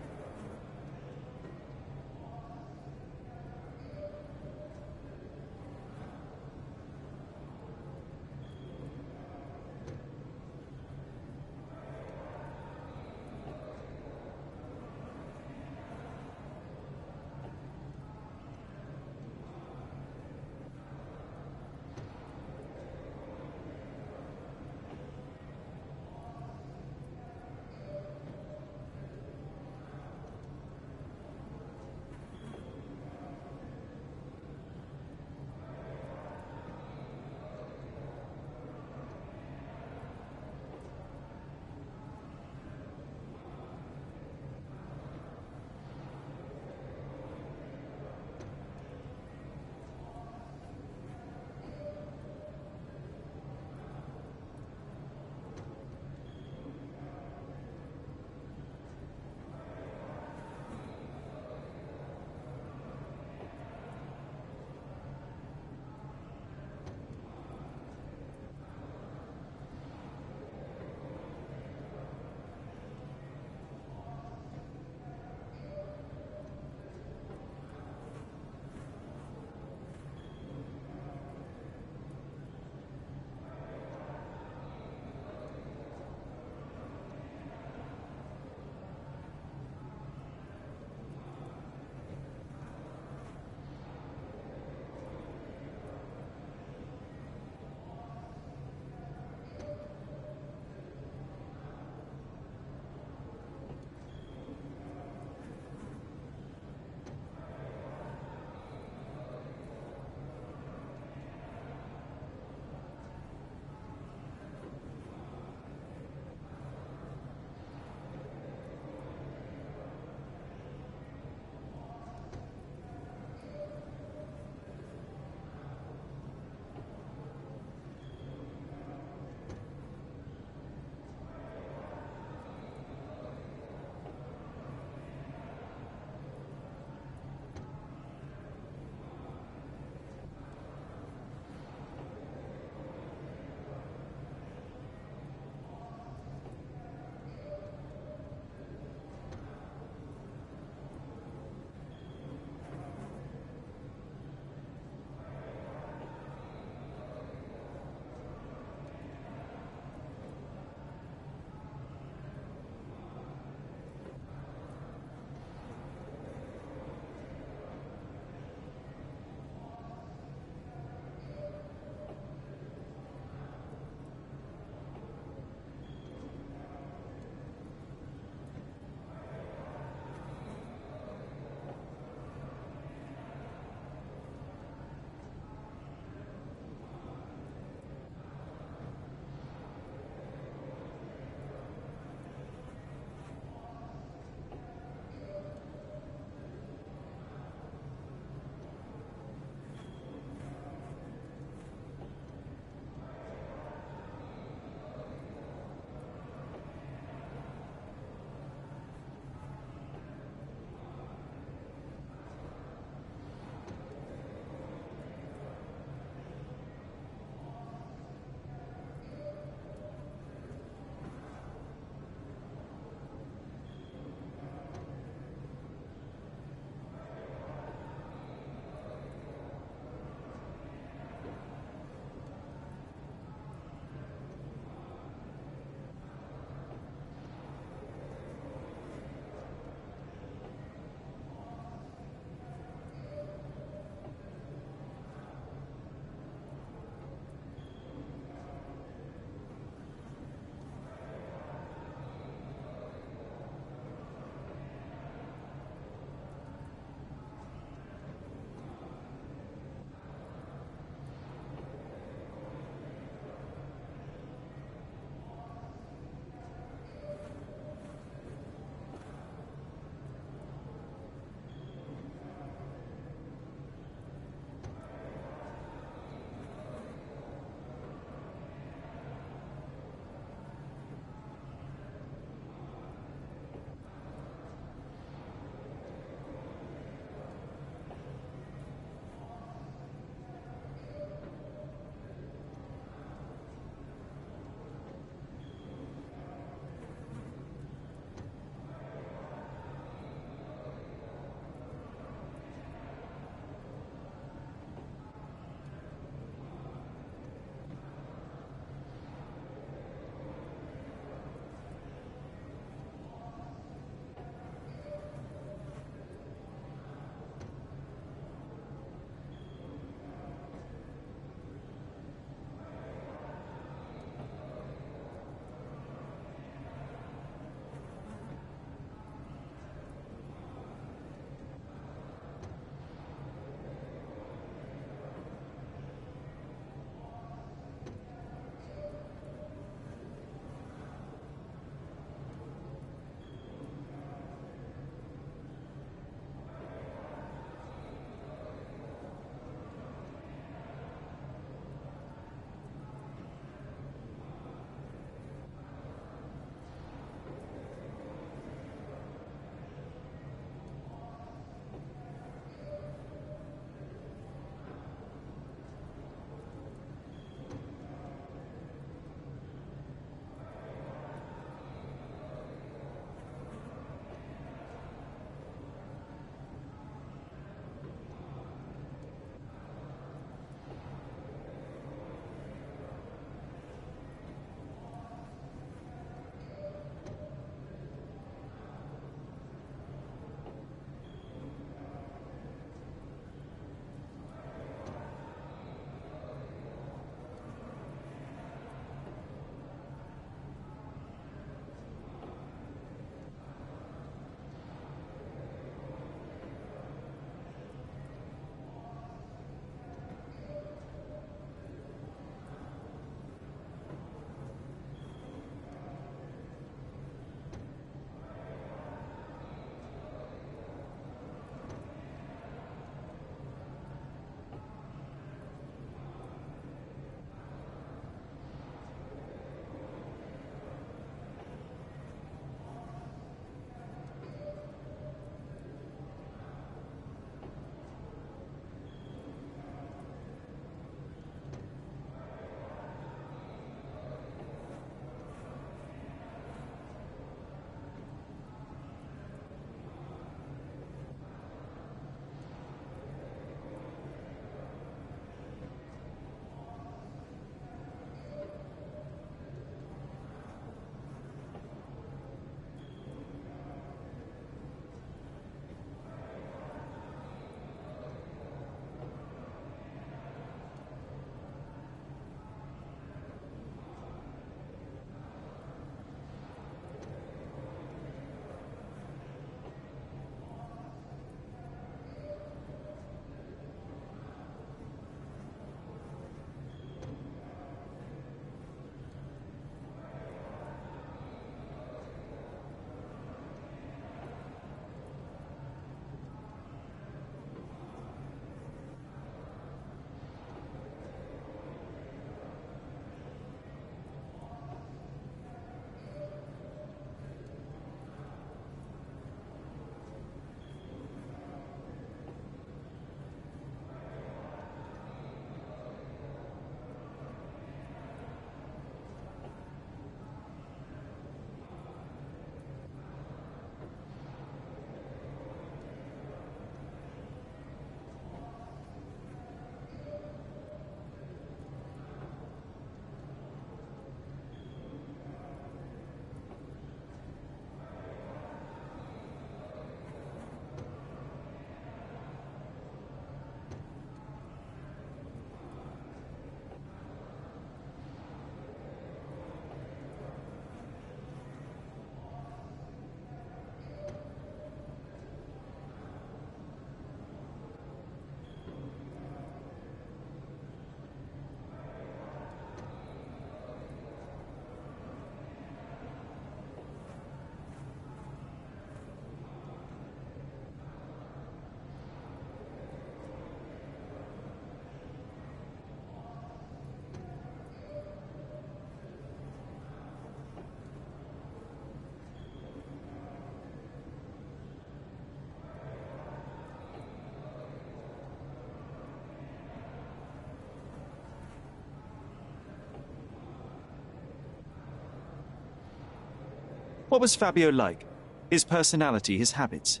What was Fabio like? His personality, his habits?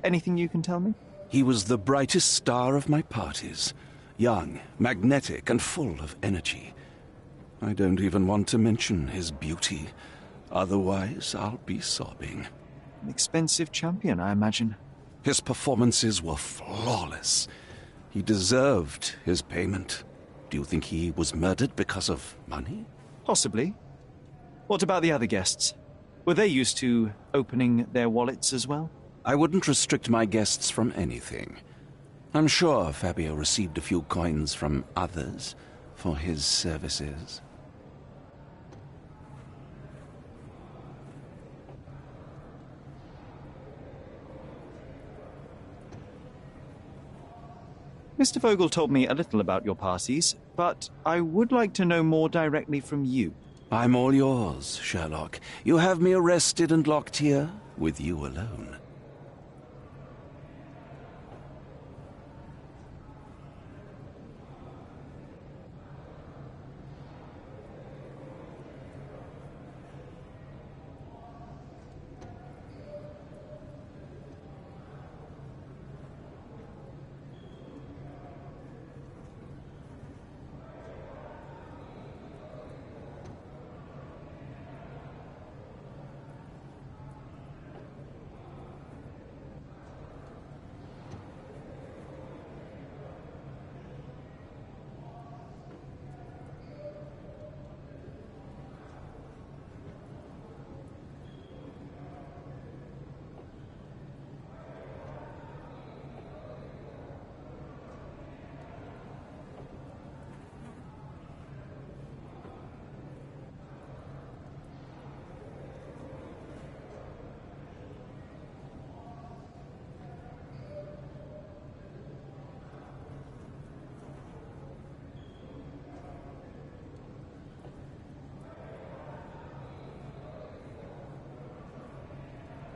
Anything you can tell me? He was the brightest star of my parties. Young, magnetic, and full of energy. I don't even want to mention his beauty. Otherwise, I'll be sobbing. An expensive champion, I imagine. His performances were flawless. He deserved his payment. Do you think he was murdered because of money? Possibly. What about the other guests? Were they used to opening their wallets as well? I wouldn't restrict my guests from anything. I'm sure Fabio received a few coins from others for his services. Mr. Vogel told me a little about your parties, but I would like to know more directly from you. I'm all yours, Sherlock. You have me arrested and locked here with you alone.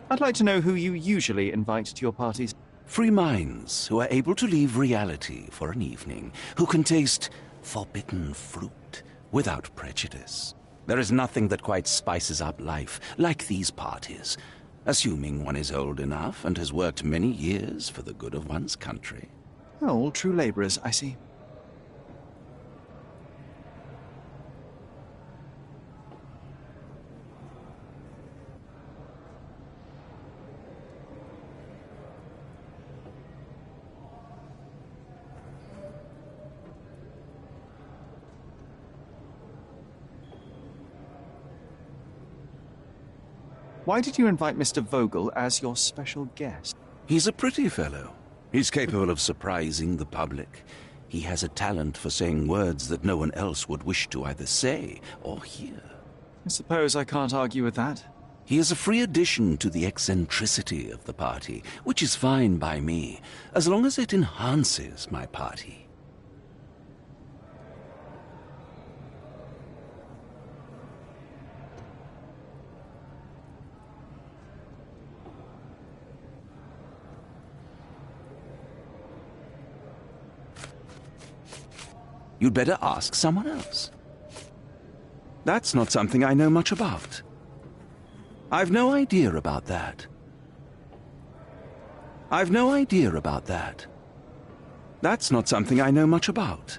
I'd like to know who you usually invite to your parties. Free minds who are able to leave reality for an evening, who can taste forbidden fruit without prejudice. There is nothing that quite spices up life like these parties, assuming one is old enough and has worked many years for the good of one's country. Oh, all true labourers, I see. Why did you invite Mr. Vogel as your special guest? He's a pretty fellow. He's capable of surprising the public. He has a talent for saying words that no one else would wish to either say or hear. I suppose I can't argue with that. He is a free addition to the eccentricity of the party, which is fine by me, as long as it enhances my party. You'd better ask someone else. That's not something I know much about. I've no idea about that. I've no idea about that. That's not something I know much about.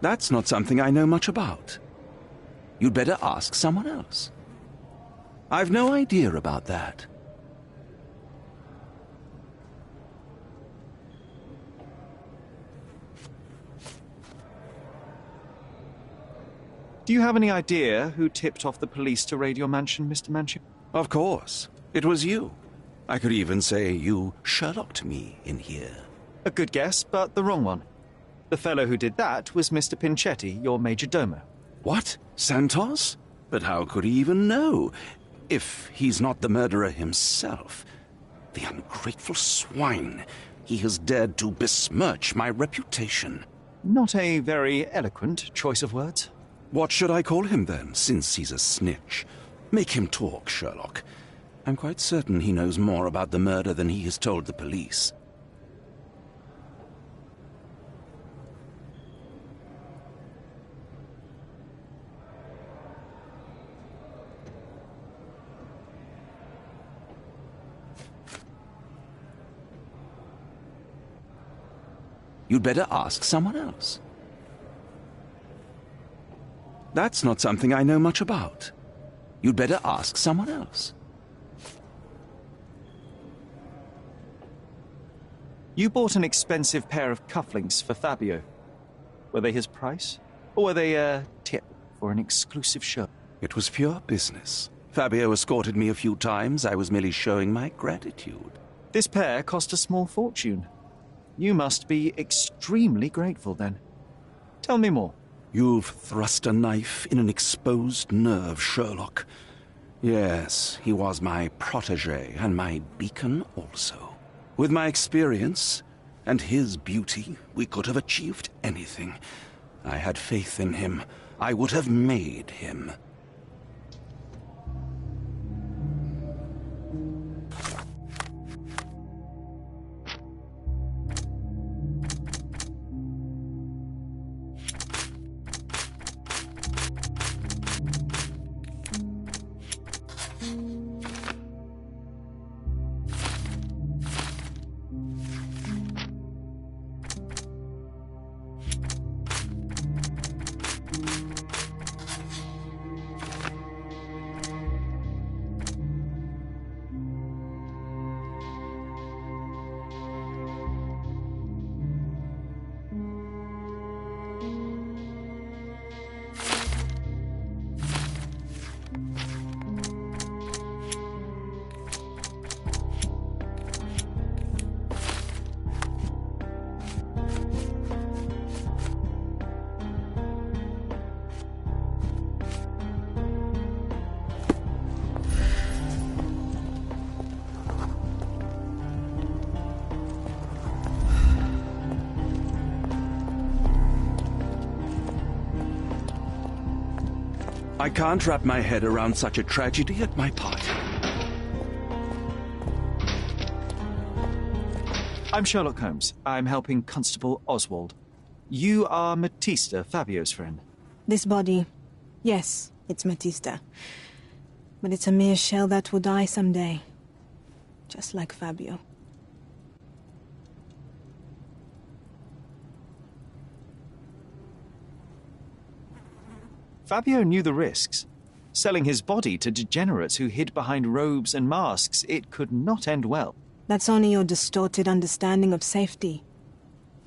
That's not something I know much about. You'd better ask someone else. I've no idea about that. Do you have any idea who tipped off the police to raid your mansion, Mr. Manchio? Of course. It was you. I could even say you Sherlocked me in here. A good guess, but the wrong one. The fellow who did that was Mr. Pinchetti, your major domo. What? Santos? But how could he even know? If he's not the murderer himself. The ungrateful swine. He has dared to besmirch my reputation. Not a very eloquent choice of words. What should I call him then, since he's a snitch? Make him talk, Sherlock. I'm quite certain he knows more about the murder than he has told the police. You'd better ask someone else. That's not something I know much about. You'd better ask someone else. You bought an expensive pair of cufflinks for Fabio. Were they his price? Or were they a tip for an exclusive show? It was pure business. Fabio escorted me a few times. I was merely showing my gratitude. This pair cost a small fortune. You must be extremely grateful, then. Tell me more. You've thrust a knife in an exposed nerve, Sherlock. Yes, he was my protégé, and my beacon also. With my experience and his beauty, we could have achieved anything. I had faith in him. I would have made him. I can't wrap my head around such a tragedy at my party. I'm Sherlock Holmes. I'm helping Constable Oswald. You are Matista, Fabio's friend. This body, yes, it's Matista. But it's a mere shell that will die someday. Just like Fabio. Fabio knew the risks. Selling his body to degenerates who hid behind robes and masks, it could not end well. That's only your distorted understanding of safety.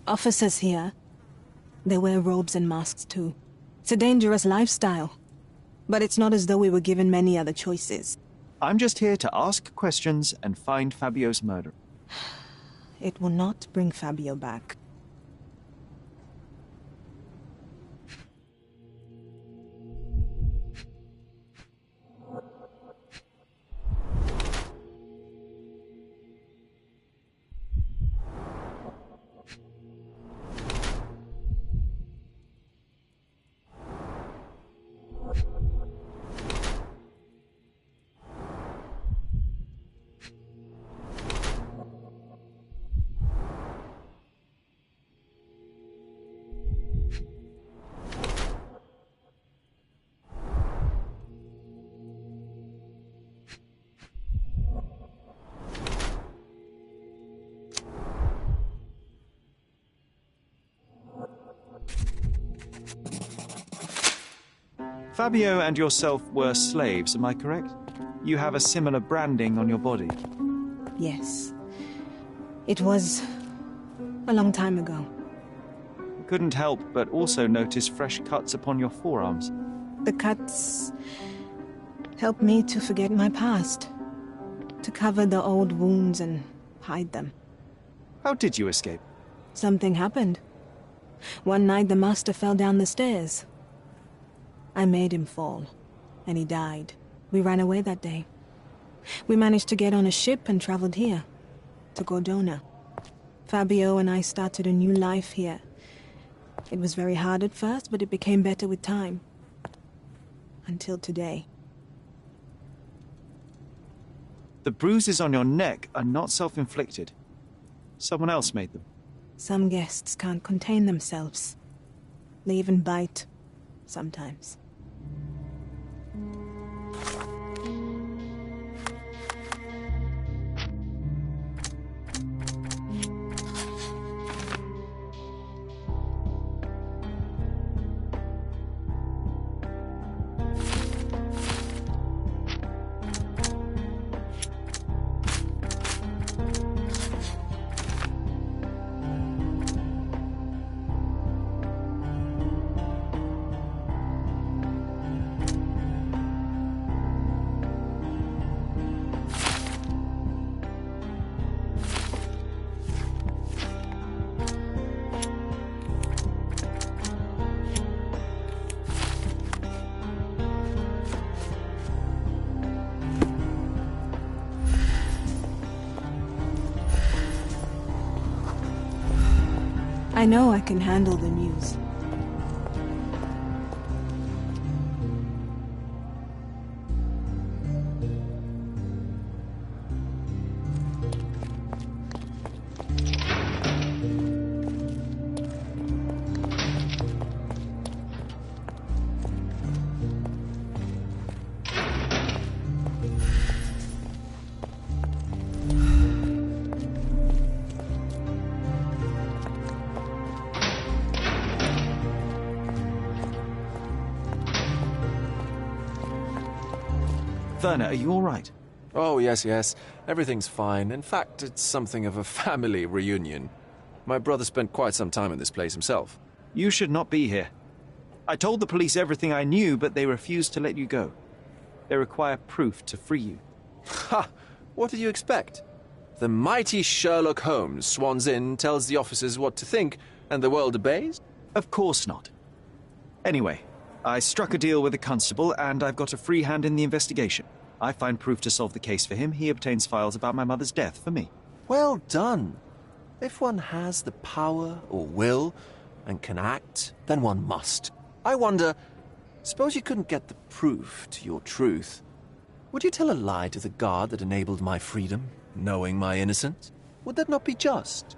Officers here, they wear robes and masks too. It's a dangerous lifestyle. But it's not as though we were given many other choices. I'm just here to ask questions and find Fabio's murderer. It will not bring Fabio back. Fabio and yourself were slaves, am I correct? You have a similar branding on your body. Yes. It was a long time ago. Couldn't help but also notice fresh cuts upon your forearms. The cuts helped me to forget my past, to cover the old wounds and hide them. How did you escape? Something happened. One night the master fell down the stairs. I made him fall, and he died. We ran away that day. We managed to get on a ship and traveled here, to Gordona. Fabio and I started a new life here. It was very hard at first, but it became better with time. Until today. The bruises on your neck are not self-inflicted. Someone else made them. Some guests can't contain themselves. They even bite, sometimes. I know I can handle the news. Werner, are you all right? Oh, yes. Everything's fine. In fact, it's something of a family reunion. My brother spent quite some time in this place himself. You should not be here. I told the police everything I knew, but they refused to let you go. They require proof to free you. Ha! What did you expect? The mighty Sherlock Holmes swans in, tells the officers what to think, and the world obeys? Of course not. Anyway, I struck a deal with the constable, and I've got a free hand in the investigation. I find proof to solve the case for him. He obtains files about my mother's death for me. Well done. If one has the power or will and can act, then one must. I wonder, suppose you couldn't get the proof to your truth. Would you tell a lie to the guard that enabled my freedom, knowing my innocence? Would that not be just?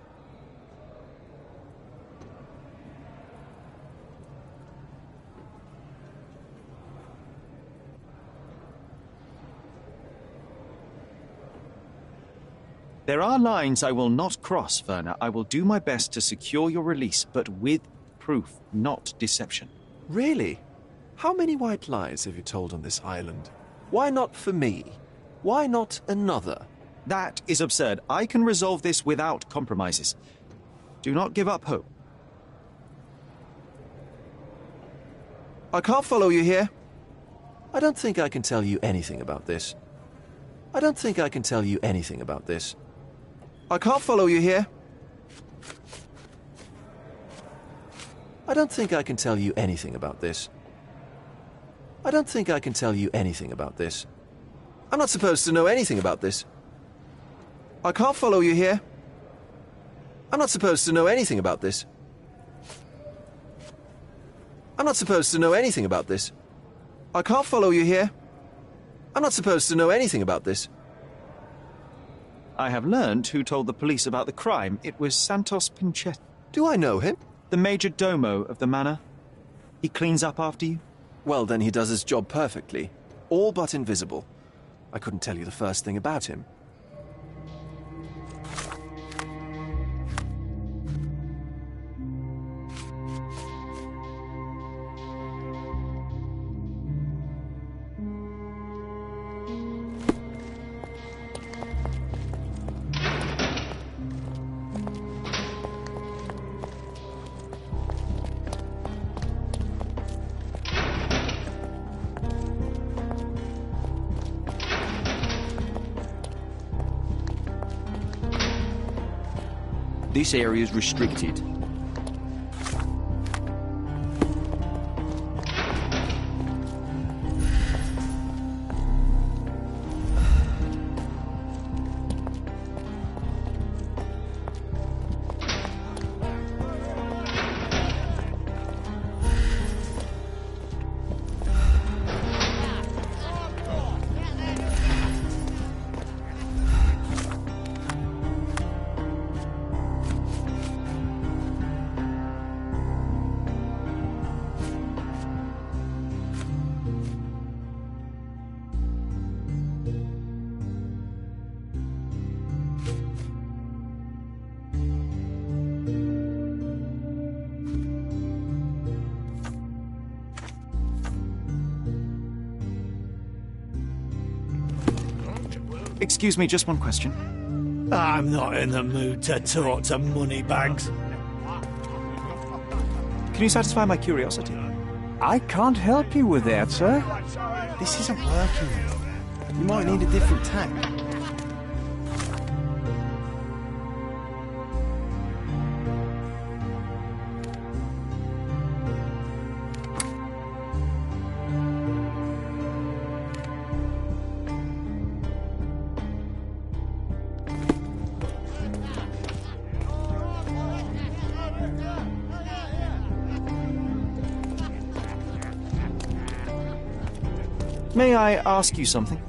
There are lines I will not cross, Werner. I will do my best to secure your release, but with proof, not deception. Really? How many white lies have you told on this island? Why not for me? Why not another? That is absurd. I can resolve this without compromises. Do not give up hope. I can't follow you here. I don't think I can tell you anything about this. I don't think I can tell you anything about this. I can't follow you here. I don't think I can tell you anything about this. I don't think I can tell you anything about this. I'm not supposed to know anything about this. I can't follow you here. I'm not supposed to know anything about this. I'm not supposed to know anything about this. I can't follow you here. I'm not supposed to know anything about this. I have learned who told the police about the crime. It was Santos Pinchetti. Do I know him? The major domo of the manor. He cleans up after you? Well, then he does his job perfectly. All but invisible. I couldn't tell you the first thing about him. This area is restricted. Excuse me, just one question. I'm not in the mood to talk to moneybags. Can you satisfy my curiosity? I can't help you with that, sir. This isn't working. You might need a different tack. May I ask you something?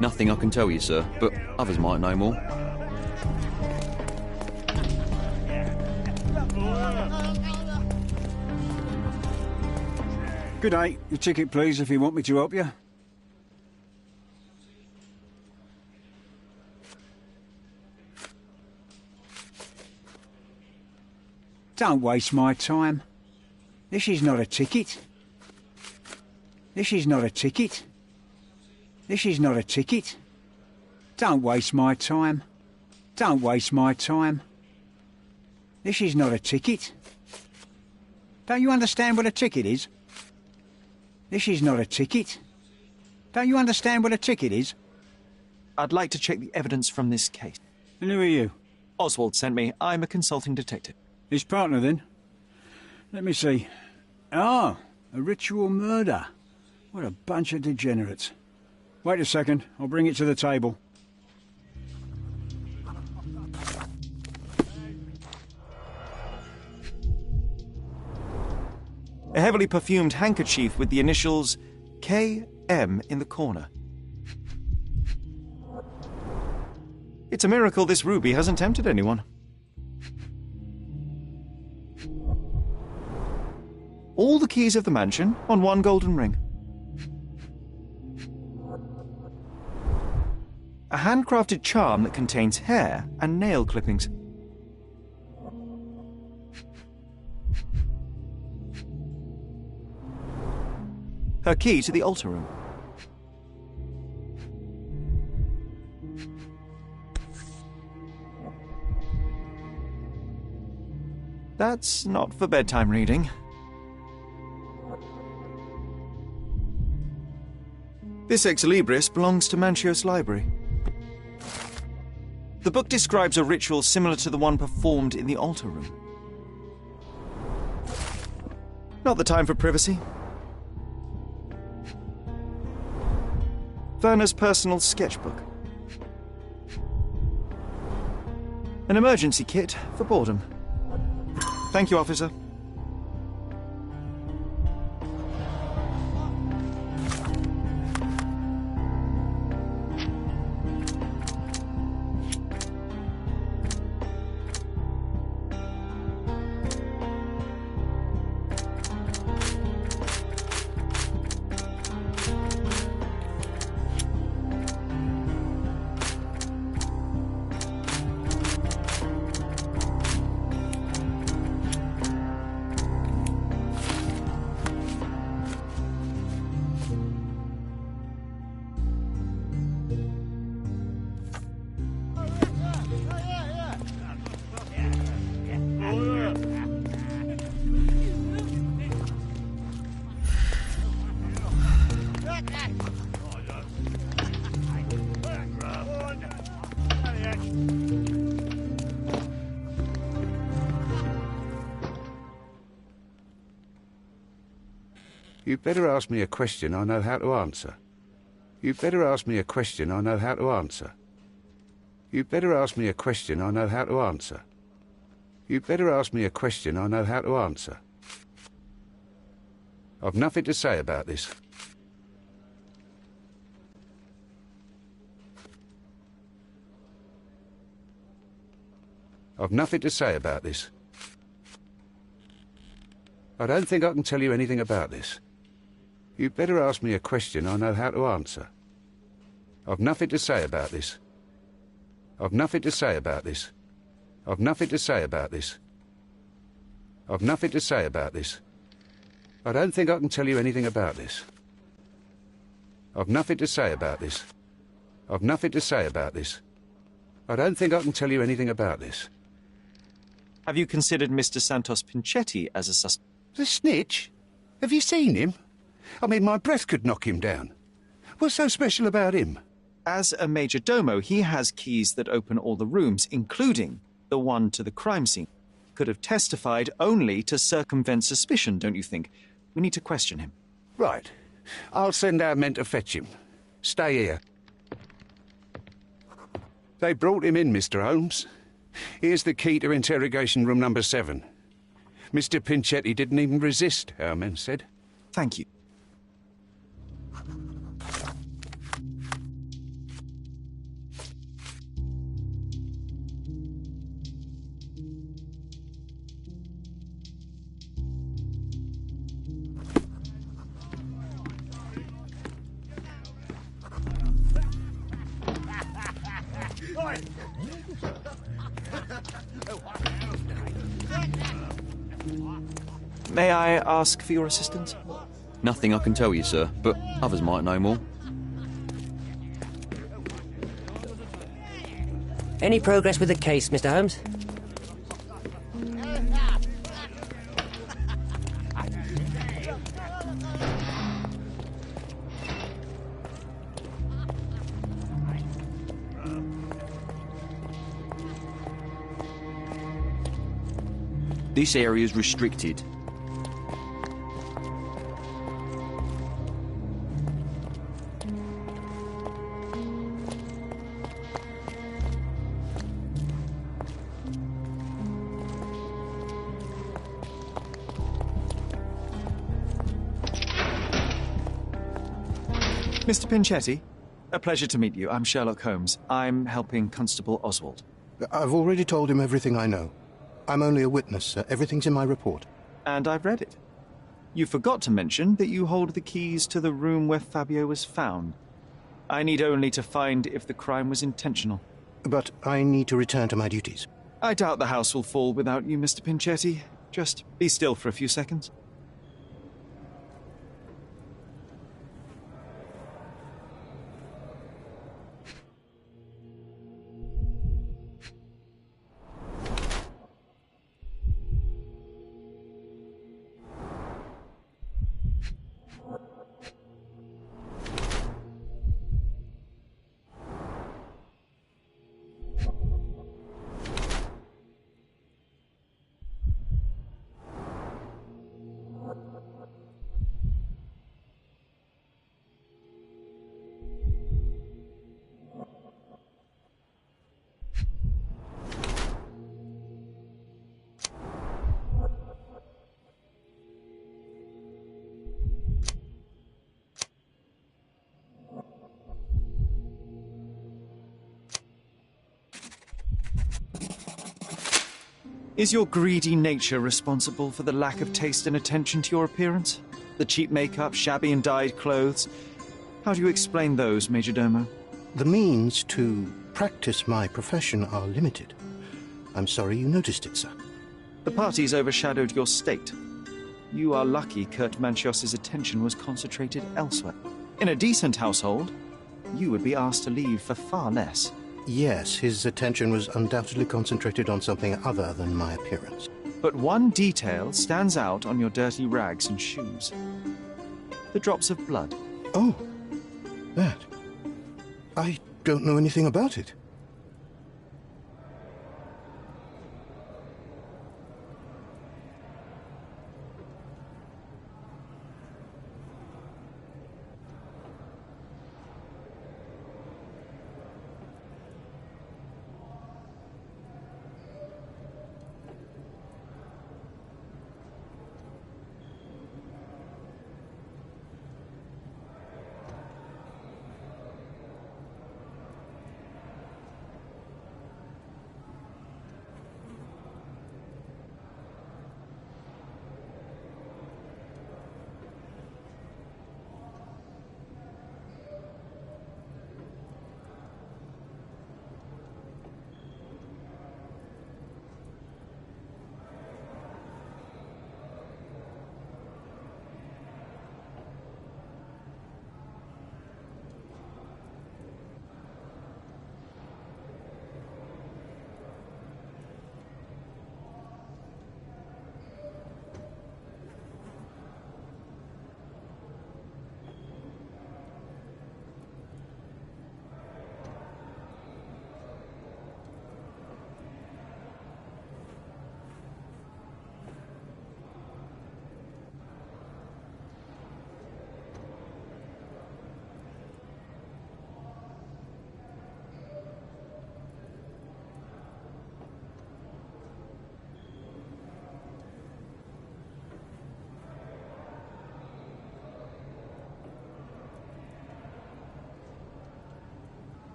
Nothing I can tell you, sir, but others might know more. Good day. Your ticket, please, if you want me to help you. Don't waste my time. This is not a ticket. This is not a ticket. This is not a ticket. Don't waste my time. Don't waste my time. This is not a ticket. Don't you understand what a ticket is? This is not a ticket. Don't you understand what a ticket is? I'd like to check the evidence from this case. And who are you? Oswald sent me. I'm a consulting detective. His partner, then? Let me see. Ah, a ritual murder. What a bunch of degenerates. Wait a second. I'll bring it to the table. A heavily perfumed handkerchief with the initials KM in the corner. It's a miracle this ruby hasn't tempted anyone. All the keys of the mansion on one golden ring. A handcrafted charm that contains hair and nail clippings. Her key to the altar room. That's not for bedtime reading. This Ex Libris belongs to Manchios Library. The book describes a ritual similar to the one performed in the altar room. Not the time for privacy. Werner's personal sketchbook. An emergency kit for boredom. Thank you, officer. You'd better ask me a question I know how to answer. You'd better ask me a question I know how to answer. You'd better ask me a question I know how to answer. You'd better ask me a question I know how to answer. I've nothing to say about this. I've nothing to say about this. I don't think I can tell you anything about this. You'd better ask me a question I know how to answer. I've nothing to say about this. I've nothing to say about this. I've nothing to say about this. I've nothing to say about this. I don't think I can tell you anything about this. I've nothing to say about this. I've nothing to say about this. I don't think I can tell you anything about this. Have you considered Mr. Santos Pinchetti as a suspect? The snitch? Have you seen him? I mean, my breath could knock him down. What's so special about him? As a major domo, he has keys that open all the rooms, including the one to the crime scene. Could have testified only to circumvent suspicion, don't you think? We need to question him. Right. I'll send our men to fetch him. Stay here. They brought him in, Mr. Holmes. Here's the key to interrogation room number 7. Mr. Pinchetti didn't even resist, our men said. Thank you. May I ask for your assistance? Nothing I can tell you, sir, but others might know more. Any progress with the case, Mr. Holmes? This area is restricted. Mr. Pinchetti, a pleasure to meet you. I'm Sherlock Holmes. I'm helping Constable Oswald. I've already told him everything I know. I'm only a witness, sir. Everything's in my report. And I've read it. You forgot to mention that you hold the keys to the room where Fabio was found. I need only to find if the crime was intentional. But I need to return to my duties. I doubt the house will fall without you, Mr. Pinchetti. Just be still for a few seconds. Is your greedy nature responsible for the lack of taste and attention to your appearance? The cheap makeup, shabby and dyed clothes? How do you explain those, Majordomo? The means to practice my profession are limited. I'm sorry you noticed it, sir. The parties overshadowed your state. You are lucky Kurt Manchios's attention was concentrated elsewhere. In a decent household, you would be asked to leave for far less. Yes, his attention was undoubtedly concentrated on something other than my appearance. But one detail stands out on your dirty rags and shoes. The drops of blood. Oh, that. I don't know anything about it.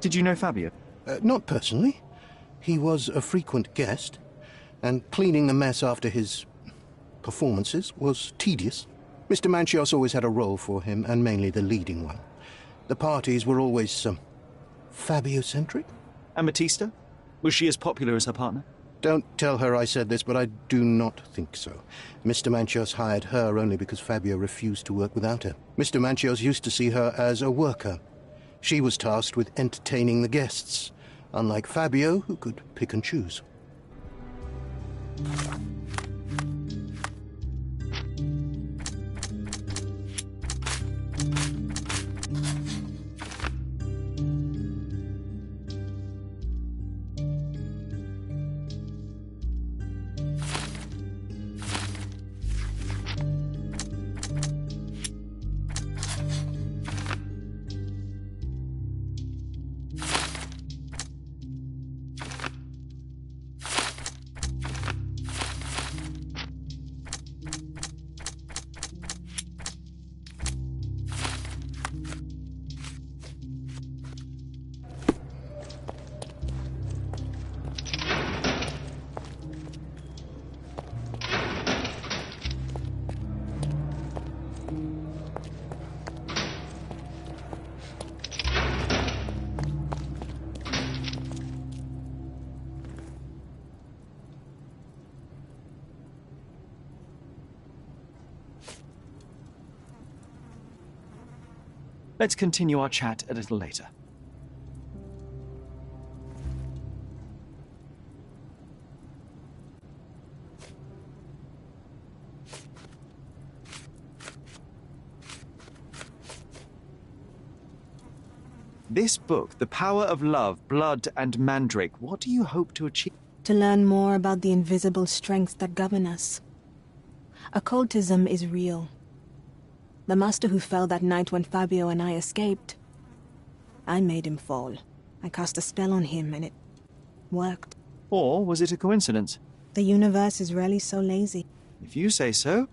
Did you know Fabio? Not personally. He was a frequent guest, and cleaning the mess after his performances was tedious. Mr. Manchios always had a role for him, and mainly the leading one. The parties were always, Fabio-centric? And Matista? Was she as popular as her partner? Don't tell her I said this, but I do not think so. Mr. Manchios hired her only because Fabio refused to work without her. Mr. Manchios used to see her as a worker. She was tasked with entertaining the guests, unlike Fabio, who could pick and choose. Let's continue our chat a little later. This book, The Power of Love, Blood and Mandrake, what do you hope to achieve? To learn more about the invisible strengths that govern us. Occultism is real. The master who fell that night when Fabio and I escaped, I made him fall. I cast a spell on him and it worked. Or was it a coincidence? The universe is rarely so lazy. If you say so.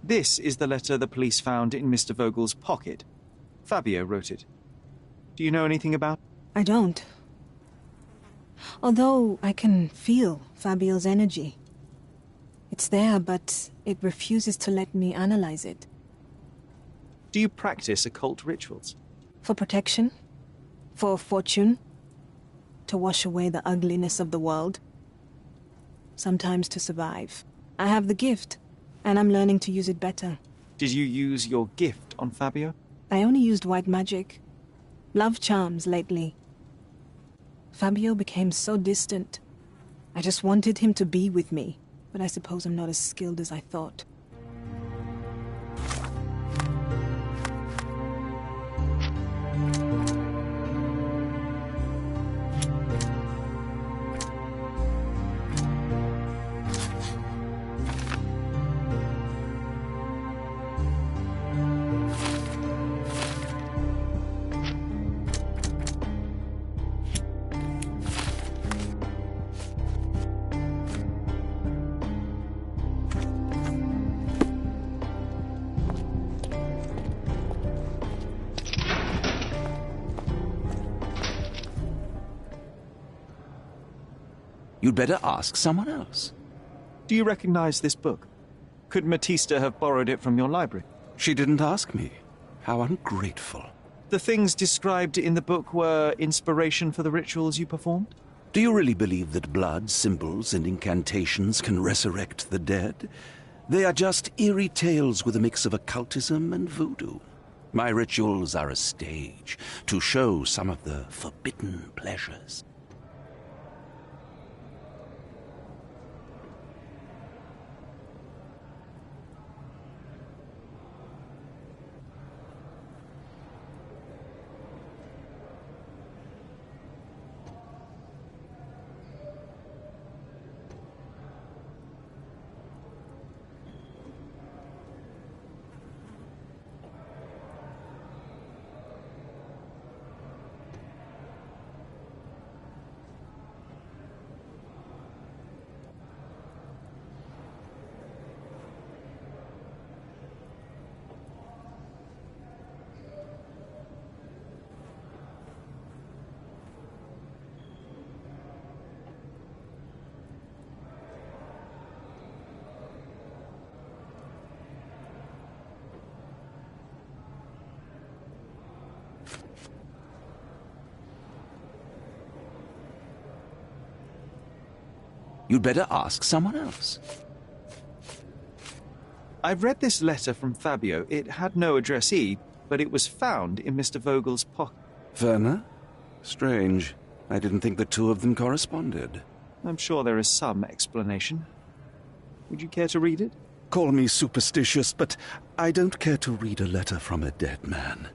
This is the letter the police found in Mr. Vogel's pocket. Fabio wrote it. Do you know anything about it? I don't. Although I can feel Fabio's energy. It's there, but it refuses to let me analyze it. Do you practice occult rituals? For protection? For fortune? To wash away the ugliness of the world? Sometimes to survive. I have the gift. And I'm learning to use it better. Did you use your gift on Fabio? I only used white magic. Love charms lately. Fabio became so distant. I just wanted him to be with me, but I suppose I'm not as skilled as I thought. You'd better ask someone else. Do you recognize this book? Could Matista have borrowed it from your library? She didn't ask me. How ungrateful. The things described in the book were inspiration for the rituals you performed? Do you really believe that blood, symbols, and incantations can resurrect the dead? They are just eerie tales with a mix of occultism and voodoo. My rituals are a stage to show some of the forbidden pleasures. You'd better ask someone else. I've read this letter from Fabio. It had no addressee, but it was found in Mr. Vogel's pocket. Werner? Strange. I didn't think the two of them corresponded. I'm sure there is some explanation. Would you care to read it? Call me superstitious, but I don't care to read a letter from a dead man.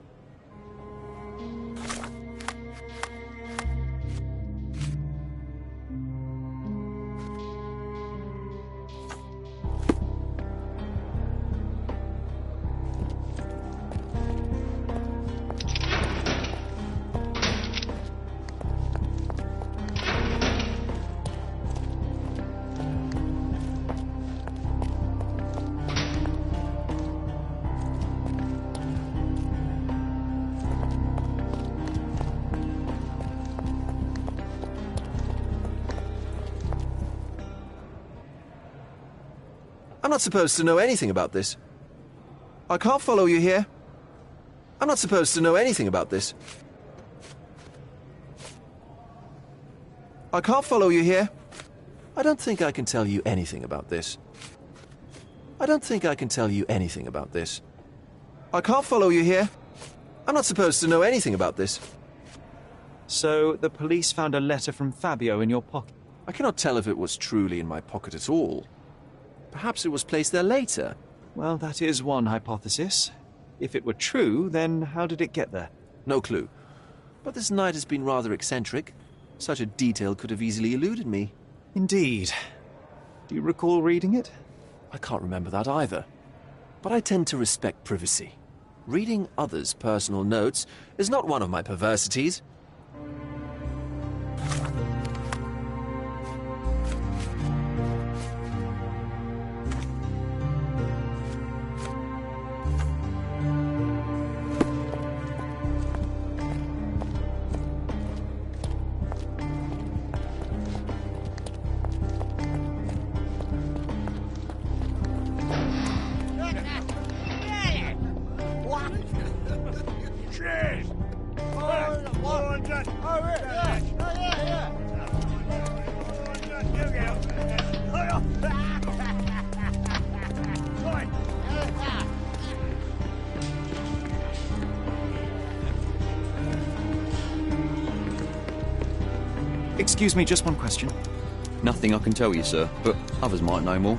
I'm not supposed to know anything about this. I can't follow you here. I'm not supposed to know anything about this. I can't follow you here. I don't think I can tell you anything about this. I don't think I can tell you anything about this. I can't follow you here. I'm not supposed to know anything about this. So, the police found a letter from Fabio in your pocket? I cannot tell if it was truly in my pocket at all. Perhaps it was placed there later. Well, that is one hypothesis. If it were true, then how did it get there? No clue. But this night has been rather eccentric. Such a detail could have easily eluded me. Indeed. Do you recall reading it? I can't remember that either. But I tend to respect privacy. Reading others' personal notes is not one of my perversities. Excuse me, just one question. Nothing I can tell you, sir, but others might know more.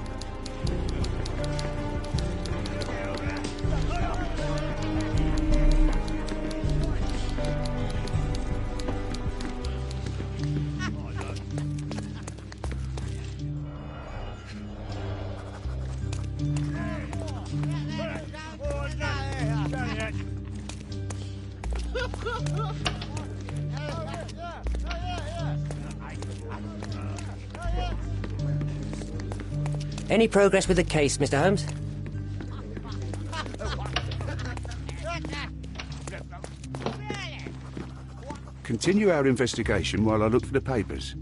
Any progress with the case, Mr. Holmes? Continue our investigation while I look for the papers.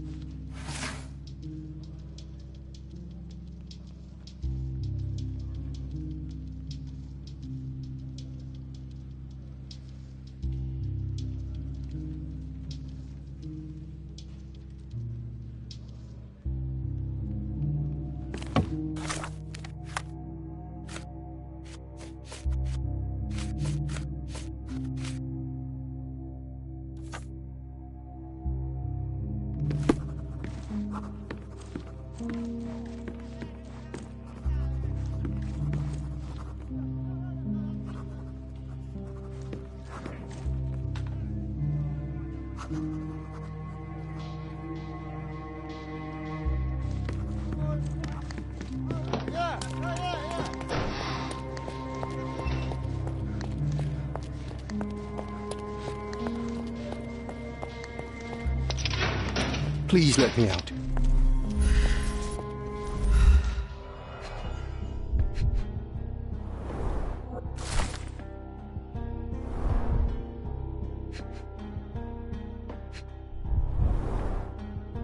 Please let me out.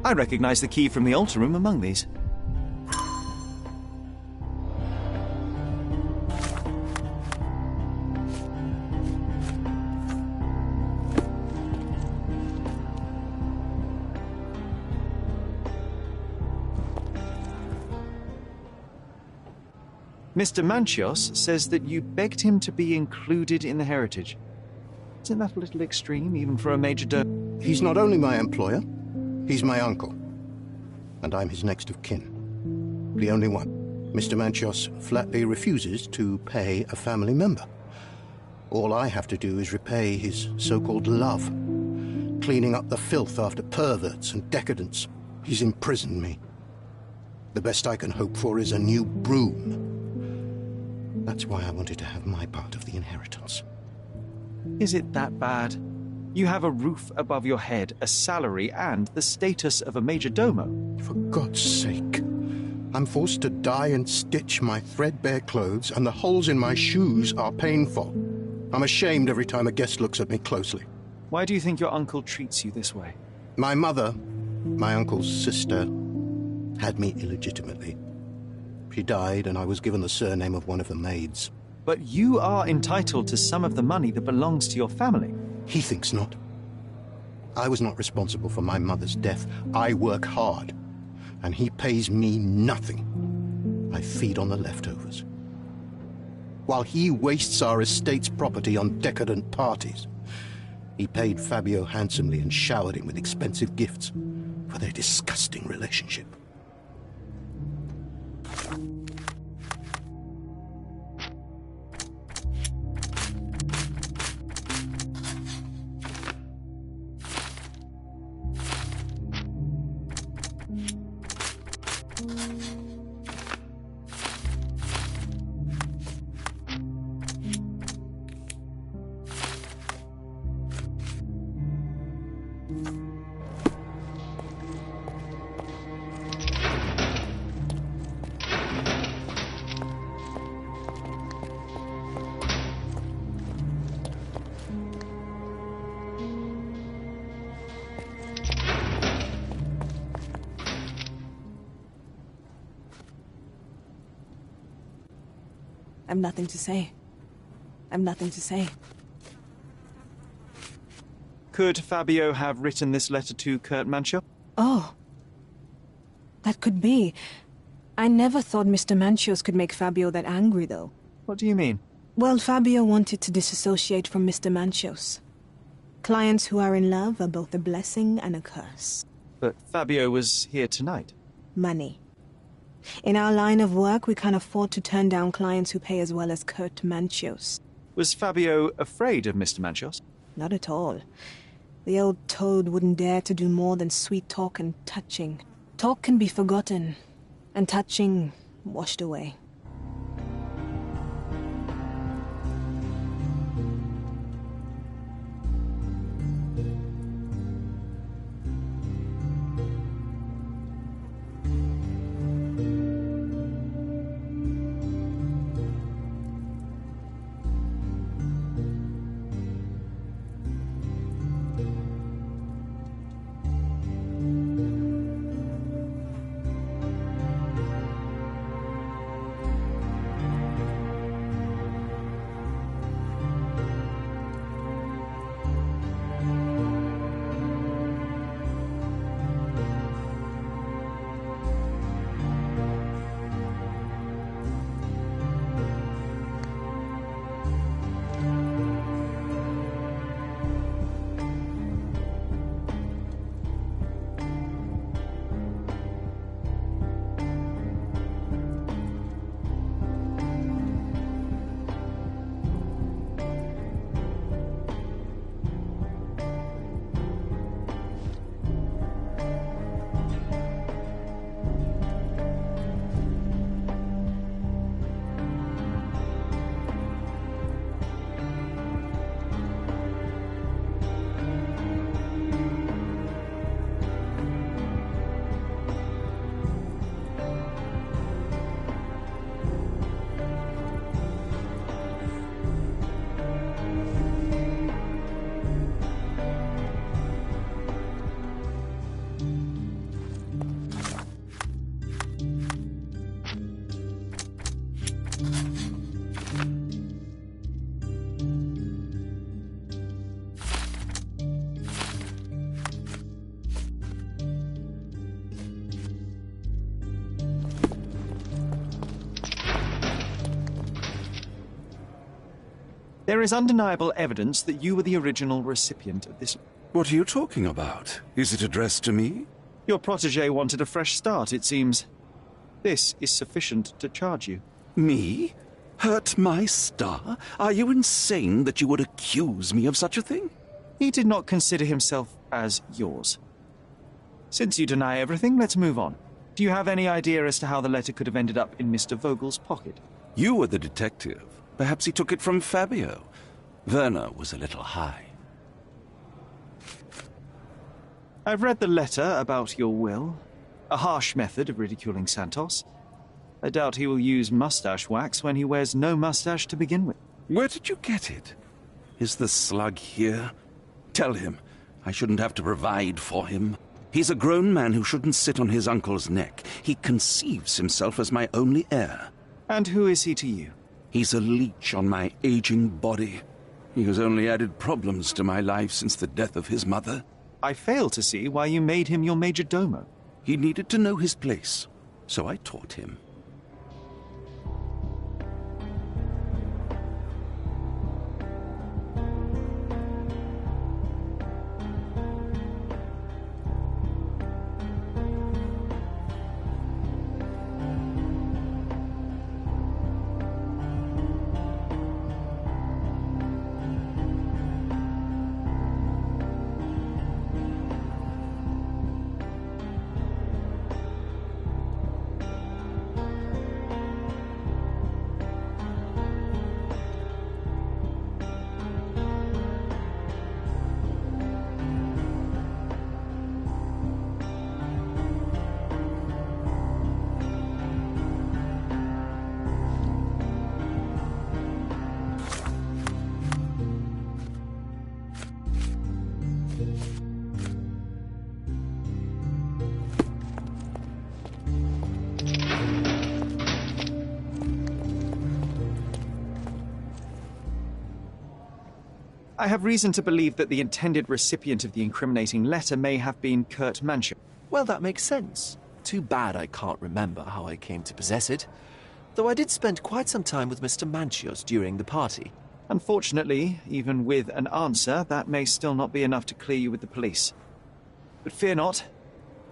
I recognize the key from the altar room among these. Mr. Manchios says that you begged him to be included in the heritage. Isn't that a little extreme, even for a major domo? He's not only my employer, he's my uncle. And I'm his next of kin. The only one. Mr. Manchios flatly refuses to pay a family member. All I have to do is repay his so-called love, cleaning up the filth after perverts and decadents. He's imprisoned me. The best I can hope for is a new broom. That's why I wanted to have my part of the inheritance. Is it that bad? You have a roof above your head, a salary, and the status of a major domo. For God's sake. I'm forced to dye and stitch my threadbare clothes, and the holes in my shoes are painful. I'm ashamed every time a guest looks at me closely. Why do you think your uncle treats you this way? My mother, my uncle's sister, had me illegitimately. She died, and I was given the surname of one of the maids. But you are entitled to some of the money that belongs to your family. He thinks not. I was not responsible for my mother's death. I work hard, and he pays me nothing. I feed on the leftovers. While he wastes our estate's property on decadent parties, he paid Fabio handsomely and showered him with expensive gifts for their disgusting relationship. I've nothing to say. I've nothing to say. Could Fabio have written this letter to Kurt Manchios? Oh. That could be. I never thought Mr. Manchios could make Fabio that angry, though. What do you mean? Well, Fabio wanted to disassociate from Mr. Manchios. Clients who are in love are both a blessing and a curse. But Fabio was here tonight. Money. In our line of work, we can't afford to turn down clients who pay as well as Kurt Manchios. Was Fabio afraid of Mr. Manchios? Not at all. The old toad wouldn't dare to do more than sweet talk and touching. Talk can be forgotten, and touching washed away. There is undeniable evidence that you were the original recipient of this. What are you talking about? Is it addressed to me? Your protégé wanted a fresh start, it seems. This is sufficient to charge you. Me? Hurt my star? Are you insane that you would accuse me of such a thing? He did not consider himself as yours. Since you deny everything, let's move on. Do you have any idea as to how the letter could have ended up in Mr. Vogel's pocket? You were the detective. Perhaps he took it from Fabio. Werner was a little high. I've read the letter about your will. A harsh method of ridiculing Santos. I doubt he will use mustache wax when he wears no mustache to begin with. Where did you get it? Is the slug here? Tell him I shouldn't have to provide for him. He's a grown man who shouldn't sit on his uncle's neck. He conceives himself as my only heir. And who is he to you? He's a leech on my aging body. He has only added problems to my life since the death of his mother. I fail to see why you made him your major domo. He needed to know his place, so I taught him. I have reason to believe that the intended recipient of the incriminating letter may have been Kurt Mancho. Well, that makes sense. Too bad I can't remember how I came to possess it. Though I did spend quite some time with Mr. Manchios during the party. Unfortunately, even with an answer, that may still not be enough to clear you with the police. But fear not,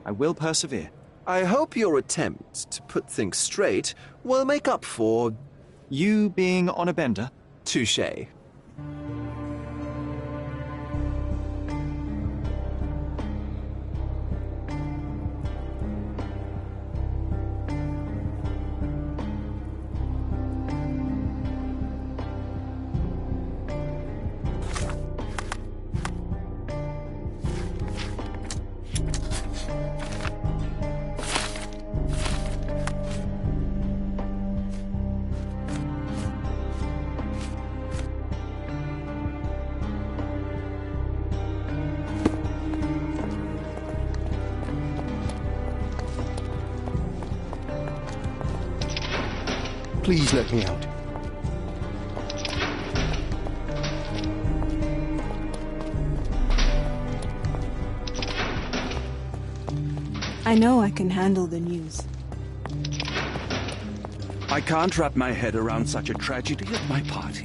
I will persevere. I hope your attempt to put things straight will make up for... you being on a bender? Touché. Please let me out. I know I can handle the news. I can't wrap my head around such a tragedy at my party.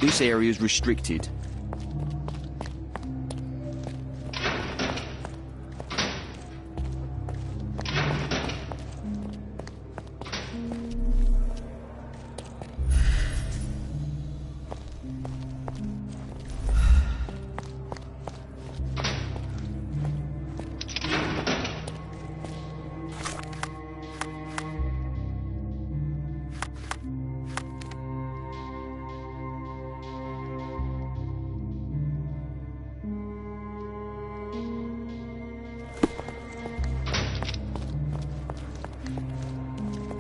This area is restricted.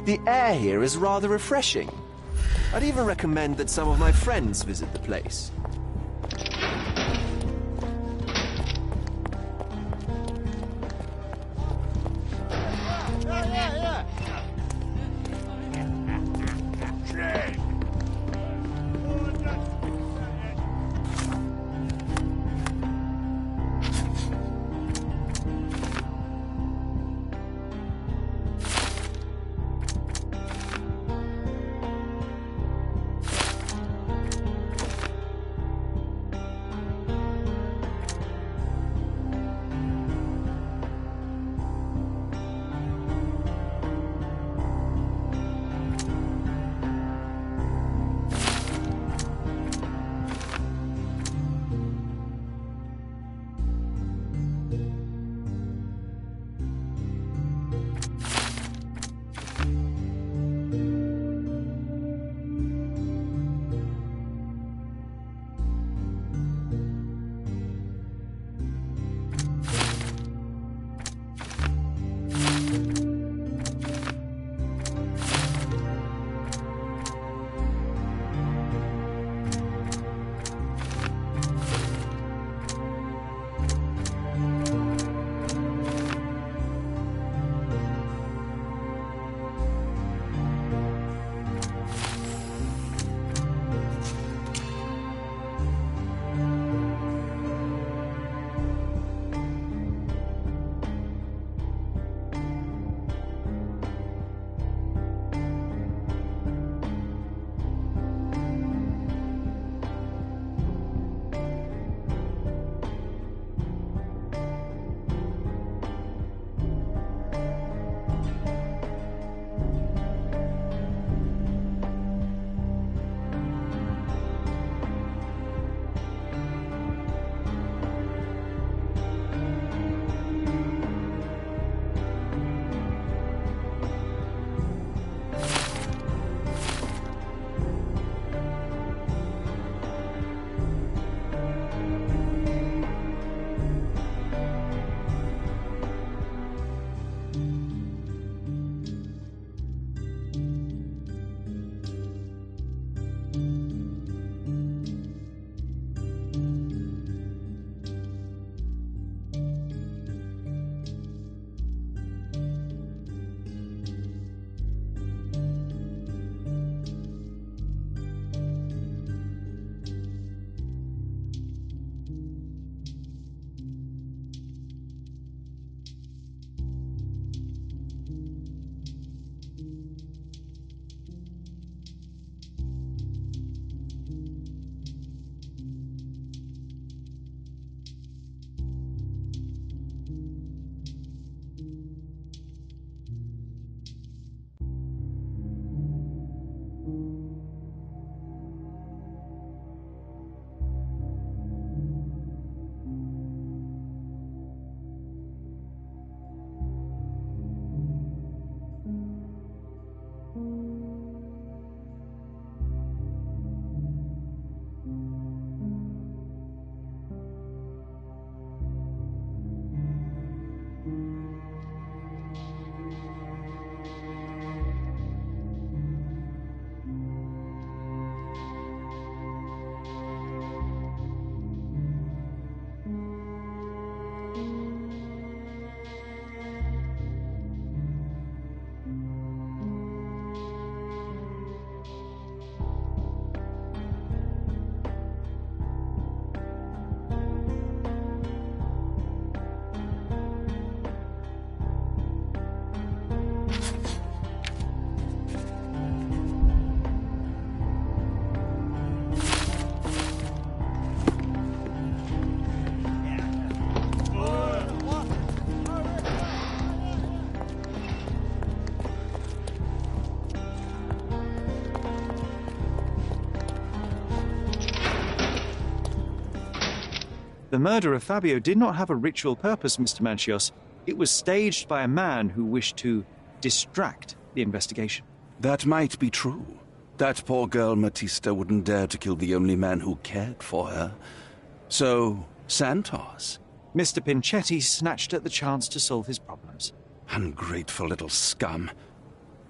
The air here is rather refreshing. I'd even recommend that some of my friends visit the place. The murder of Fabio did not have a ritual purpose, Mr. Manchios. It was staged by a man who wished to distract the investigation. That might be true. That poor girl Matista wouldn't dare to kill the only man who cared for her. So, Santos. Mr. Pinchetti snatched at the chance to solve his problems. Ungrateful little scum.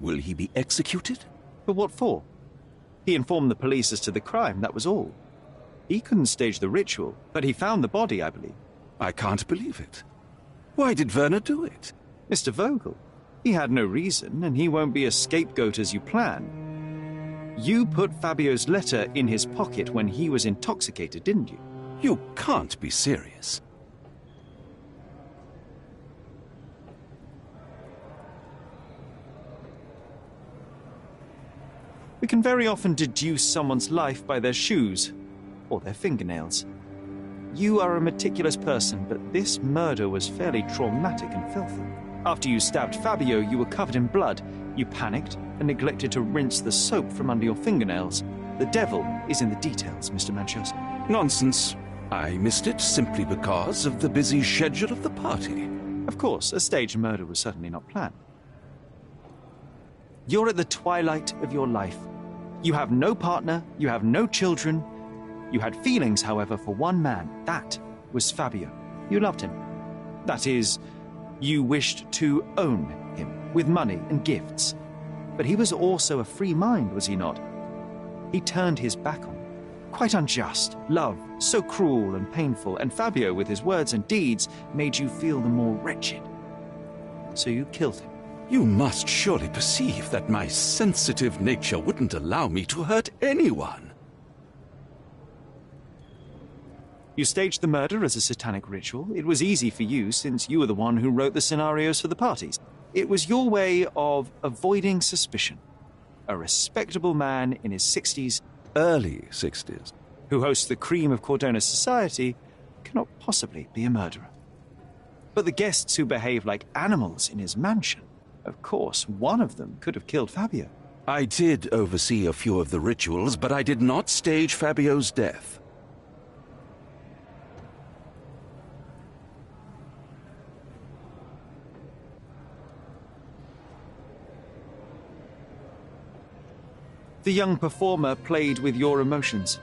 Will he be executed? But what for? He informed the police as to the crime, that was all. He couldn't stage the ritual, but he found the body, I believe. I can't believe it. Why did Werner do it? Mr. Vogel. He had no reason, and he won't be a scapegoat as you plan. You put Fabio's letter in his pocket when he was intoxicated, didn't you? You can't be serious. We can very often deduce someone's life by their shoes or their fingernails. You are a meticulous person, but this murder was fairly traumatic and filthy. After you stabbed Fabio, you were covered in blood. You panicked and neglected to rinse the soap from under your fingernails. The devil is in the details, Mr. Manchioso. Nonsense. I missed it simply because of the busy schedule of the party. Of course, a staged murder was certainly not planned. You're at the twilight of your life. You have no partner, you have no children. You had feelings, however, for one man. That was Fabio. You loved him. That is, you wished to own him with money and gifts. But he was also a free mind, was he not? He turned his back on you. Quite unjust. Love, so cruel and painful, and Fabio, with his words and deeds, made you feel the more wretched. So you killed him. You must surely perceive that my sensitive nature wouldn't allow me to hurt anyone. You staged the murder as a satanic ritual. It was easy for you, since you were the one who wrote the scenarios for the parties. It was your way of avoiding suspicion. A respectable man in his 60s, early 60s, who hosts the cream of Cordona society, cannot possibly be a murderer. But the guests who behave like animals in his mansion, of course, one of them could have killed Fabio. I did oversee a few of the rituals, but I did not stage Fabio's death. The young performer played with your emotions.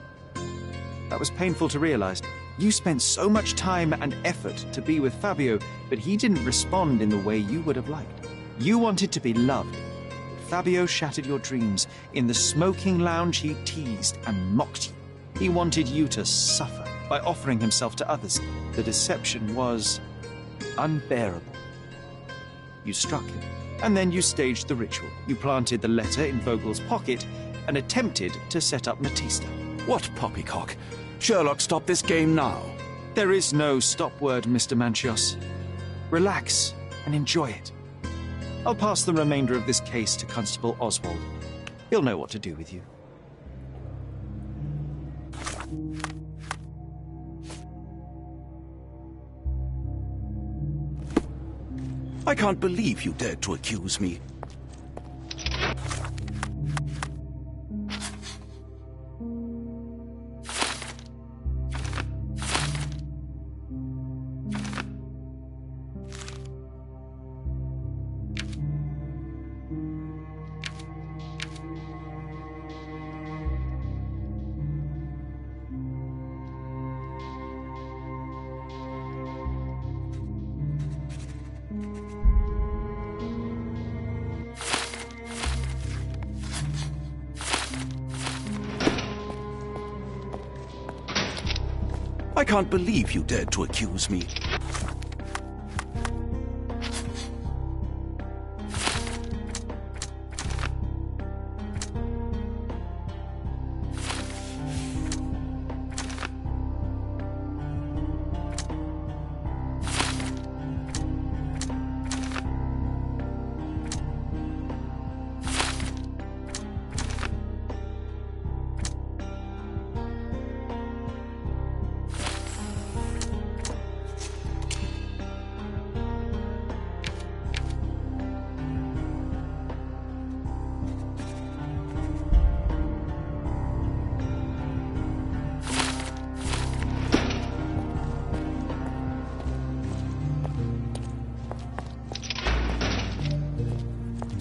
That was painful to realize. You spent so much time and effort to be with Fabio, but he didn't respond in the way you would have liked. You wanted to be loved. Fabio shattered your dreams. In the smoking lounge, he teased and mocked you. He wanted you to suffer by offering himself to others. The deception was unbearable. You struck him, and then you staged the ritual. You planted the letter in Vogel's pocket and attempted to set up Matista. What poppycock? Sherlock, stop this game now. There is no stop word, Mr. Manchios. Relax and enjoy it. I'll pass the remainder of this case to Constable Oswald. He'll know what to do with you. I can't believe you dared to accuse me. I can't believe you dared to accuse me.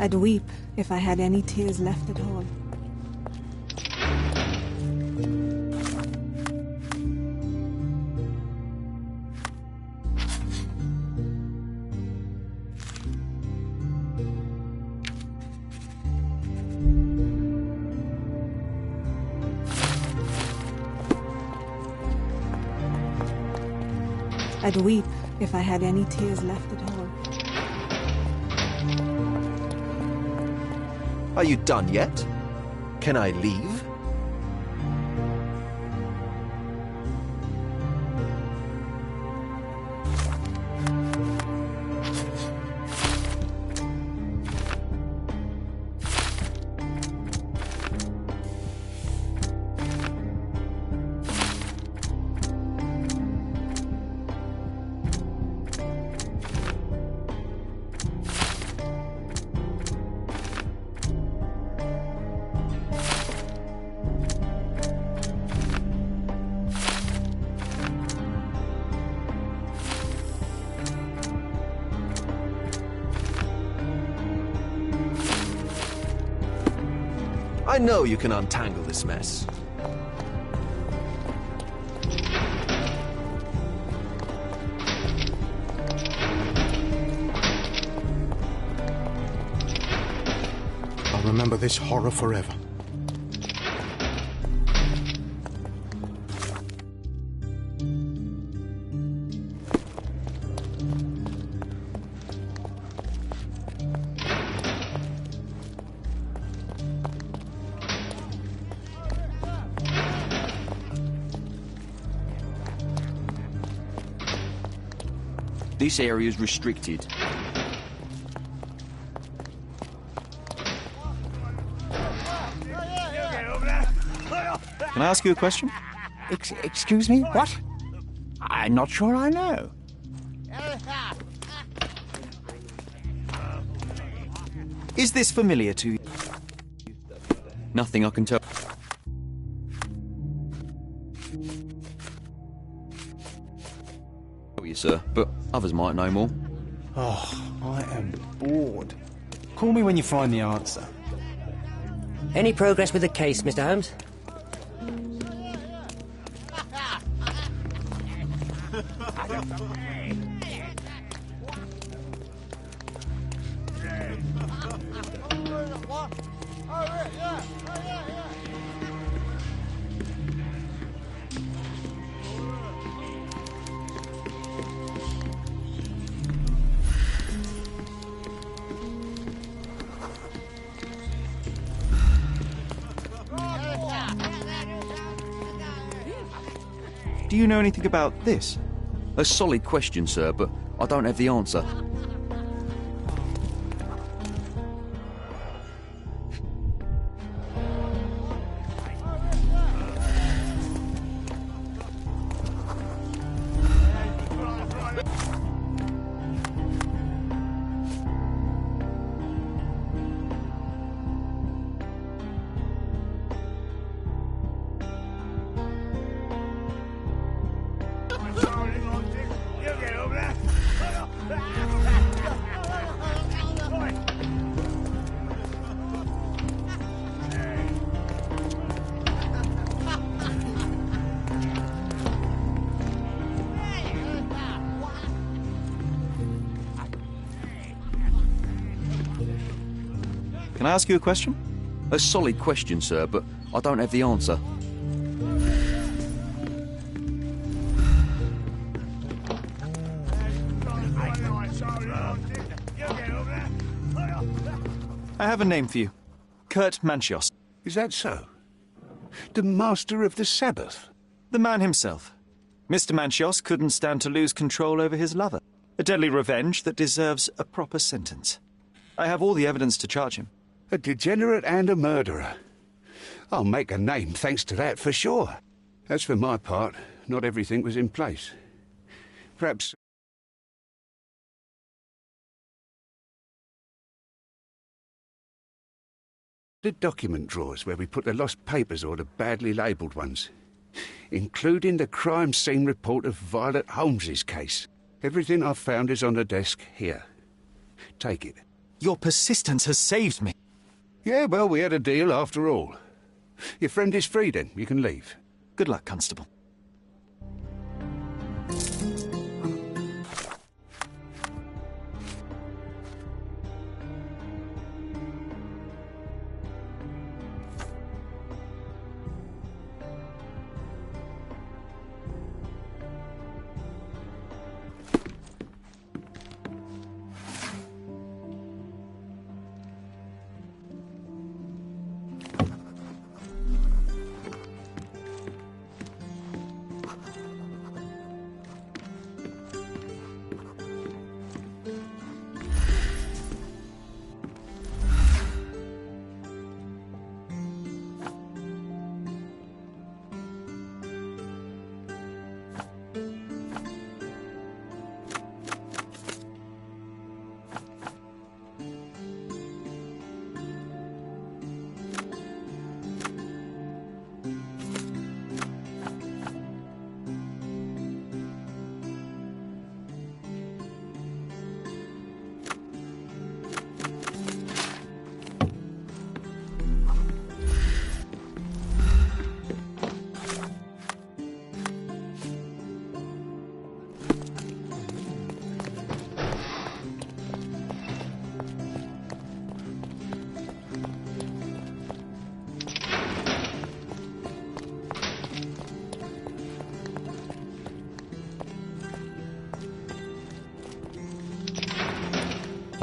I'd weep if I had any tears left at all. I'd weep if I had any tears left at all. Are you done yet? Can I leave? I know you can untangle this mess. I'll remember this horror forever. This area is restricted. Can I ask you a question? Excuse me? What? I'm not sure I know. Is this familiar to you? Nothing I can tell. You, sir, but others might know more. Oh, I am bored. Call me when you find the answer. Any progress with the case, Mr. Holmes? Do you know anything about this? A solid question, sir, but I don't have the answer. Can I ask you a question? A solid question, sir, but I don't have the answer. I have a name for you. Kurt Manchios. Is that so? The master of the Sabbath? The man himself. Mr. Manchios couldn't stand to lose control over his lover. A deadly revenge that deserves a proper sentence. I have all the evidence to charge him. A degenerate and a murderer. I'll make a name thanks to that for sure. As for my part, not everything was in place. Perhaps... the document drawers where we put the lost papers or the badly labelled ones, including the crime scene report of Violet Holmes's case. Everything I've found is on the desk here. Take it. Your persistence has saved me. Yeah, well, we had a deal after all. Your friend is free then. You can leave. Good luck, Constable.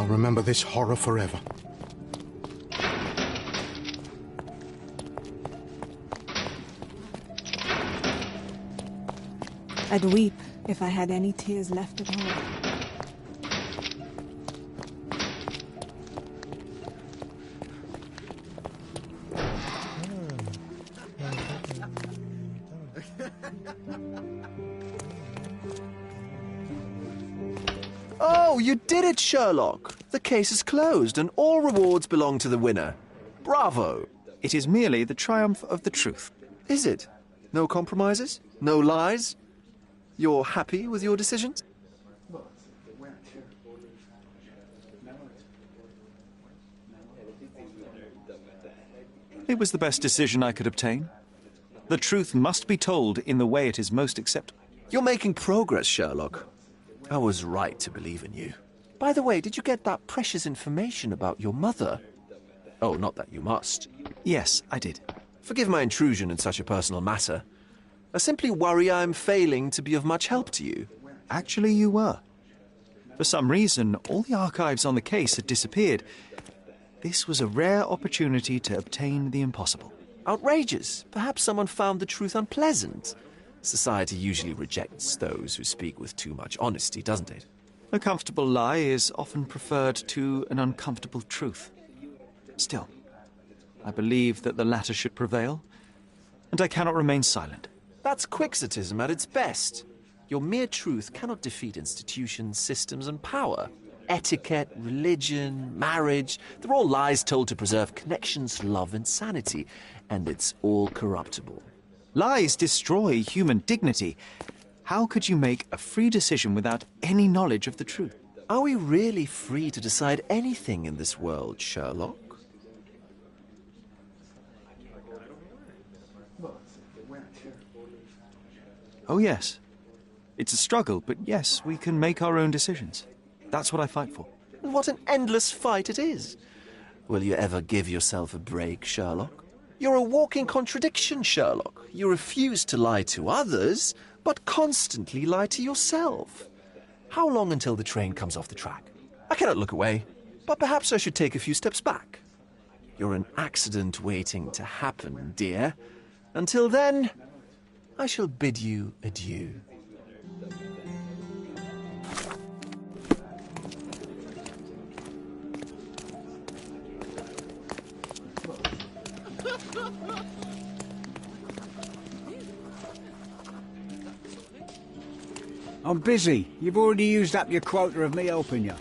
I'll remember this horror forever. I'd weep if I had any tears left at all. Oh, you did it, Sherlock! The case is closed and all rewards belong to the winner. Bravo! It is merely the triumph of the truth. Is it? No compromises? No lies? You're happy with your decisions? It was the best decision I could obtain. The truth must be told in the way it is most acceptable. You're making progress, Sherlock. I was right to believe in you. By the way, did you get that precious information about your mother? Oh, not that you must. Yes, I did. Forgive my intrusion in such a personal matter. I simply worry I'm failing to be of much help to you. Actually, you were. For some reason, all the archives on the case had disappeared. This was a rare opportunity to obtain the impossible. Outrageous. Perhaps someone found the truth unpleasant. Society usually rejects those who speak with too much honesty, doesn't it? A comfortable lie is often preferred to an uncomfortable truth. Still, I believe that the latter should prevail, and I cannot remain silent. That's quixotism at its best. Your mere truth cannot defeat institutions, systems, and power. Etiquette, religion, marriage, they're all lies told to preserve connections, love, and sanity, and it's all corruptible. Lies destroy human dignity. How could you make a free decision without any knowledge of the truth? Are we really free to decide anything in this world, Sherlock? Oh, yes. It's a struggle, but yes, we can make our own decisions. That's what I fight for. What an endless fight it is. Will you ever give yourself a break, Sherlock? You're a walking contradiction, Sherlock. You refuse to lie to others, but constantly lie to yourself. How long until the train comes off the track? I cannot look away, but perhaps I should take a few steps back. You're an accident waiting to happen, dear. Until then, I shall bid you adieu. I'm busy. You've already used up your quota of me helping you.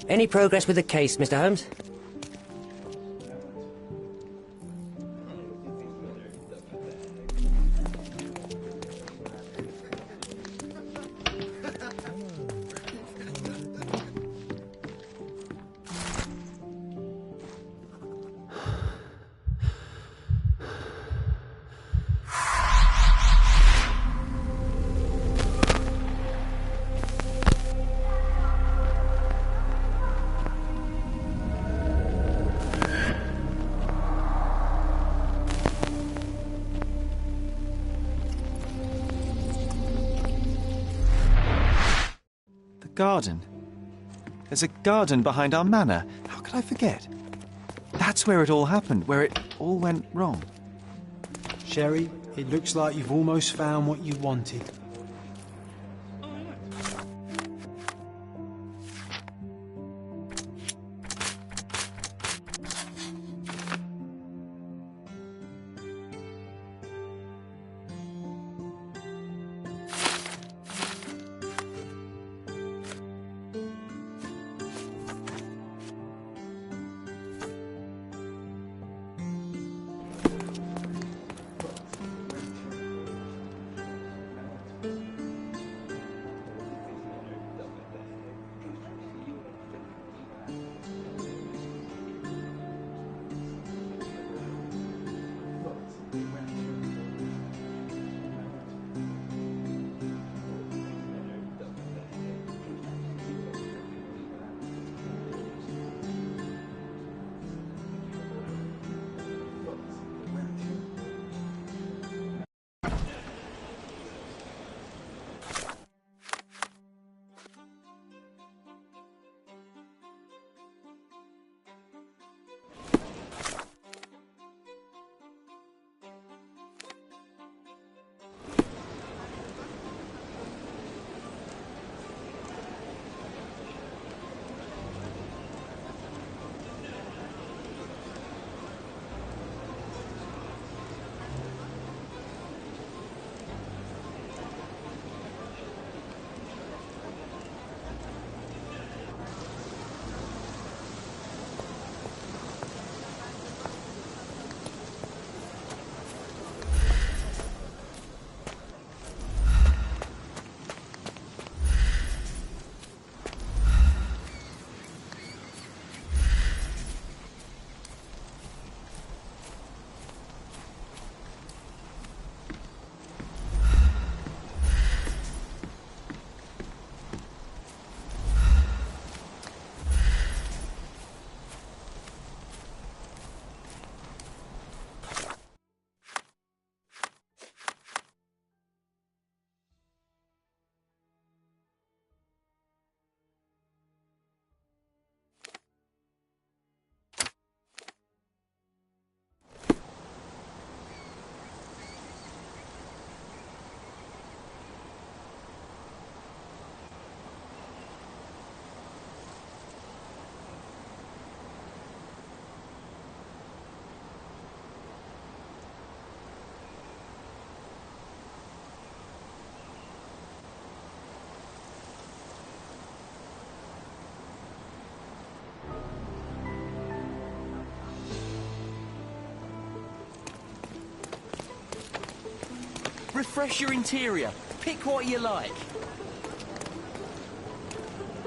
Any progress with the case, Mr. Holmes? Garden. There's a garden behind our manor. How could I forget? That's where it all happened, where it all went wrong. Sherry, it looks like you've almost found what you wanted. Refresh your interior. Pick what you like.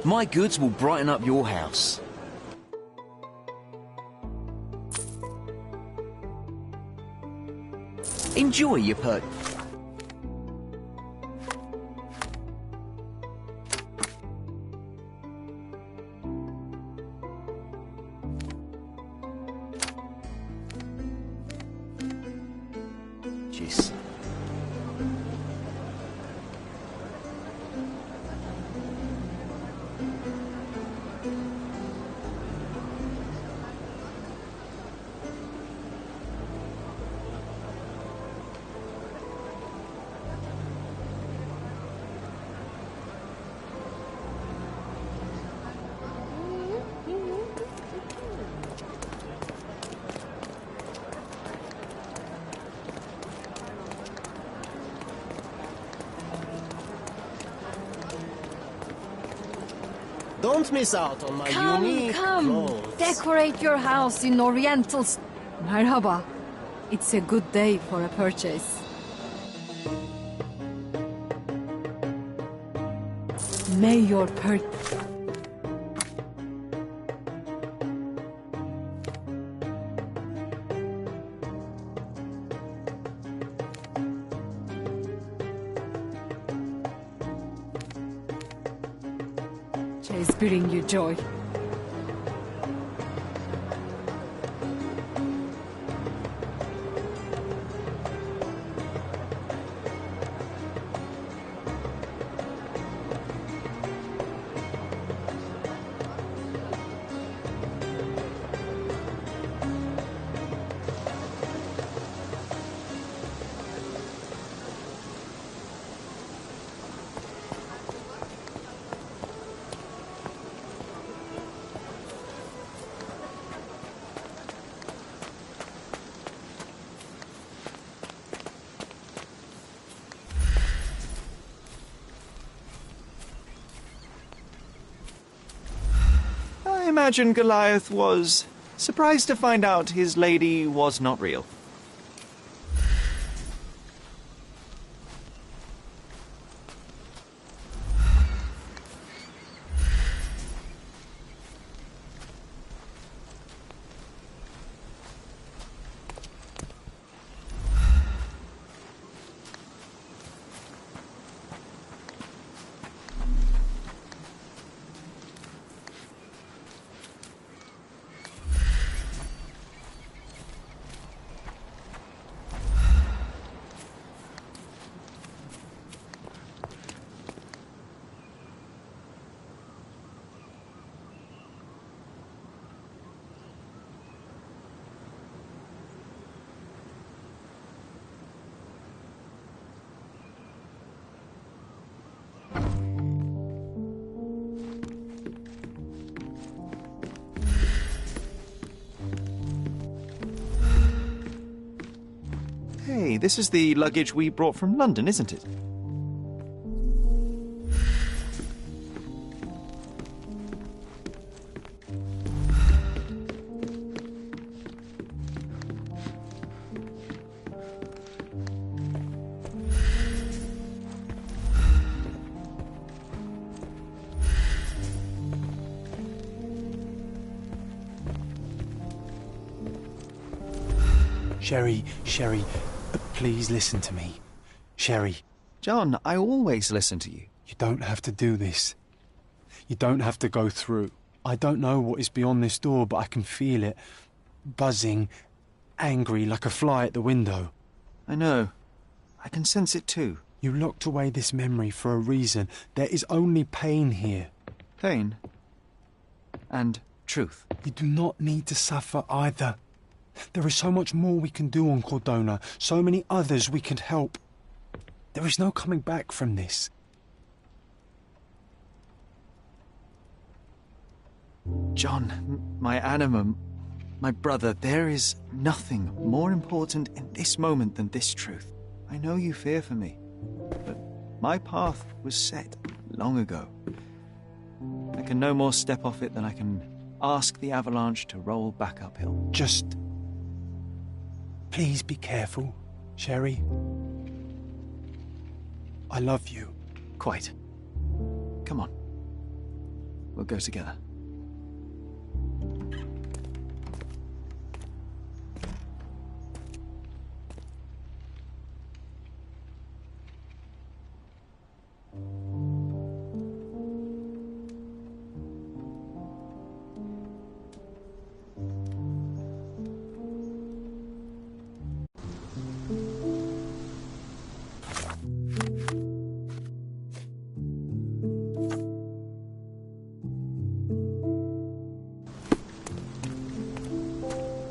My goods will brighten up your house. Enjoy your perk. Jeez. Don't miss out on my unique Come, clothes. decorate your house in Oriental. Merhaba. It's a good day for a purchase. May your purchase bring you joy. I imagine Goliath was surprised to find out his lady was not real. Hey, this is the luggage we brought from London, isn't it? Sherry, please listen to me. Sherry. John, I always listen to you. You don't have to do this. You don't have to go through. I don't know what is beyond this door, but I can feel it. Buzzing, angry, like a fly at the window. I know. I can sense it too. You locked away this memory for a reason. There is only pain here. Pain? And truth. You do not need to suffer either. There is so much more we can do on Cordona, so many others we can help. There is no coming back from this. John, my anima, my brother, there is nothing more important in this moment than this truth. I know you fear for me, but my path was set long ago. I can no more step off it than I can ask the avalanche to roll back uphill. Just please be careful, Sherry. I love you. Quite. Come on. We'll go together.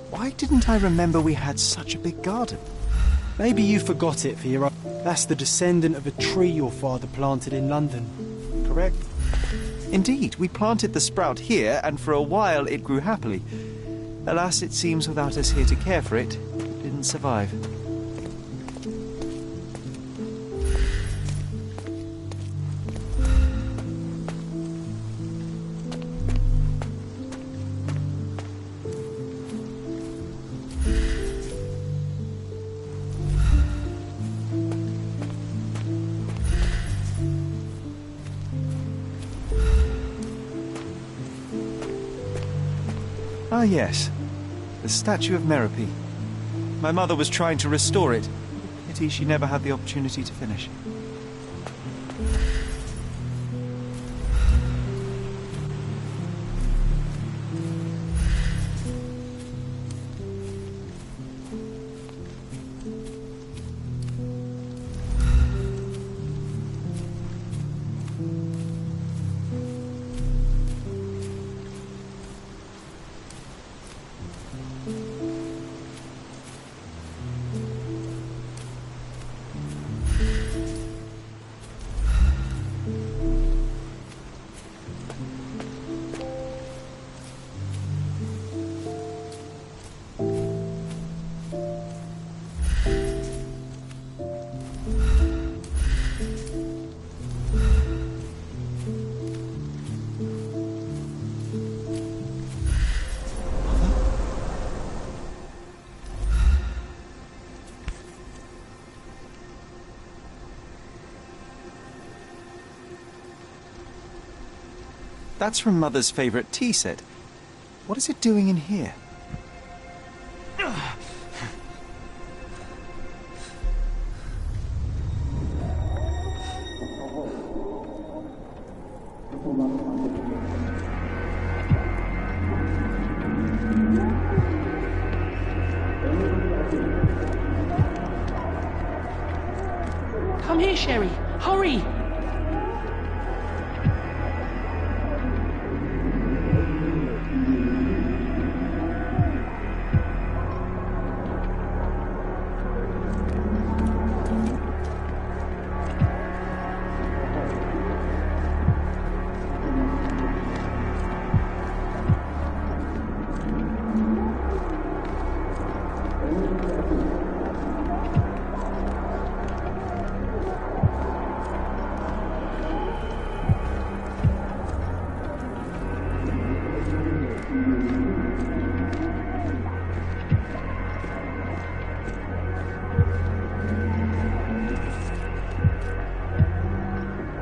Why didn't I remember we had such a big garden? Maybe you forgot it for your own. That's the descendant of a tree your father planted in London, correct? Indeed, we planted the sprout here, and for a while it grew happily. Alas, it seems without us here to care for it, it didn't survive. Ah, yes. The statue of Merope. My mother was trying to restore it. Pity she never had the opportunity to finish. That's from Mother's favourite tea set. What is it doing in here? Come here, Sherry. Hurry!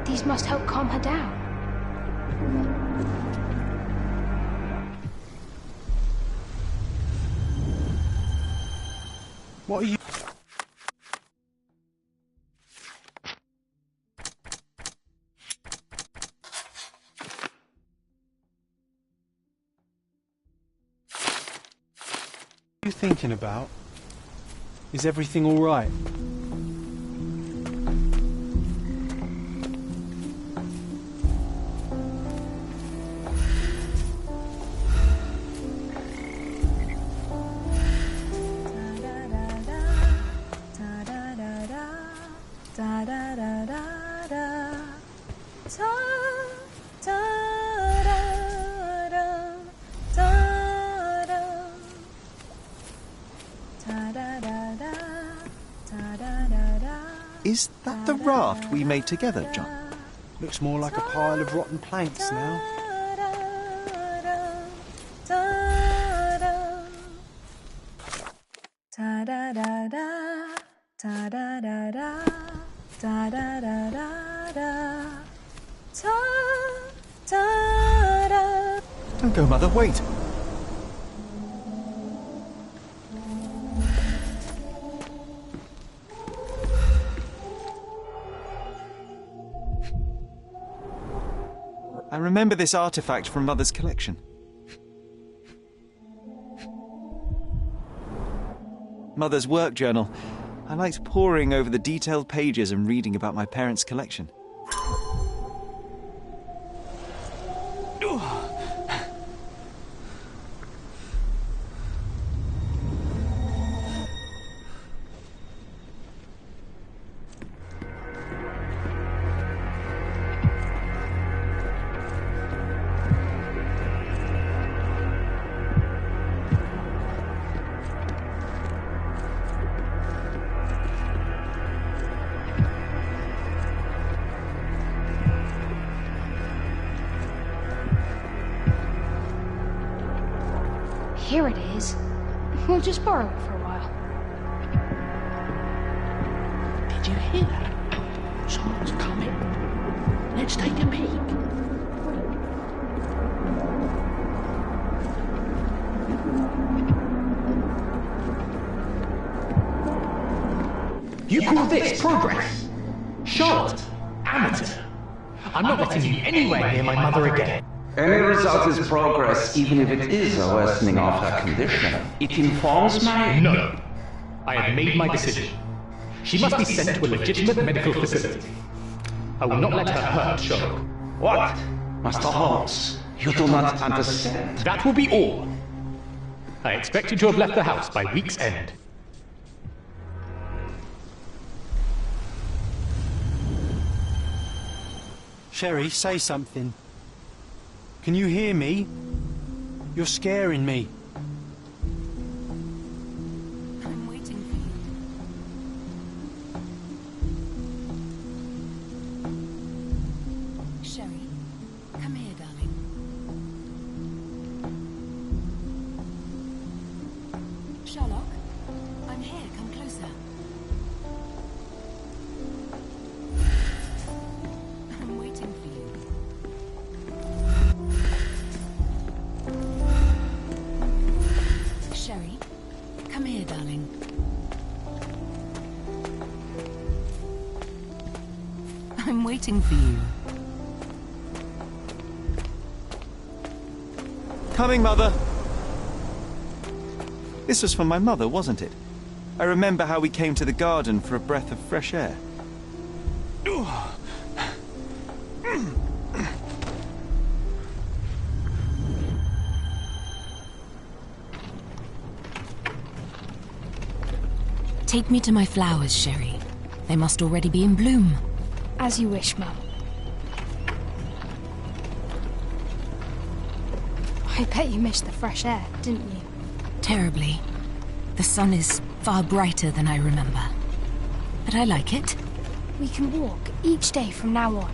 These must help calm her down. What are you... What are you thinking about? Is everything all right? Is that the raft we made together, John? Looks more like a pile of rotten planks now. Da da da da da da da da da da da Don't go, Mother, wait. I remember this artifact from Mother's collection. Mother's work journal. I liked poring over the detailed pages and reading about my parents' collection. Here it is. We'll just borrow it for a while. Did you hear that? Someone's coming. Let's take a peek. You call this progress? Charlotte, amateur. I'm not letting you anywhere near my mother again. Any result is progress, even if it is a worsening of her condition. It informs my... No. I have made my decision. She must be sent to a legitimate medical facility. I will not let her hurt Sherlock. What? Master Holmes, you do not understand. That will be all. I expect you to have left the house by week's end. Sherry, say something. Can you hear me? You're scaring me. I'm waiting for you. Sherry, come here, darling. Sherlock, I'm here. Come closer. I'm waiting for you. Sherry, come here, darling. I'm waiting for you. Coming, Mother! This was from my mother, wasn't it? I remember how we came to the garden for a breath of fresh air. Take me to my flowers, Sherry. They must already be in bloom. As you wish, Mum. I bet you missed the fresh air, didn't you? Terribly. The sun is far brighter than I remember. But I like it. We can walk each day from now on,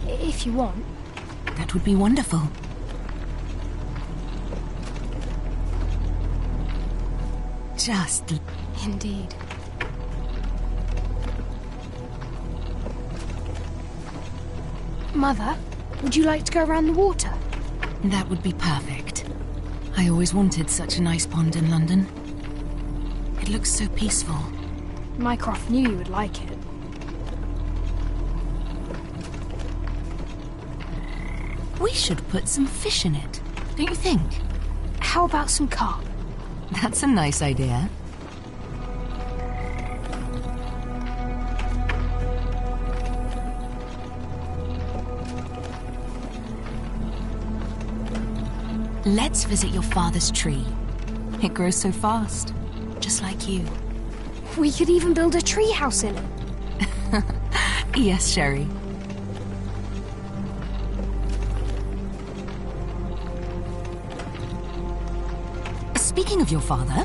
if you want. That would be wonderful. Just... Indeed. Mother, would you like to go around the water? That would be perfect. I always wanted such a nice pond in London. It looks so peaceful. Mycroft knew you would like it. We should put some fish in it, don't you think? How about some carp? That's a nice idea. Let's visit your father's tree. It grows so fast, just like you. We could even build a tree house in it. Yes, Sherry. Speaking of your father,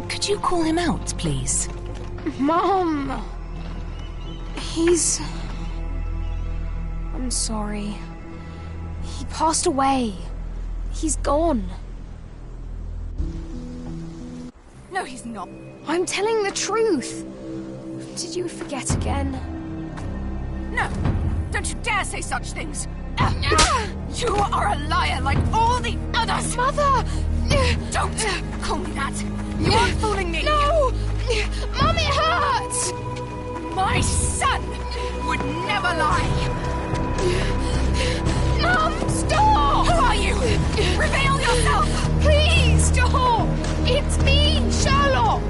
could you call him out, please? Mom! I'm sorry. He passed away. He's gone. No, he's not. I'm telling the truth. Did you forget again? No! Don't you dare say such things! You are a liar like all the... Mother! Don't call me that! You aren't fooling me! No! Mum, it hurts! My son would never lie! Mum, stop! Who are you? Reveal yourself! Please, stop! It's me, Sherlock!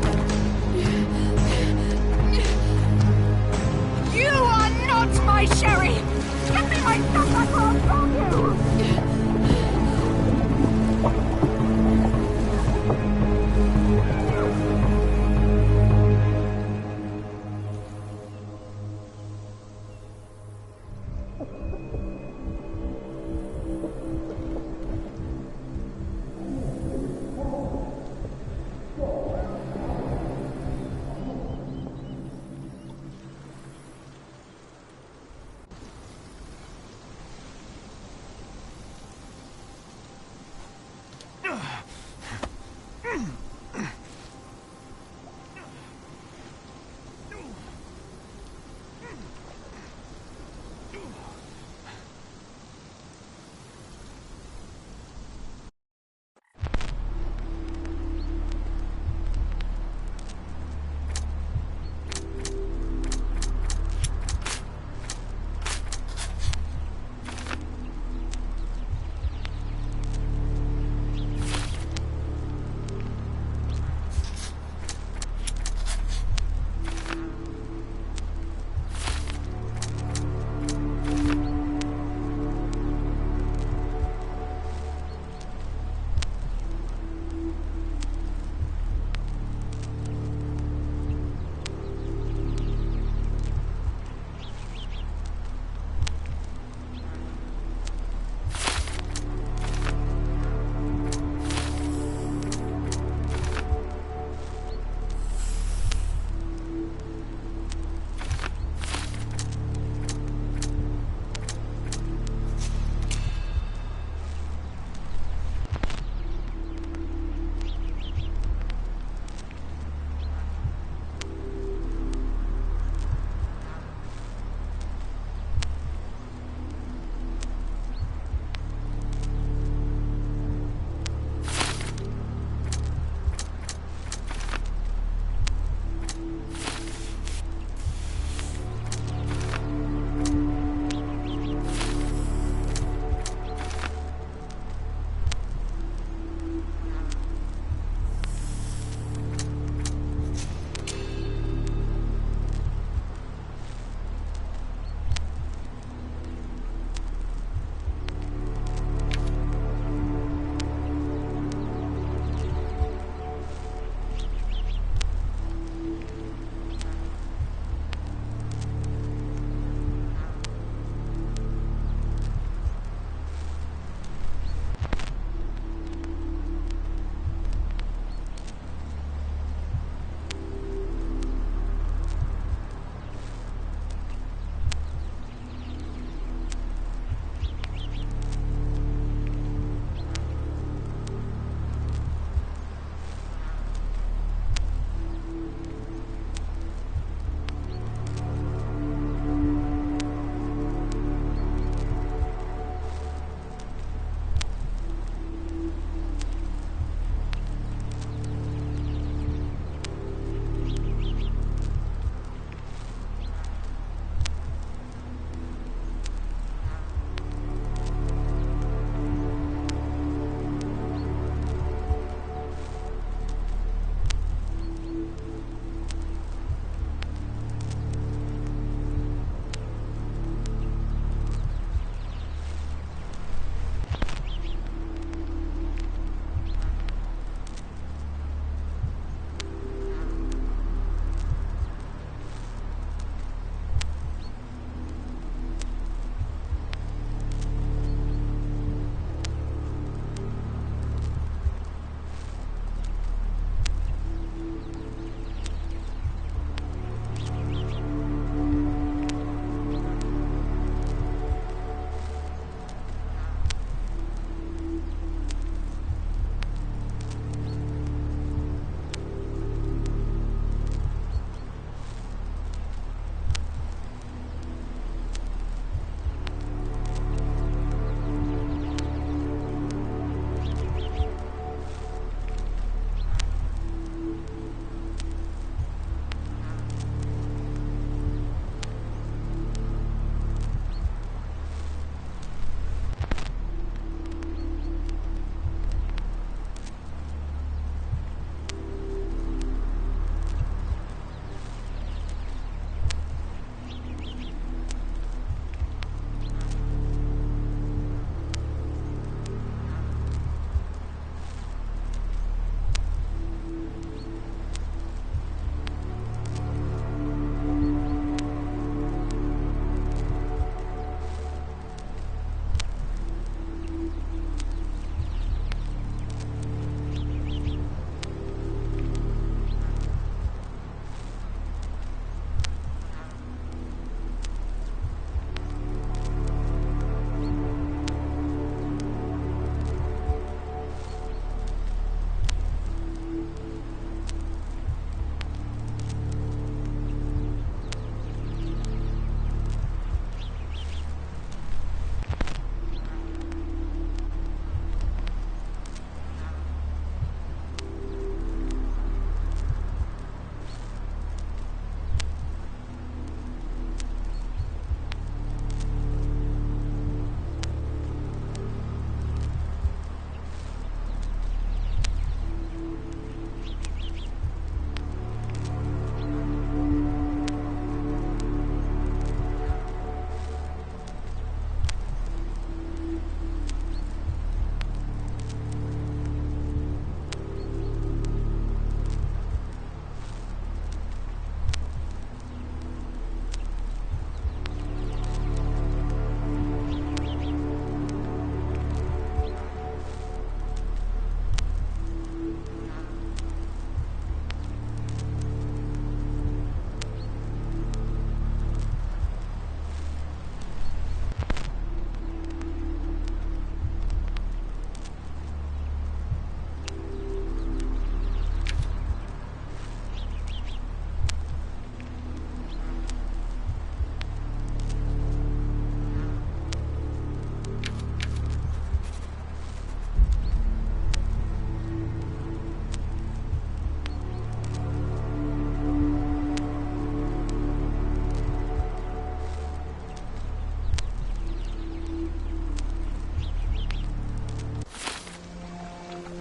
You are not my Sherry! Give me my stuff before I kill you!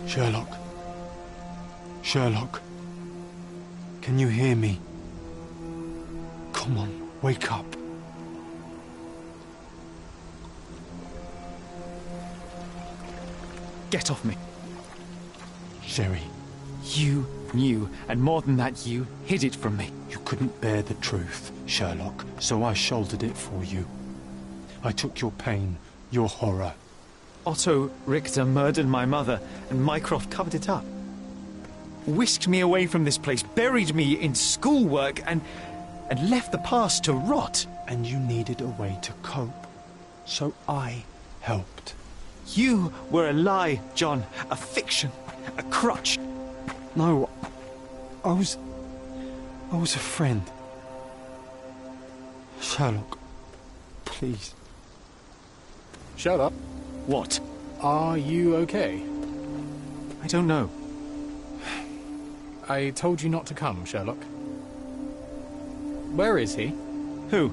Sherlock. Sherlock. Can you hear me? Come on, wake up. Get off me. Sherry. You knew, and more than that, you hid it from me. You couldn't bear the truth, Sherlock, so I shouldered it for you. I took your pain, your horror. Otto Richter murdered my mother, and Mycroft covered it up. Whisked me away from this place, buried me in schoolwork, and left the past to rot. And you needed a way to cope, so I helped. You were a lie, John, a fiction, a crutch. No, I was a friend. Sherlock, please. Sherlock? What? Are you okay? I don't know. I told you not to come, Sherlock. Where is he? Who?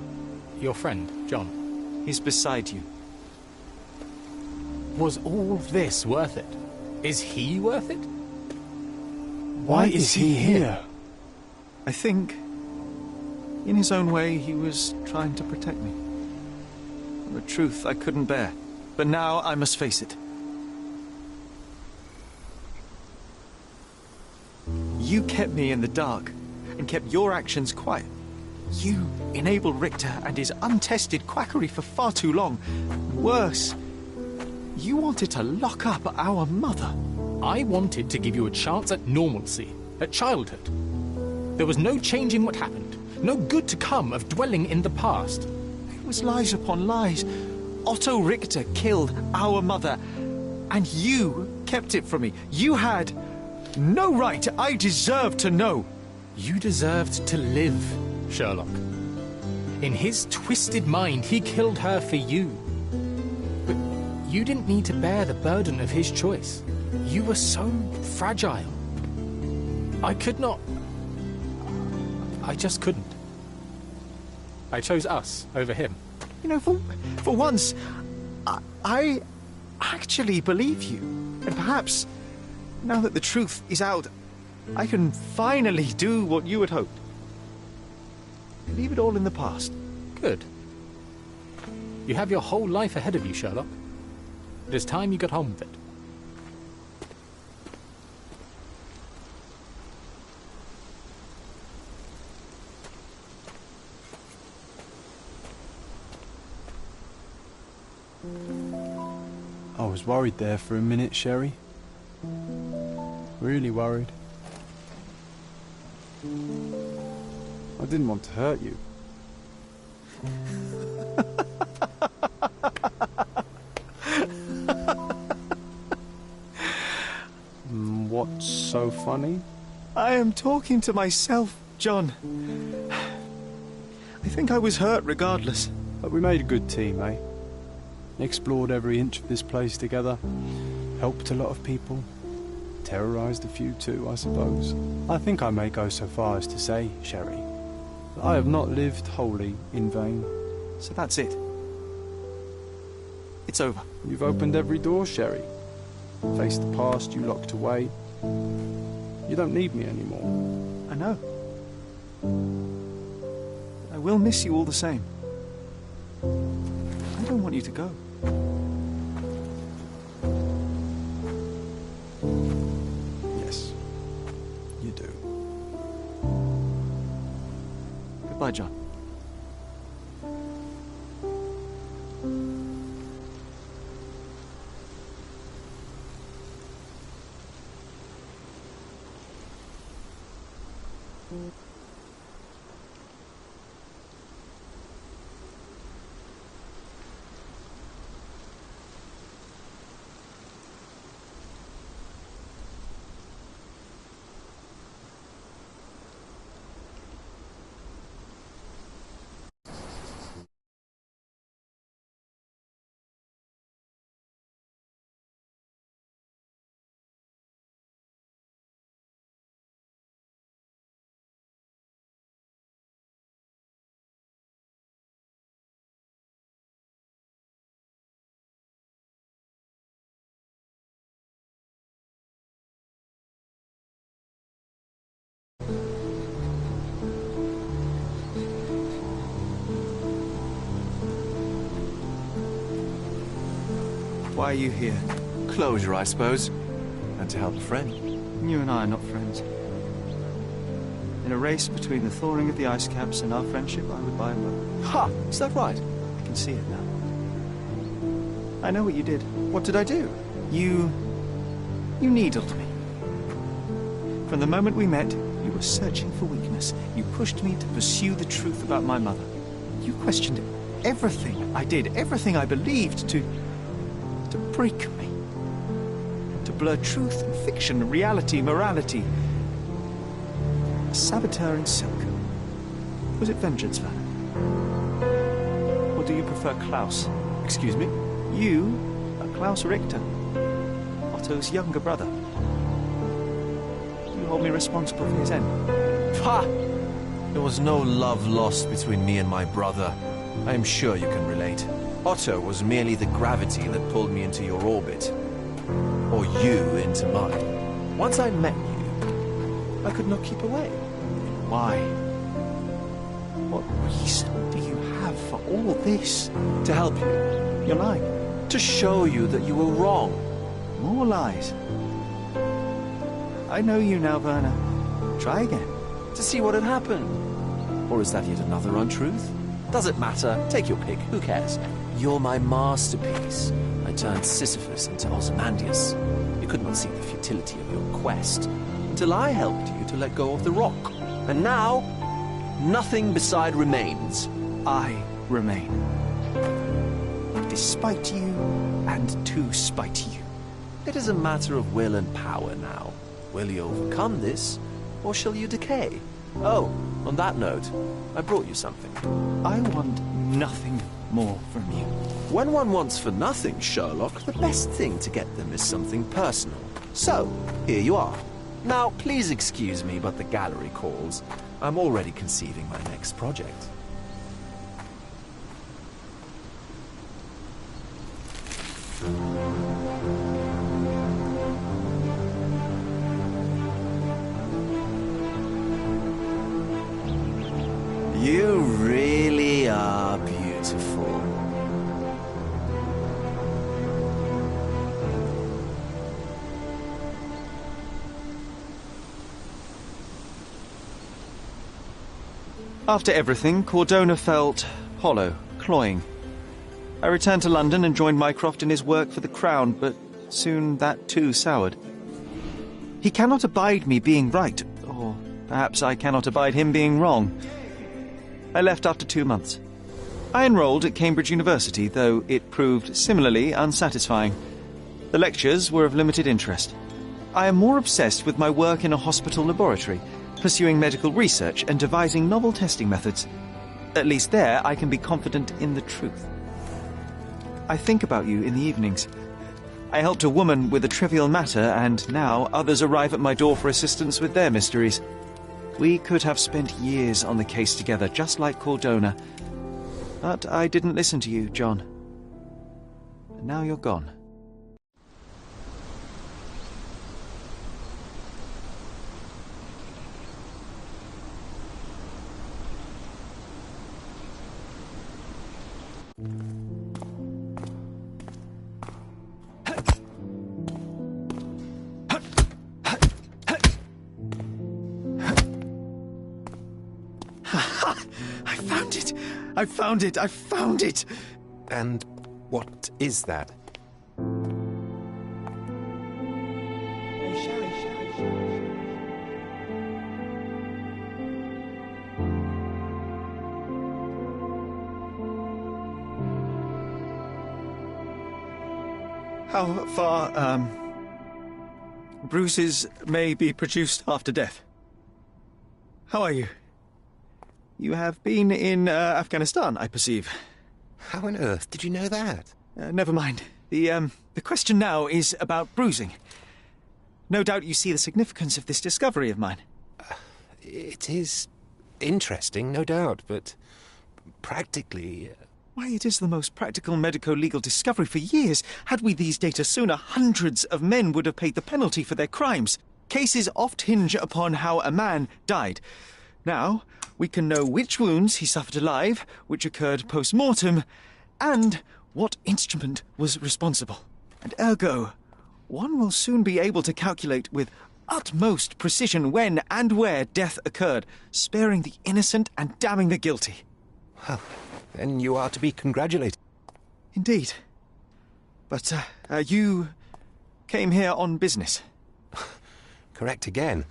Your friend, John. He's beside you. Was all this worth it? Is he worth it? Why is he here? I think, in his own way, he was trying to protect me. The truth I couldn't bear. But now I must face it. You kept me in the dark, and kept your actions quiet. You enabled Richter and his untested quackery for far too long. Worse, you wanted to lock up our mother. I wanted to give you a chance at normalcy, at childhood. There was no changing what happened, no good to come of dwelling in the past. It was lies upon lies. Otto Richter killed our mother, and you kept it from me. You had no right. I deserved to know. You deserved to live, Sherlock. In his twisted mind, he killed her for you. But you didn't need to bear the burden of his choice. You were so fragile. I could not... I just couldn't. I chose us over him. You know, for once, I actually believe you. And perhaps, now that the truth is out, I can finally do what you had hoped. Leave it all in the past. Good. You have your whole life ahead of you, Sherlock. It is time you got on with it. I was worried there for a minute, Sherry. Really worried. I didn't want to hurt you. What's so funny? I am talking to myself, John. I think I was hurt regardless. But we made a good team, eh? Explored every inch of this place together. Helped a lot of people. Terrorised a few too, I suppose. I think I may go so far as to say, Sherry, that I have not lived wholly in vain. So that's it. It's over. You've opened every door, Sherry. Faced the past you locked away. You don't need me anymore. I know. I will miss you all the same. I don't want you to go. Yes, you do. Goodbye, John. Why are you here? Closure, I suppose. And to help a friend. You and I are not friends. In a race between the thawing of the ice caps and our friendship, I would buy a boat. Ha! Is that right? I can see it now. I know what you did. What did I do? You needled me. From the moment we met, you were searching for weakness. You pushed me to pursue the truth about my mother. You questioned everything I did, everything I believed, to break me. To blur truth and fiction, reality, morality. A saboteur in silk. Was it vengeance, Werner? Or do you prefer Klaus? Excuse me? You are Klaus Richter, Otto's younger brother. Do you hold me responsible for his end? Ha! There was no love lost between me and my brother. I am sure you can relate. Otto was merely the gravity that pulled me into your orbit. Or you into mine. Once I met you, I could not keep away. Why? What reason do you have for all this? To help you. You're lying. To show you that you were wrong. More lies. I know you now, Werner. Try again. To see what had happened. Or is that yet another untruth? Does it matter? Take your pick. Who cares? You're my masterpiece. I turned Sisyphus into Ozymandias. You could not see the futility of your quest until I helped you to let go of the rock. And now, nothing beside remains. I remain. Despite you, and to spite you. It is a matter of will and power now. Will you overcome this, or shall you decay? Oh, on that note, I brought you something. I want nothing more from you. When one wants for nothing, Sherlock, the best thing to get them is something personal. So, here you are. Now, please excuse me, but the gallery calls. I'm already conceiving my next project. You really are beautiful. After everything, Cordona felt hollow, cloying. I returned to London and joined Mycroft in his work for the Crown, but soon that too soured. He cannot abide me being right, or perhaps I cannot abide him being wrong. I left after 2 months. I enrolled at Cambridge University, though it proved similarly unsatisfying. The lectures were of limited interest. I am more obsessed with my work in a hospital laboratory, pursuing medical research and devising novel testing methods. At least there I can be confident in the truth. I think about you in the evenings. I helped a woman with a trivial matter, and now others arrive at my door for assistance with their mysteries. We could have spent years on the case together, just like Cordona. But I didn't listen to you, John. And now you're gone. I found it! And what is that? How far, bruises may be produced after death. How are you? You have been in Afghanistan, I perceive. How on earth did you know that? Never mind. The question now is about bruising. No doubt you see the significance of this discovery of mine. It is interesting, no doubt, but practically... Why, it is the most practical medico-legal discovery for years. Had we these data sooner, hundreds of men would have paid the penalty for their crimes. Cases oft hinge upon how a man died. Now, we can know which wounds he suffered alive, which occurred post-mortem, and what instrument was responsible. And ergo, one will soon be able to calculate with utmost precision when and where death occurred, sparing the innocent and damning the guilty. Well, then you are to be congratulated. Indeed. But, you came here on business. Correct again.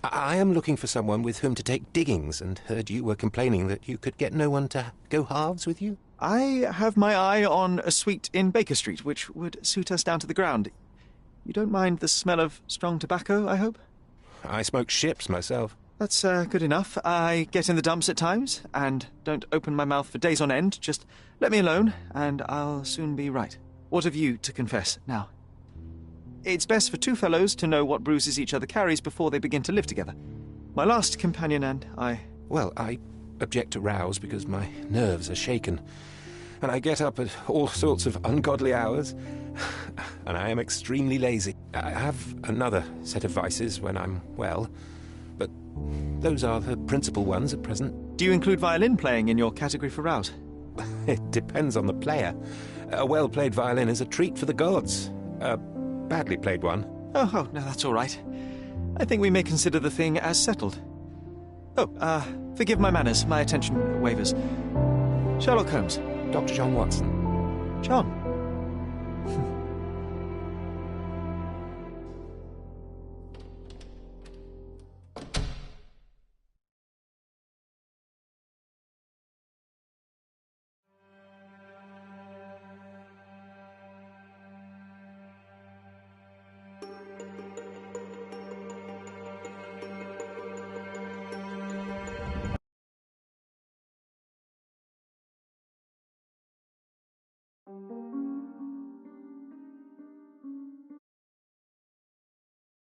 I am looking for someone with whom to take diggings, and heard you were complaining that you could get no one to go halves with you. I have my eye on a suite in Baker Street, which would suit us down to the ground. You don't mind the smell of strong tobacco, I hope? I smoke ships myself. That's good enough. I get in the dumps at times, and don't open my mouth for days on end. Just let me alone, and I'll soon be right. What have you to confess now? It's best for two fellows to know what bruises each other carries before they begin to live together. My last companion and I... Well, I object to rows because my nerves are shaken, and I get up at all sorts of ungodly hours, and I am extremely lazy. I have another set of vices when I'm well, but those are the principal ones at present. Do you include violin playing in your category for rouse? It depends on the player. A well-played violin is a treat for the gods. A badly played one. Oh, no, that's all right. I think we may consider the thing as settled. Oh, forgive my manners. My attention wavers. Sherlock Holmes. Dr. John Watson. John.